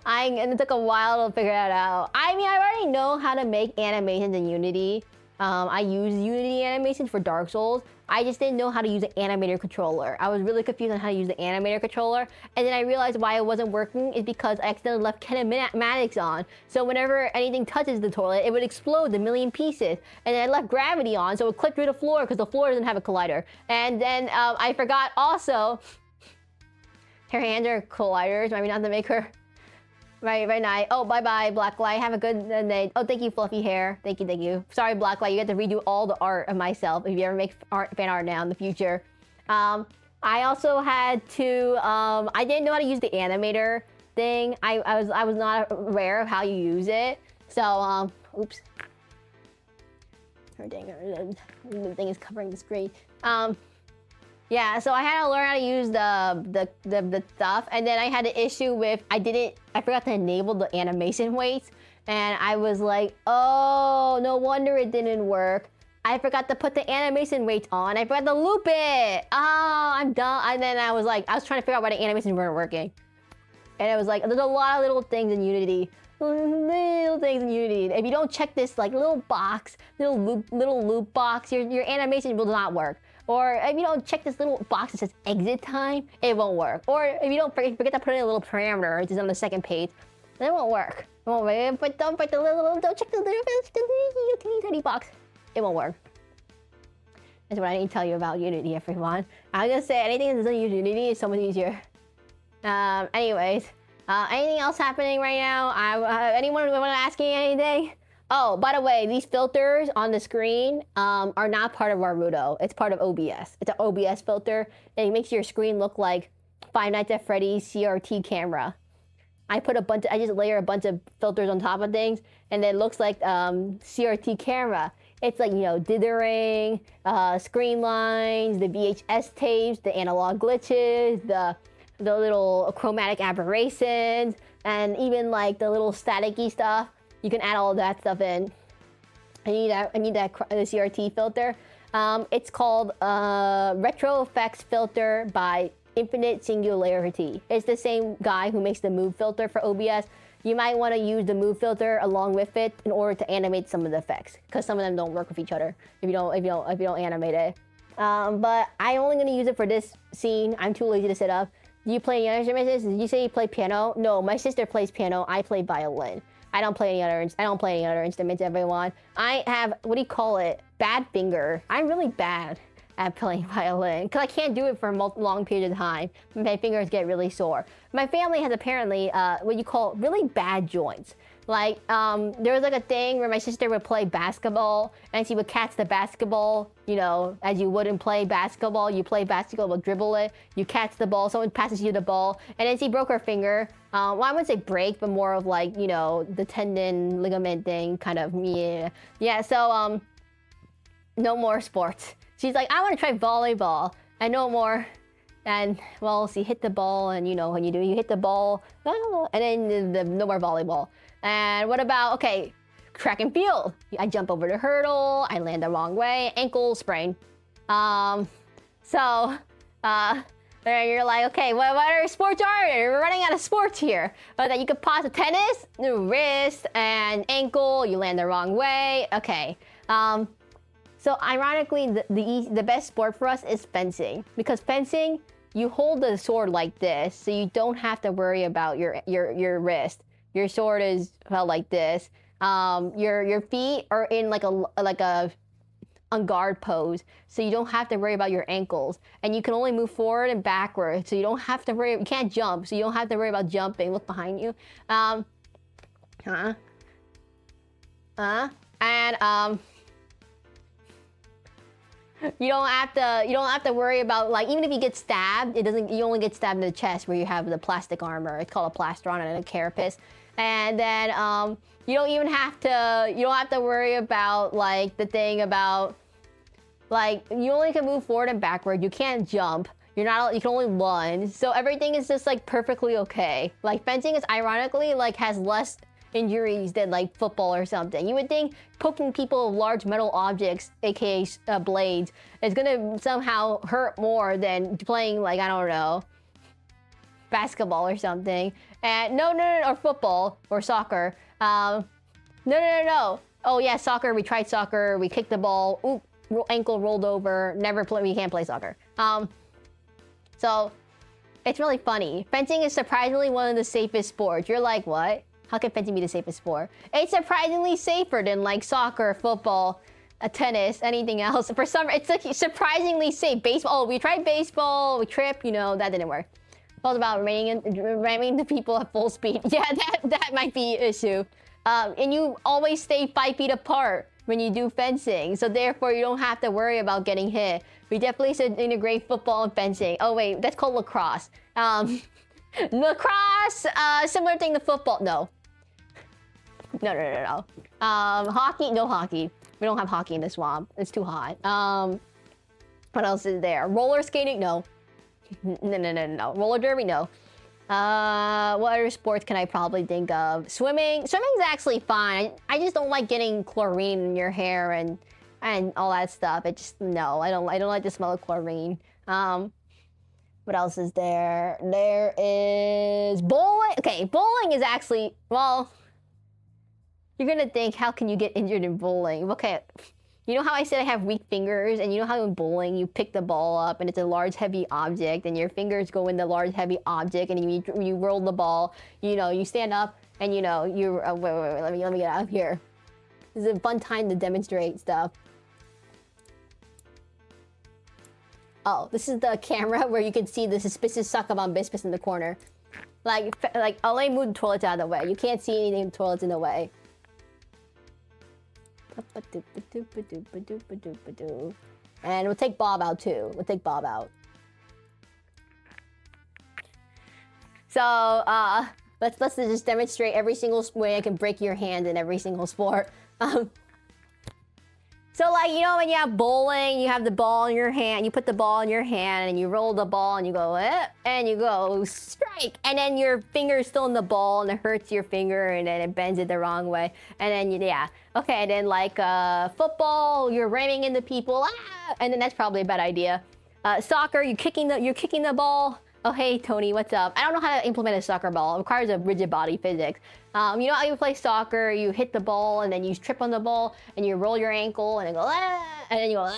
And it took a while to figure that out. I mean, I already know how to make animations in Unity. I use Unity animations for Dark Souls. I just didn't know how to use the animator controller. I was really confused on how to use the animator controller. And then I realized why it wasn't working is because I accidentally left kinematics on. So whenever anything touches the toilet, it would explode a million pieces. And then I left gravity on, so it would clip through the floor because the floor doesn't have a collider. And then I forgot also, her hands are colliders. Maybe not to make her Right, night. Oh, bye-bye, Blacklight. Have a good night. Oh, thank you, fluffy hair. Thank you. Sorry, Blacklight. You get to redo all the art of myself if you ever make fan art now in the future. I also had to, I didn't know how to use the animator thing. I was not aware of how you use it. So, oops. Oh, dang it. The thing is covering the screen. Yeah, so I had to learn how to use the stuff, and then I had an issue with I forgot to enable the animation weights, and I was like, oh, no wonder it didn't work. I forgot to put the animation weights on. I forgot to loop it. Oh, I'm done. And then I was trying to figure out why the animations weren't working, and it was like, there's a lot of little things in Unity. Little things in Unity. If you don't check this like little box, little loop box, your animation will not work. Or if you don't check this little box that says exit time, it won't work. Or if you don't forget to put in a little parameter, which is on the second page, then it won't work. It won't work. But don't check the little tiny box. It won't work. That's what I need to tell you about Unity, everyone. I was gonna say anything that doesn't use Unity is so much easier. Anyways, anything else happening right now? Anyone want to ask me anything? Oh, by the way, these filters on the screen are not part of Naruto. It's part of OBS. It's an OBS filter, and it makes your screen look like Five Nights at Freddy's CRT camera. I just layer a bunch of filters on top of things, and it looks like CRT camera. It's like, you know, dithering, screen lines, the VHS tapes, the analog glitches, the little chromatic aberrations, and even like the little staticky stuff. You can add all of that stuff in. I need that CRT filter. It's called Retro Effects Filter by Infinite Singularity. It's the same guy who makes the Move filter for OBS. You might want to use the Move filter along with it in order to animate some of the effects, because some of them don't work with each other if you don't animate it. But I'm only going to use it for this scene. I'm too lazy to set up. Do you play any other instruments? Did you say you play piano? No, my sister plays piano. I play violin. I don't play any other instruments, everyone. I have, what do you call it? Bad finger. I'm really bad at playing violin because I can't do it for a long period of time. My fingers get really sore. My family has apparently what you call really bad joints. Like, there was like a thing where my sister would play basketball and she would catch the basketball, you know, as you wouldn't play basketball. You play basketball, but dribble it. You catch the ball, someone passes you the ball, and then she broke her finger. Well, I wouldn't say break, but more of like, you know, the tendon ligament thing, kind of, yeah. Yeah, so, no more sports. She's like, I want to try volleyball, and no more. And, well, she hit the ball, and you know, when you do, you hit the ball, and then no more volleyball. And what about, okay, track and field. I jump over the hurdle, I land the wrong way, ankle sprain. Then you're like, okay, what other sports are there? We're running out of sports here. That you could pause the tennis, the wrist, and ankle, you land the wrong way. Okay. So ironically, the best sport for us is fencing. Because fencing, you hold the sword like this, so you don't have to worry about your wrist. Your sword is held like this. Your feet are in like a on guard pose, so you don't have to worry about your ankles. And you can only move forward and backwards, so you don't have to worry. You can't jump, so you don't have to worry about jumping. Look behind you. You don't have to worry about, like, even if you get stabbed, you only get stabbed in the chest where you have the plastic armor. It's called a plastron and a carapace. And then you don't have to worry about, like, the thing about, like, you only can move forward and backward. You can't jump. You can only run. So everything is just like perfectly okay. Like, fencing is ironically like has less injuries than like football or something. You would think poking people with large metal objects, aka blades, is gonna somehow hurt more than playing, like, I don't know, basketball or something. And no, or football or soccer. No. Oh yeah, soccer. We tried soccer. We kicked the ball. Oop, ankle rolled over. Never play. We can't play soccer. So it's really funny. Fencing is surprisingly one of the safest sports. You're like, what? How can fencing be the safest sport? It's surprisingly safer than like soccer, football, tennis, anything else. For some, it's like surprisingly safe. Baseball. Oh, we tried baseball. We tripped. You know, that didn't work. All about ramming the people at full speed. Yeah, that might be an issue. And you always stay 5 feet apart when you do fencing, so therefore you don't have to worry about getting hit. We definitely should integrate football and fencing. Oh wait, that's called lacrosse. Lacrosse, similar thing to football. No. Hockey, no hockey. We don't have hockey in the swamp. It's too hot. What else is there? Roller skating? No. No. Roller derby? No. What other sports can I probably think of? Swimming. Swimming's actually fine. I just don't like getting chlorine in your hair and all that stuff. It just, no, I don't like the smell of chlorine. What else is there? There is bowling. Okay, bowling is actually, well, you're gonna think, how can you get injured in bowling? Okay, you know how I said I have weak fingers, and you know how in bowling you pick the ball up and it's a large heavy object and your fingers go in the large heavy object and you roll the ball, you know, you stand up and you know, you, wait, let me get out of here. This is a fun time to demonstrate stuff. Oh, this is the camera where you can see the suspicious succubon biscuits in the corner. Like, I'll let move the toilets out of the way. You can't see anything, the toilet's in the way. And we'll take Bob out too. We'll take Bob out. So, let's just demonstrate every single way I can break your hand in every single sport. So, like, you know, when you have bowling, you have the ball in your hand, you put the ball in your hand, and you roll the ball, and you go, and you go, strike! And then your finger's still in the ball, and it hurts your finger, and then it bends it the wrong way. And then, yeah. Okay, then, like, football, you're ramming into people, and then that's probably a bad idea. Soccer, you're kicking the ball. Oh, hey, Tony, what's up? I don't know how to implement a soccer ball. It requires a rigid body physics. You know how you play soccer, you hit the ball, and then you trip on the ball, and you roll your ankle, and then go, and then you go,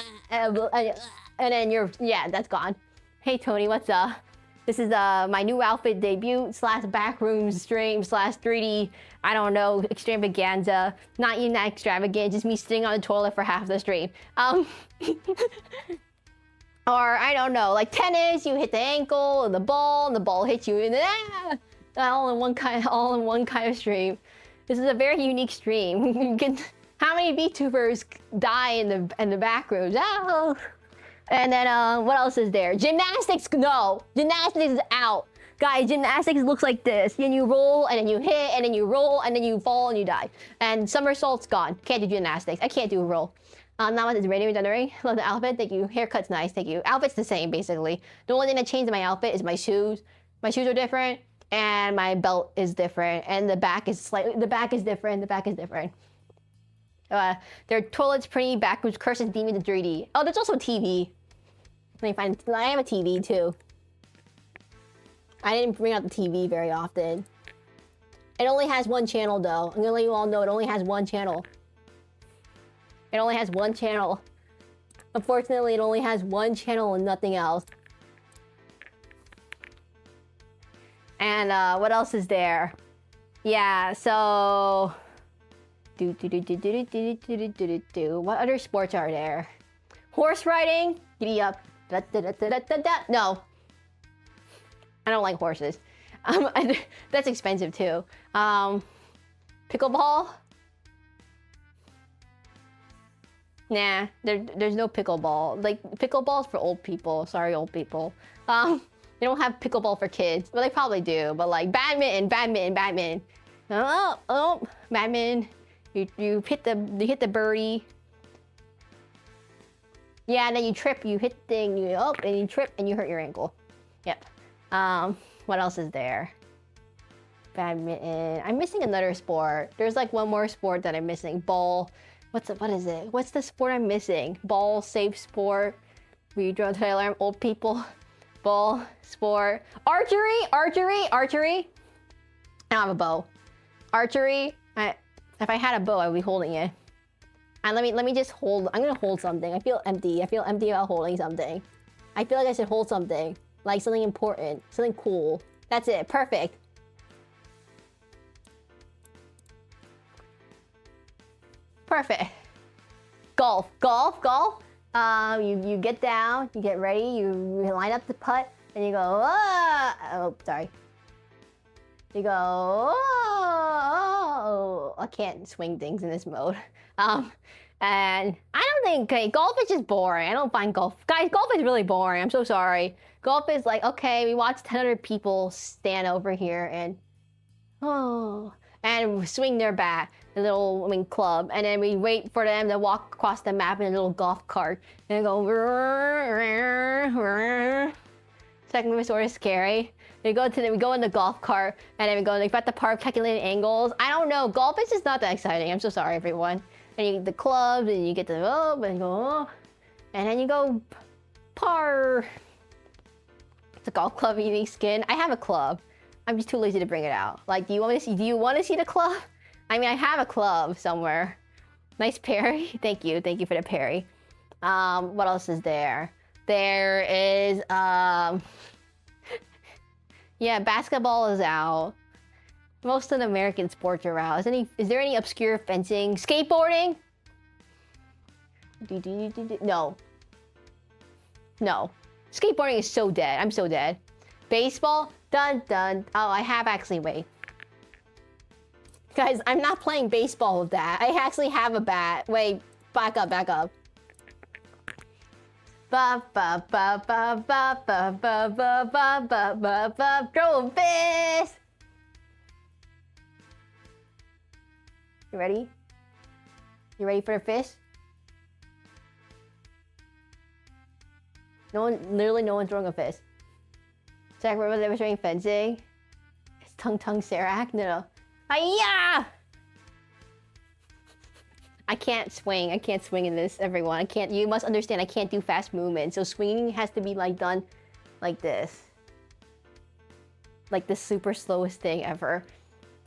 and then you're, yeah, that's gone. Hey, Tony, what's up? This is my new outfit debut / backrooms stream / 3D, I don't know, extravaganza. Not even that extravagant, just me sitting on the toilet for half the stream. Or, I don't know, like tennis, you hit the ankle and the ball hits you, and then all in one kind of stream. This is a very unique stream. How many VTubers die in the back rooms? Oh. And then what else is there? Gymnastics, no. Gymnastics is out. Guys, gymnastics looks like this. And you roll, and then you hit, and then you roll, and then you fall, and you die. And somersault's gone. Can't do gymnastics. I can't do a roll. Now it's ready and done. Love the outfit. Thank you. Haircut's nice. Thank you. Outfit's the same, basically. The only thing that changed in my outfit is my shoes. My shoes are different, and my belt is different, and the back is slightly. The back is different. The back is different. Their toilets pretty. Backrooms, curses, demons, and 3D. Oh, there's also a TV. Let me find. I have a TV too. I didn't bring out the TV very often. It only has one channel though. I'm gonna let you all know it only has one channel. It only has one channel. Unfortunately, it only has one channel and nothing else. And what else is there? Yeah, so what other sports are there? Horse riding? Giddy up. No. I don't like horses. That's expensive too. Pickleball? Nah, there's no pickleball. Like, pickleball's for old people. Sorry, old people. They don't have pickleball for kids. Well, they probably do, but like badminton. Oh, badminton. You hit the birdie. Yeah, and then you trip, you hit the thing, and you trip and you hurt your ankle. Yep. What else is there? Badminton. I'm missing another sport. There's like one more sport that I'm missing. Ball. What is it? What's the sport I'm missing? Ball, safe sport. We draw the alarm, old people. Ball, sport. Archery. I don't have a bow. Archery. If I had a bow, I would be holding it. And let me just hold. I'm gonna hold something. I feel empty. I feel empty about holding something. I feel like I should hold something. Like something important. Something cool. That's it. Perfect. Perfect. Golf. You get down, you get ready, you line up the putt, and you go, oh, sorry. You go, oh, I can't swing things in this mode. And I don't think, okay, golf is just boring. I don't find golf, guys, golf is really boring. I'm so sorry. Golf is like, okay, we watch 10 other people stand over here and, and swing their bat, the little, club, and then we wait for them to walk across the map in a little golf cart, and go, second was sort of scary. We go in the golf cart, and then we go at the park calculating angles. I don't know, golf is just not that exciting. I'm so sorry, everyone. And you get the clubs, and you get the, and you go, and then you go, par. It's a golf club, unique skin. I have a club. I'm just too lazy to bring it out. Like, do you want to see the club? I mean, I have a club somewhere. Nice parry. Thank you for the parry. What else is there? There is, yeah, basketball is out. Most of the American sports are out. Is there any obscure fencing? Skateboarding? No. Skateboarding is so dead. I'm so dead. Baseball? Dun. Oh, I have actually, wait. Guys, I'm not playing baseball with that. I actually have a bat. Wait, back up. Throw a fist. You ready? You ready for the fist? Literally no one's throwing a fist. Zach, remember they were showing fencing? It's tongue Serac? No. Hiya! I can't swing in this, everyone. You must understand, I can't do fast movements. So swinging has to be like done like this. Like the super slowest thing ever.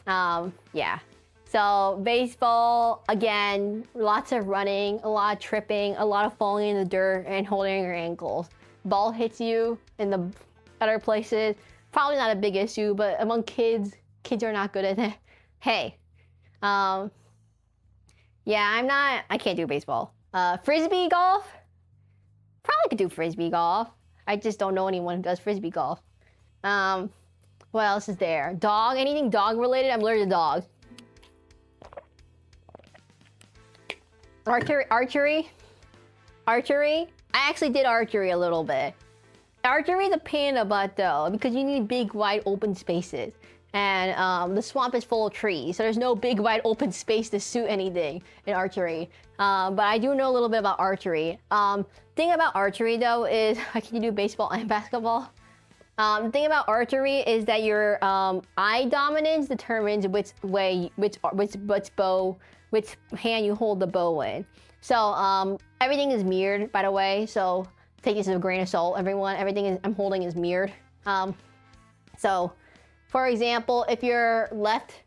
Yeah. So baseball, again, lots of running, a lot of tripping, a lot of falling in the dirt and holding your ankles. Ball hits you in the other places. Probably not a big issue, but among kids are not good at it. Hey, yeah, I can't do baseball. Frisbee golf? Probably could do frisbee golf. I just don't know anyone who does frisbee golf. What else is there? Dog? Anything dog related? I'm allergic to dogs. Archery. I actually did archery a little bit. Archery is a pain in the butt though, because you need big, wide, open spaces. And the swamp is full of trees, so there's no big, wide, open space to suit anything in archery. But I do know a little bit about archery. Thing about archery though is, can you do baseball and basketball? The thing about archery is that your eye dominance determines which hand you hold the bow in. So everything is mirrored, by the way. So take this with a grain of salt, everyone. Everything I'm holding is mirrored. So, for example, if you're left,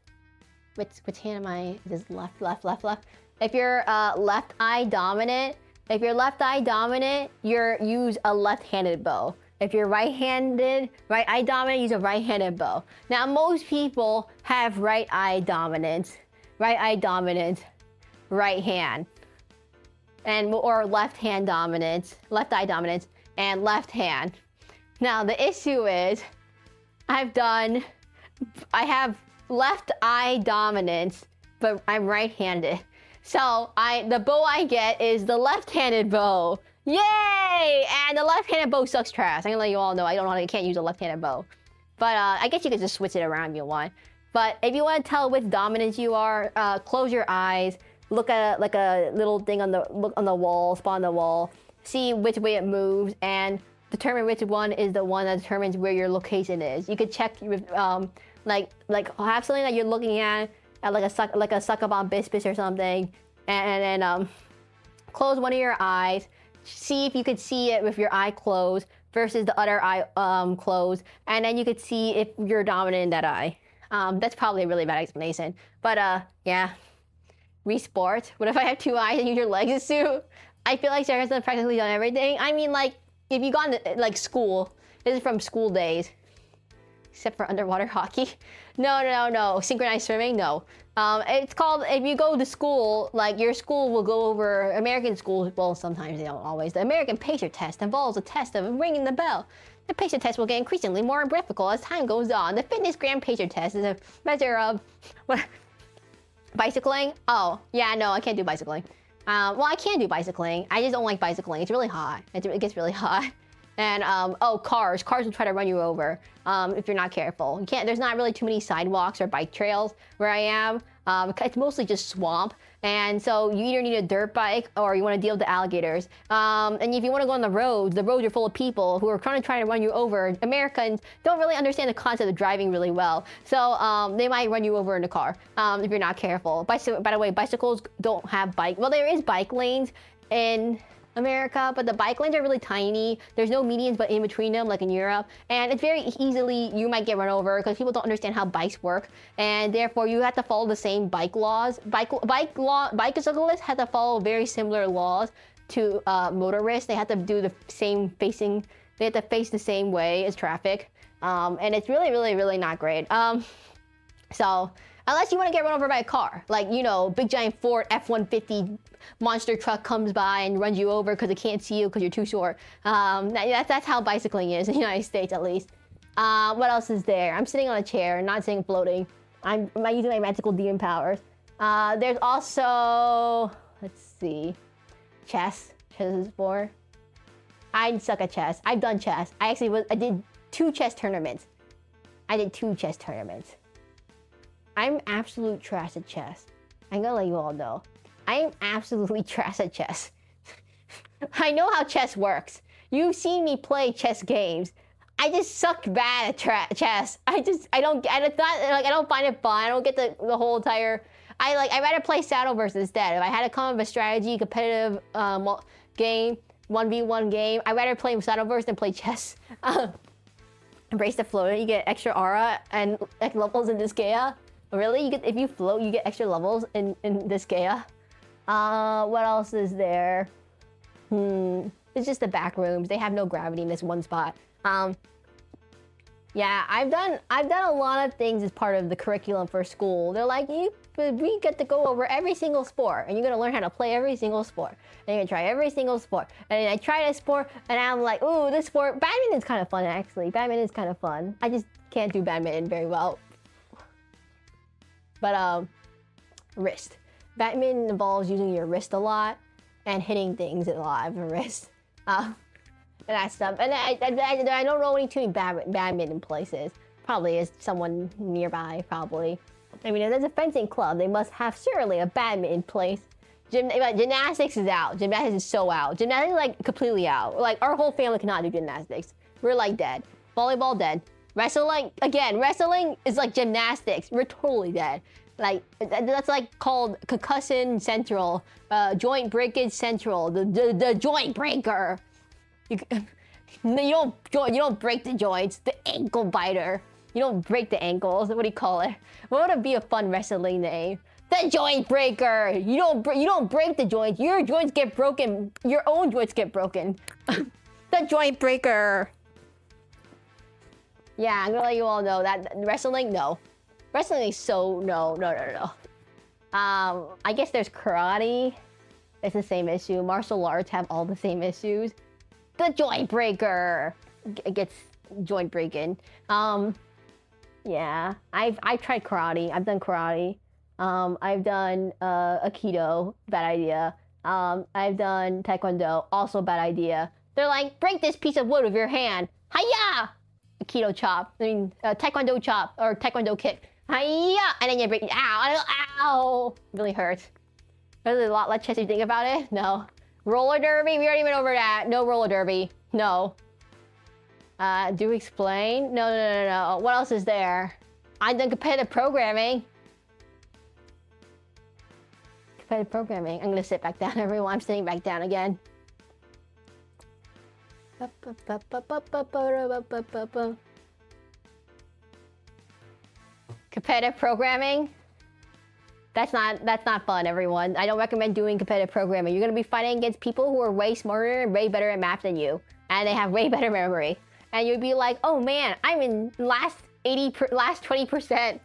which hand am I? This left. If you're left eye dominant, you use a left-handed bow. If you're right-handed, right eye dominant, use a right-handed bow. Now, most people have right eye dominance, right hand, or left eye dominance, and left hand. Now, the issue is, I have left eye dominance, but I'm right-handed. So the bow I get is the left-handed bow. Yay! And the left-handed bow sucks trash. I'm gonna let you all know I can't use a left-handed bow. But I guess you could just switch it around if you want. But if you want to tell which dominance you are, close your eyes, look at like a little thing on the wall, spot on the wall, see which way it moves, and determine which one is the one that determines where your location is. You could check with like have something that you're looking at like a succubon biscuit or something, and then close one of your eyes. See if you could see it with your eye closed versus the other eye closed, and then you could see if you're dominant in that eye. That's probably a really bad explanation, but yeah. Resport. What if I have two eyes and use your legs too? I feel like Sarah's done practically done everything. I mean, like, if you gone to like school, this is from school days, except for underwater hockey. No. Synchronized swimming, no. It's called, if you go to school, like your school will go over, American schools, well, sometimes they don't always. The American Pacer Test involves a test of ringing the bell. The Pacer Test will get increasingly more difficult as time goes on. The Fitness Grand Pacer Test is a measure of, what? Bicycling? Oh, yeah, no, I can't do bicycling. Well, I can do bicycling. I just don't like bicycling. It's really hot. It gets really hot. And, oh, cars. Cars will try to run you over if you're not careful. There's not really too many sidewalks or bike trails where I am. It's mostly just swamp. And so you either need a dirt bike or you want to deal with the alligators. And if you want to go on the roads are full of people who are trying to run you over. Americans don't really understand the concept of driving really well. So they might run you over in the car if you're not careful. By the way, bicycles don't have well, there is bike lanes in America, but the bike lanes are really tiny. There's no medians but in between them, like in Europe, and it's very easily you might get run over because people don't understand how bikes work, and therefore you have to follow the same bike laws. Bicyclists have to follow very similar laws to motorists. They have to do the same facing. They have to face the same way as traffic, and it's really not great. So unless you want to get run over by a car, like, you know, big giant Ford F-150 monster truck comes by and runs you over because it can't see you because you're too short. That's how bicycling is in the United States, at least. What else is there? I'm sitting on a chair, not sitting floating. I'm using my magical demon powers. There's also, let's see, chess. Chess is for. I suck at chess. I've done chess. I did 2 chess tournaments. I'm absolute trash at chess. I'm gonna let you all know. I am absolutely trash at chess. I know how chess works. You've seen me play chess games. I just suck bad at chess. I don't find it fun. I don't get the whole entire. I'd rather play Shadowverse instead. If I had to come up with a strategy, competitive game, 1v1 game, I'd rather play Shadowverse than play chess. Embrace the floater. You get extra aura and levels in Disgaea. Really? If you float, you get extra levels in Disgaea. What else is there? It's just the backrooms. They have no gravity in this one spot. Yeah, I've done a lot of things as part of the curriculum for school. They're like, we get to go over every single sport, and you're gonna learn how to play every single sport, and you're gonna try every single sport. And then I tried a sport, and I'm like, ooh, this sport, badminton's kind of fun actually. Badminton's kind of fun. I just can't do badminton very well. But wrist. Badminton involves using your wrist a lot and hitting things a lot of your wrist. And that stuff. And I don't know any too many badminton places. Probably is someone nearby, probably. I mean, if there's a fencing club, they must have surely a badminton place. Gymnastics is out. Gymnastics is so out. Gymnastics is like completely out. Like our whole family cannot do gymnastics. We're like dead. Volleyball dead. Wrestling, again, wrestling is like gymnastics. We're totally dead. Like, that's like called concussion central, joint breakage central, the joint breaker. You don't break the joints, the ankle biter. You don't break the ankles, what do you call it? What would it be a fun wrestling name? The joint breaker. You don't break the joints, your joints get broken, your own joints get broken. The joint breaker. Yeah, I'm gonna let you all know that wrestling, no. Wrestling is so, no. I guess there's karate. It's the same issue. Martial arts have all the same issues. The joint breaker gets joint breaking. Yeah, I've tried karate. I've done karate. I've done Aikido, bad idea. I've done Taekwondo, also bad idea. They're like, break this piece of wood with your hand. Hiya! Aikido chop. I mean, Taekwondo chop or Taekwondo kick. Hiya! And then you break. Ow! Ow! Really hurts. There's a lot less chance you think about it. No. Roller derby? We already went over that. No roller derby. No. Do explain? No. What else is there? I've done competitive programming. Competitive programming. I'm gonna sit back down, everyone. I'm sitting back down again. Competitive programming? That's not fun, everyone. I don't recommend doing competitive programming. You're gonna be fighting against people who are way smarter and way better at math than you, and they have way better memory. And you'd be like, oh man, I'm in last 20%.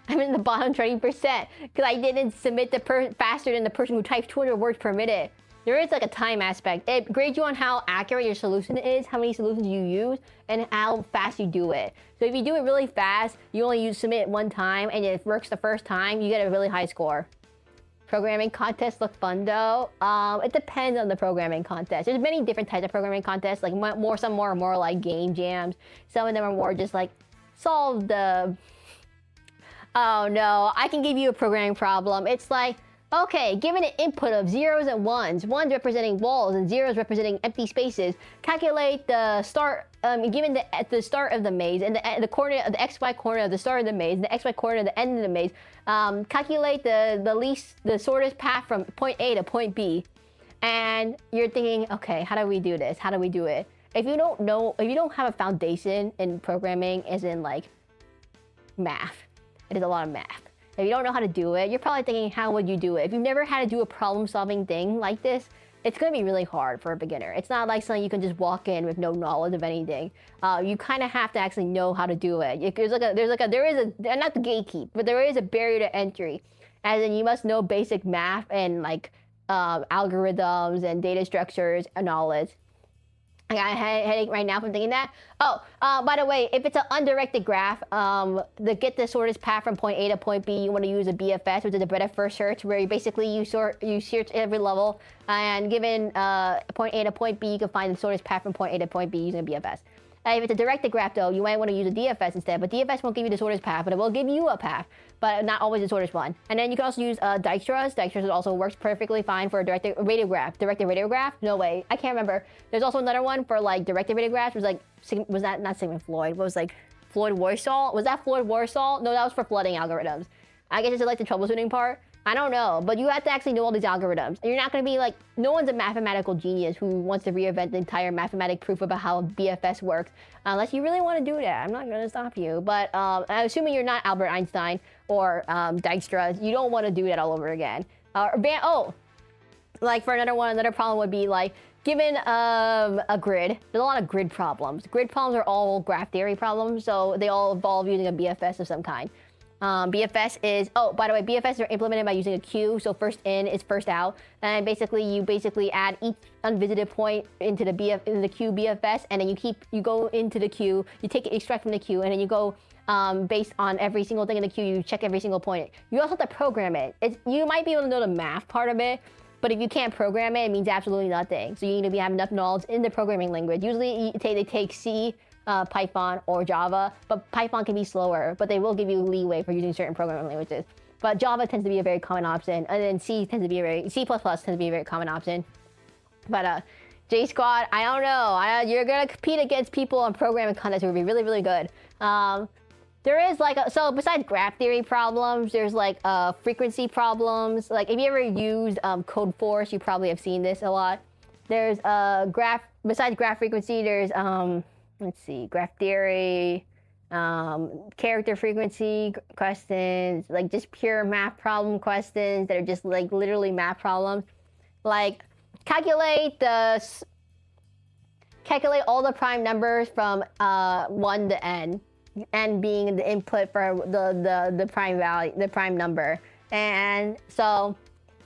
I'm in the bottom 20% because I didn't submit faster than the person who types 200 words per minute. There is like a time aspect. It grades you on how accurate your solution is, how many solutions you use, and how fast you do it. So if you do it really fast, you only submit it one time, and it works the first time, you get a really high score. Programming contests look fun though. It depends on the programming contest. There's many different types of programming contests. Like some are more like game jams. Some of them are more just like solve the. Oh no, I can give you a programming problem. It's like, okay, given an input of zeros and ones representing walls and zeros representing empty spaces, calculate the start, given the start of the maze and the coordinate of the xy coordinate of the start of the maze and the xy coordinate of the end of the maze, calculate the shortest path from point A to point B. And you're thinking, okay, how do we do this? How do we do it? If you don't have a foundation in programming, as in like math, it is a lot of math. If you don't know how to do it, you're probably thinking, how would you do it? If you've never had to do a problem-solving thing like this, it's going to be really hard for a beginner. It's not like something you can just walk in with no knowledge of anything. You kind of have to actually know how to do it. There is not the gatekeep, but there is a barrier to entry. As in, you must know basic math and like algorithms and data structures and knowledge. I got a headache right now from thinking that. Oh, by the way, if it's an undirected graph, to get the shortest path from point A to point B, you want to use a BFS, which is a breadth first search, where you search every level, and given point A to point B, you can find the shortest path from point A to point B using a BFS. If it's a directed graph, though, you might want to use a DFS instead, but DFS won't give you the shortest path, but it will give you a path, but not always the shortest one. And then you can also use Dijkstra's. Dijkstra's also works perfectly fine for a directed radiograph. Directed radiograph? No way. I can't remember. There's also another one for like directed radiographs. Was that not Sigmund Freud? What was like Floyd Warsaw? Was that Floyd Warsaw? No, that was for flooding algorithms. I guess it's like the troubleshooting part. I don't know, but you have to actually know all these algorithms. And you're not going to be like, no one's a mathematical genius who wants to reinvent the entire mathematic proof about how BFS works, unless you really want to do that. I'm not going to stop you. But assuming you're not Albert Einstein or Dijkstra, you don't want to do that all over again. Like for another problem would be like, given a grid, there's a lot of grid problems. Grid problems are all graph theory problems, so they all involve using a BFS of some kind. BFS is, oh, by the way, BFS are implemented by using a queue. So first in is first out. And basically, you add each unvisited point into the queue BFS, and then you go into the queue, you extract from the queue, and then you go based on every single thing in the queue, you check every single point. You also have to program it. You might be able to know the math part of it, but if you can't program it, it means absolutely nothing. So you need to have enough knowledge in the programming language. Usually they take C, Python, or Java, but Python can be slower, but they will give you leeway for using certain programming languages. But Java tends to be a very common option, and then C++ tends to be a very common option. But J Squad, I don't know. You're gonna compete against people on programming contests who would be really, really good. There is so besides graph theory problems, there's frequency problems. Like if you ever used Code Force, you probably have seen this a lot. There's besides graph frequency, there's let's see, graph theory, character frequency questions, like just pure math problem questions that are just like literally math problems. Like calculate all the prime numbers from 1 to n being the input for the prime value, the prime number. And so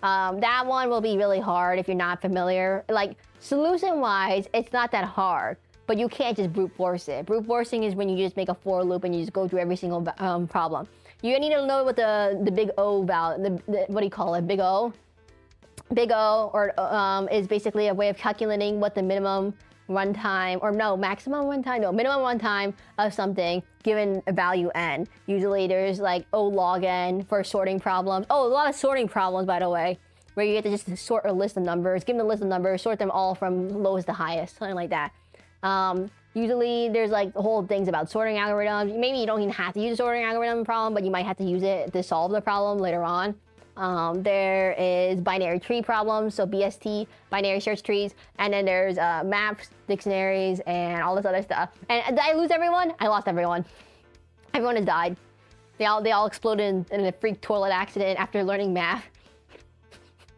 that one will be really hard if you're not familiar. Like solution wise, it's not that hard. But you can't just brute force it. Brute forcing is when you just make a for loop and you just go through every single problem. You need to know what the big O value, what do you call it, big O? Big O is basically a way of calculating what the minimum runtime, maximum runtime of something given a value n. Usually there's like O log n for sorting problems. Oh, a lot of sorting problems, by the way, where you get to just sort a list of numbers, give them a list of numbers, sort them all from lowest to highest, something like that. Usually there's like whole things about sorting algorithms. Maybe you don't even have to use a sorting algorithm problem, but you might have to use it to solve the problem later on. There is binary tree problems, so BST, binary search trees, and then there's maps, dictionaries, and all this other stuff. And did I lose everyone? I lost everyone. Everyone has died. They all exploded in a freak toilet accident after learning math.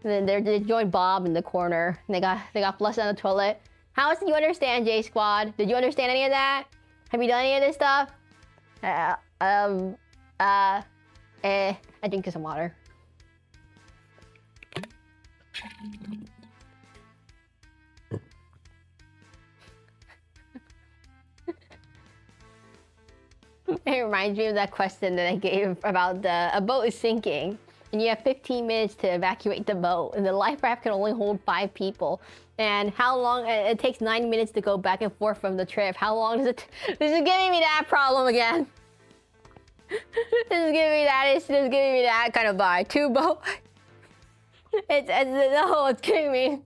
And then they joined Bob in the corner. And they got flushed down the toilet. How else did you understand, J Squad? Did you understand any of that? Have you done any of this stuff? I drink some water. It reminds me of that question that I gave about a boat is sinking, and you have 15 minutes to evacuate the boat, and the life raft can only hold 5 people. And how long? It takes 9 minutes to go back and forth from the trip. How long does it? This is giving me that problem again. This is giving me that. It's just giving me that kind of vibe. 2 boat. It's giving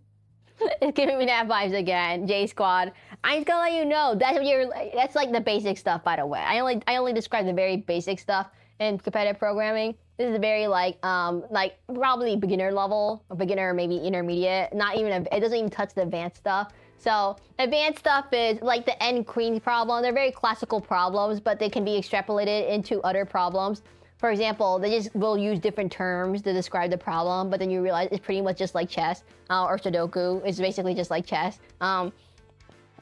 me that vibes again. J Squad. I'm just gonna let you know that's like the basic stuff, by the way. I only describe the very basic stuff in competitive programming. This is very like probably beginner level, or beginner, maybe intermediate. Not even it doesn't even touch the advanced stuff. So advanced stuff is like the n queens problem. They're very classical problems, but they can be extrapolated into other problems. For example, they just will use different terms to describe the problem, but then you realize it's pretty much just like chess, or Sudoku. It's basically just like chess.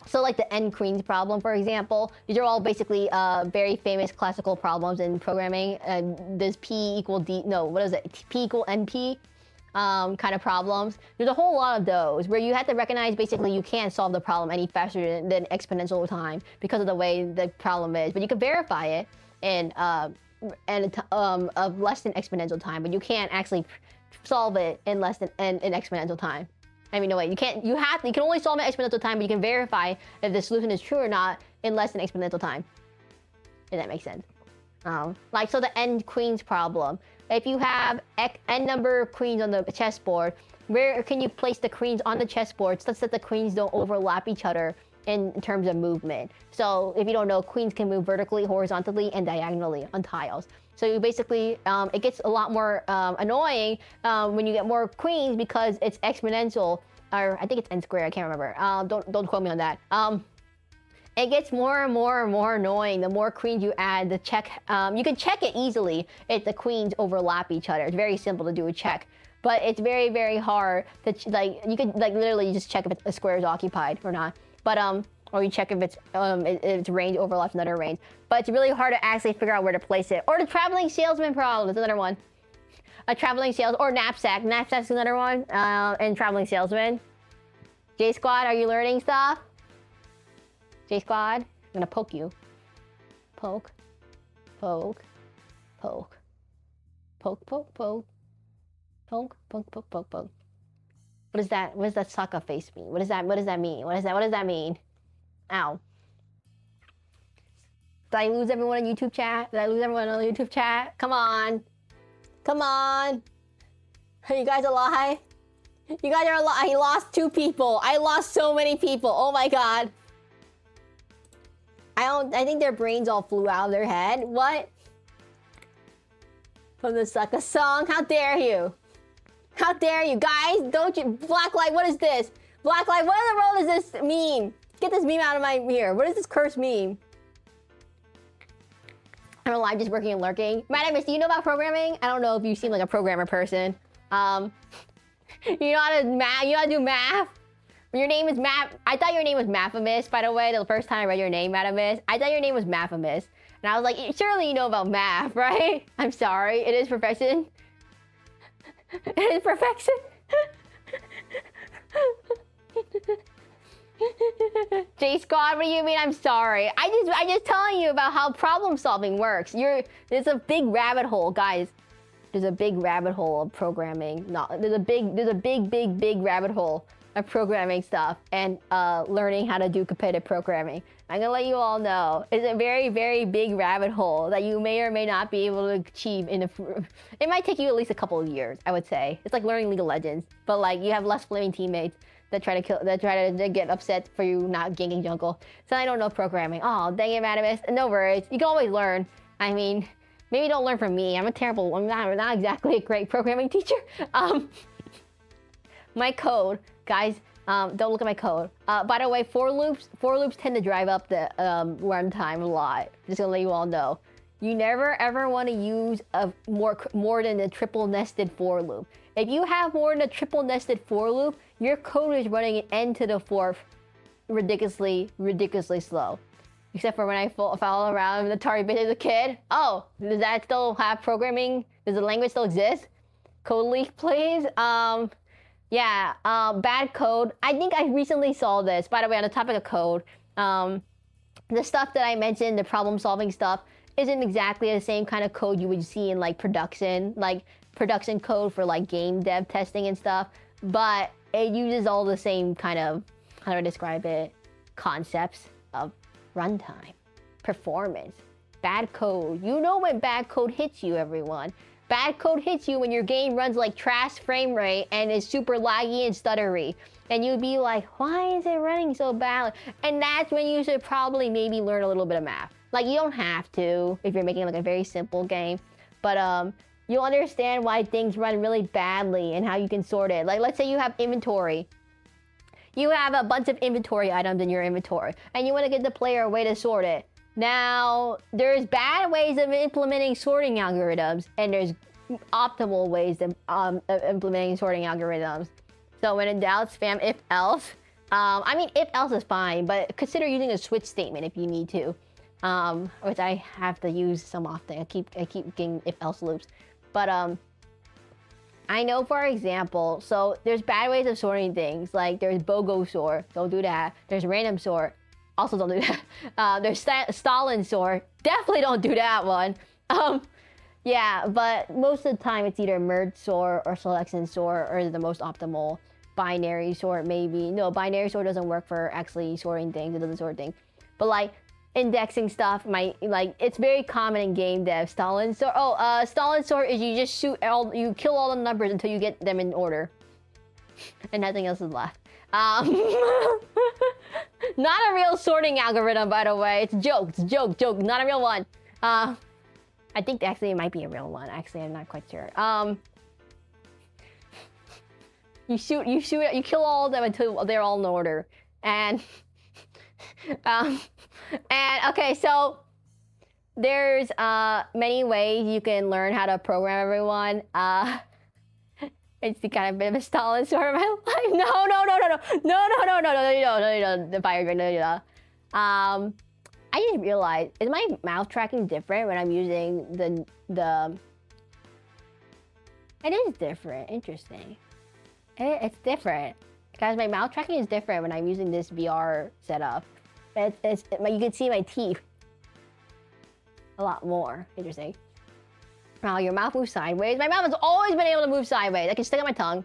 So like the n queens problem, for example, these are all basically very famous classical problems in programming. Does P equal D? No, what is it? P equal NP kind of problems. There's a whole lot of those where you have to recognize basically you can't solve the problem any faster than exponential time because of the way the problem is. But you can verify it in of less than exponential time, but you can't actually solve it in less than in exponential time. I mean, no way. You can only solve it in exponential time, but you can verify if the solution is true or not in less than exponential time. If that makes sense. So the n queens problem. If you have n number of queens on the chessboard, where can you place the queens on the chessboard such that the queens don't overlap each other in terms of movement? So if you don't know, queens can move vertically, horizontally, and diagonally on tiles. So you basically, it gets a lot more annoying when you get more queens because it's exponential, or I think it's n squared, I can't remember. Don't quote me on that. It gets more and more and more annoying the more queens you add. The check, you can check it easily if the queens overlap each other. It's very simple to do a check, but it's very, very hard to you could literally just check if a square is occupied or not. But or you check if its range overlaps another range. But it's really hard to actually figure out where to place it. Or the traveling salesman problem is another one. A traveling sales or knapsack. Knapsack's another one. And traveling salesman. J Squad, are you learning stuff? J Squad, I'm gonna poke you. Poke, poke, poke, poke, poke, poke, poke, poke, poke, poke, poke. What is that? What does that sucker face mean? What does that mean? What does that mean? Ow. Did I lose everyone in YouTube chat? Did I lose everyone on YouTube chat? Come on. Come on. Are you guys alive? You guys are alive. I lost 2 people. I lost so many people. Oh my god. I think their brains all flew out of their head. What? From the sucker song? How dare you? How dare you, guys? Don't you... Blacklight, what is this? Blacklight, what in the world is this meme? Get this meme out of my ear. What is this cursed meme? I'm alive, just working and lurking. Madam, do you know about programming? I don't know if you seem like a programmer person. You know how to do math? Your name is Math. I thought your name was Mathamis, by the way. The first time I read your name, Mathamis. I thought your name was Mathamis. And I was like, surely you know about math, right? I'm sorry. It is perfection. It is perfection. J Squad, what do you mean I'm sorry? I just telling you about how problem solving works. There's a big rabbit hole, guys. There's a big rabbit hole of programming. No, there's a big rabbit hole of programming stuff and learning how to do competitive programming. I'm gonna let you all know it's a very, very big rabbit hole that you may or may not be able to achieve in it might take you at least a couple of years, I would say. It's like learning League of Legends, but like you have less flaming teammates that try to get upset for you not ganking jungle. So I don't know programming. Oh, dang it, Madamus. No worries. You can always learn. I mean, maybe don't learn from me. I'm not exactly a great programming teacher. My code, guys, don't look at my code. By the way, for loops tend to drive up the runtime a lot. Just gonna let you all know. You never ever want to use a more than a triple nested for loop. If you have more than a triple nested for loop, your code is running an n to the 4th ridiculously slow. Except for when I follow around the Atari bit as a kid. Oh, does that still have programming? Does the language still exist? Code leak, please. Yeah, bad code. I think I recently saw this. By the way, on the topic of code, the stuff that I mentioned, the problem-solving stuff, isn't exactly the same kind of code you would see in like production code for like game dev testing and stuff. But it uses all the same kind of, how do I describe it, concepts of runtime, performance, bad code. You know when bad code hits you, everyone. Bad code hits you when your game runs like trash frame rate and is super laggy and stuttery. And you'd be like, why is it running so bad? And that's when you should probably maybe learn a little bit of math. Like, you don't have to if you're making like a very simple game. But you'll understand why things run really badly and how you can sort it. Like, let's say you have inventory. You have a bunch of inventory items in your inventory, and you want to give the player a way to sort it. Now, there's bad ways of implementing sorting algorithms, and there's optimal ways of implementing sorting algorithms. So when in doubt, spam if else. I mean, if else is fine, but consider using a switch statement if you need to, which I have to use some often. I keep getting if else loops, but I know, for example, so there's bad ways of sorting things. Like there's BOGO sort, don't do that. There's random sort, also don't do that. There's Stalin sort, definitely don't do that one. Yeah, but most of the time it's either merge sort or selection sort or the most optimal. Binary sort maybe. No, binary sort doesn't work for actually sorting things. It doesn't sort things. But like indexing stuff, it's very common in game dev. Stalin sort. Stalin sort is you just you kill all the numbers until you get them in order, and nothing else is left. Not a real sorting algorithm, by the way. It's a joke. It's a joke. Not a real one. I think actually it might be a real one. Actually, I'm not quite sure. You kill all of them until they're all in order, and okay, so there's many ways you can learn how to program everyone. It's the kind of bit of a Stalin sort of my life. No, the fire. No. I just realized, is my mouth tracking different when I'm using the... It is different. Interesting. It's different. Guys, my mouth tracking is different when I'm using this VR setup. You can see my teeth a lot more. Interesting. Now your mouth moves sideways. My mouth has always been able to move sideways. I can stick out my tongue.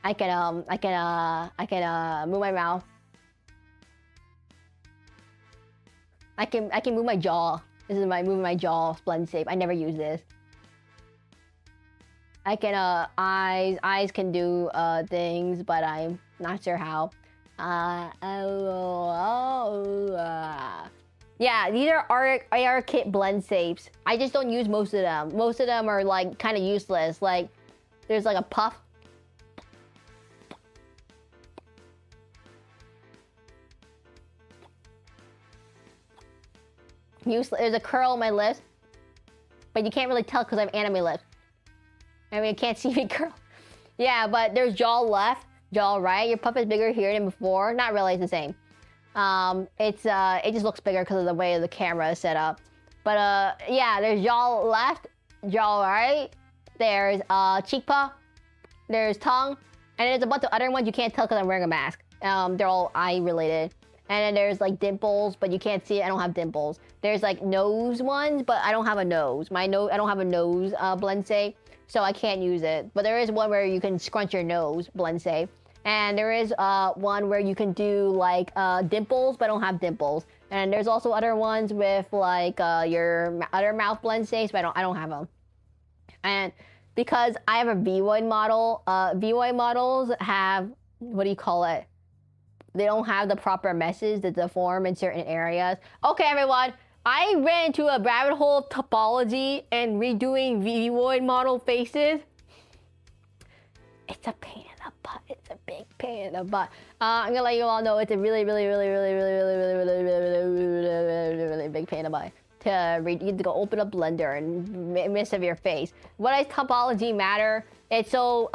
I can move my mouth. I can move my jaw. This is moving my jaw, blend shape. I never use this. I can eyes can do things, but I'm not sure how. Yeah, these are AR kit blend shapes. I just don't use most of them. Most of them are like kind of useless. Like there's like a puff. Useless. There's a curl on my lips, but you can't really tell because I have anime lips. I mean, you can't see me curl. Yeah, but there's jaw left, jaw right. Your puff is bigger here than before. Not really, it's the same. It just looks bigger because of the way the camera is set up. But yeah, there's jaw left, jaw right. There's cheek puff. There's tongue, and there's a bunch of other ones you can't tell because I'm wearing a mask. They're all eye related. And then there's like dimples, but you can't see it. I don't have dimples. There's like nose ones, but I don't have a nose. I don't have a nose blend shape, so I can't use it. But there is one where you can scrunch your nose blend shape. And there is one where you can do like dimples, but I don't have dimples. And there's also other ones with like your other mouth blend shapes, but I don't have them. And because I have a V-Void model, V-Void models have, what do you call it? They don't have the proper meshes that deform in certain areas. Okay, everyone, I ran into a rabbit hole of topology and redoing V-Void model faces. It's a pain in the butt. It's a big pain in the butt. I'm gonna let you all know it's a really big pain in the butt. You have to go open up Blender and mess up your face. What does topology matter? It's so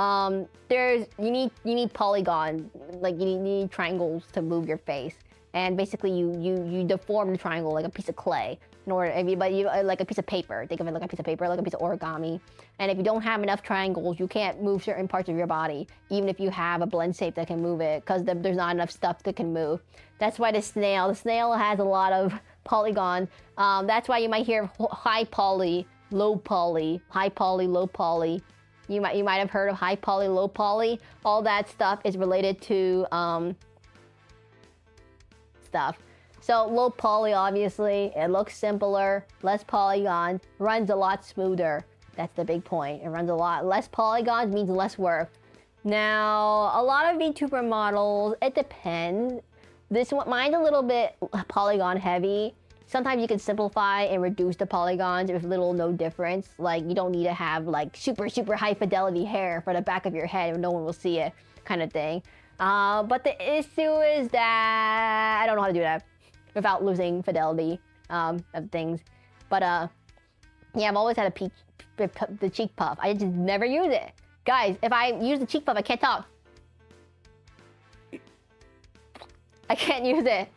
you need polygon, like you need triangles to move your face, and basically you deform the triangle like a piece of clay in order, like a piece of paper. Think of it like a piece of paper, like a piece of origami. And if you don't have enough triangles, you can't move certain parts of your body, even if you have a blend shape that can move it, because there's not enough stuff that can move. That's why the snail has a lot of polygons. That's why you might hear high poly, low poly, high poly, low poly. You might have heard of high poly, low poly. All that stuff is related to stuff. So low poly, obviously, it looks simpler, less polygons, runs a lot smoother. That's the big point. It runs a lot less polygons, means less work. Now, a lot of VTuber models, it depends. This one, mine's a little bit polygon heavy. Sometimes you can simplify and reduce the polygons with little no difference. Like you don't need to have like super high fidelity hair for the back of your head and no one will see it kind of thing. But the issue is that I don't know how to do that without losing fidelity of things. But yeah, I've always had the cheek puff. I just never use it. Guys, if I use the cheek puff, I can't talk. I can't use it.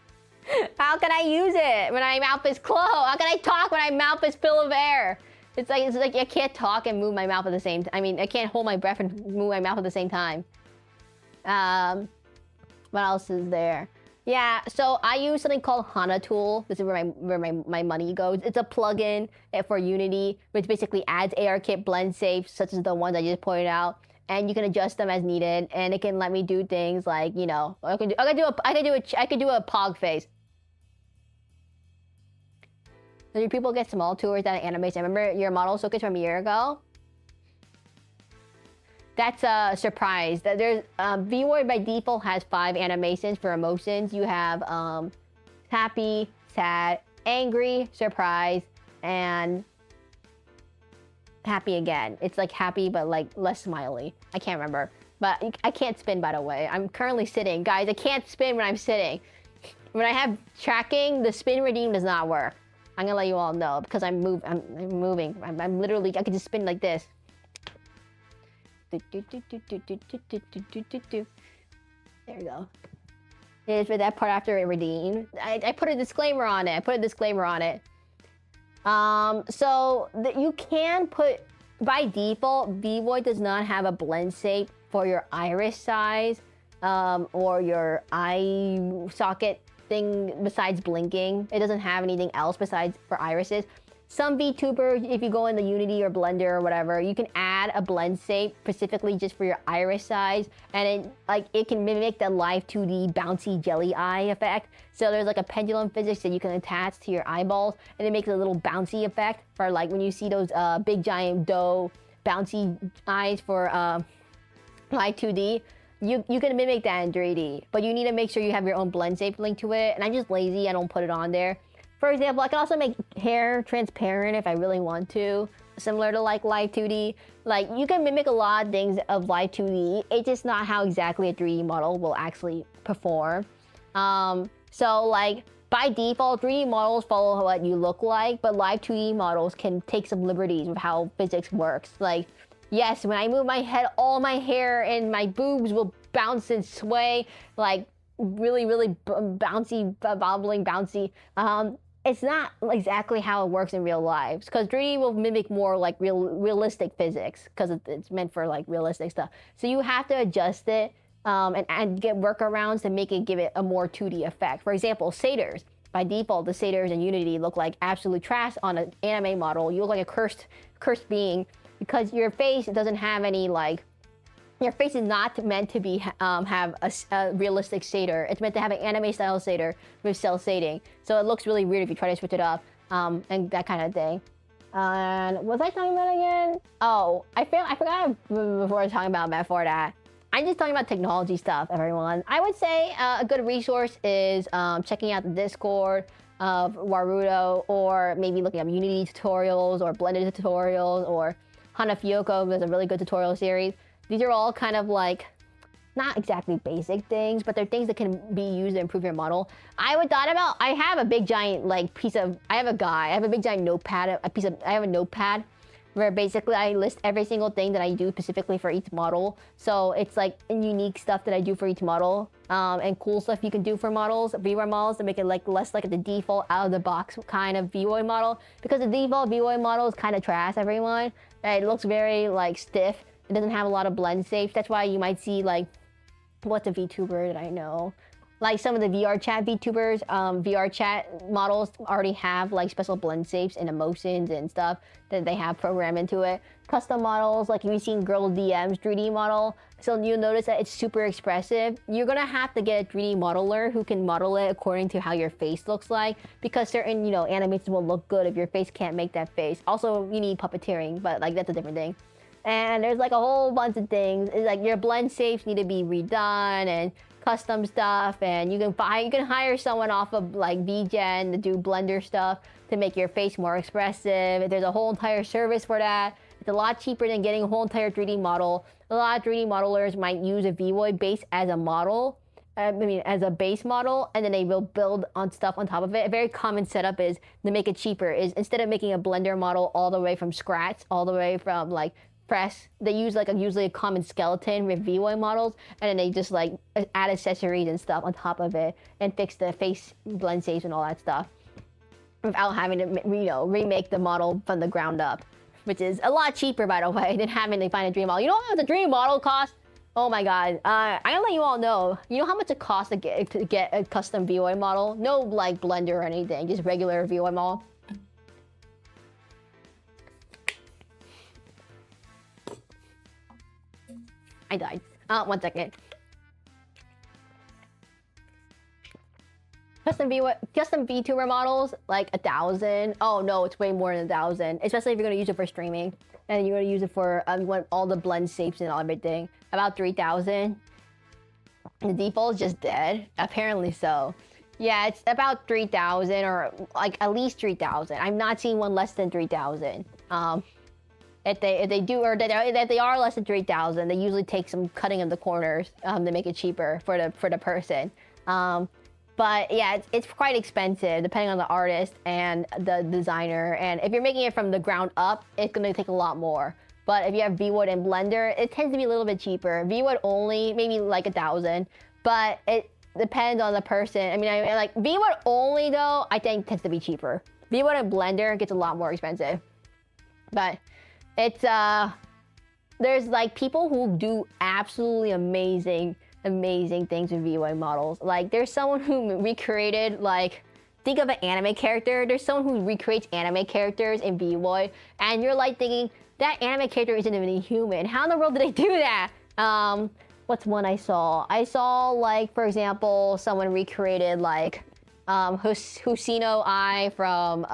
How can I use it when my mouth is closed? How can I talk when my mouth is full of air? It's like I can't talk and move my mouth at the same time. I mean, I can't hold my breath and move my mouth at the same time. What else is there? Yeah, so I use something called Hana Tool. This is where my money goes. It's a plugin for Unity, which basically adds ARKit blend shapes, such as the ones I just pointed out. And you can adjust them as needed, and it can let me do things like, you know, I could do a pog face. So do people get small tours out of animation? Remember your model showcase from a year ago? That's a surprise. There's V-Void by default has 5 animations for emotions. You have happy, sad, angry, surprise, and happy again. It's like happy, but like less smiley. I can't remember. But I can't spin, by the way. I'm currently sitting. Guys, I can't spin when I'm sitting. When I have tracking, the spin redeem does not work. I'm gonna let you all know because I'm moving. I'm literally, I can just spin like this. There you go. Is for that part after it redeemed. I put a disclaimer on it. So you can put, by default, Void does not have a blend shape for your iris size or your eye socket thing besides blinking. It doesn't have anything else besides for irises. Some VTubers, if you go in the Unity or Blender or whatever, you can add a blend shape specifically just for your iris size, and it can mimic the live 2D bouncy jelly eye effect. So there's like a pendulum physics that you can attach to your eyeballs, and it makes a little bouncy effect for like when you see those big giant dough bouncy eyes for live 2D. You can mimic that in 3D, but you need to make sure you have your own blend shape linked to it. And I'm just lazy, I don't put it on there. For example, I can also make hair transparent if I really want to, similar to like Live 2D. Like, you can mimic a lot of things of Live 2D. It's just not how exactly a 3D model will actually perform. So like, by default, 3D models follow what you look like, but Live 2D models can take some liberties with how physics works. Like, yes, when I move my head, all my hair and my boobs will bounce and sway, like, really, really bouncy, bouncy. It's not exactly how it works in real life, because 3D will mimic more like realistic physics, because it's meant for like realistic stuff. So you have to adjust it and get workarounds to make it give it a more 2D effect. For example, shaders. By default, the shaders in Unity look like absolute trash on an anime model. You look like a cursed being, because your face doesn't have any like. Your face is not meant to be have a realistic shader. It's meant to have an anime style shader with cell shading. So it looks really weird if you try to switch it up and that kind of thing. And what was I talking about again? Oh, I forgot before I was talking about before that. I'm just talking about technology stuff, everyone. I would say a good resource is checking out the Discord of Warudo, or maybe looking up Unity tutorials or Blender tutorials, or Hanafyoko. There's a really good tutorial series. These are all kind of like, not exactly basic things, but they're things that can be used to improve your model. I have a big giant like I have a big giant notepad, I have a notepad where basically I list every single thing that I do specifically for each model. So it's like unique stuff that I do for each model, and cool stuff you can do for models, VROID models, to make it like less like the default out of the box kind of VROID model, because the default VROID model is kind of trash, everyone. It looks very like stiff. It doesn't have a lot of blend shapes. That's why you might see like, what's a VTuber that I know? Like some of the VR chat VTubers, VR chat models already have like special blend shapes and emotions and stuff that they have programmed into it. Custom models, like if you've seen Girl DM's 3D model, so you'll notice that it's super expressive. You're gonna have to get a 3D modeler who can model it according to how your face looks like, because certain, animations will look good if your face can't make that face. Also, you need puppeteering, but like that's a different thing. And there's like a whole bunch of things. It's like your blend shapes need to be redone and custom stuff, and you can hire someone off of like VGen to do Blender stuff to make your face more expressive. There's a whole entire service for that. It's a lot cheaper than getting a whole entire 3D model. A lot of 3D modelers might use a Void base as a model, as a base model, and then they will build on stuff on top of it. A very common setup is to make it cheaper is, instead of making a Blender model all the way from scratch, all the way from like press, they use like usually a common skeleton with Void models, and then they just like add accessories and stuff on top of it and fix the face blend shapes and all that stuff without having to remake the model from the ground up, which is a lot cheaper, by the way, than having to find a dream model. You know how much a dream model costs? Oh my god. I'm gonna let you all know. You know how much it costs to get a custom Void model? No like Blender or anything, just regular Void model. I died. 1 second. Custom VTuber models, like 1,000. Oh no, it's way more than 1,000. Especially if you're gonna use it for streaming, and you're gonna use it for you want all the blend shapes and everything. About 3,000. The default is just dead. Apparently so. Yeah, it's about 3,000, or like at least 3,000. I've not seen one less than 3,000. If they do, or that they are less than 3,000, they usually take some cutting of the corners to make it cheaper for the person. But yeah, it's quite expensive depending on the artist and the designer. And if you're making it from the ground up, it's gonna take a lot more. But if you have Void and Blender, it tends to be a little bit cheaper. Void only, maybe like 1,000. but it depends on the person. I mean, I like V1 only though, I think tends to be cheaper. V1 and Blender gets a lot more expensive. But it's, there's like people who do absolutely amazing things with V1 models. Like there's someone who recreated like, think of an anime character. There's someone who recreates anime characters in V1, and you're like thinking, that anime character isn't even human. How in the world did they do that? What's one I saw? I saw like, for example, someone recreated like Husino Ai from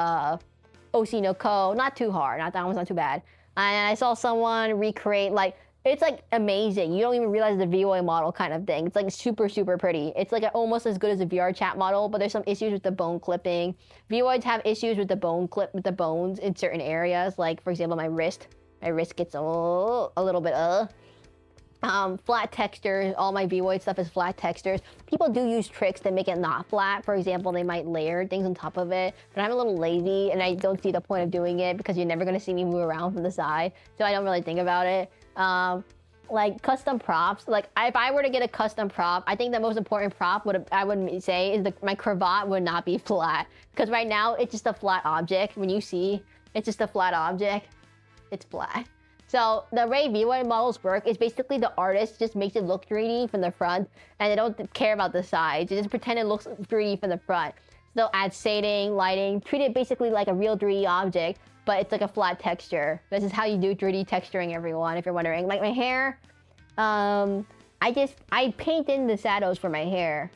Oshi no Ko. Not too hard, that one's not too bad. And I saw someone recreate like, it's like amazing. You don't even realize the VOA model kind of thing. It's like super, super pretty. It's like almost as good as a VR chat model, but there's some issues with the bone clipping. VOIDs have issues with the the bones in certain areas. Like for example, my wrist gets a little bit flat textures. All my VOID stuff is flat textures. People do use tricks to make it not flat. For example, they might layer things on top of it, but I'm a little lazy and I don't see the point of doing it because you're never gonna see me move around from the side. So I don't really think about it. Like custom props, like if I were to get a custom prop, I think the most important prop I would say is my cravat would not be flat, because right now it's just a flat object. When you see it's just a flat object, it's flat. So the way V1 models work is basically the artist just makes it look 3D from the front, and they don't care about the sides. They just pretend it looks 3D from the front. So they'll add shading, lighting, treat it basically like a real 3D object, but it's like a flat texture. This is how you do 3D texturing, everyone, if you're wondering. Like my hair, I paint in the shadows for my hair.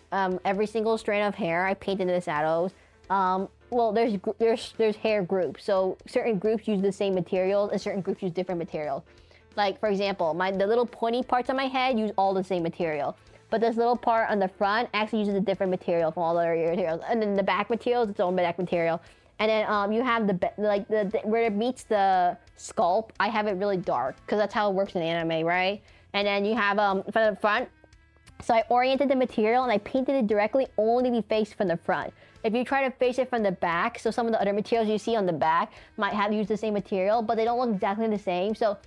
Every single strand of hair, I paint in the shadows. Well, there's hair groups. So certain groups use the same materials and certain groups use different materials. Like for example, the little pointy parts on my head use all the same material. But this little part on the front actually uses a different material from all the other materials. And then the back material is its own back material. And then you have where it meets the sculpt, I have it really dark because that's how it works in anime, right? And then you have for the front, so I oriented the material and I painted it directly only to be faced from the front. If you try to face it from the back, so some of the other materials you see on the back might have used the same material, but they don't look exactly the same. So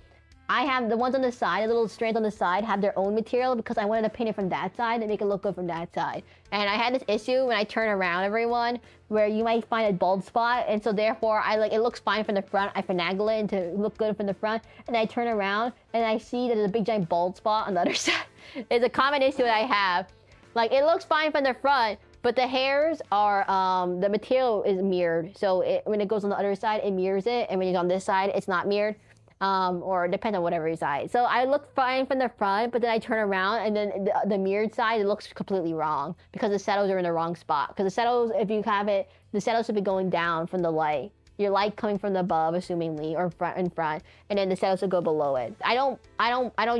I have the ones on the side, the little strands on the side have their own material because I wanted to paint it from that side to make it look good from that side. And I had this issue when I turn around, everyone, where you might find a bald spot, and so therefore it looks fine from the front. I finagle it to look good from the front, and I turn around and I see that there's a big giant bald spot on the other side. It's a common issue that I have. Like it looks fine from the front, but the hairs are, the material is mirrored. So when it goes on the other side, it mirrors it, and when it's on this side, it's not mirrored. Or depends on whatever side. So I look fine from the front, but then I turn around and then the mirrored side, it looks completely wrong because the shadows are in the wrong spot. Because the shadows, if you have it, the shadows should be going down from the light. Your light coming from the above, assumingly, or in front, and then the shadows will go below it. I don't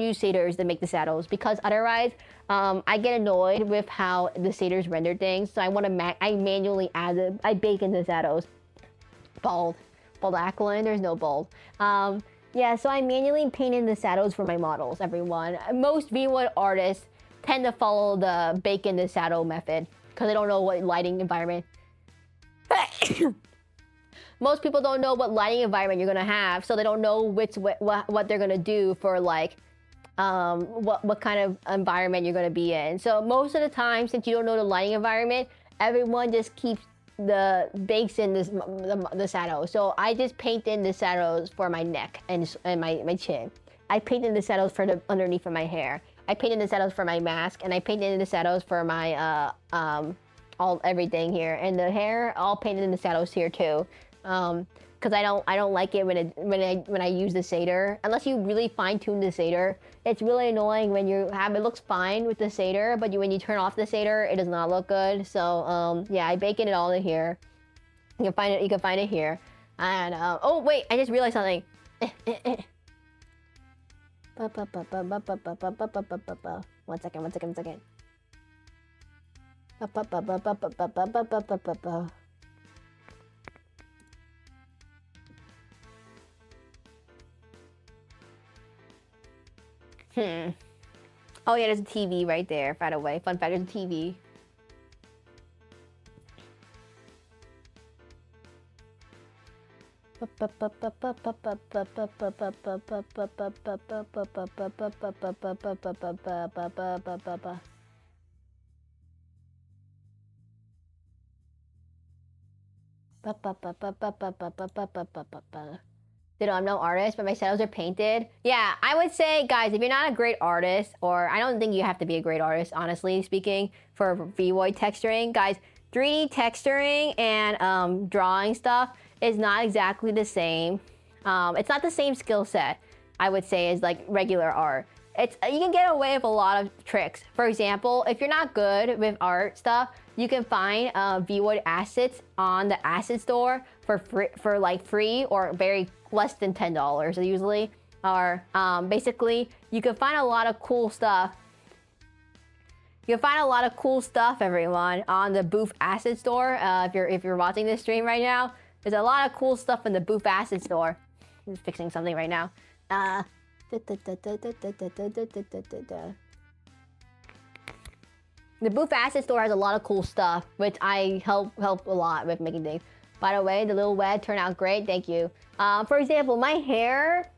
use shaders to make the shadows because otherwise, I get annoyed with how the shaders render things. So I manually I bake in the shadows. Bald Aquilin, there's no bald. Yeah, so I manually paint in the shadows for my models, everyone. Most V1 artists tend to follow the bake in the shadow method because they don't know what lighting environment. Most people don't know what lighting environment you're gonna have, so they don't know what they're gonna do for like what kind of environment you're gonna be in. So most of the time, since you don't know the lighting environment, everyone just bakes in the shadows. So I just paint in the shadows for my neck and my chin. I paint in the shadows for the underneath of my hair. I paint in the shadows for my mask, and I paint in the shadows for my everything here. And the hair, I'll paint in the shadows here too. Because I don't like it when I use the shader. Unless you really fine tune the shader, it's really annoying when it looks fine with the shader, but when you turn off the shader, it does not look good. So yeah, I bake it all in here. You can find it here. And oh wait, I just realized something. One second. Oh yeah, there's a TV right there, by the way. Fun fact, there's a TV. Dude, I'm no artist, but my shadows are painted. Yeah, I would say, guys, if you're not a great artist, or I don't think you have to be a great artist, honestly speaking, for Void texturing, guys, 3D texturing and drawing stuff is not exactly the same. It's not the same skill set, I would say, as like regular art. You can get away with a lot of tricks. For example, if you're not good with art stuff, you can find Void assets on the asset store for like free or very less than $10 usually. Or basically, you can find a lot of cool stuff. You can find a lot of cool stuff, everyone, on the Booth Asset Store. If you're watching this stream right now, there's a lot of cool stuff in the Booth Asset Store. I'm just fixing something right now. The Booth Asset Store has a lot of cool stuff, which I help a lot with making things. By the way, the little web turned out great. Thank you. For example, my hair,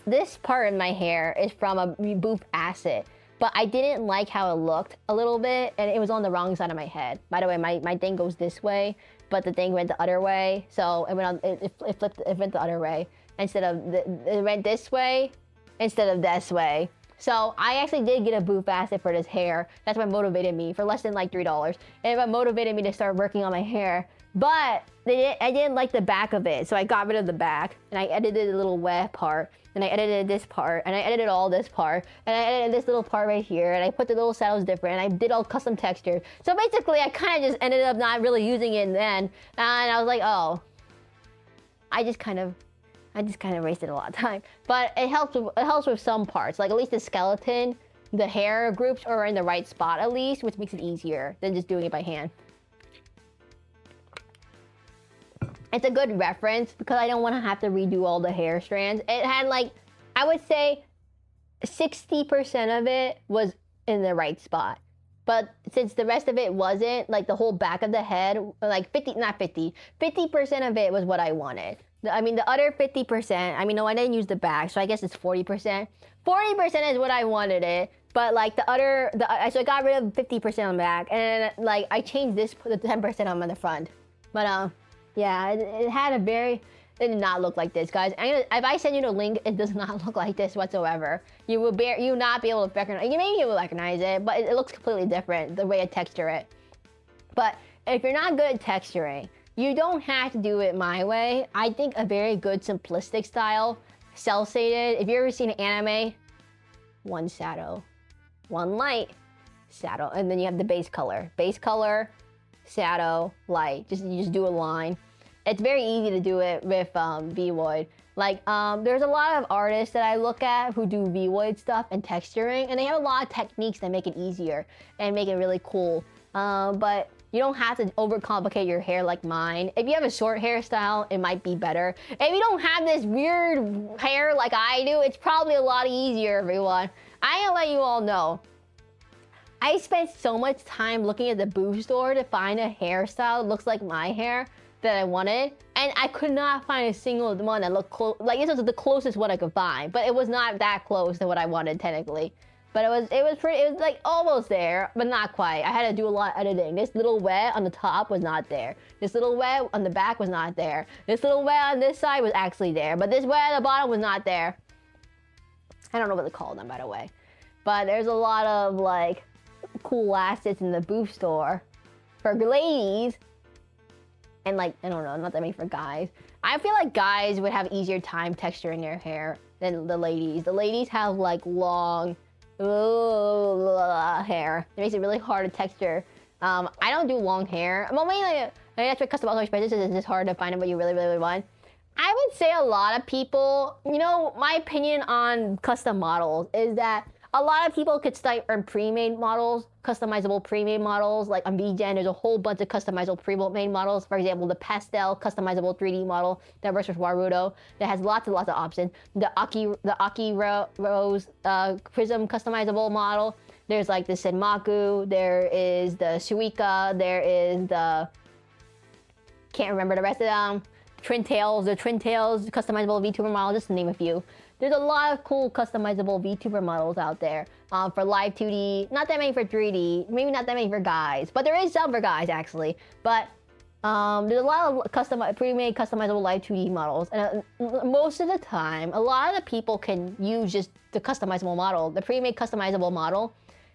this part of my hair is from a Booth Asset, but I didn't like how it looked a little bit, and it was on the wrong side of my head. By the way, my thing goes this way, but the thing went the other way, so it went the other way instead of it went this way instead of this way. So I actually did get a Booth Asset for this hair. That's what motivated me for less than like $3, and it motivated me to start working on my hair. But I didn't like the back of it, so I got rid of the back, and I edited the little web part, and I edited this part, and I edited all this part, and I edited this little part right here, and I put the little shadows different, and I did all custom textures. So basically, I kind of just ended up not really using it then, and I was like, oh, I just kind of wasted a lot of time. But it helps with some parts, like at least the skeleton, the hair groups are in the right spot at least, which makes it easier than just doing it by hand. It's a good reference because I don't want to have to redo all the hair strands. It had like, I would say 60% of it was in the right spot. But since the rest of it wasn't, like the whole back of the head, like 50% of it was what I wanted. I mean, the other 50%, I mean, no, I didn't use the back, so I guess it's 40%. 40% is what I wanted it, but like so I got rid of 50% on the back, and then, like I changed this, the 10% on the front. But yeah, it did not look like this, guys. If I send you the link, it does not look like this whatsoever. You will not be able to recognize. Maybe you will recognize it, but it looks completely different the way I texture it. But if you're not good at texturing, you don't have to do it my way. I think a very good simplistic style, cel-shaded. If you've ever seen an anime, one shadow, one light, shadow, and then you have the base color, shadow, light. You just do a line. It's very easy to do it with Void. Like there's a lot of artists that I look at who do Void stuff and texturing, and they have a lot of techniques that make it easier and make it really cool. But you don't have to overcomplicate your hair like mine. If you have a short hairstyle, it might be better. If you don't have this weird hair like I do, it's probably a lot easier, everyone. I'm gonna let you all know. I spent so much time looking at the Booth store to find a hairstyle that looks like my hair that I wanted, and I could not find a single one that looked close. Like, this was the closest one I could find, but it was not that close to what I wanted technically. But it was like almost there, but not quite. I had to do a lot of editing. This little wet on the top was not there. This little wet on the back was not there. This little wet on this side was actually there, but this wet at the bottom was not there. I don't know what to call them, by the way. But there's a lot of like cool assets in the Booth store for ladies, and like, I don't know, not that many for guys. I feel like guys would have easier time texturing their hair than the ladies. The ladies have like long hair. It makes it really hard to texture. I don't do long hair. Well, mainly, that's what custom expressions is. It's just hard to find what you really, really want. I would say a lot of people, you know, my opinion on custom models is that a lot of people could start on pre-made models, customizable pre-made models. Like on VGen, there's a whole bunch of customizable pre-made models. For example, the pastel customizable 3D model that works with Warudo that has lots and lots of options. The Aki Rose Prism customizable model. There's like the Senmaku. There is the Suika. There is the, can't remember the rest of them. The Twin Tails customizable VTuber model, just to name a few. There's a lot of cool customizable VTuber models out there for live 2D. Not that many for 3D. Maybe not that many for guys. But there is some for guys, actually. But There's a lot of pre-made customizable live 2D models, and most of the time, a lot of the people can use just the customizable model, the pre-made customizable model.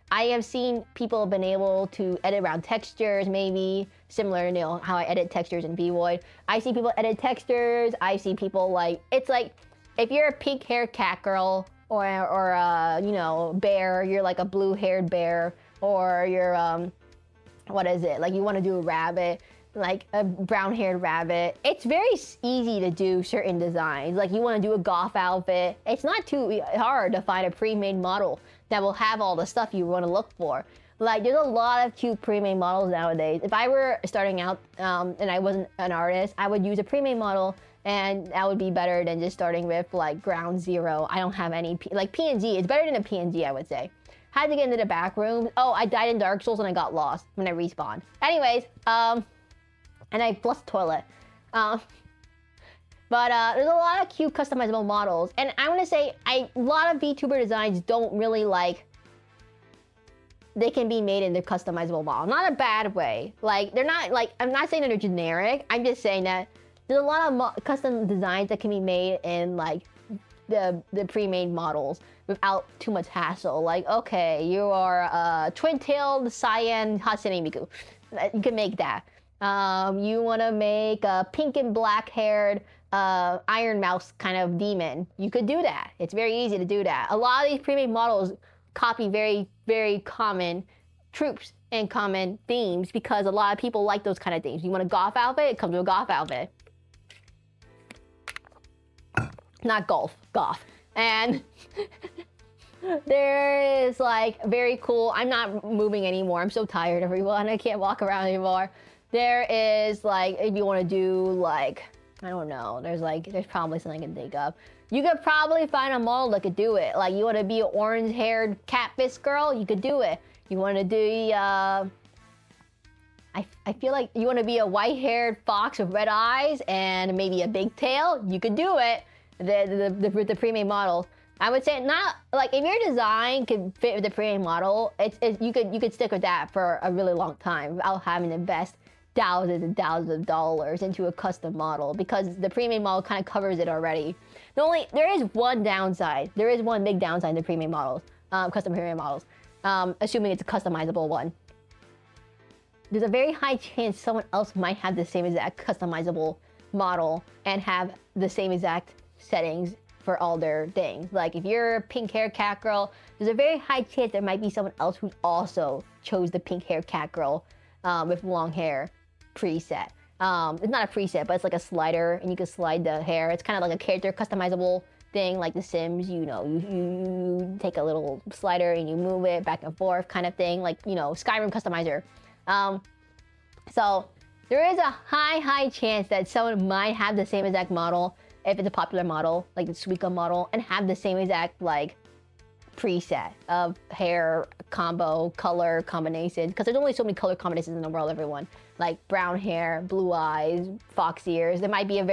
I have seen people have been able to edit around textures, maybe similar to how I edit textures in Void. I see people edit textures. I see people like, it's like if you're a pink haired cat girl or you know, bear, you're like a blue haired bear, or you're what is it, like you want to do a rabbit, like a brown haired rabbit. It's very easy to do certain designs. Like you want to do a goth outfit, it's not too hard to find a pre-made model that will have all the stuff you want to look for. Like there's a lot of cute pre-made models nowadays. If I were starting out and I wasn't an artist, I would use a pre-made model, and that would be better than just starting with like ground zero. I don't have any like PNG. It's better than a PNG, I would say. Had to get into the back room. Oh, I died in Dark Souls and I got lost when I respawned. Anyways, and I flushed the toilet. But there's a lot of cute customizable models, and I want to say a lot of VTuber designs don't really like. They can be made in the customizable model, not a bad way. Like they're not like, I'm not saying that they're generic. I'm just saying that there's a lot of custom designs that can be made in like the pre-made models without too much hassle. Like, okay, you are a twin-tailed cyan Hatsune Miku. You can make that. You want to make a pink and black-haired Iron Mouse kind of demon. You could do that. It's very easy to do that. A lot of these pre-made models copy very, very common tropes and common themes because a lot of people like those kind of themes. You want a goth outfit? It comes with a goth outfit. Not golf, goth. And there is like very cool, I'm not moving anymore. I'm so tired, everyone. I can't walk around anymore. There is like, if you want to do like, I don't know, there's probably something I can think of. You could probably find a model that could do it. Like you want to be an orange-haired catfish girl, you could do it. You want to do, I feel like you want to be a white-haired fox with red eyes and maybe a big tail, you could do it. The pre-made model. I would say not like if your design could fit with the pre-made model, you could stick with that for a really long time without having to invest thousands and thousands of dollars into a custom model, because the pre-made model kind of covers it already. There is one downside. There is one big downside in the pre-made models, custom pre-made models, assuming it's a customizable one. There's a very high chance someone else might have the same exact customizable model and have the same exact settings for all their things. Like if you're a pink hair cat girl, there's a very high chance there might be someone else who also chose the pink hair cat girl with long hair preset. It's not a preset, but it's like a slider, and you can slide the hair. It's kind of like a character customizable thing, like The Sims. You know, you take a little slider and you move it back and forth, kind of thing, like, you know, Skyrim customizer. So there is a high chance that someone might have the same exact model if it's a popular model, like the Suika model, and have the same exact like preset of hair combo, color combinations, because there's only so many color combinations in the world, everyone. Like brown hair, blue eyes, fox ears. There might be a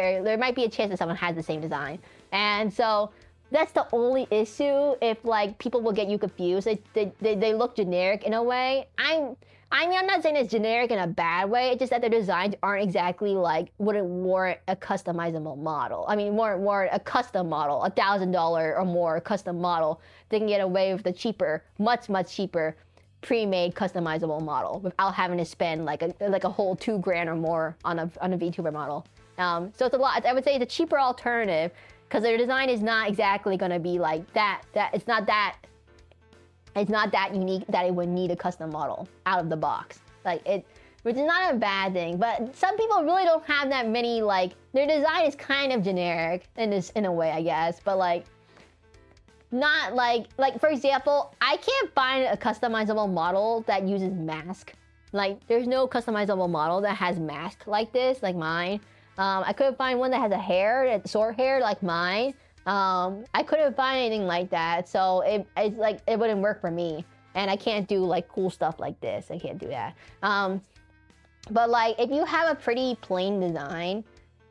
chance that someone has the same design. And so that's the only issue. If like people will get you confused, they look generic in a way. I mean, I'm not saying it's generic in a bad way. It's just that their designs aren't exactly like, wouldn't warrant a customizable model. I mean, warrant a custom model, $1,000 or more custom model. They can get away with the cheaper, much cheaper, pre-made customizable model without having to spend like a whole $2,000 or more on a VTuber model. So it's a lot. I would say it's a cheaper alternative because their design is not exactly going to be like that. It's not that unique that it would need a custom model out of the box. Like it, which is not a bad thing, but some people really don't have that many, like, their design is kind of generic in a way, I guess, but like, not like for example, I can't find a customizable model that uses mask. Like, there's no customizable model that has mask like this, like mine. I couldn't find one that has a hair, short hair like mine. I couldn't find anything like that, so it's like it wouldn't work for me, and I can't do like cool stuff like this. I can't do that. But like if you have a pretty plain design,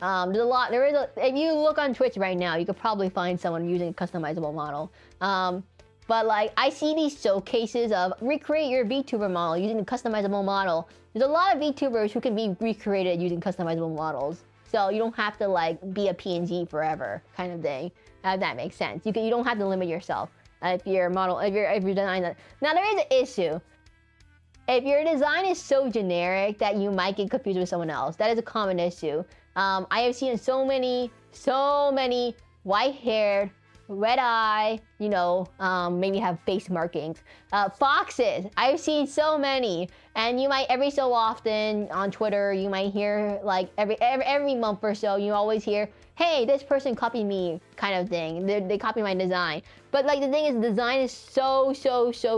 if you look on Twitch right now, you could probably find someone using a customizable model. But like, I see these showcases of recreate your VTuber model using a customizable model. There's a lot of VTubers who can be recreated using customizable models. So you don't have to like be a PNG forever kind of thing. If that makes sense. You don't have to limit yourself if your model, if your design. Now there is an issue. If your design is so generic that you might get confused with someone else, that is a common issue. I have seen so many white-haired, red eye, you know, maybe have face markings. Foxes, I've seen so many. And you might, every so often on Twitter, you might hear, like, every month or so, you always hear, hey, this person copied me, kind of thing. They copy my design. But, like, the thing is, the design is so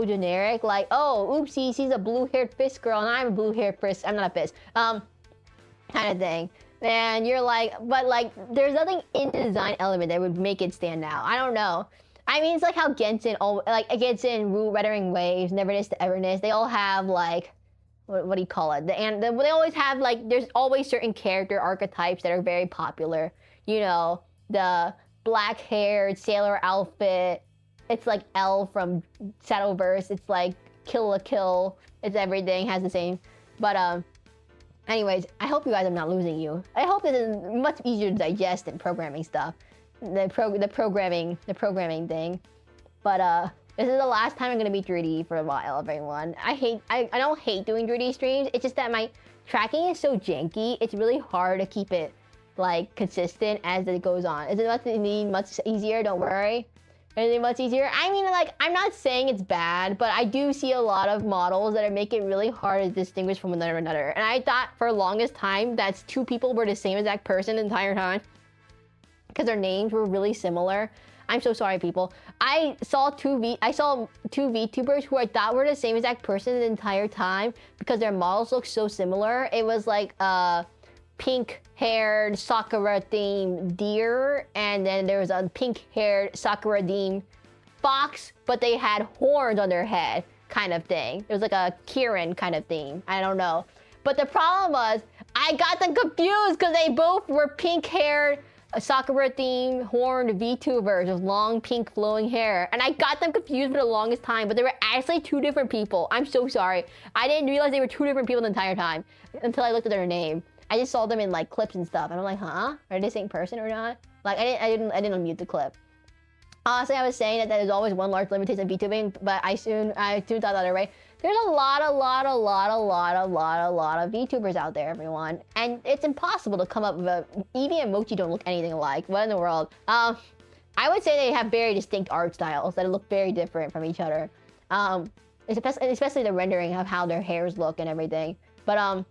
generic. Like, oh, oopsie, she's a blue-haired fish girl, and I'm a blue-haired fish. I'm not a fish. Kind of thing. And you're like, but like, there's nothing in the design element that would make it stand out. I don't know. I mean, it's like how Genshin, Genshin, Root, Weathering Waves, Neverness to Everness, they all have like, what do you call it? They always have like, there's always certain character archetypes that are very popular. You know, the black-haired sailor outfit. It's like L from Shadowverse. It's like Kill la Kill. It's everything, has the same. But, anyways, I hope you guys are not losing you. I hope it is much easier to digest than programming stuff. The programming thing. But this is the last time I'm gonna be 3D for a while, everyone. I don't hate doing 3D streams. It's just that my tracking is so janky. It's really hard to keep it like consistent as it goes on. Is it much easier? Don't worry. Is it much easier? I mean, like, I'm not saying it's bad, but I do see a lot of models that make it really hard to distinguish from another. And I thought for the longest time that two people were the same exact person the entire time because their names were really similar. I'm so sorry, people. I saw two VTubers who I thought were the same exact person the entire time because their models look so similar. It was like pink-haired Sakura-themed deer, and then there was a pink-haired Sakura-themed fox, but they had horns on their head, kind of thing. It was like a Kirin kind of theme. I don't know. But the problem was, I got them confused because they both were pink-haired, Sakura-themed, horned VTubers with long, pink, flowing hair. And I got them confused for the longest time, but they were actually two different people. I'm so sorry. I didn't realize they were two different people the entire time until I looked at their name. I just saw them in like clips and stuff, and I'm like, huh? Are they the same person or not? Like, I didn't unmute the clip. Honestly, I was saying that there's always one large limitation of VTubing, but I soon thought the other way. There's a lot of VTubers out there, everyone, and it's impossible to come up with Eevee and Mochi don't look anything alike. What in the world? I would say they have very distinct art styles that look very different from each other. Especially the rendering of how their hairs look and everything. But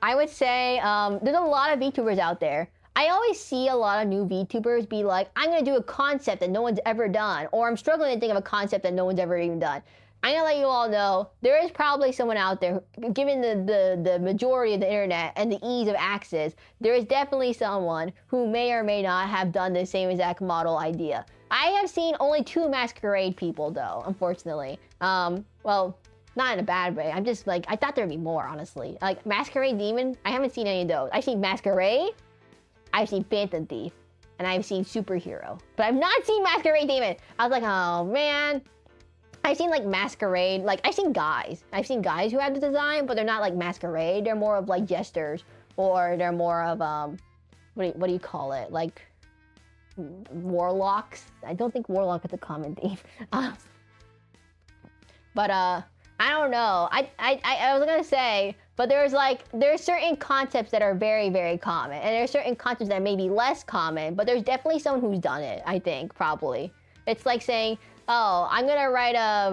I would say there's a lot of VTubers out there. I always see a lot of new VTubers be like, I'm gonna do a concept that no one's ever done, or I'm struggling to think of a concept that no one's ever even done. I'm gonna let you all know, there is probably someone out there, given the majority of the internet and the ease of access, there is definitely someone who may or may not have done the same exact model idea. I have seen only 2 Masquerade people though, unfortunately. Well, not in a bad way. I'm just like, I thought there'd be more, honestly. Like, Masquerade Demon, I haven't seen any of those. I've seen Masquerade, I've seen Phantom Thief, and I've seen Superhero. But I've not seen Masquerade Demon. I was like, oh man. I've seen like Masquerade, like I've seen guys who have the design, but they're not like Masquerade. They're more of like jesters, or they're more of, what do you call it? Like, warlocks? I don't think warlock is a common theme. But I don't know. I was gonna say, but there's certain concepts that are very, very common, and there's certain concepts that may be less common, but there's definitely someone who's done it, I think, probably. It's like saying, oh, I'm gonna write a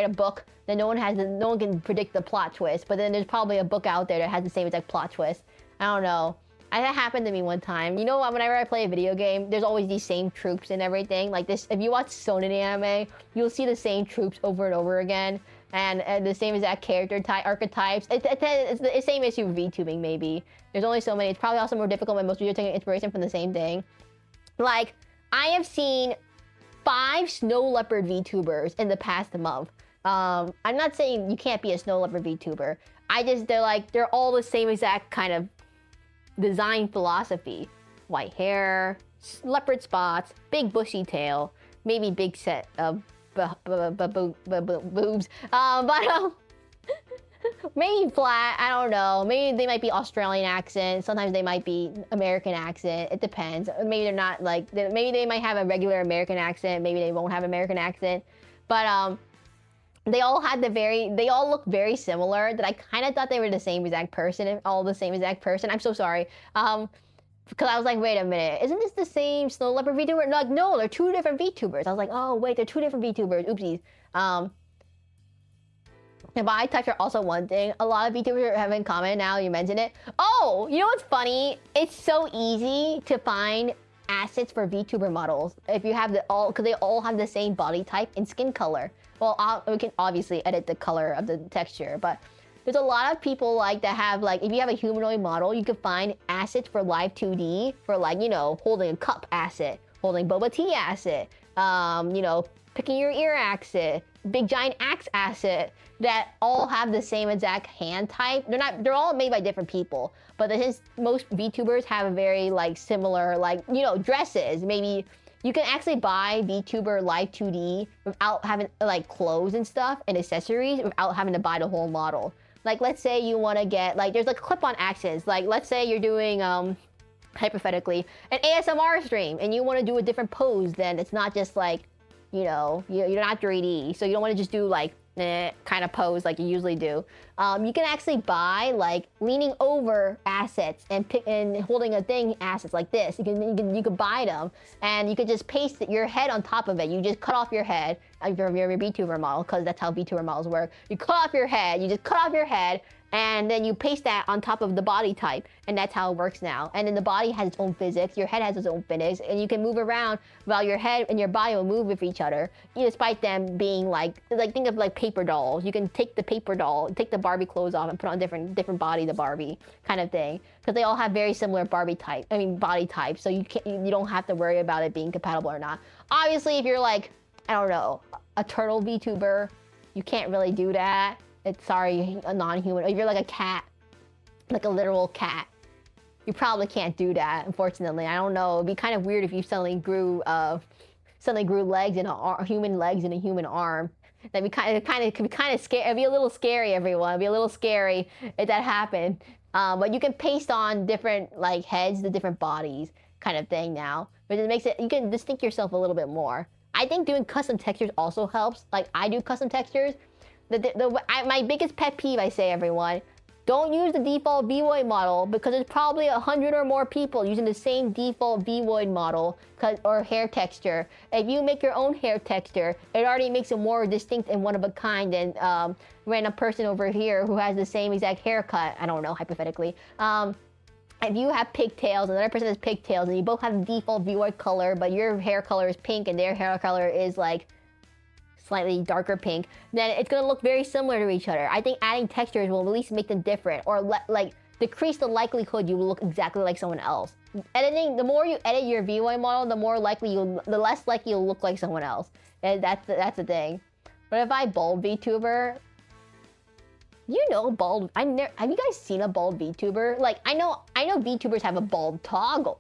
book that no one can predict the plot twist, but then there's probably a book out there that has the same exact plot twist. I don't know. That happened to me one time. You know what? Whenever I play a video game, there's always these same troops and everything. Like this, if you watch Sonen anime, you'll see the same troops over and over again, and the same exact character archetypes. It's the same issue with VTubing, maybe. There's only so many. It's probably also more difficult when most people are taking inspiration from the same thing. Like, I have seen 5 snow leopard VTubers in the past month. I'm not saying you can't be a snow leopard VTuber. they're all the same exact kind of design philosophy. White hair, leopard spots, big bushy tail, maybe big set of boobs. Maybe flat, I don't know. Maybe they might be Australian accent. Sometimes they might be American accent. It depends. Maybe they're not like, maybe they might have a regular American accent. Maybe they won't have American accent. But they all look very similar that I kind of thought they were the same exact person, all the same exact person. I'm so sorry. Because I was like, wait a minute, isn't this the same snow leopard VTuber? Like, no, they're two different VTubers. I was like, oh wait, they're two different VTubers. Oopsies. And body types are also one thing. A lot of VTubers have in common now, you mentioned it. Oh, you know what's funny? It's so easy to find assets for VTuber models if you have because they all have the same body type and skin color. Well, we can obviously edit the color of the texture, but there's a lot of people like that have like, if you have a humanoid model, you can find assets for live 2D for like, you know, holding a cup asset, holding boba tea asset, you know, picking your ear asset, big giant axe asset that all have the same exact hand type. They're all made by different people, but since most VTubers have a very like similar, like, you know, dresses, maybe you can actually buy VTuber Live 2D without having like clothes and stuff and accessories without having to buy the whole model. Like, let's say you want to get, like, there's like clip-on axes. Like, let's say you're doing, hypothetically, an ASMR stream and you want to do a different pose, then it's not just like, you know, you're not 3D. So you don't want to just do like, kind of pose like you usually do. You can actually buy like leaning over assets and holding a thing assets like this. You can buy them and you can just paste your head on top of it. You just cut off your head if you're a VTuber model, because that's how VTuber models work. You cut off your head. You just cut off your head. And then you paste that on top of the body type, and that's how it works now. And then the body has its own physics, your head has its own physics, and you can move around while your head and your body will move with each other, despite them being like think of like paper dolls. You can take the paper doll, take the Barbie clothes off, and put on different body to Barbie kind of thing, because they all have very similar body types. So you don't have to worry about it being compatible or not. Obviously, if you're like, I don't know, a turtle VTuber, you can't really do that. It's sorry, a non-human. If you're like a cat, like a literal cat, you probably can't do that, unfortunately. I don't know. It'd be kind of weird if you suddenly grew legs and human legs and a human arm. That'd be could be kind of scary. It'd be a little scary, everyone. It'd be a little scary if that happened. But you can paste on different like heads to different bodies, kind of thing now. But it makes it, you can distinct yourself a little bit more. I think doing custom textures also helps. Like, I do custom textures. My biggest pet peeve, I say, everyone, don't use the default Void model, because there's probably 100 or more people using the same default Void model or hair texture. If you make your own hair texture, it already makes it more distinct and one of a kind than random person over here who has the same exact haircut. I don't know, hypothetically. If you have pigtails and another person has pigtails and you both have the default Void color, but your hair color is pink and their hair color is like slightly darker pink, then it's gonna look very similar to each other. I think adding textures will at least make them different, or like decrease the likelihood you will look exactly like someone else. Editing, the more you edit your VY model, the less likely you'll look like someone else. And that's the thing. But if I bald VTuber, you know, have you guys seen a bald VTuber? Like, I know VTubers have a bald toggle.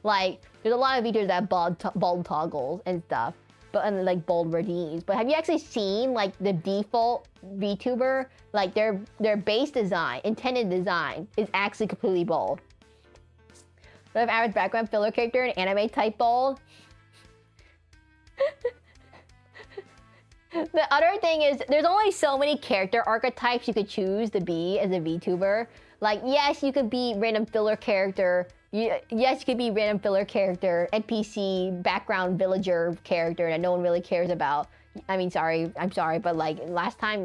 Like, there's a lot of VTubers that have bald toggles and stuff. And like bald redeems. But have you actually seen like the default VTuber? Like their base design, intended design, is actually completely bald. But if average background filler character and anime type bald. The other thing is, there's only so many character archetypes you could choose to be as a VTuber. Like, yes, you could be random filler character. Yes, you could be random filler character, NPC, background villager character that no one really cares about. I mean, I'm sorry, but like the last time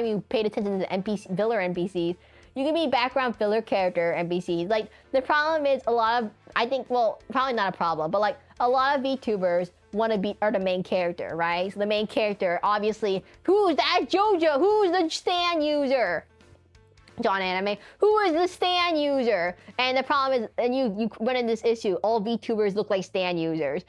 you paid attention to the filler NPCs, you can be background filler character NPCs. Like, the problem is probably not a problem, but like a lot of VTubers are the main character, right? So the main character, obviously, who's that Jojo? Who's the Stan user? John Anime, who is the Stan user? And the problem is, and you run into this issue, all VTubers look like Stan users.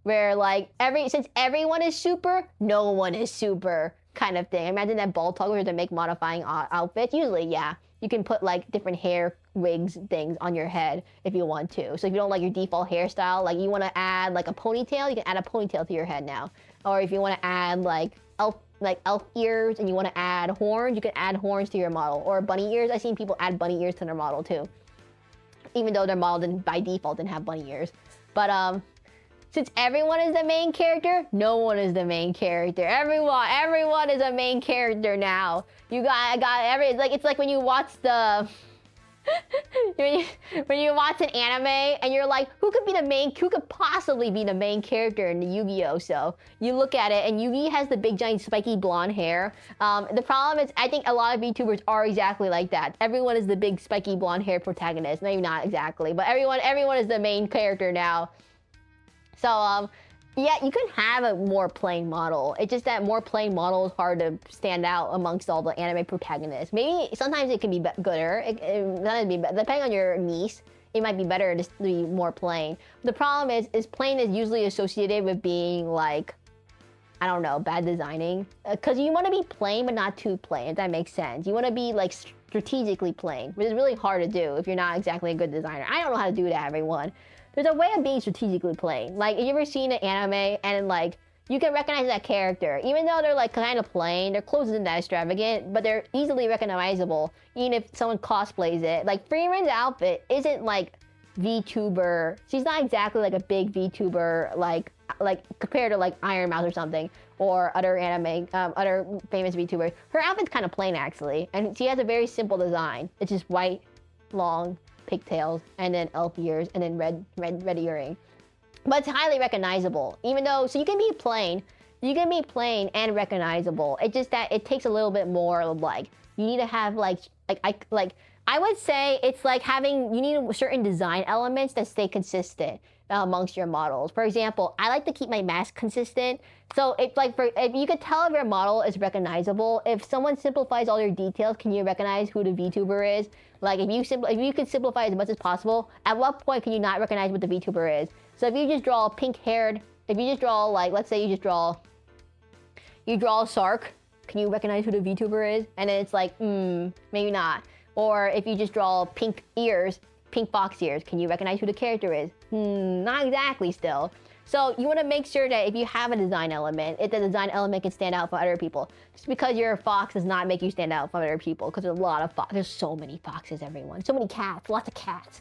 Where like, since everyone is super, no one is super, kind of thing. Imagine that bald toggler to make modifying outfits. Usually, yeah, you can put like different hair wigs things on your head if you want to. So if you don't like your default hairstyle, like you want to add like a ponytail, you can add a ponytail to your head now. Or if you want to add like elf ears and you want to add horns, you can add horns to your model. Or bunny ears. I've seen people add bunny ears to their model too, even though their model didn't by default didn't have bunny ears. But since everyone is the main character, no one is the main character. Everyone is a main character now. It's like when you watch the when you watch an anime and you're like, who could possibly be the main character in the Yu-Gi-Oh? So you look at it and Yugi has the big giant spiky blonde hair. The problem is I think a lot of VTubers are exactly like that. Everyone is the big spiky blonde hair protagonist. Maybe not exactly, but everyone is the main character now. So, yeah, you can have a more plain model. It's just that more plain model is hard to stand out amongst all the anime protagonists. Maybe sometimes it can be gooder. Depending on your niche, it might be better to be more plain. The problem is plain is usually associated with being like, I don't know, bad designing. Because you want to be plain, but not too plain, if that makes sense. You want to be like strategically plain, which is really hard to do if you're not exactly a good designer. I don't know how to do that, everyone. There's a way of being strategically plain. Like, have you ever seen an anime and like, you can recognize that character. Even though they're like kind of plain, their clothes isn't that extravagant, but they're easily recognizable, even if someone cosplays it. Like, Freeman's outfit isn't like VTuber. She's not exactly like a big VTuber, like compared to like Iron Mouse or something, or other anime, other famous VTubers. Her outfit's kind of plain actually, and she has a very simple design. It's just white, long, pigtails, and then elf ears, and then red earring. But it's highly recognizable, even though, so you can be plain and recognizable. It's just that it takes a little bit more of like, you need to have I would say it's like you need certain design elements that stay consistent amongst your models. For example, I like to keep my mask consistent. So if you could tell if your model is recognizable, if someone simplifies all your details, can you recognize who the VTuber is? Like if you could simplify as much as possible, at what point can you not recognize what the VTuber is? So if you just draw pink-haired, if you just draw like, let's say you draw Sark, can you recognize who the VTuber is? And then it's like, maybe not. Or if you just draw pink ears, pink fox ears, can you recognize who the character is? Not exactly still. So you want to make sure that if you have a design element, the design element can stand out from other people. Just because you're a fox does not make you stand out from other people, because there's a lot of there's so many foxes, everyone. So many cats, lots of cats.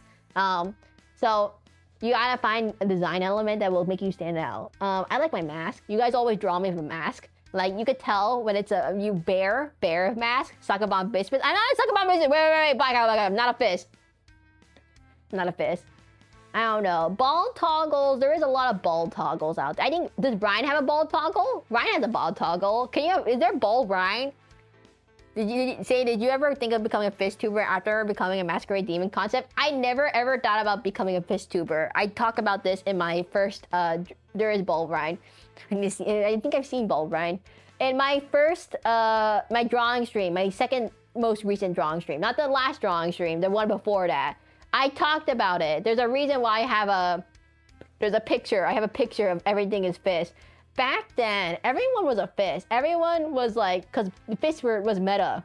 So you gotta find a design element that will make you stand out. I like my mask. You guys always draw me with a mask. Like, you could tell when it's a bear mask, Suckerbomb Biscuit. I'm not a Suckerbomb Biscuit. Wait, back out. I'm not a fist. Not a fist. I don't know. Ball toggles. There is a lot of ball toggles out there. I think, does Ryan have a ball toggle? Ryan has a ball toggle. Is there ball Ryan? Did you ever think of becoming a fist tuber after becoming a Masquerade Demon concept? I never ever thought about becoming a fist tuber. I talk about this in my first, there is ball Ryan. I think I've seen ball Ryan. In my first, my drawing stream, my second most recent drawing stream, not the last drawing stream, the one before that. I talked about it. There's a reason why I have I have a picture of everything is fist. Back then, everyone was a fist. Everyone was like, because fist was meta.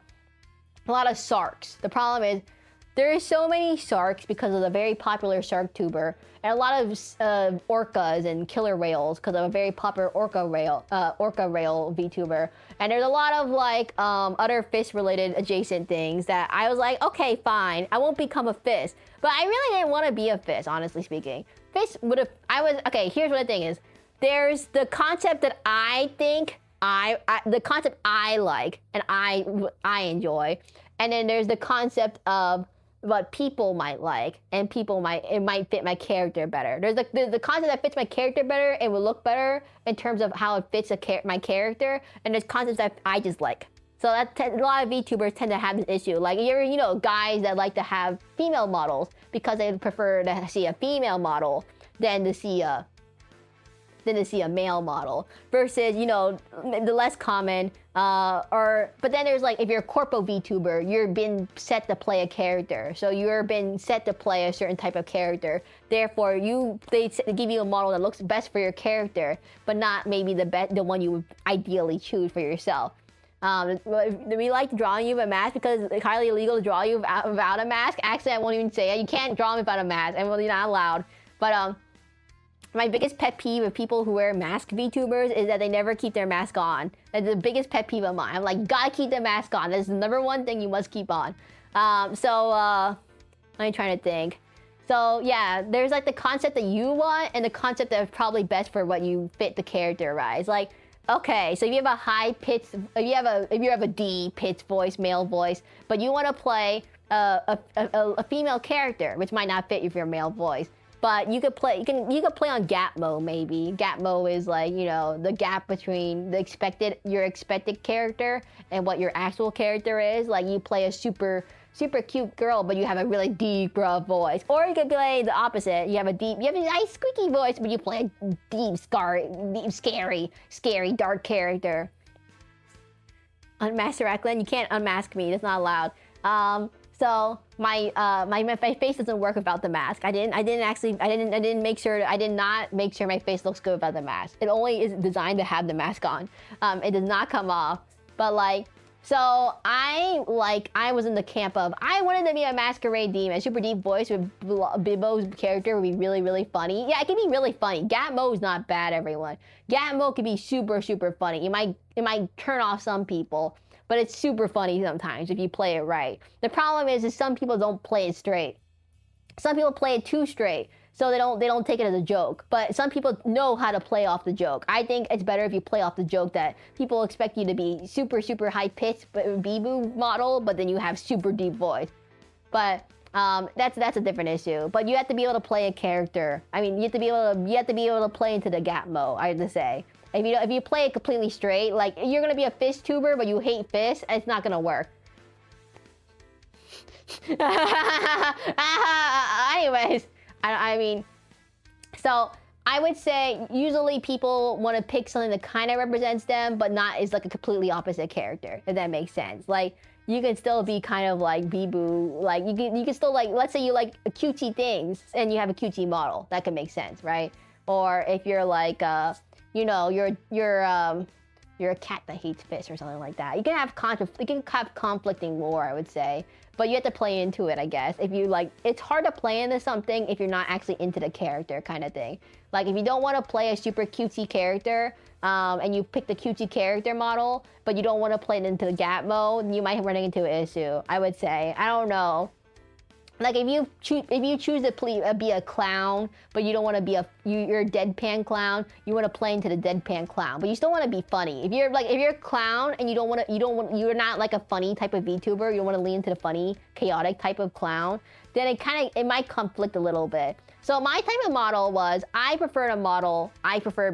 A lot of Sarks. The problem is, there is so many Sarks because of the very popular Sark tuber, and a lot of orcas and killer whales because of a very popular orca whale VTuber. And there's a lot of like other fist-related adjacent things that I was like, okay, fine, I won't become a fist. But I really didn't want to be a fist, honestly speaking. Fist would have. Okay. Here's what the thing is. There's the concept that I think the concept I like and I enjoy, and then there's the concept of what people might like, and it might fit my character better. There's the concept that fits my character better and will look better in terms of how it fits my character, and there's concepts that I just like. So a lot of VTubers tend to have this issue. Like, guys that like to have female models because they prefer to see a female model than to see a male model, versus, the less common, but then there's like, if you're a corpo VTuber, you're been set to play a character. So you're been set to play a certain type of character. Therefore, they give you a model that looks best for your character, but not maybe the one you would ideally choose for yourself. We like drawing you with a mask because it's highly illegal to draw you without a mask. Actually, I won't even say it. You can't draw me without a mask. I'm really not allowed. But my biggest pet peeve of people who wear mask VTubers is that they never keep their mask on. That's the biggest pet peeve of mine. I'm like, gotta keep the mask on. That's the number one thing you must keep on. I'm trying to think. So yeah, there's like the concept that you want and the concept that is probably best for what you fit the character, right? It's like, okay, so if you have a high pitch, if you have a D pitch voice, male voice, but you want to play a female character, which might not fit if you're a male voice. But you could play on gap mode maybe. Gap mode is like, you know, the gap between your expected character and what your actual character is. Like you play a super cute girl, but you have a really deep voice. Or you could play the opposite. You have a nice squeaky voice, but you play a deep, scary, dark character. Unmask Seraclin? You can't unmask me. That's not allowed. So my face doesn't work without the mask. I did not make sure my face looks good without the mask. It only is designed to have the mask on. It does not come off. But like, so I was in the camp of, I wanted to be a Masquerade Demon. Super deep voice with Bibo's character would be really, really funny. Yeah, it can be really funny. Gap mode is not bad, everyone. Gap mode can be super, super funny. It might turn off some people, but it's super funny sometimes if you play it right. The problem is some people don't play it straight. Some people play it too straight, so they don't take it as a joke. But some people know how to play off the joke. I think it's better if you play off the joke that people expect you to be super, super high pitched, but Bibu model, but then you have super deep voice. But that's a different issue. But you have to be able to play a character. I mean, you have to be able to play into the gap mode, I have to say. If you play it completely straight, like you're gonna be a fish tuber, but you hate fish, it's not gonna work. Anyways, I mean, so I would say usually people want to pick something that kind of represents them, but not is like a completely opposite character, if that makes sense. Like you can still be kind of like Bibu, like you can still like, let's say you like cutesy things and you have a cutesy model, that could make sense, right? Or if you're like you know, you're a cat that hates fish or something like that. You can have conflicting lore, I would say, but you have to play into it, I guess. If you like, it's hard to play into something if you're not actually into the character, kind of thing. Like if you don't want to play a super cutesy character, and you pick the cutesy character model, but you don't want to play it into the gap mode, you might be running into an issue, I would say. I don't know. Like if you choose to be a clown, but you don't want to be you're a deadpan clown, you want to play into the deadpan clown, but you still want to be funny. If you're a clown and you're not like a funny type of VTuber, you want to lean into the funny, chaotic type of clown, then it might conflict a little bit. So my type of model was, I preferred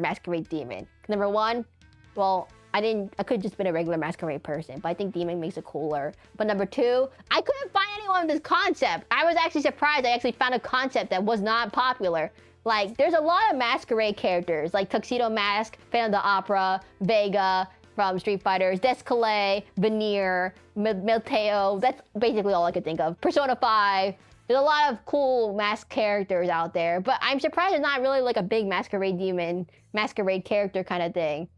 Masquerade Demon. Number one, well, I could have just been a regular Masquerade person, but I think Demon makes it cooler. But number two, I couldn't find anyone with this concept. I was actually surprised I actually found a concept that was not popular. Like, there's a lot of Masquerade characters, like Tuxedo Mask, Phantom of the Opera, Vega from Street Fighters, Descalé, Veneer, Milteo. That's basically all I could think of. Persona 5. There's a lot of cool mask characters out there, but I'm surprised there's not really like a big Masquerade Demon, Masquerade character kind of thing.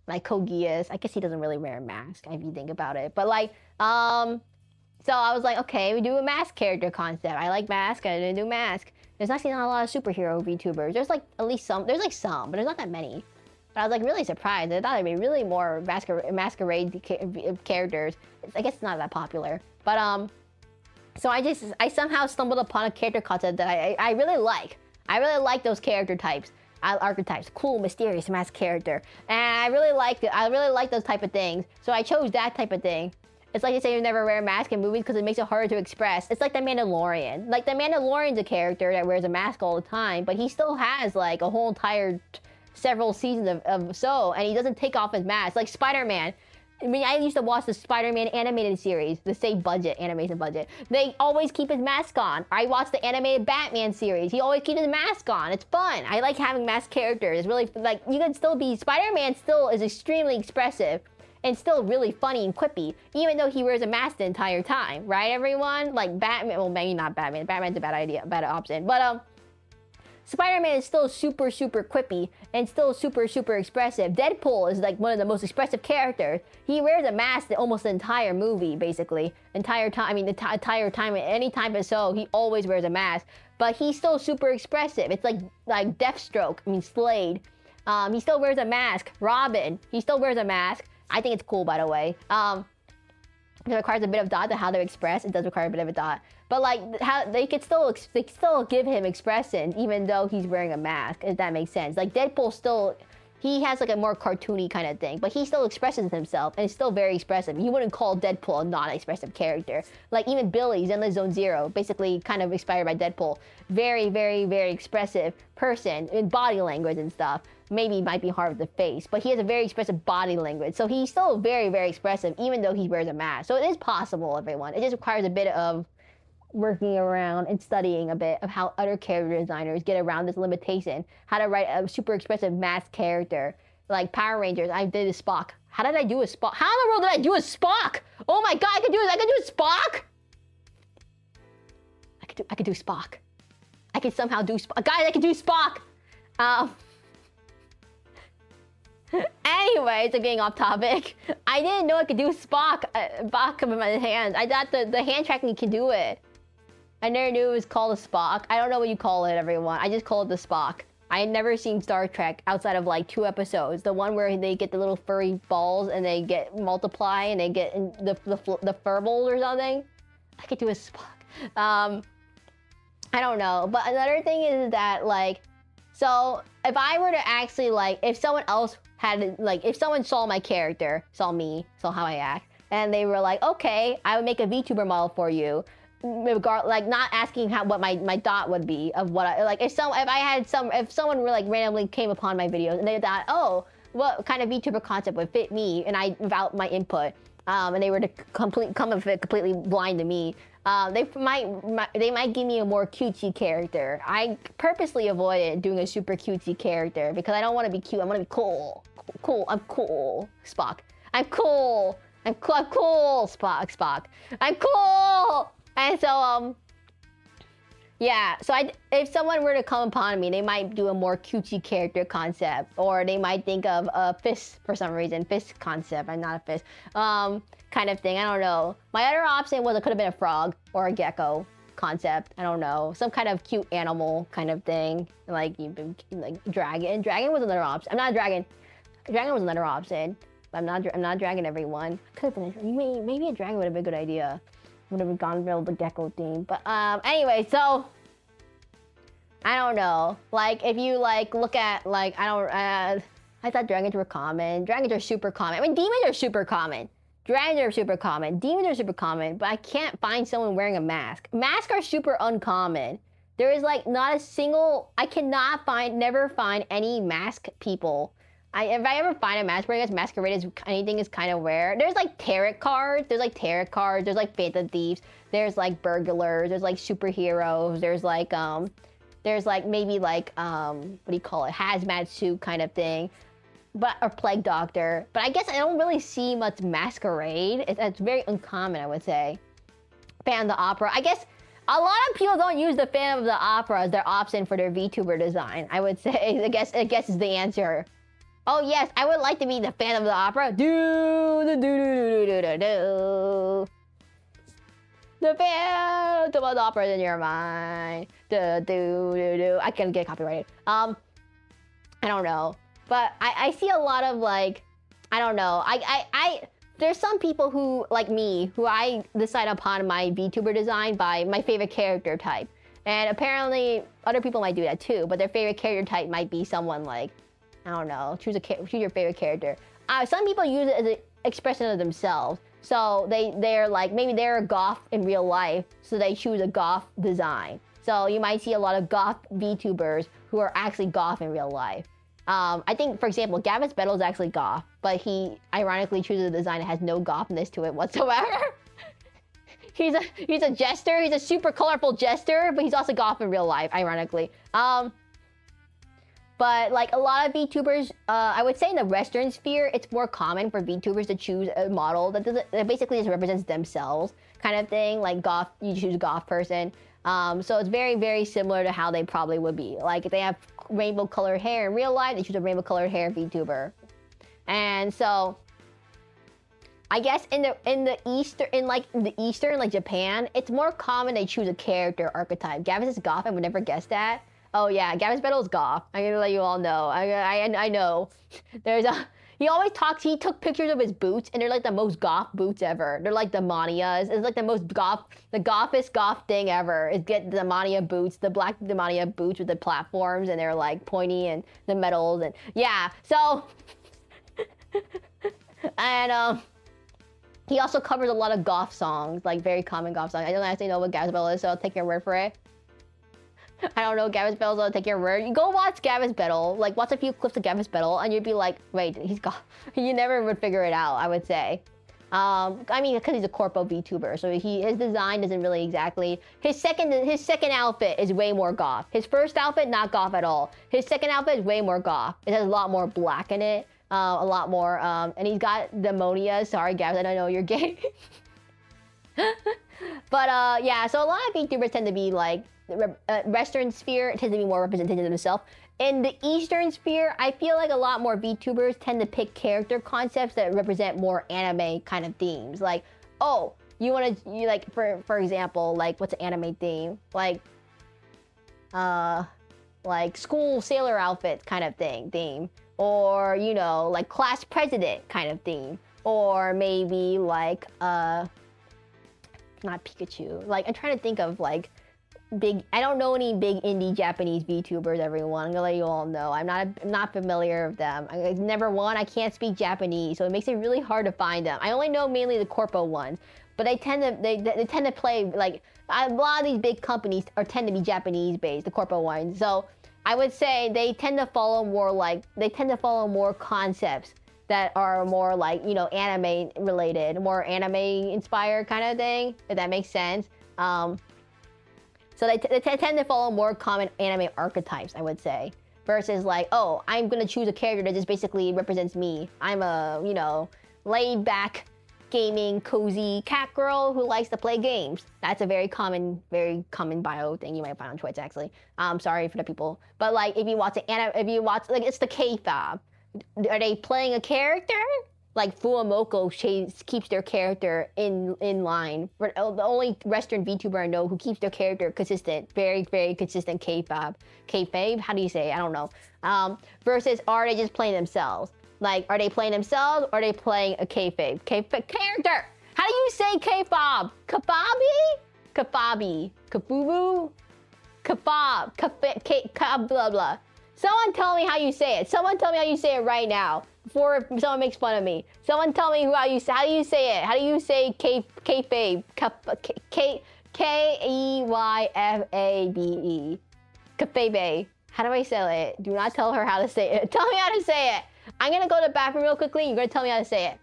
Like Kogias, I guess he doesn't really wear a mask if you think about it, but like, so I was like, okay, we do a mask character concept. I like mask, I didn't do mask. There's actually not a lot of superhero VTubers. There's like at least some, but there's not that many. But I was like really surprised. I thought there'd be really more masquerade characters. I guess it's not that popular, but so I somehow stumbled upon a character concept that I really like. I really like those character types. Archetypes, cool, mysterious, masked character, and I really liked it. I really like those type of things, so I chose that type of thing. It's like they say you never wear a mask in movies because it makes it harder to express. It's like the Mandalorian. Like the Mandalorian's a character that wears a mask all the time, but he still has like a whole entire several seasons of so, and he doesn't take off his mask. Like Spider-Man. I mean, I used to watch the Spider-Man animated series, the same budget, animation budget. They always keep his mask on. I watched the animated Batman series. He always keeps his mask on. It's fun. I like having masked characters. It's really, like, you can still be, Spider-Man still is extremely expressive and still really funny and quippy, even though he wears a mask the entire time, right, everyone? Like Batman, well, maybe not Batman. Batman's a bad idea, bad option. But, Spider-Man is still super quippy and still super expressive. Deadpool is like one of the most expressive characters. He wears a mask almost the entire movie, basically. Entire time, any time of show, he always wears a mask. But he's still super expressive. It's like Deathstroke, Slade. He still wears a mask. Robin, he still wears a mask. I think it's cool, by the way. It requires a bit of thought to how to express. It does require a bit of a thought. But like, how they could still give him expression even though he's wearing a mask, if that makes sense. Like Deadpool still, he has like a more cartoony kind of thing, but he still expresses himself and is still very expressive. You wouldn't call Deadpool a non-expressive character. Like even Billy, Zenless Zone Zero, basically kind of inspired by Deadpool. Very expressive person in body language and stuff. Maybe might be hard with the face, but he has a very expressive body language. So he's still very expressive even though he wears a mask. So it is possible, everyone. It just requires a bit of working around and studying a bit of how other character designers get around this limitation. How to write a super expressive masked character. Like Power Rangers, I did a Spock. How did I do a Spock? How in the world did I do a Spock? Oh my god, I could do a Spock? I could do Spock. I could somehow do Spock. Guys, I could do Spock! Anyways, getting off topic. I didn't know I could do Spock with my hands. I thought the hand tracking can do it. I never knew it was called a Spock. I don't know what you call it, everyone. I just call it the Spock. I had never seen Star Trek outside of like 2 episodes. The one where they get the little furry balls and they get multiply and they get in the furballs or something. I could do a Spock. I don't know. But another thing is that like, so if I were to actually like, if someone else had like, if someone saw my character, saw me, saw how I act, and they were like, okay, I would make a VTuber model for you. Like not asking what my thought would be of what I like if someone were like randomly came upon my videos and they thought, oh, what kind of VTuber concept would fit me, and I without my input, and they were to completely blind to me, they might give me a more cutesy character. I purposely avoided doing a super cutesy character because I don't want to be cute. I want to be cool. I'm cool, Spock. I'm cool, Spock. I'm cool. And so, yeah, so if someone were to come upon me, they might do a more cutesy character concept, or they might think of a fist for some reason, fist concept, I'm not a fist, kind of thing, I don't know. My other option was it could have been a frog or a gecko concept, I don't know, some kind of cute animal kind of thing, like dragon. Dragon was another option. I'm not a dragon. Dragon was another option. I'm not dragon, everyone. Could have been maybe a dragon would have been a good idea. Would have gone real the gecko theme, but anyway, so I don't know. Like if you like look at like I thought dragons were common. Dragons are super common. I mean, demons are super common. Dragons are super common. Demons are super common, but I can't find someone wearing a mask. Masks are super uncommon. There is like not a single. I cannot never find any mask people. If I ever find a mask where I guess Masquerade anything is kind of rare. There's like tarot cards. There's like Phantom Thieves. There's like burglars. There's like superheroes. There's like maybe like what do you call it? Hazmat suit kind of thing. Or Plague Doctor. But I guess I don't really see much Masquerade. It's very uncommon, I would say. Phantom of the Opera. I guess a lot of people don't use the Phantom of the Opera as their option for their VTuber design. I would say. I guess is the answer. Oh yes, I would like to be the Phantom of the Opera. The Phantom of the Opera is in your mind. I can get copyrighted. I don't know, but I see a lot of like, I don't know. There's some people who like me who I decide upon my VTuber design by my favorite character type, and apparently other people might do that too. But their favorite character type might be someone like, I don't know, choose your favorite character. Some people use it as an expression of themselves. So they're like, maybe they're a goth in real life, so they choose a goth design. So you might see a lot of goth VTubers who are actually goth in real life. I think, for example, Gavis Bettle is actually goth, but he ironically chooses a design that has no gothness to it whatsoever. He's a jester, he's a super colorful jester, but he's also goth in real life, ironically. But like a lot of VTubers, I would say in the Western sphere, it's more common for VTubers to choose a model that basically just represents themselves, kind of thing. Like goth, you choose a goth person. So it's very, very similar to how they probably would be. Like if they have rainbow colored hair in real life, they choose a rainbow colored hair VTuber. And so I guess in the Eastern, like Japan, it's more common they choose a character archetype. Gavis is goth. I would never guess that. Oh yeah, Gavis Battle is goth. I'm gonna let you all know. I know. He took pictures of his boots, and they're like the most goth boots ever. They're like the Manias. It's like the gothest goth thing ever. Is get the Mania boots, the black Mania boots with the platforms, and they're like pointy and the metals, and yeah. So, and he also covers a lot of goth songs, like very common goth songs. I don't actually know what Gavis Battle is, so I'll take your word for it. I don't know Gavis Battle, so I'll take your word. You go watch Gavis Battle, like watch a few clips of Gavis Battle, and you'd be like, wait, he's goth. You never would figure it out, I would say. I mean, because he's a corpo VTuber, so his design doesn't really exactly. His second outfit is way more goth. His first outfit, not goth at all. His second outfit is way more goth. It has a lot more black in it. A lot more, and he's got demonias. Sorry, Gavs, I don't know you're gay. But yeah, so a lot of VTubers tend to be like, Western sphere tends to be more representative of themselves. In the Eastern sphere, I feel like a lot more VTubers tend to pick character concepts that represent more anime kind of themes. Like, oh, you like, for example, like, what's an anime theme? Like school sailor outfit kind of theme. Or, you know, like class president kind of theme. Or maybe like, not Pikachu. Like, I'm trying to think of like I don't know any big indie Japanese VTubers, everyone. I'm gonna let you all know. I'm not familiar with them. I can't speak Japanese, so it makes it really hard to find them. I only know mainly the corpo ones. But they tend to play, like, a lot of these big companies tend to be Japanese based, the corpo ones. So I would say they tend to follow more concepts that are more like, you know, anime related, more anime inspired kind of thing, if that makes sense. So they tend to follow more common anime archetypes, I would say, versus like, oh, I'm gonna choose a character that just basically represents me. I'm a, you know, laid back, gaming, cozy cat girl who likes to play games. That's a very common bio thing you might find on Twitch, actually. Sorry for the people, but like if you watch like it's the K-fob. Are they playing a character? Like Fuamoko keeps their character in line. The only Western VTuber I know who keeps their character consistent, very, very consistent K-fob. K-fave? How do you say it? I don't know. Versus are they just playing themselves? Like, are they playing themselves or are they playing a K-fave? Character! How do you say K-fob? Kafabi? Kafabi. Kafubu? Kafab, blah, blah. Someone tell me how you say it. Someone tell me how you say it right now. Before someone makes fun of me. Someone tell me how do you say it? How do you say K-fave? K-E-Y-F-A-B-E. Kafebe. How do I say it? Do not tell her how to say it. Tell me how to say it. I'm gonna go to the bathroom real quickly. You're gonna tell me how to say it.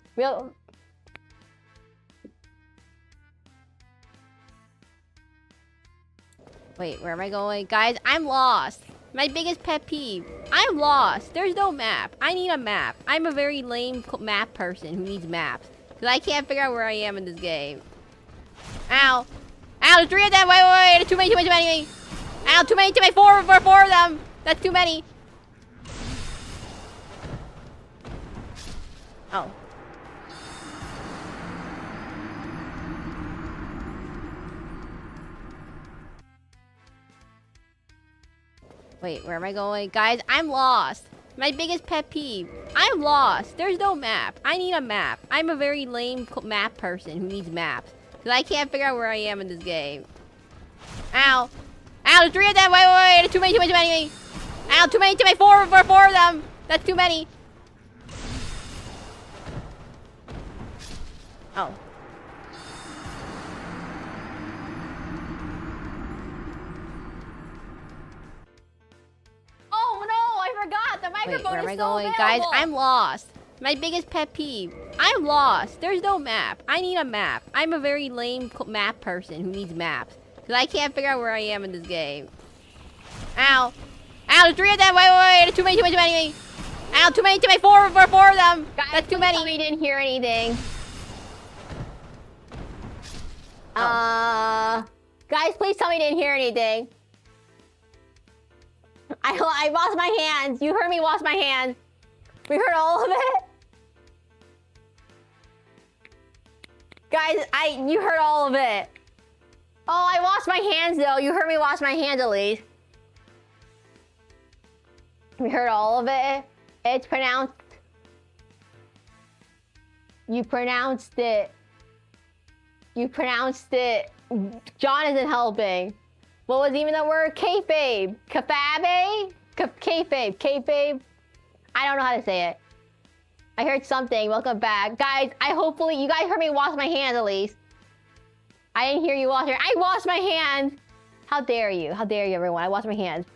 Wait, where am I going? Guys, I'm lost. My biggest pet peeve. I'm lost. There's no map. I need a map. I'm a very lame map person who needs maps. Because I can't figure out where I am in this game. Ow. Ow, there's 3 of them. Wait. There's too many. Ow, too many. 4 of them. That's too many. Oh. Wait, where am I going? Guys, I'm lost. My biggest pet peeve. I'm lost. There's no map. I need a map. I'm a very lame map person who needs maps. Because I can't figure out where I am in this game. Ow. Ow, there's 3 of them. Wait. There's too many. Ow, too many. 4 of them. That's too many. Oh. Oh no, I forgot. The microphone is still available. Wait, where am I going? Guys, I'm lost. My biggest pet peeve. I'm lost. There's no map. I need a map. I'm a very lame map person who needs maps. Because I can't figure out where I am in this game. Ow. Ow, there's 3 of them. Wait. There's too many. Ow, too many. 4 of them. Guys, that's too many. We didn't hear anything. Guys, please tell me you didn't hear anything. I lost my hands. You heard me wash my hands. We heard all of it. Guys, you heard all of it. Oh, I washed my hands though. You heard me wash my hands at least. We heard all of it. It's pronounced. You pronounced it. You pronounced it. John isn't helping. What was even the word? Kayfabe. Kafabe? Kayfabe. Kayfabe? I don't know how to say it. I heard something. Welcome back. Guys, hopefully you guys heard me wash my hands at least. I didn't hear you wash your... I washed my hands! How dare you? How dare you, everyone? I washed my hands.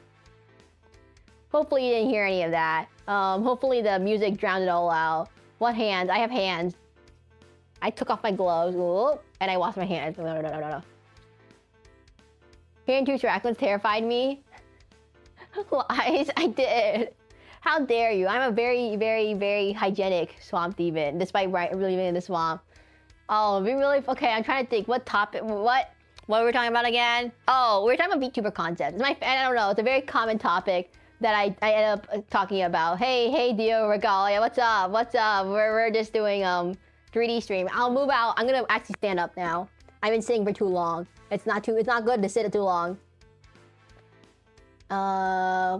Hopefully you didn't hear any of that. Hopefully the music drowned it all out. What hands? I have hands. I took off my gloves. Ooh, and I washed my hands. No. Hearing two Seraclins terrified me. Lies, I did. How dare you? I'm a very, very, very hygienic swamp demon, despite living in the swamp. Oh, we really... Okay, I'm trying to think. What topic... What were we talking about again? Oh, we're talking about VTuber concepts. I don't know. It's a very common topic that I end up talking about. Hey, Dio Regalia, what's up? What's up? We're just doing 3D stream. I'll move out. I'm gonna actually stand up now. I've been sitting for too long. It's not good to sit too long.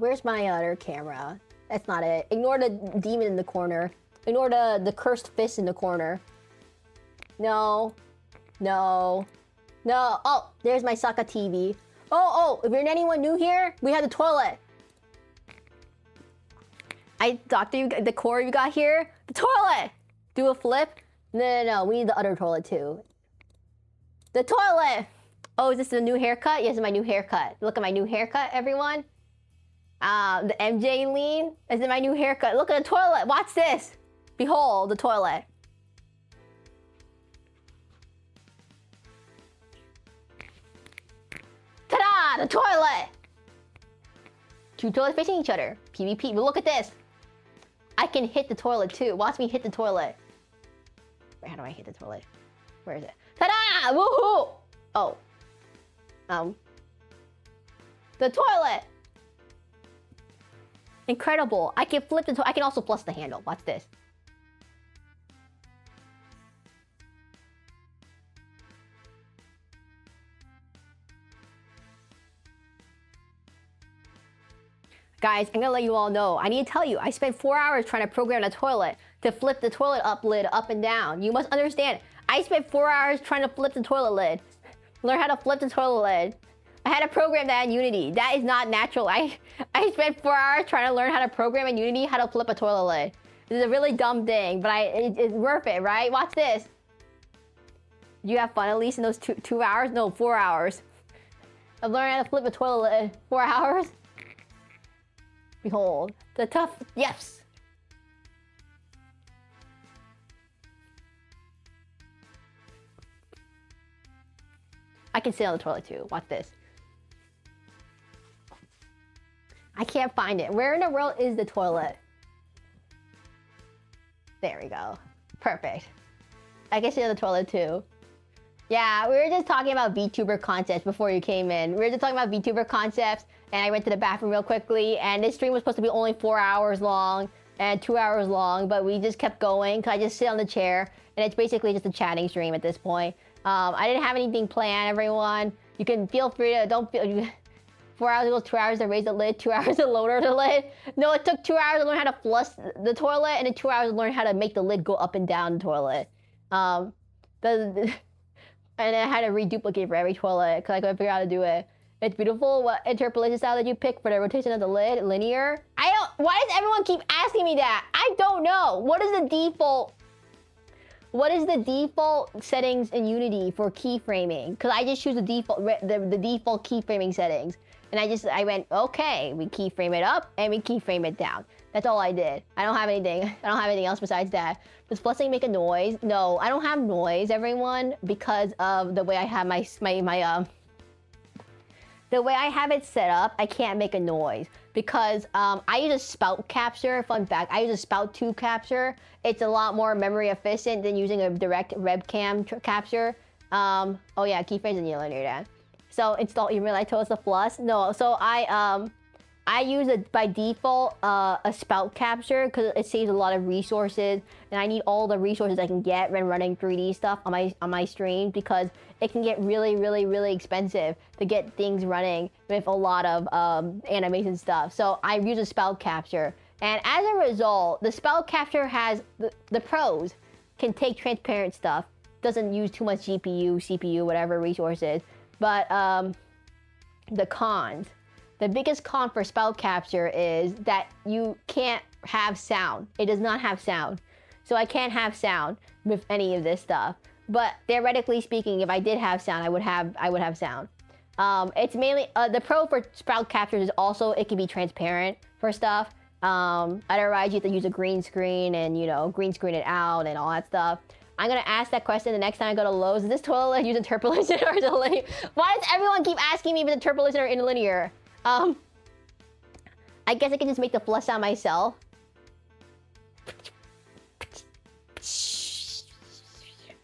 Where's my other camera? That's not it. Ignore the demon in the corner. Ignore the cursed fist in the corner. No. Oh, there's my Saka TV. Oh, if you're anyone new here, we have the toilet. Doctor, the core you got here? The toilet! Do a flip? No, we need the other toilet too. The toilet! Oh, is this the new haircut? Yes, it's my new haircut. Look at my new haircut, everyone. The MJ lean. This is my new haircut. Look at the toilet. Watch this. Behold, the toilet. Ta-da! The toilet! Two toilets facing each other. PvP. But look at this. I can hit the toilet too. Watch me hit the toilet. Wait, how do I hit the toilet? Where is it? Ta-da! Woohoo! Oh. The toilet! Incredible. I can flip the toilet. I can also plus the handle. Watch this. Guys, I'm gonna let you all know. I need to tell you, I spent 4 hours trying to program the toilet to flip the toilet lid up and down. You must understand. I spent 4 hours trying to flip the toilet lid. Learn how to flip the toilet lid. I had to program that in Unity. That is not natural. I spent 4 hours trying to learn how to program in Unity how to flip a toilet lid. This is a really dumb thing, but it's worth it, right? Watch this. Did you have fun at least in those 2 hours? No, 4 hours. I've learned how to flip a toilet lid. 4 hours? Behold, the tough, yes. I can sit on the toilet too. Watch this. I can't find it. Where in the world is the toilet? There we go. Perfect. I can sit on the toilet too. Yeah, we were just talking about VTuber concepts before you came in. We were just talking about VTuber concepts, and I went to the bathroom real quickly, and this stream was supposed to be only 4 hours long and 2 hours long, but we just kept going because I just sit on the chair, and it's basically just a chatting stream at this point. I didn't have anything planned, everyone. You can feel free to, 4 hours equals 2 hours to raise the lid, 2 hours to lower the lid. No, it took 2 hours to learn how to flush the toilet, and then 2 hours to learn how to make the lid go up and down the toilet. And I had to reduplicate for every toilet because I couldn't figure out how to do it. It's beautiful. What interpolation style did you pick for the rotation of the lid? Linear? Why does everyone keep asking me that? I don't know. What is the default settings in Unity for keyframing? Because I just choose the default keyframing settings. And I went, okay, we keyframe it up and we keyframe it down. That's all I did. I don't have anything else besides that. Does flushing make a noise? No, I don't have noise, everyone, because of the way I have the way I have it set up. I can't make a noise because I use a spout capture. Fun fact, I use a spout tube capture. It's a lot more memory efficient than using a direct webcam capture. Oh yeah, keyframes and yellow near that. So install email. I told us the plus. No, so I use it by default a spout capture because it saves a lot of resources, and I need all the resources I can get when running 3D stuff on my stream, because it can get really expensive to get things running with a lot of animation stuff. So I use a spout capture, and as a result, the spout capture has the pros can take transparent stuff, doesn't use too much GPU, CPU, whatever resources, but the cons. The biggest con for spout capture is that you can't have sound. It does not have sound. So I can't have sound with any of this stuff. But theoretically speaking, if I did have sound, I would have sound. It's mainly the pro for spout capture is also it can be transparent for stuff. Otherwise you have to use a green screen and, you know, green screen it out and all that stuff. I'm gonna ask that question the next time I go to Lowe's. Is this toilet using interpolation or is it linear? Why does everyone keep asking me if it's interpolation or interlinear? I guess I can just make the flush sound myself.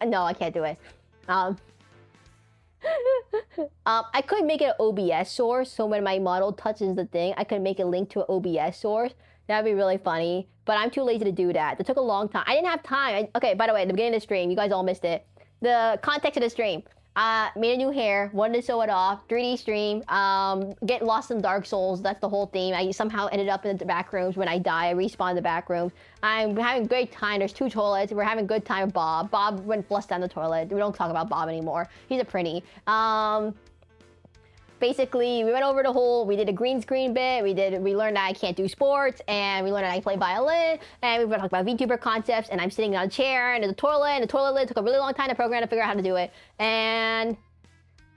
No, I can't do it. I could make it an OBS source, so when my model touches the thing, I could make a link to an OBS source. That'd be really funny, but I'm too lazy to do that. It took a long time. I didn't have time. Okay, by the way, at the beginning of the stream, you guys all missed it. The context of the stream. Made a new hair, wanted to sew it off, 3D stream, get lost in Dark Souls, that's the whole theme. I somehow ended up in the back rooms. When I die, I respawn in the back rooms. I'm having a great time. There's 2 toilets. We're having a good time with Bob. Bob went flushed down the toilet. We don't talk about Bob anymore. He's a pretty. Basically, we went over the whole, we did a green screen bit, we learned that I can't do sports, and we learned that I play violin, and we talked about VTuber concepts, and I'm sitting on a chair, and there's a toilet, and the toilet lid took a really long time to program to figure out how to do it. And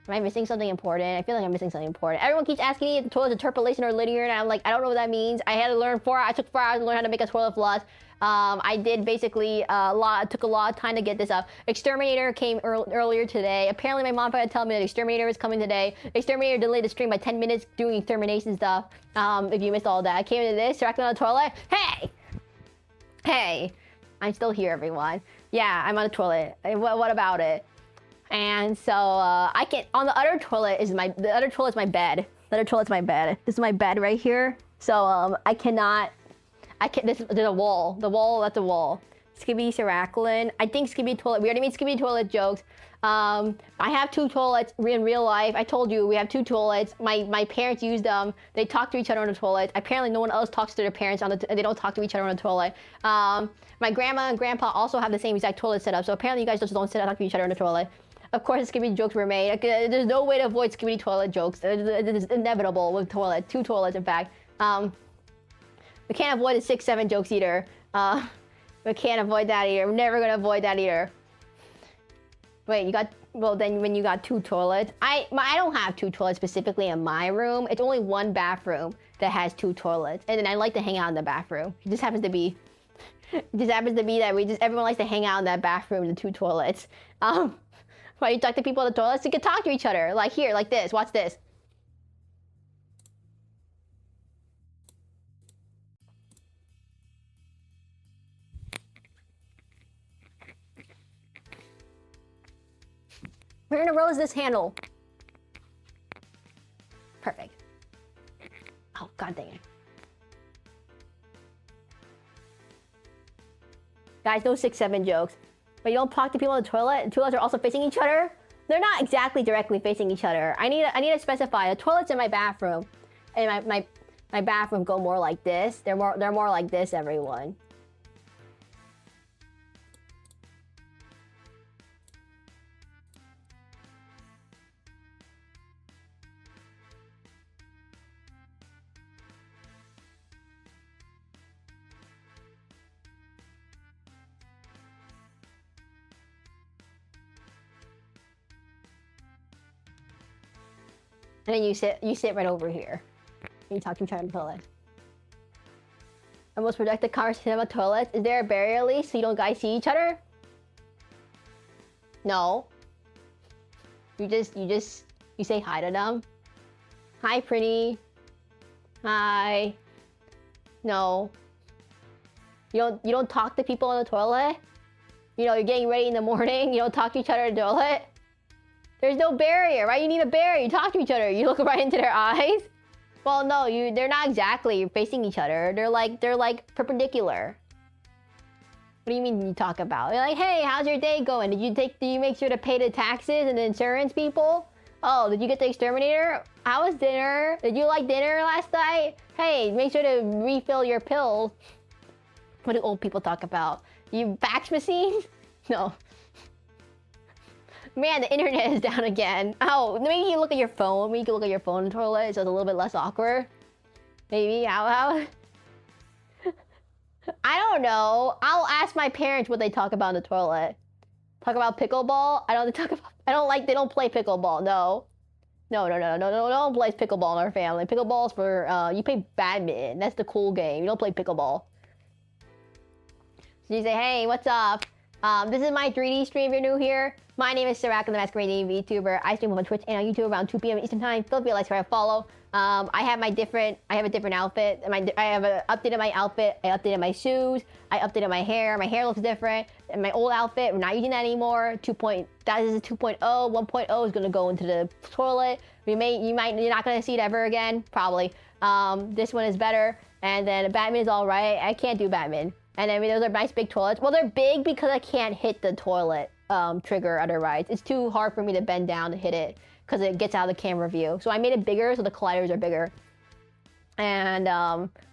am I missing something important? I feel like I'm missing something important. Everyone keeps asking me if the toilet's interpolation or linear, and I'm like, I don't know what that means. I had to learn I took 4 hours to learn how to make a toilet flush. I did basically took a lot of time to get this up. Exterminator came earlier today. Apparently my mom tried to tell me that Exterminator was coming today. Exterminator delayed the stream by 10 minutes doing extermination stuff. If you missed all that. I came into this, Seraclin on the toilet. Hey! I'm still here, everyone. Yeah, I'm on the toilet. What about it? And so I can on the other toilet is my bed. The other toilet's my bed. This is my bed right here. So there's a wall. The wall, that's a wall. Skibby Seraclin. I think Skibby toilet. We already made Skibby toilet jokes. I have 2 toilets in real life. I told you we have 2 toilets. My parents use them. They talk to each other on the toilet. Apparently no one else talks to their parents they don't talk to each other on the toilet. My grandma and grandpa also have the same exact toilet setup. So apparently you guys just don't sit and talk to each other on the toilet. Of course, Skibby jokes were made. There's no way to avoid Skibby toilet jokes. It's inevitable with 2 toilets, in fact. We can't avoid the 6-7 jokes either. We can't avoid that either. We're never gonna avoid that either. Wait, then when you got 2 toilets, I don't have 2 toilets specifically in my room. It's only 1 bathroom that has 2 toilets, and then I like to hang out in the bathroom. It just happens to be that everyone likes to hang out in that bathroom, the 2 toilets. Why you talk to people in the toilets? You can talk to each other, like here, like this. Watch this. Where in a row is this handle? Perfect. Oh, god dang it. Guys, no 6-7 jokes. But you don't talk to people in the toilet? The toilets are also facing each other? They're not exactly directly facing each other. I need to specify. The toilet's in my bathroom. And my bathroom go more like this. They're more like this, everyone. And then you sit right over here. And you talk to each other on the toilet. The most productive conversation about toilets. Is there a barrier at least so you don't guys see each other? No. You say hi to them. Hi, pretty. Hi. No. You don't talk to people on the toilet? You know, you're getting ready in the morning, you don't talk to each other in the toilet? There's no barrier, right? You need a barrier. You talk to each other. You look right into their eyes. Well, no, they're not exactly facing each other. They're like perpendicular. What do you mean you talk about? You're like, hey, how's your day going? Did you make sure to pay the taxes and the insurance people? Oh, did you get the exterminator? How was dinner? Did you like dinner last night? Hey, make sure to refill your pills. What do old people talk about? You fax machine? No. Man, the internet is down again. Oh, maybe you look at your phone. Maybe you can look at your phone in the toilet so it's a little bit less awkward. Maybe, how? I don't know. I'll ask my parents what they talk about in the toilet. Talk about pickleball? They don't play pickleball, no. No one plays pickleball in our family. Pickleball's for, you play badminton. That's the cool game. You don't play pickleball. So you say, hey, what's up? This is my 3D stream if you're new here. My name is Seraclin, the Masquerade Demon VTuber. I stream on Twitch and on YouTube around 2 p.m. Eastern Time. Feel free to like, subscribe, follow. I have a different outfit. I have updated my outfit. I updated my shoes. I updated my hair. My hair looks different. And my old outfit, we're not using that anymore. That is a 2.0. 1.0 is gonna go into the toilet. You're not gonna see it ever again, probably. This one is better. And then Batman is all right. I can't do Batman. And then those are nice big toilets. Well, they're big because I can't hit the toilet trigger otherwise. It's too hard for me to bend down to hit it because it gets out of the camera view. So I made it bigger so the colliders are bigger. And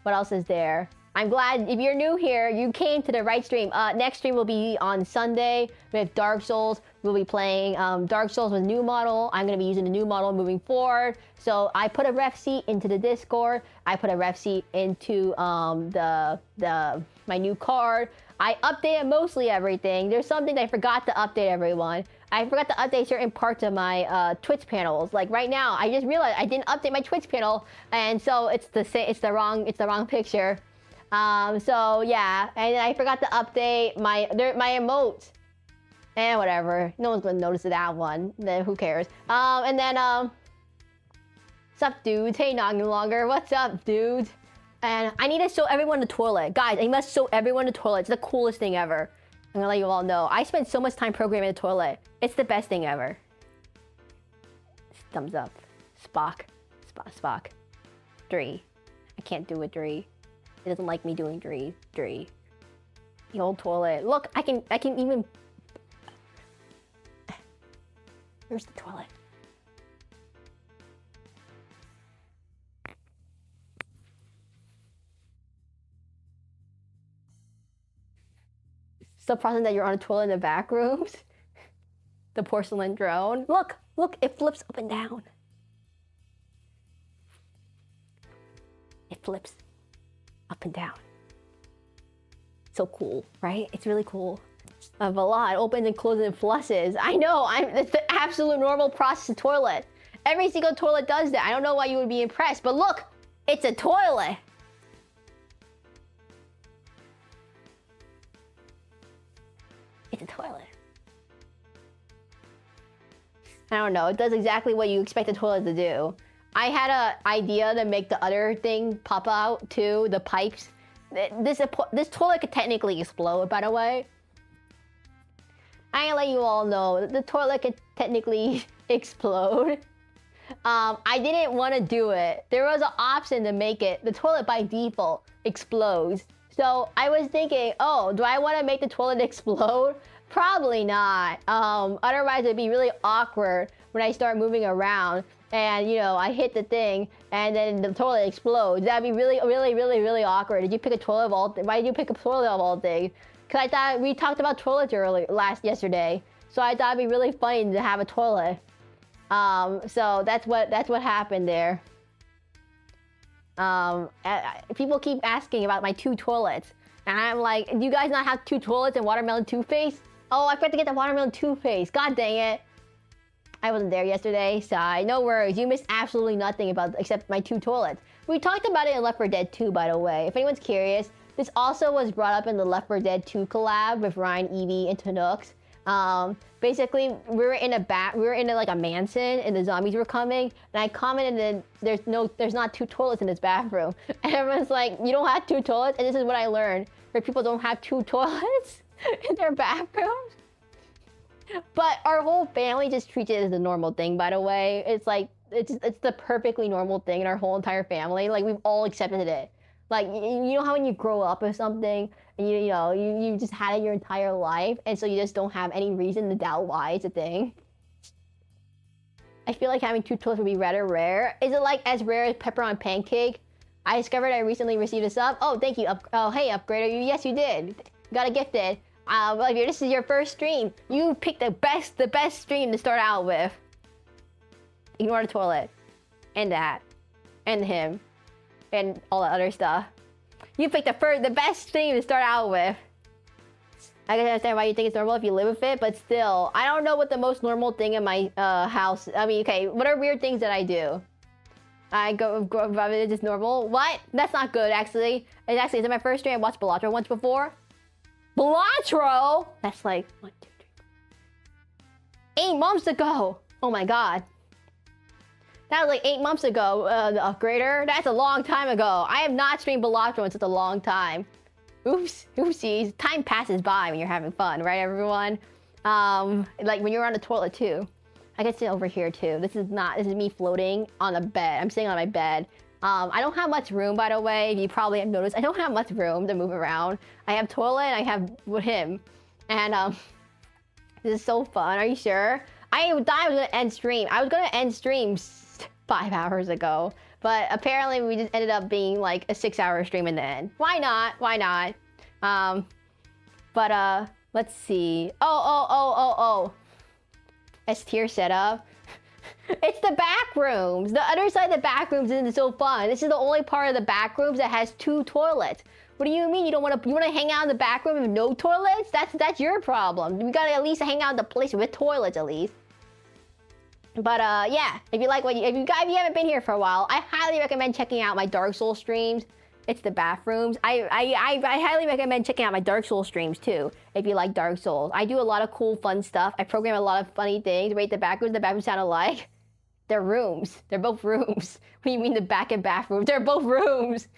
what else is there? I'm glad if you're new here, you came to the right stream. Next stream will be on Sunday with Dark Souls. We'll be playing Dark Souls with new model. I'm going to be using the new model moving forward. So I put a ref seat into the Discord. I put a ref seat into my new card. I updated mostly everything. There's something I forgot to update everyone. I forgot to update certain parts of my Twitch panels. Like right now, I just realized I didn't update my Twitch panel, and so it's the wrong picture. So yeah, and then I forgot to update my emotes. And whatever, no one's gonna notice that one. Then who cares? And then what's up, dudes? Hey, not any longer. What's up, dudes? And I need to show everyone the toilet, guys. I must show everyone the toilet. It's the coolest thing ever. I'm gonna let you all know. I spent so much time programming the toilet. It's the best thing ever. Thumbs up. Spock. Dree. I can't do it, Dree. It doesn't like me doing Dree. The old toilet. Look, I can even... Where's the toilet? Still processing that you're on a toilet in the back rooms. The porcelain drone. Look, it flips up and down. It flips up and down. So cool, right? It's really cool. A lot opens and closes and flushes. I know, it's the absolute normal process of toilet. Every single toilet does that. I don't know why you would be impressed, but look, it's a toilet. It's a toilet. I don't know, it does exactly what you expect a toilet to do. I had an idea to make the other thing pop out too, the pipes. This toilet could technically explode, by the way. I'm gonna let you all know the toilet could technically explode. I didn't want to do it. There was an option to make it. The toilet by default explodes. So I was thinking, oh, do I want to make the toilet explode? Probably not. Otherwise it'd be really awkward when I start moving around and, you know, I hit the thing and then the toilet explodes. That'd be really awkward. Did you pick a toilet of all things? Why did you pick a toilet of all things? Because I thought we talked about toilets yesterday. So I thought it'd be really funny to have a toilet. So that's what happened there. People keep asking about my 2 toilets. And I'm like, do you guys not have 2 toilets and watermelon toothpaste? Oh, I forgot to get the watermelon toothpaste. God dang it. I wasn't there yesterday. Sigh. No worries. You missed absolutely nothing except my 2 toilets. We talked about it in Left 4 Dead 2, by the way. If anyone's curious, this also was brought up in the Left 4 Dead 2 collab with Ryan, Evie, and Tanooks. Basically, we were in like a mansion and the zombies were coming, and I commented that there's not 2 toilets in this bathroom. And everyone's like, you don't have 2 toilets? And this is what I learned, where people don't have 2 toilets in their bathrooms. But our whole family just treats it as a normal thing, by the way. It's like, it's the perfectly normal thing in our whole entire family. Like, we've all accepted it. Like, you know how when you grow up with something, and you just had it your entire life, and so you just don't have any reason to doubt why it's a thing? I feel like having two toilets would be rather rare. Is it like as rare as pepper on pancake? I discovered I recently received a sub. Oh, thank you. Oh, hey, upgrader. Yes, you did. Got a gifted. Well, if this is your first stream, you picked the best stream to start out with. Ignore the toilet. And that. And him. And all the other stuff. You picked the best stream to start out with. I can understand why you think it's normal if you live with it, but still, I don't know what the most normal thing in my house. I mean, okay, what are weird things that I do? I go it's just normal. What? That's not good, actually. It's my first stream. I watched Bigotry once before. Bigotry? That's like 1, 2, 3, 8 months ago. Oh my god. That was like 8 months ago. The upgrader. That's a long time ago. I have not streamed Bigotry in such a long time. Oops, oopsies. Time passes by when you're having fun, right, everyone? Like when you're on the toilet too. I can sit over here too. This is me floating on a bed. I'm sitting on my bed. I don't have much room, by the way. You probably have noticed. I don't have much room to move around. I have toilet and I have with him. And this is so fun. Are you sure? I thought I was gonna end stream. I was gonna end stream 5 hours ago. But apparently we just ended up being like a 6-hour stream in the end. Why not? Why not? Let's see. Oh. S tier setup. It's the back rooms. The other side of the back rooms isn't so fun. This is the only part of the back rooms that has 2 toilets. What do you mean you want to hang out in the back room with no toilets? That's your problem. We gotta at least hang out in the place with toilets at least. But yeah, if you haven't been here for a while, I highly recommend checking out my Dark Souls streams. It's the bathrooms. I highly recommend checking out my Dark Souls streams too, if you like Dark Souls. I do a lot of cool, fun stuff. I program a lot of funny things. Rate the bathrooms. The bathrooms sound alike. They're rooms. They're both rooms. What do you mean the back and bathrooms? They're both rooms.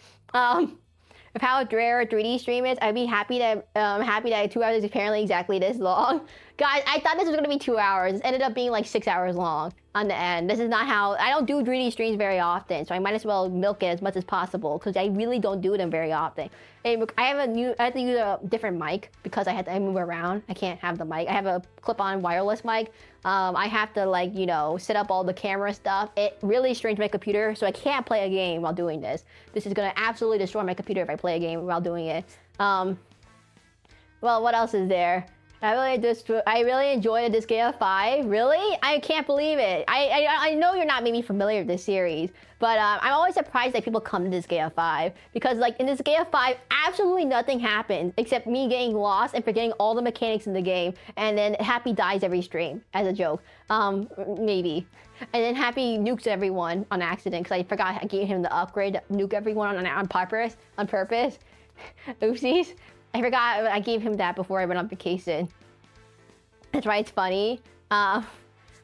Of how rare a 3D stream is, I'd be happy that 2 hours is apparently exactly this long. Guys, I thought this was gonna be 2 hours. It ended up being like 6 hours long on the end. This is not how I don't do 3D streams very often, so I might as well milk it as much as possible because I really don't do them very often. I have to use a different mic because I move around. I can't have the mic. I have a clip-on wireless mic. I have to set up all the camera stuff. It really strains my computer, so I can't play a game while doing this. This is gonna absolutely destroy my computer if I play a game while doing it. Well, what else is there? I really enjoyed the Disgaea 5. Really? I can't believe it. I know you're not maybe familiar with this series, but I'm always surprised that people come to Disgaea 5 because in Disgaea 5, absolutely nothing happens except me getting lost and forgetting all the mechanics in the game, and then Happy dies every stream as a joke. Maybe. And then Happy nukes everyone on accident because I forgot I gave him the upgrade to nuke everyone on purpose. Oopsies. I forgot I gave him that before I went on vacation. That's right, it's funny.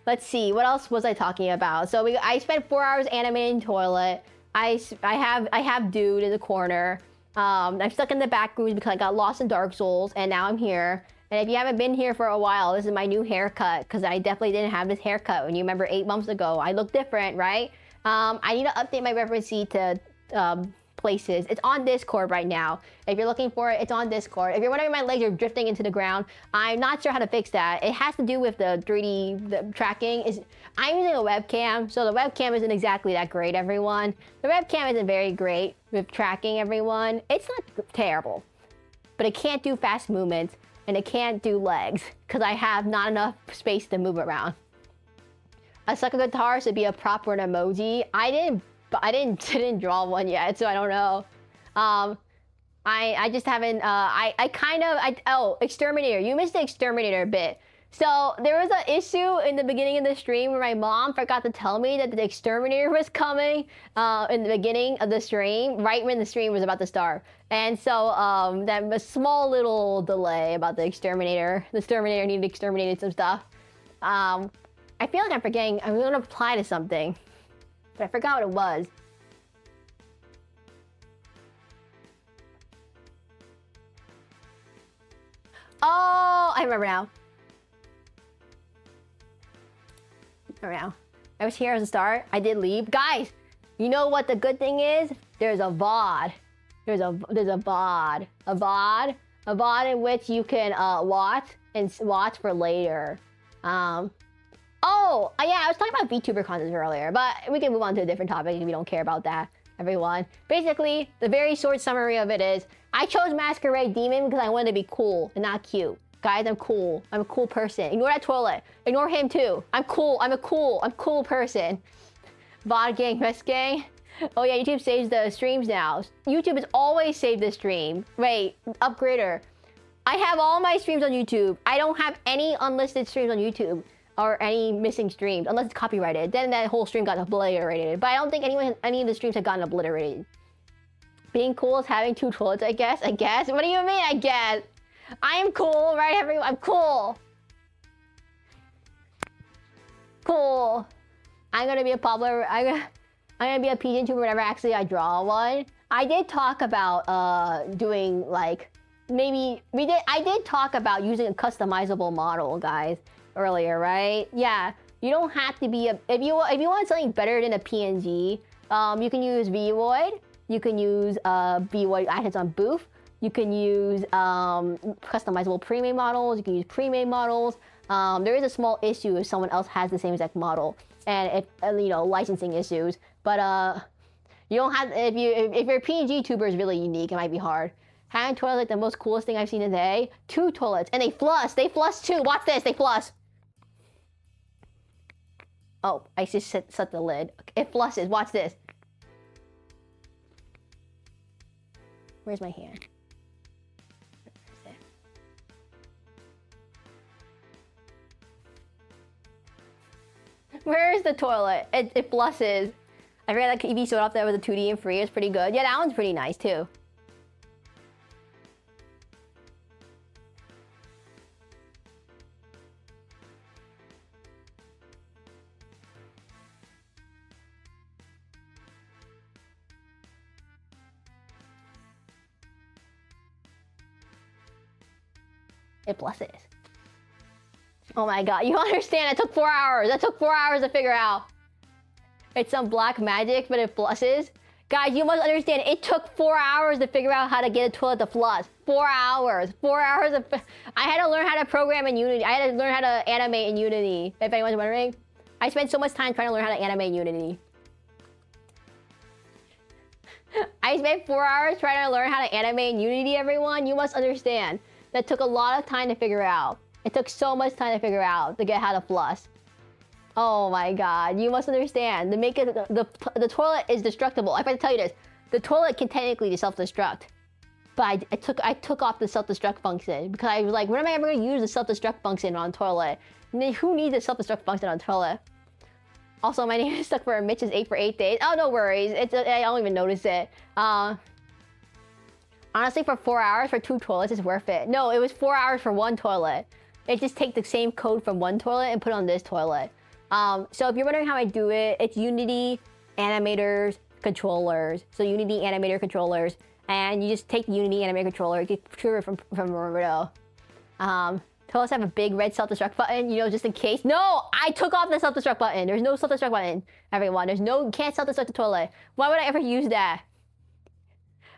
Let's see, what else was I talking about? So I spent 4 hours animating toilet. I have dude in the corner. I'm stuck in the back rooms because I got lost in Dark Souls, and now I'm here. And if you haven't been here for a while, this is my new haircut because I definitely didn't have this haircut when you remember 8 months ago. I look different, right? I need to update my reference sheet to places. It's on Discord right now. If you're looking for it, it's on Discord. If you're wondering my legs are drifting into the ground, I'm not sure how to fix that. It has to do with the 3D tracking. I'm using a webcam, so the webcam isn't exactly that great, everyone. The webcam isn't very great with tracking, everyone. It's not terrible, but it can't do fast movements, and it can't do legs, because I have not enough space to move around. A sucker guitar should be a prop or an emoji. I didn't draw one yet, so I don't know. I just haven't, oh, Exterminator. You missed the Exterminator bit. So there was an issue in the beginning of the stream where my mom forgot to tell me that the Exterminator was coming in the beginning of the stream, right when the stream was about to start. And so that was a small little delay about the Exterminator. The Exterminator needed exterminated some stuff. I feel like I'm forgetting, I'm gonna apply to something. But I forgot what it was. Oh, I remember now. Or now. I was here at the start. I did leave. Guys, you know what the good thing is? There's a VOD. There's a VOD. A VOD in which you can watch for later. Oh, yeah, I was talking about VTuber content earlier, but we can move on to a different topic if you don't care about that, everyone. Basically, the very short summary of it is, I chose Masquerade Demon because I wanted to be cool and not cute. Guys, I'm cool. I'm a cool person. Ignore that toilet. Ignore him too. I'm cool. I'm cool person. VOD gang, Rest gang. Oh yeah, YouTube saves the streams now. YouTube has always saved the stream. Wait, upgrader. I have all my streams on YouTube. I don't have any unlisted streams on YouTube or any missing streams unless it's copyrighted. Then that whole stream got obliterated. But I don't think any of the streams have gotten obliterated. Being cool is having 2 toilets, I guess. What do you mean, I guess? I am cool, right, everyone? I'm cool. Cool. I'm gonna be a popular. I'm gonna be a PG tuber whenever actually I draw one. I did talk about doing like I did talk about using a customizable model, guys, earlier, right? Yeah. You don't have to be if you want something better than a PNG, you can use Void. You can use Void assets on Booth. You can use customizable pre-made models. You can use pre-made models. There is a small issue if someone else has the same exact model, and if licensing issues. But you don't have if your PNG tuber is really unique, it might be hard. Having toilets like the most coolest thing I've seen today. 2 toilets, and they flush. They flush too. Watch this. They flush. Oh, I just set the lid. It flushes. Watch this. Where's my hand? Where is the toilet? It flushes. I forgot that EV showed off that was a 2D and free. It's pretty good. Yeah, that one's pretty nice too. It flushes. Oh my god, you understand? It took 4 hours. That took 4 hours to figure out. It's some black magic, but it flushes. Guys, you must understand, it took 4 hours to figure out how to get a toilet to flush. 4 hours. 4 hours of... I had to learn how to program in Unity. I had to learn how to animate in Unity, if anyone's wondering. I spent so much time trying to learn how to animate in Unity. I spent 4 hours trying to learn how to animate in Unity, everyone. You must understand. That took a lot of time to figure out. It took so much time to figure out to get how to flush. Oh my god, you must understand. To make it, the toilet is destructible. I have to tell you this. The toilet can technically self-destruct. But I took off the self-destruct function because I was like, when am I ever gonna use the self-destruct function on toilet? And then who needs a self-destruct function on toilet? Also, my name is stuck for Mitch is 8 for 8 days. Oh, no worries. I don't even notice it. Honestly, for 4 hours for 2 toilets is worth it. No, it was 4 hours for 1 toilet. It just take the same code from 1 toilet and put it on this toilet. So if you're wondering how I do it, it's Unity, Animators, Controllers. So Unity, Animator, Controllers. And you just take the Unity, Animator, Controller, get it from Roberto. Toilets have a big red self-destruct button, just in case. No, I took off the self-destruct button. There's no self-destruct button, everyone. You can't self-destruct the toilet. Why would I ever use that?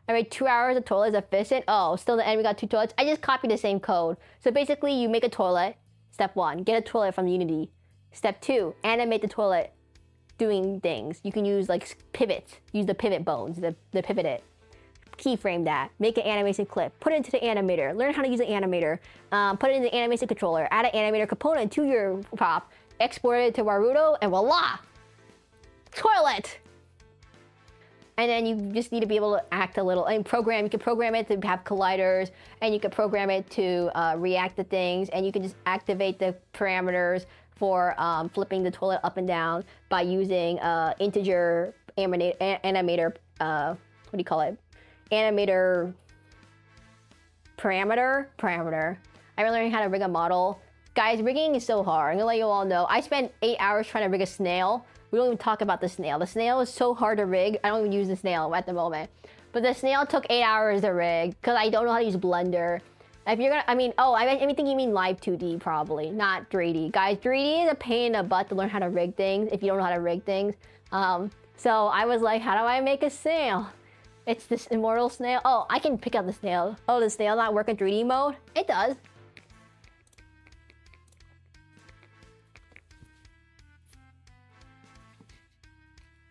I made 2 hours of toilet is efficient. Oh, still the end we got 2 toilets. I just copied the same code. So basically you make a toilet. Step 1, get a toilet from Unity. Step 2, animate the toilet doing things. You can use like pivots. Use the pivot bones, the pivot it. Keyframe that. Make an animation clip. Put it into the animator. Learn how to use the animator. Put it in the animation controller. Add an animator component to your prop. Export it to Naruto and voila! Toilet! And then you just need to be able to act a little and program. You can program it to have colliders, and you can program it to react to things, and you can just activate the parameters for flipping the toilet up and down by using integer animator. What do you call it? Animator parameter. I've been learning how to rig a model. Guys, rigging is so hard. I'm gonna let you all know. I spent 8 hours trying to rig a snail. We don't even talk about the snail. The snail is so hard to rig. I don't even use the snail at the moment. But the snail took 8 hours to rig because I don't know how to use Blender. If you're gonna, I mean, oh, I think you mean live 2D probably, not 3D. Guys, 3D is a pain in the butt to learn how to rig things if you don't know how to rig things. So I was like, how do I make a snail? It's this immortal snail. Oh, I can pick up the snail. Oh, the snail not work in 3D mode? It does.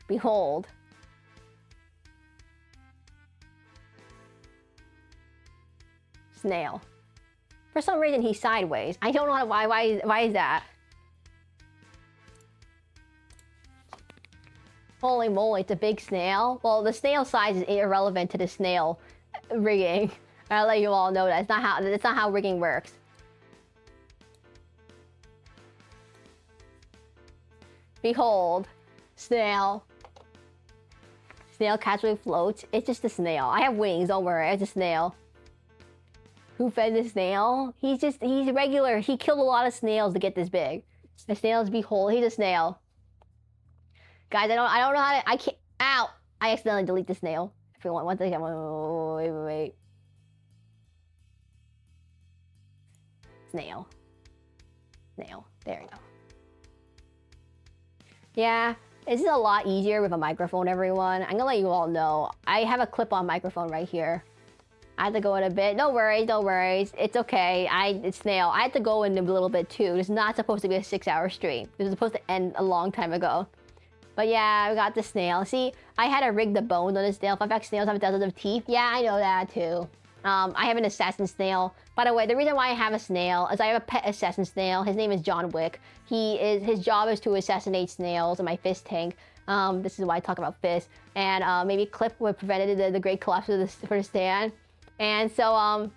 Behold. Snail. For some reason, he's sideways. I don't know how, why is that? Holy moly, it's a big snail. Well, the snail size is irrelevant to the snail rigging. I'll let you all know that. It's not how rigging works. Behold, snail. Snail casually floats. It's just a snail. I have wings, don't worry, it's a snail. Who fed the snail? He's regular. He killed a lot of snails to get this big. The snail's behold, he's a snail. Guys, I don't know how to, I can't, ow! I accidentally delete the snail. Everyone, one second, wait. Snail. Snail, there you go. Yeah, this is a lot easier with a microphone, everyone. I'm gonna let you all know. I have a clip-on microphone right here. I have to go in a bit. No worries. It's okay. It's snail. I have to go in a little bit too. It's not supposed to be a 6-hour stream. It was supposed to end a long time ago. But yeah, we got the snail. See, I had to rig the bones on the snail. Fun fact, snails have dozens of teeth. Yeah, I know that too. I have an assassin snail. By the way, the reason why I have a snail is I have a pet assassin snail. His name is John Wick. His job is to assassinate snails in my fish tank. This is why I talk about fish. And maybe Clip would prevented the great collapse of for the stand. And so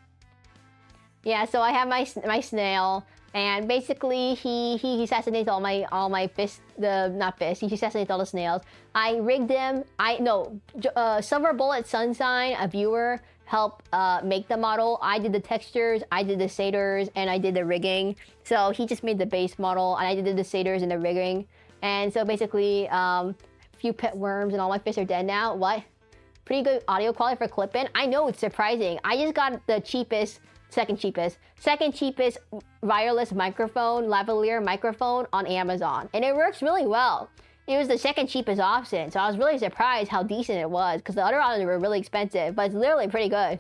yeah, so I have my snail. And basically, he assassinates all my fish, not fish, he assassinates all the snails. I rigged him, Silver Bullet Sunshine, a viewer, helped make the model. I did the textures, I did the shaders, and I did the rigging. So he just made the base model, and I did the shaders and the rigging. And so basically, a few pet worms and all my fish are dead now. What? Pretty good audio quality for clip-in. I know, it's surprising. I just got the second cheapest wireless microphone, lavalier microphone on Amazon. And it works really well. It was the second cheapest option, so I was really surprised how decent it was, because the other options were really expensive, but it's literally pretty good.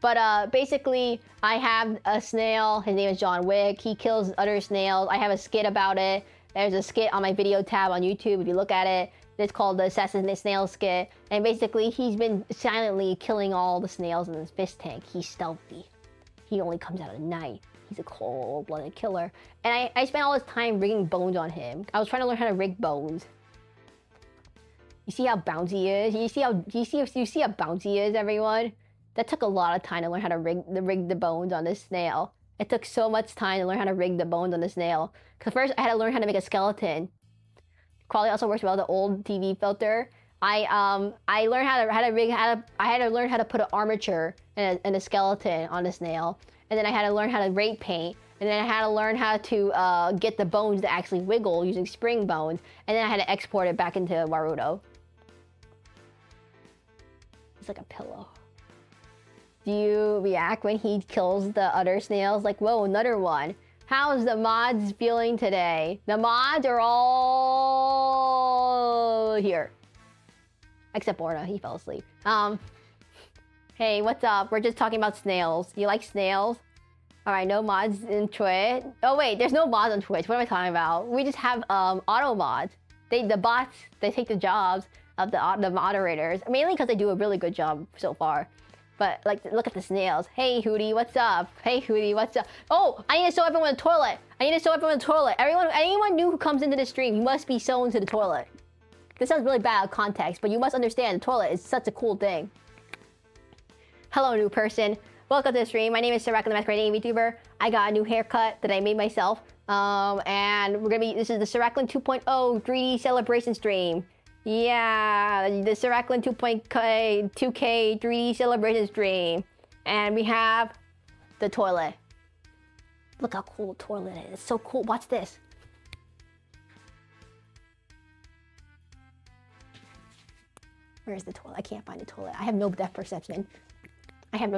But basically, I have a snail, his name is John Wick. He kills other snails. I have a skit about it. There's a skit on my video tab on YouTube if you look at it. It's called the Assassinate Snail Skit. And basically, he's been silently killing all the snails in his fish tank. He's stealthy. He only comes out at night. He's a cold-blooded killer. And I spent all this time rigging bones on him. I was trying to learn how to rig bones. You see how bouncy he is? You see how bouncy he is, everyone? That took a lot of time to learn how to rig the bones on this snail. It took so much time to learn how to rig the bones on the snail. Because first, I had to learn how to make a skeleton. Quality also works well with the old TV filter. I learned how to learn how to put an armature and a skeleton on the snail, and then I had to learn how to rate paint, and then I had to learn how to get the bones to actually wiggle using spring bones, and then I had to export it back into Warudo. It's like a pillow. Do you react when he kills the other snails? Like, whoa, another one. How's the mods feeling today? The mods are all here. Except Borna, he fell asleep. Hey, what's up? We're just talking about snails. You like snails? All right, no mods in Twitch. Oh wait, there's no mods on Twitch. What am I talking about? We just have auto mods. The bots, they take the jobs of the moderators. Mainly because they do a really good job so far. But, like, look at the snails. Hey, Hootie, what's up? Hey, Hootie, what's up? Oh, I need to show everyone the toilet. Anyone new who comes into the stream, you must be sewn to the toilet. This sounds really bad out of context, but you must understand the toilet is such a cool thing. Hello, new person. Welcome to the stream. My name is Seraclin, the Masquerade Demon VTuber. I got a new haircut that I made myself. And this is the Seraclin 2.0 3D celebration stream. Yeah, the Seraclin 2K 3D celebration stream. And we have the toilet. Look how cool the toilet is. It's so cool. Watch this. Where's the toilet? I can't find the toilet. I have no depth perception. I have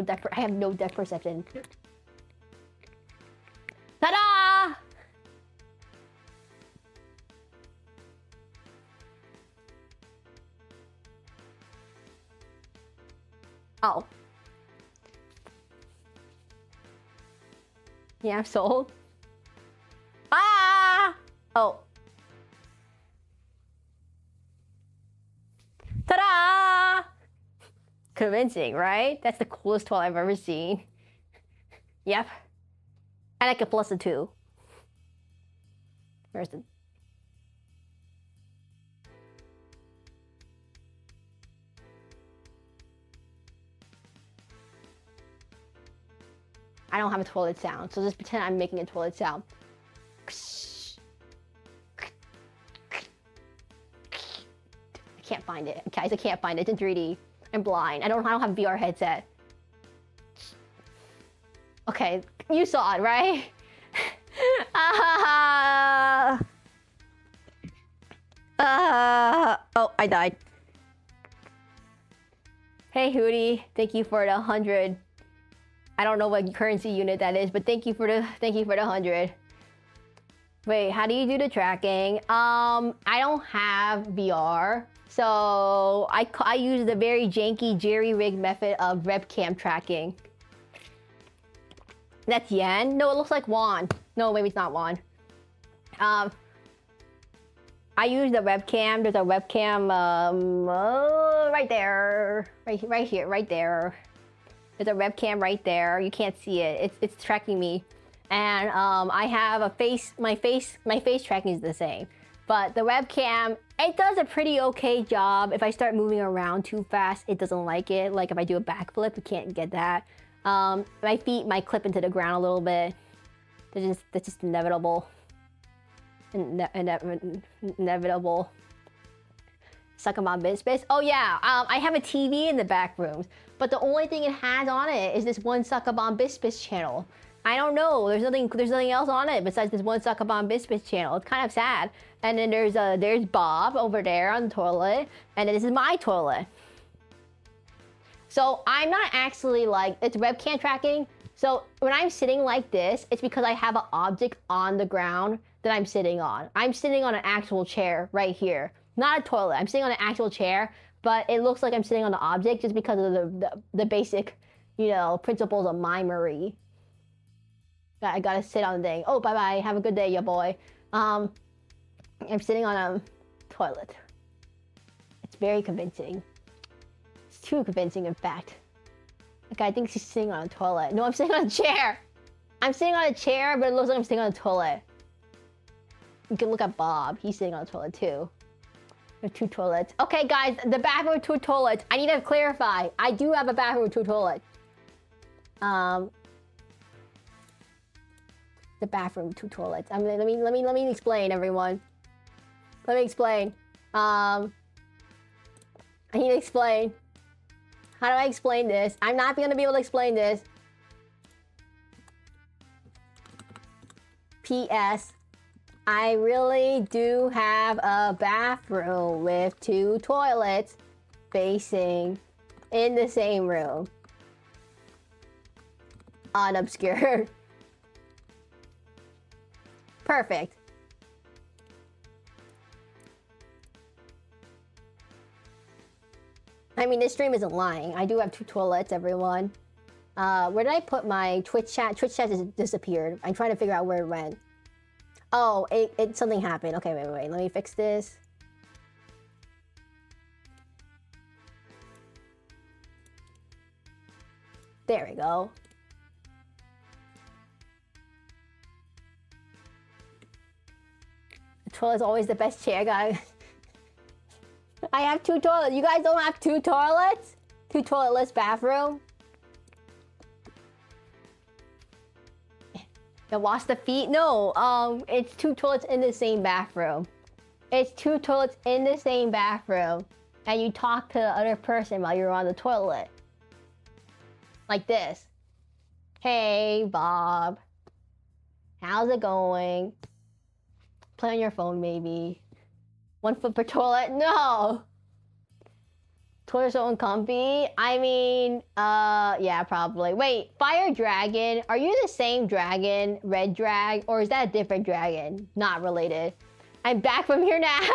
no depth perception. Ta-da! Oh. Yeah, I'm sold. Ah! Oh. Ta-da! Convincing, right? That's the coolest toilet I've ever seen. Yep. And I could plus a 2. Where's the... I don't have a toilet sound, so just pretend I'm making a toilet sound. I can't find it. Guys, I can't find it. It's in 3D. I'm blind. I don't have a VR headset. Okay, you saw it, right? Oh, I died. Hey, Hootie. Thank you for the 100. I don't know what currency unit that is, but thank you for the 100. Wait, how do you do the tracking? I don't have VR, so I use the very janky jerry-rigged method of webcam tracking. That's yen? No, it looks like won. No, maybe it's not won. I use the webcam. There's a webcam right there, right here, right there. There's a webcam right there. You can't see it. It's tracking me, and I have a face. My face tracking is the same, but the webcam, it does a pretty okay job. If I start moving around too fast, it doesn't like it. Like if I do a backflip, it can't get that. My feet might clip into the ground a little bit. That's just inevitable. Inevitable. Suck 'em on business. Oh yeah, I have a TV in the back rooms, but the only thing it has on it is this one Suck 'em on Biscuits channel. I don't know. There's nothing else on it besides this one Suck 'em on Biscuits channel. It's kind of sad. And then there's Bob over there on the toilet, and then this is my toilet. So I'm not actually like, it's webcam tracking. So when I'm sitting like this, it's because I have an object on the ground that I'm sitting on. I'm sitting on an actual chair right here. Not a toilet. I'm sitting on an actual chair, but it looks like I'm sitting on the object just because of the basic, you know, principles of mimery. I gotta sit on the thing. Oh, bye-bye. Have a good day, ya boy. I'm sitting on a toilet. It's very convincing. It's too convincing, in fact. The guy thinks he's sitting on a toilet. No, I'm sitting on a chair. I'm sitting on a chair, but it looks like I'm sitting on a toilet. You can look at Bob. He's sitting on a toilet, too. There's 2 toilets. Okay, guys, the bathroom with 2 toilets. I need to clarify. I do have a bathroom with 2 toilets. The bathroom with 2 toilets. Let me explain, everyone. Let me explain. I need to explain. How do I explain this? I'm not gonna be able to explain this. P.S. I really do have a bathroom with 2 toilets facing in the same room. Unobscured. Perfect. I mean, this stream isn't lying. I do have 2 toilets, everyone. Where did I put my Twitch chat? Twitch chat just disappeared. I'm trying to figure out where it went. Oh, something happened. Okay, wait. Let me fix this. There we go. The toilet's always the best chair, guys. I have 2 toilets. You guys don't have 2 toilets? 2 toiletless bathroom? To wash the feet? No, it's 2 toilets in the same bathroom. It's 2 toilets in the same bathroom. And you talk to the other person while you're on the toilet. Like this. Hey, Bob. How's it going? Play on your phone, maybe. 1 foot per toilet? No! Toilet's so uncomfy. I mean, yeah, probably. Wait, Fire Dragon. Are you the same dragon, Red Drag, or is that a different dragon? Not related. I'm back from your nap.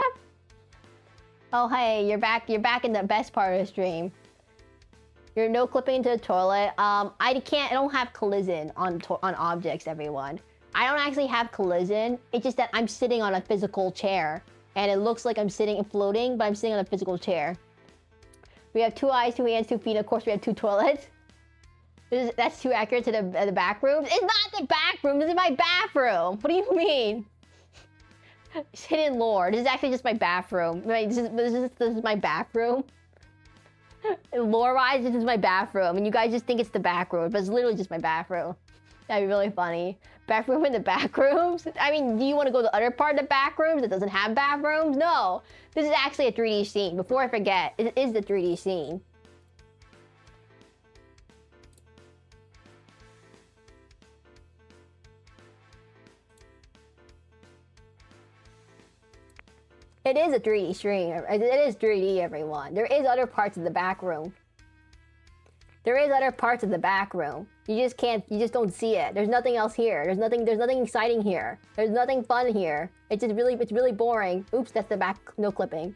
Oh, hey, you're back. You're back in the best part of the stream. You're no clipping into the toilet. I don't have collision on objects, everyone. I don't actually have collision. It's just that I'm sitting on a physical chair. And it looks like I'm sitting and floating, but I'm sitting on a physical chair. We have 2 eyes, 2 hands, 2 feet. Of course, we have 2 toilets. That's too accurate to the back room. It's not the back room. This is my bathroom. What do you mean? It's hidden lore. This is actually just my bathroom. This is my bathroom. Lore-wise, this is my bathroom, and you guys just think it's the back room, but it's literally just my bathroom. That'd be really funny. Back room in the back rooms? I mean, do you want to go to the other part of the back rooms that doesn't have bathrooms? No. This is actually a 3D scene. Before I forget, it is the 3D scene. It is a 3D stream. It is 3D, everyone. There is other parts of the back room. There is other parts of the back room. You just don't see it. There's nothing else here. There's nothing exciting here. There's nothing fun here. It's really boring. Oops, that's the back, no clipping.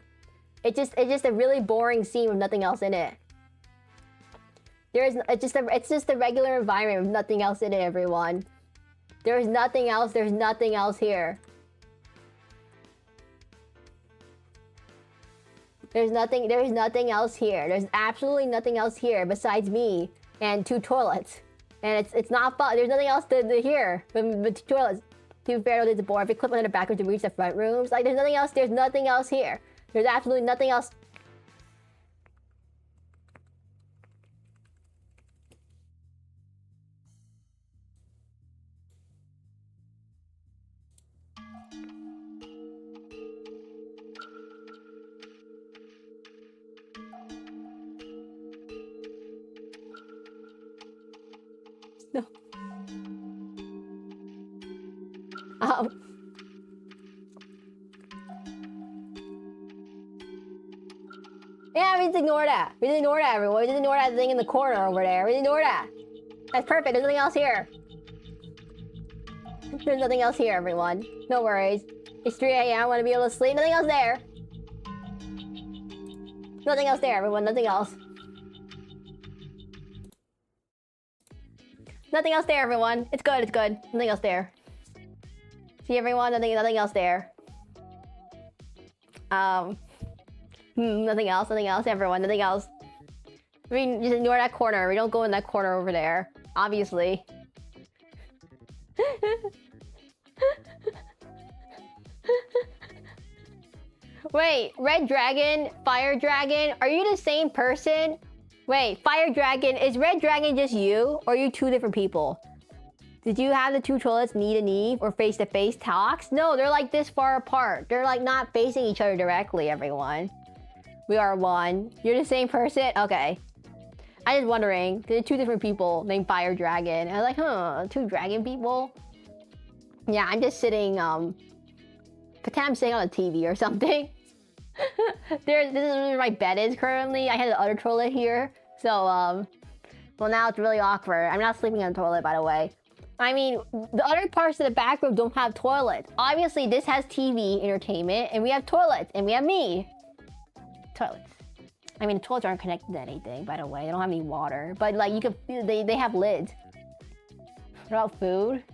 It's just a really boring scene with nothing else in it. It's just a regular environment with nothing else in it, everyone. There's nothing else here. There's nothing else here. There's absolutely nothing else here besides me and 2 toilets. And it's not fun. There's nothing else to hear but 2 toilets. 2 fair to the board. If you clip on the back to reach the front rooms, like there's nothing else here. There's absolutely nothing else. No. Yeah, we just ignore that. We just ignore that, everyone. We just ignore that thing in the corner over there. We ignore that. That's perfect. There's nothing else here. There's nothing else here, everyone. No worries. It's 3 a.m. I want to be able to sleep. Nothing else there. Nothing else there, everyone. Nothing else. Nothing else there, everyone. It's good. It's good. Nothing else there. See, everyone. Nothing else there. Nothing else. Nothing else, everyone. Nothing else. I mean, just ignore that corner. We don't go in that corner over there. Obviously. Wait, Red Dragon, Fire Dragon, are you the same person? Wait, Fire Dragon, is Red Dragon just you? Or are you 2 different people? Did you have the 2 toilets knee to knee or face to face talks? No, they're like this far apart. They're like not facing each other directly, everyone. We are 1. You're the same person? Okay. I was wondering, there are 2 different people named Fire Dragon. I was like, huh, 2 dragon people? Yeah, I'm just sitting, pretend I'm sitting on a TV or something. This is where my bed is currently. I had the other toilet here. So, well now it's really awkward. I'm not sleeping on the toilet, by the way. I mean, the other parts of the back room don't have toilets. Obviously, this has TV entertainment, and we have toilets, and we have me. Toilets. I mean, the toilets aren't connected to anything, by the way. They don't have any water. But, like, you could, they have lids. What about food?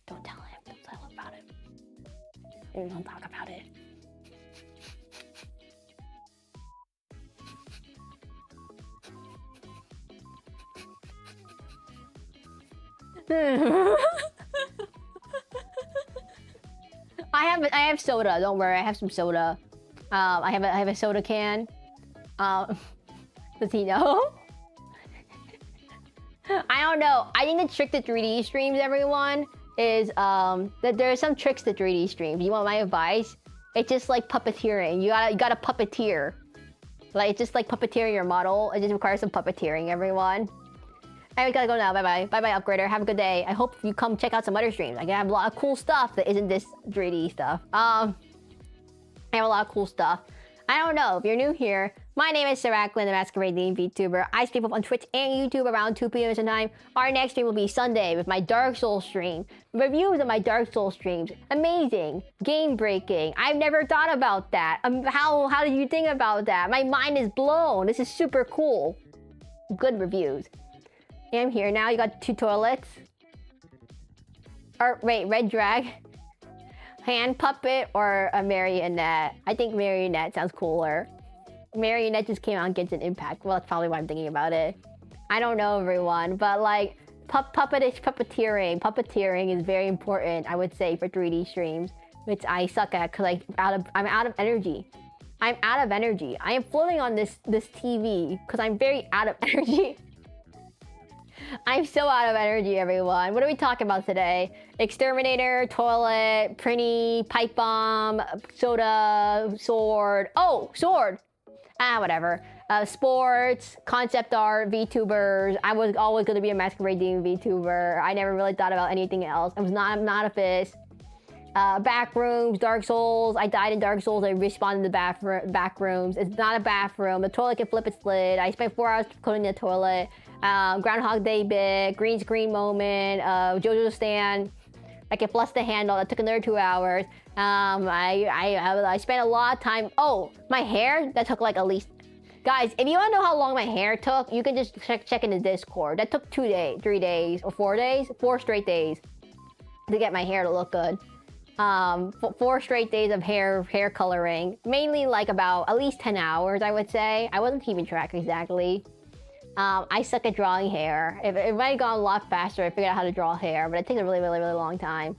Don't tell him. Don't tell him about it. Maybe don't talk about it. I have soda. Don't worry, I have some soda. I have a soda can. Does he know? I don't know. I think the trick to 3D streams, everyone, is that there are some tricks to 3D streams. You want my advice? It's just like puppeteering. You gotta puppeteer. Like it's just like puppeteering your model. It just requires some puppeteering, everyone. I gotta go now. Bye-bye. Bye-bye, Upgrader. Have a good day. I hope you come check out some other streams. I have a lot of cool stuff that isn't this 3D stuff. I have a lot of cool stuff. I don't know, if you're new here, my name is Seraclin, the Masquerade Demon VTuber. I stream up on Twitch and YouTube around 2 p.m. Eastern Time. Our next stream will be Sunday with my Dark Souls stream. Reviews of my Dark Souls streams. Amazing. Game breaking. I've never thought about that. How did you think about that? My mind is blown. This is super cool. Good reviews. I'm here now. You got 2 toilets. Or wait, red drag. Hand puppet or a marionette? I think marionette sounds cooler. Marionette just came out and gets an impact. Well, that's probably why I'm thinking about it. I don't know, everyone, but like puppeteering. Puppeteering is very important, I would say, for 3D streams, which I suck at because I'm out of energy. I'm out of energy. I am floating on this TV because I'm very out of energy. I'm so out of energy, everyone. What are we talking about today? Exterminator, toilet, Prinny, pipe bomb, soda, sword. Oh, sword. Whatever. Sports, concept art, VTubers. I was always going to be a Masquerade Demon VTuber. I never really thought about anything else. I'm not a fist. Backrooms, Dark Souls. I died in Dark Souls. I respawned in the backrooms. It's not a bathroom. The toilet can flip its lid. I spent 4 hours cleaning the toilet. Groundhog Day bit, green screen moment, JoJo stand. I can flush the handle. That took another 2 hours. I spent a lot of time. Oh, my hair. That took like at least. Guys, if you want to know how long my hair took, you can just check in the Discord. That took 2 days, 3 days, or 4 days, 4 straight days to get my hair to look good. 4 straight days of hair coloring, mainly like about at least 10 hours, I would say. I wasn't keeping track exactly. I suck at drawing hair. If it might have gone a lot faster, I figured out how to draw hair, but it takes a really long time.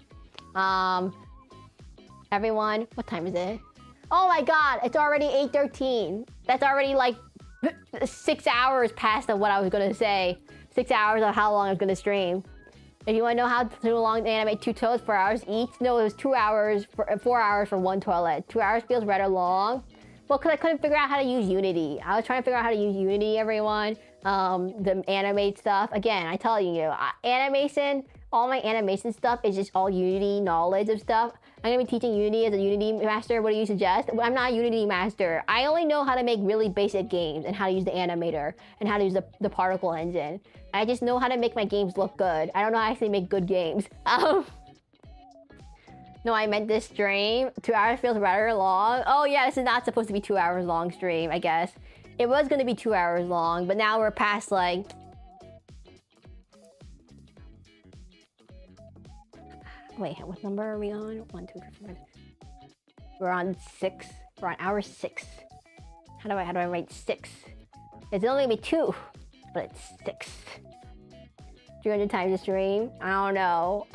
Everyone, what time is it? Oh my god, it's already 8:13. That's already like 6 hours past of what I was gonna say. 6 hours of how long I was gonna stream. If you want to know how long to animate 2 toilets, 4 hours each, no, it was 2 hours, 4 hours for 1 toilet. 2 hours feels rather long. Well, because I couldn't figure out how to use Unity. I was trying to figure out how to use Unity, everyone. The animate stuff. Again, I tell you, animation, all my animation stuff is just all Unity knowledge of stuff. I'm going to be teaching Unity as a Unity master. What do you suggest? I'm not a Unity master. I only know how to make really basic games and how to use the animator and how to use the particle engine. I just know how to make my games look good. I don't know how to actually make good games. No, I meant this stream. 2 hours feels rather long. Oh yeah, this is not supposed to be 2 hours long stream, I guess. It was going to be 2 hours long, but now we're past like... Wait, what number are we on? 1, 2, 3, 4. We're on 6. We're on hour 6. How do I write 6? It's only gonna be 2, but it's 6. 300 times the stream? I don't know.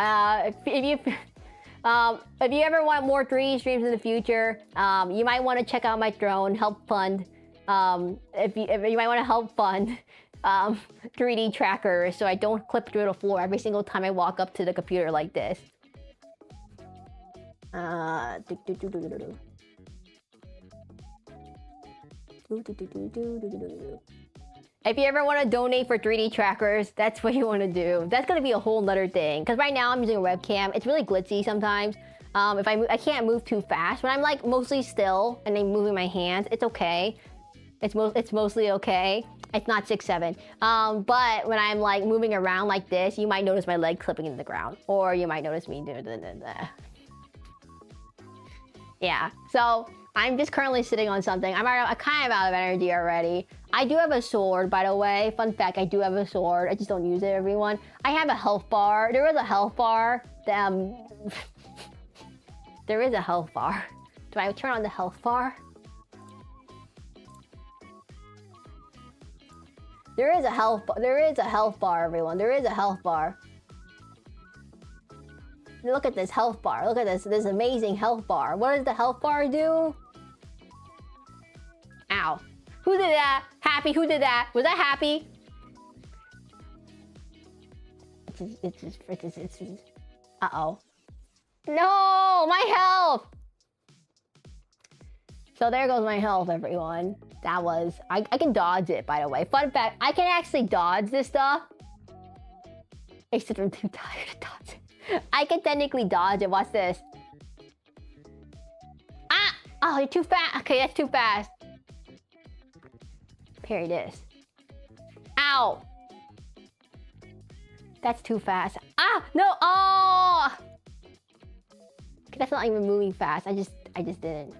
If you ever want more 3D streams in the future, you might want to check out my drone, help fund. If you might want to help fund 3D trackers so I don't clip through the floor every single time I walk up to the computer like this. If you ever want to donate for 3D trackers, that's what you want to do. That's going to be a whole nother thing. Because right now I'm using a webcam. It's really glitzy sometimes. If I can't move too fast. When I'm like mostly still and then moving my hands, it's okay. It's mostly okay. It's not 6'7". But when I'm like moving around like this, you might notice my leg clipping into the ground. Or you might notice me doing the. Yeah, so I'm just currently sitting on something. I'm kind of out of energy already. I do have a sword, by the way. Fun fact, I do have a sword. I just don't use it, everyone. I have a health bar. There is a health bar. There is a health bar. Do I turn on the health bar? There is a health bar. There is a health bar, everyone. There is a health bar. Look at this health bar. Look at this amazing health bar. What does the health bar do? Ow. Who did that? Happy, who did that? Was that Happy? Uh-oh. No, my health! So there goes my health, everyone. That was... I can dodge it, by the way. Fun fact, I can actually dodge this stuff. Except I'm too tired to dodge it. I can technically dodge it. Watch this. Ah! Oh, you're too fast. Okay, that's too fast. Parry this. Ow! That's too fast. Ah! No! Oh! Okay, that's not even moving fast. I just didn't.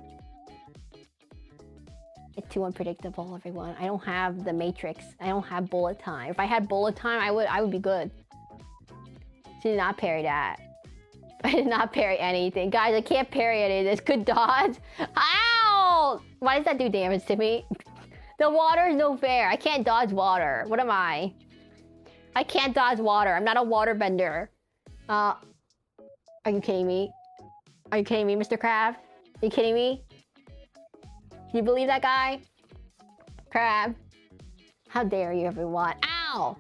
It's too unpredictable, everyone. I don't have the matrix. I don't have bullet time. If I had bullet time, I would be good. She did not parry that. I did not parry anything. Guys, I can't parry any of this. Good dodge. Ow! Why does that do damage to me? The water is no fair. I can't dodge water. What am I? I can't dodge water. I'm not a water bender. Are you kidding me? Are you kidding me, Mr. Crab? Are you kidding me? Can you believe that guy? Crab. How dare you, everyone? Ow!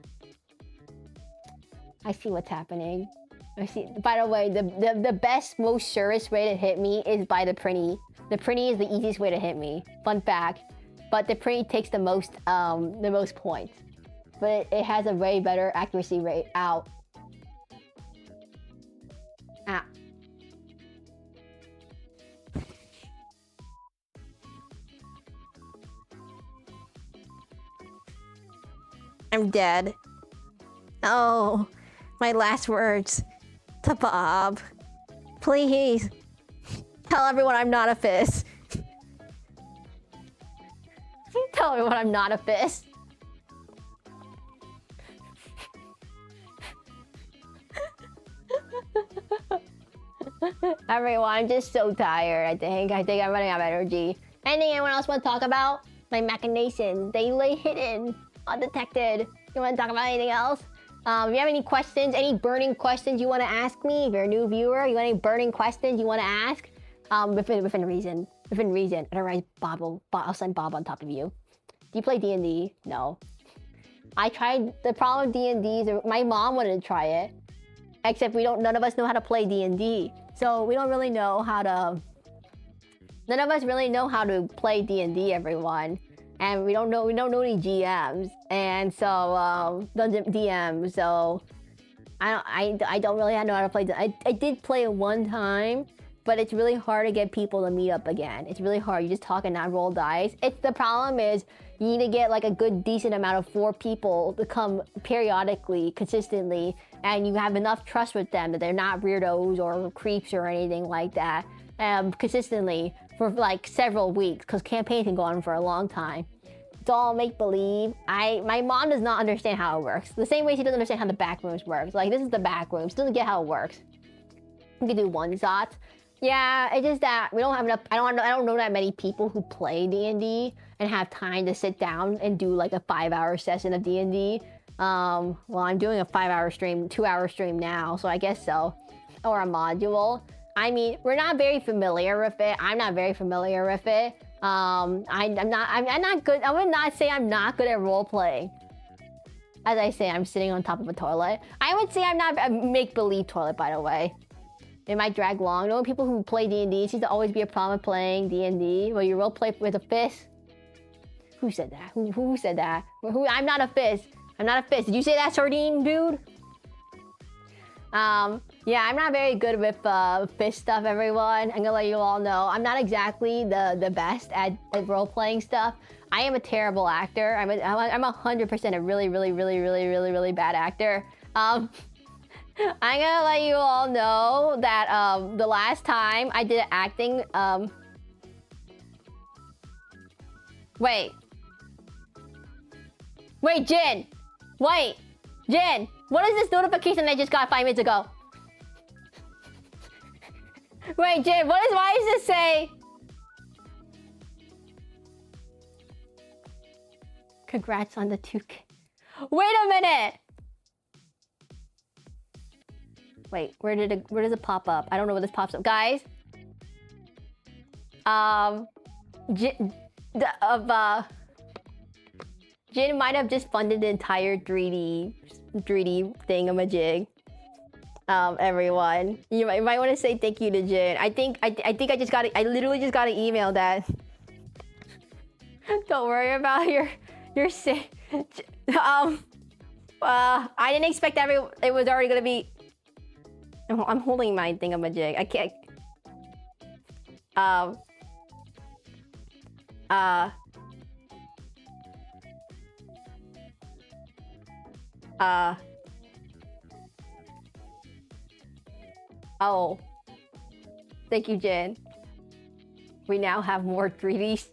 I see what's happening. I see. By the way, the best, most surest way to hit me is by the Prinny. The Prinny is the easiest way to hit me. Fun fact. But the Prinny takes the most points. But it has a way better accuracy rate. Ow. Ow. I'm dead. Oh, my last words to Bob. Please tell everyone I'm not a fist. Tell everyone I'm not a fist. Everyone, I'm just so tired. I think I'm running out of energy. Anything anyone else want to talk about? My machinations. They lay hidden, undetected. You want to talk about anything else? If you have any questions, any burning questions you want to ask me, if you're a new viewer, you got any burning questions you want to ask? Within reason. Within reason. Otherwise, I'll send Bob on top of you. Do you play D&D? No. I tried. The problem with D&D is my mom wanted to try it. Except none of us know how to play D&D. So we don't really know how to... None of us really know how to play D&D, everyone. And we don't know any GMs. And so, DMs. So, I don't really know how to play. I did play it one time, but it's really hard to get people to meet up again. It's really hard. You just talk and not roll dice. The problem is you need to get like a good, decent amount of 4 people to come periodically, consistently, and you have enough trust with them that they're not weirdos or creeps or anything like that, consistently for like several weeks, because campaigns can go on for a long time. It's all make-believe. My mom does not understand how it works. The same way she doesn't understand how the backrooms works. Like, this is the backrooms. She doesn't get how it works. You can do one-shots. Yeah, it's just that we don't have enough. I don't know that many people who play D&D and have time to sit down and do like a 5-hour session of D&D. Well, I'm doing a 5-hour stream, 2-hour stream now, so I guess so. Or a module. I mean, we're not very familiar with it. I'm not very familiar with it. I'm not good. I would not say I'm not good at role playing. As I say, I'm sitting on top of a toilet. I would say I'm not a make-believe toilet, by the way. It might drag long. Knowing people who play D&D, it seems to always be a problem with playing D&D. Well, you role play with a fist. Who said that? Who said that? I'm not a fist. I'm not a fist. Did you say that, Sardine, dude? Yeah, I'm not very good with fist stuff, everyone. I'm gonna let you all know. I'm not exactly the best at role-playing stuff. I am a terrible actor. I'm 100% a really bad actor. I'm gonna let you all know that the last time I did acting, Wait, Jin! Wait, Jin! What is this notification I just got 5 minutes ago? Wait, Jin, why does this say? Congrats on the 2K. Wait a minute! Wait, where does it pop up? I don't know where this pops up. Guys? Jin might have just funded the entire 3D thingamajig. Everyone, you might want to say thank you to Jin. I literally just got an email that don't worry about your sick. I didn't expect it was already gonna be. I'm holding my thingamajig. I can't. Uh. Oh. Thank you, Jen. We now have more 3D.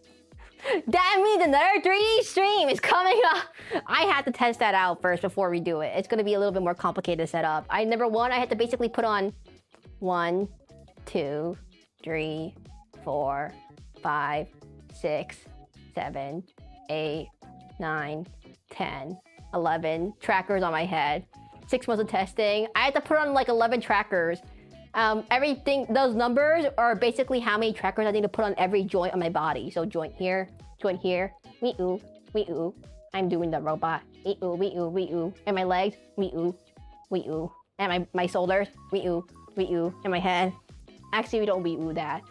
That means another 3D stream is coming up. I had to test that out first before we do it. It's gonna be a little bit more complicated to set up. Number one, I had to basically put on 1, 2, 3, 4, 5, 6, 7, 8, 9, 10, 11 trackers on my head. 6 months of testing. I had to put on like 11 trackers. Everything, those numbers are basically how many trackers I need to put on every joint on my body. So joint here, wee oo, wee oo. I'm doing the robot. Wee oo, wee oo, wee oo. And my legs, wee oo, wee oo. And my shoulders, wee oo, wee oo. And my head. Actually, we don't wee oo that.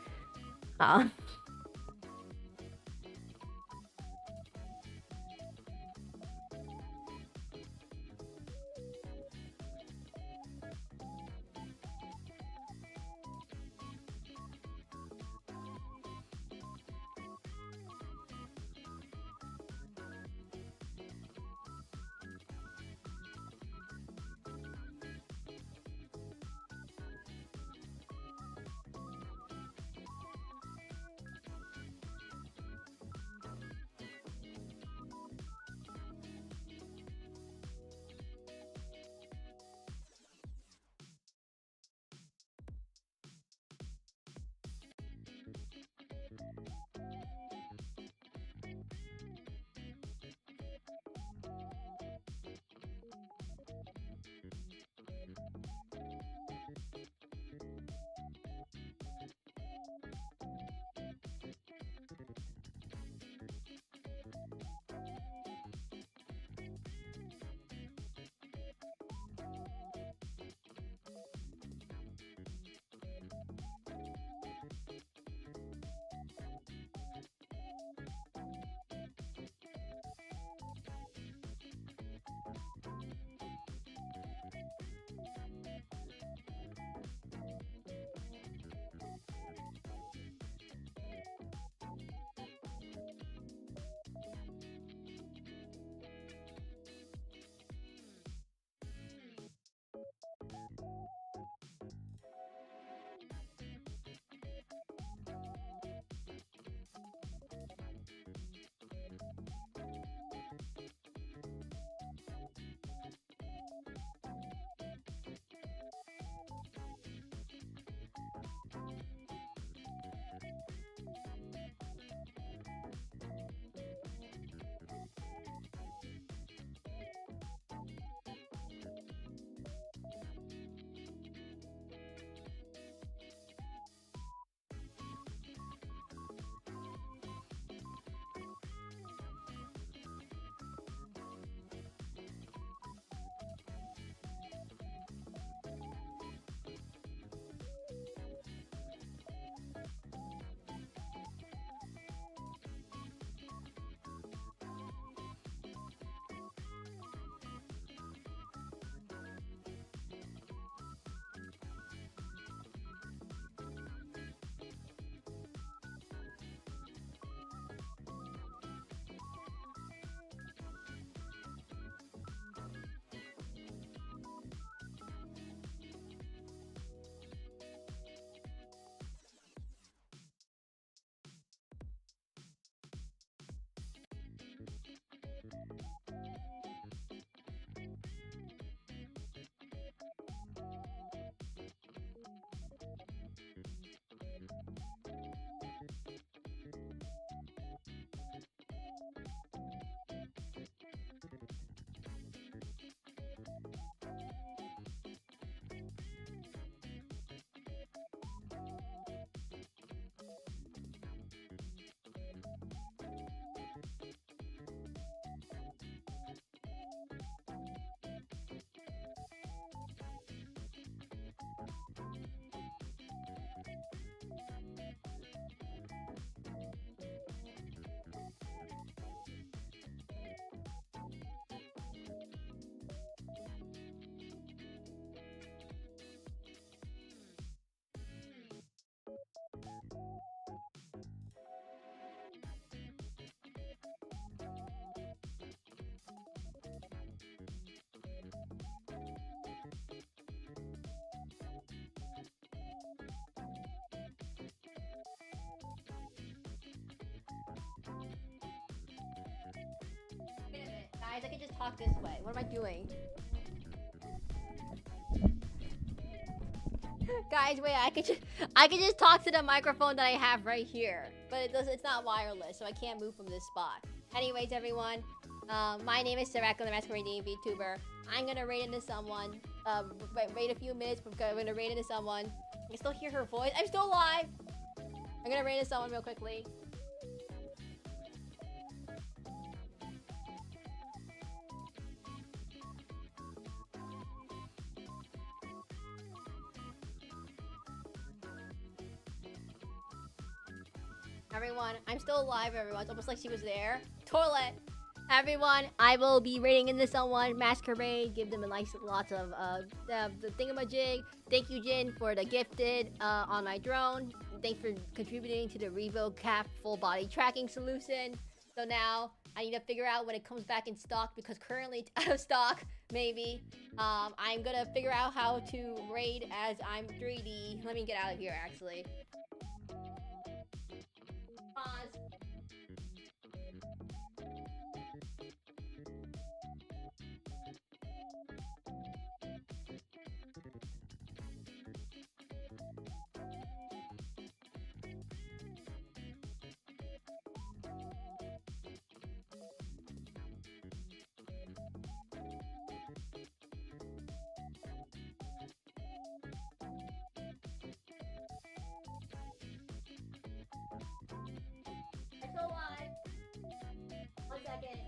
I can just talk this way. What am I doing? Guys, wait, I could just talk to the microphone that I have right here. But it's not wireless, so I can't move from this spot. Anyways, everyone, my name is Seraclin, the Masquerade Demon VTuber. I'm gonna raid into someone. Wait a few minutes, because I'm gonna raid into someone. I can still hear her voice. I'm still alive! I'm gonna raid into someone real quickly. Everyone, I'm still alive, everyone. It's almost like she was there. Toilet! Everyone, I will be raiding into someone. Masquerade, give them a nice, lots of, the thingamajig. Thank you, Jin, for the gifted, on my drone. Thanks for contributing to the Revo Cap full body tracking solution. So now, I need to figure out when it comes back in stock, because currently it's out of stock, maybe. I'm gonna figure out how to raid as I'm 3D. Let me get out of here, actually. Pause. I'm still alive. 1 second.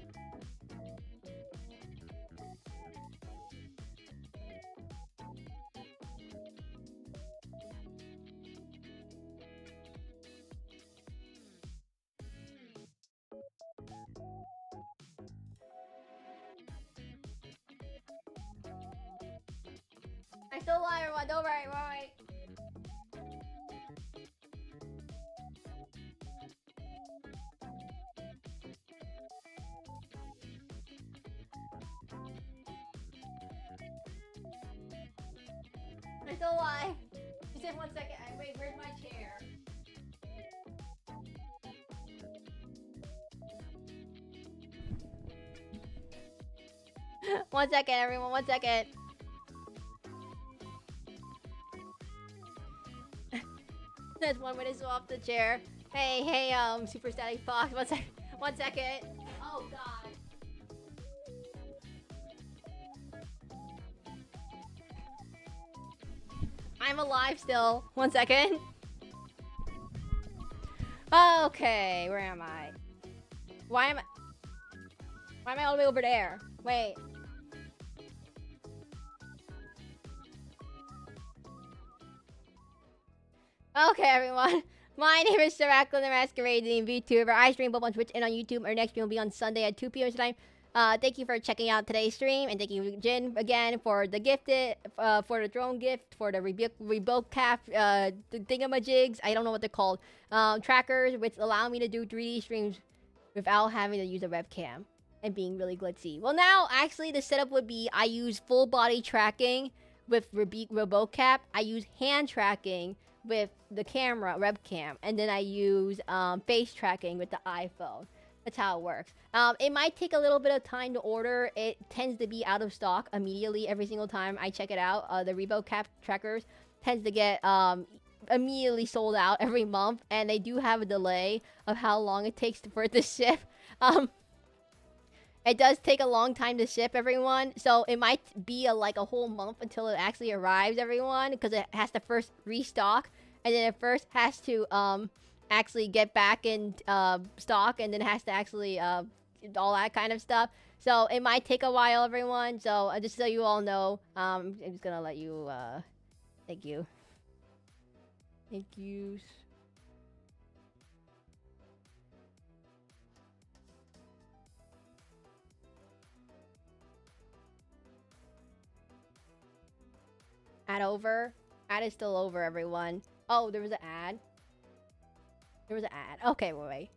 I'm still alive, everyone. Don't worry, alright. I'm still alive. Just in 1 second. Wait, where's my chair? One second, everyone. 1 second. There's 1 minute off the chair. Hey, Super Static Fox. 1 second. Oh God. I'm alive still. 1 second. Okay, where am I? Why am I all the way over there? Wait. Okay, everyone. My name is Seraclin, the Masquerade Demon VTuber. I stream both on Twitch and on YouTube. Our next stream will be on Sunday at 2 p.m. time. Thank you for checking out today's stream, and thank you, Jin, again for the gifted, for the drone gift, for the rebuild cap, the thingamajigs. I don't know what they're called. Trackers, which allow me to do 3D streams without having to use a webcam and being really glitzy. Well, now actually the setup would be I use full body tracking with RoboCap. I use hand tracking with the camera webcam, and then I use face tracking with the iPhone. That's how it works. It might take a little bit of time to order. It tends to be out of stock immediately every single time I check it out. The RoboCap trackers tends to get immediately sold out every month, and they do have a delay of how long it takes for it to ship. It does take a long time to ship, everyone. So it might be like a whole month until it actually arrives, everyone, because it has to first restock, and then it first has to actually get back in stock, and then it has to actually all that kind of stuff. So it might take a while, everyone. So just so you all know, I'm just gonna let you. Thank you. Thank you. Ad over. Ad is still over, everyone. Oh, there was an ad. There was an ad. Okay, wait.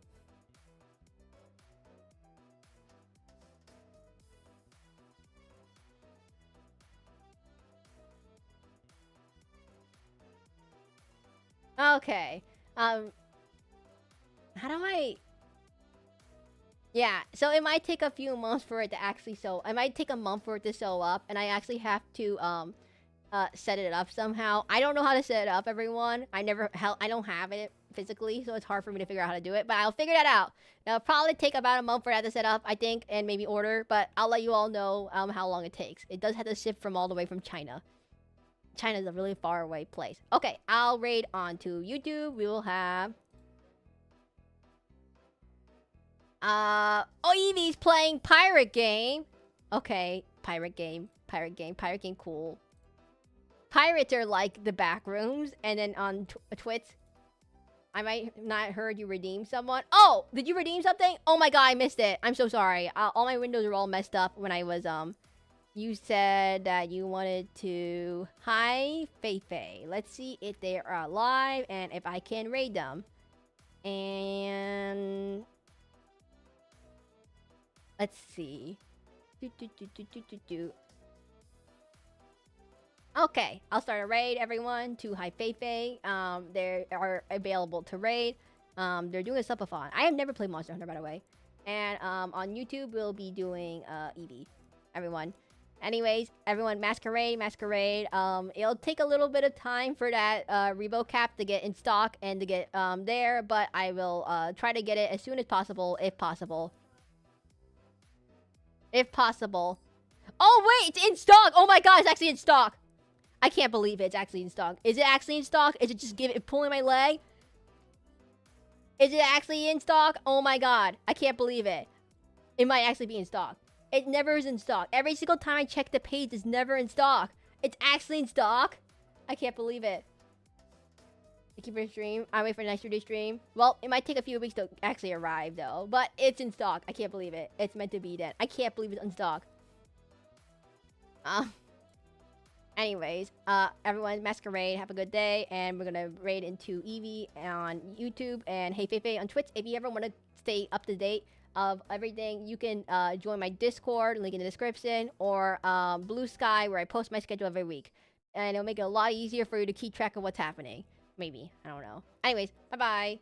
Okay. How do I... Yeah, so it might take a few months for it to actually sew. It might take a month for it to sew up, and I actually have to set it up somehow. I don't know how to set it up, everyone. I don't have it physically, so it's hard for me to figure out how to do it. But I'll figure that out. It'll probably take about a month for that to set up, I think, and maybe order. But I'll let you all know how long it takes. It does have to ship from all the way from China. China's a really far away place. Okay, I'll raid onto YouTube. We will have oh, Evie's playing pirate game. Okay, pirate game, cool. Pirates are like the backrooms, and then on Twitch, I might not heard you redeem someone. Oh, did you redeem something? Oh my god, I missed it. I'm so sorry. All my windows are all messed up when I was You said that you wanted to. Hi, Feifei. Let's see if they are alive and if I can raid them. And let's see. Okay, I'll start a raid, everyone, to Hi Feifei. They are available to raid. They're doing a subathon. I have never played Monster Hunter, by the way. And on YouTube, we'll be doing Eevee, everyone. Anyways, everyone, Masquerade. It'll take a little bit of time for that Rebo cap to get in stock and to get there, but I will try to get it as soon as possible, if possible. If possible. Oh, wait, it's in stock! Oh my god, it's actually in stock! I can't believe it. It's actually in stock. Is it actually in stock? Is it just pulling my leg? Is it actually in stock? Oh my god. I can't believe it. It might actually be in stock. It never is in stock. Every single time I check the page, it's never in stock. It's actually in stock? I can't believe it. I keep it stream. I wait for next year's stream. Well, it might take a few weeks to actually arrive, though. But it's in stock. I can't believe it. It's meant to be then. I can't believe it's in stock. Anyways, everyone, Masquerade, have a good day, and we're gonna raid into Eevee on YouTube and Hey Feifei on Twitch. If you ever want to stay up to date of everything, you can join my Discord, link in the description, or Blue Sky, where I post my schedule every week, and it'll make it a lot easier for you to keep track of what's happening. Maybe, I don't know. Anyways, bye bye.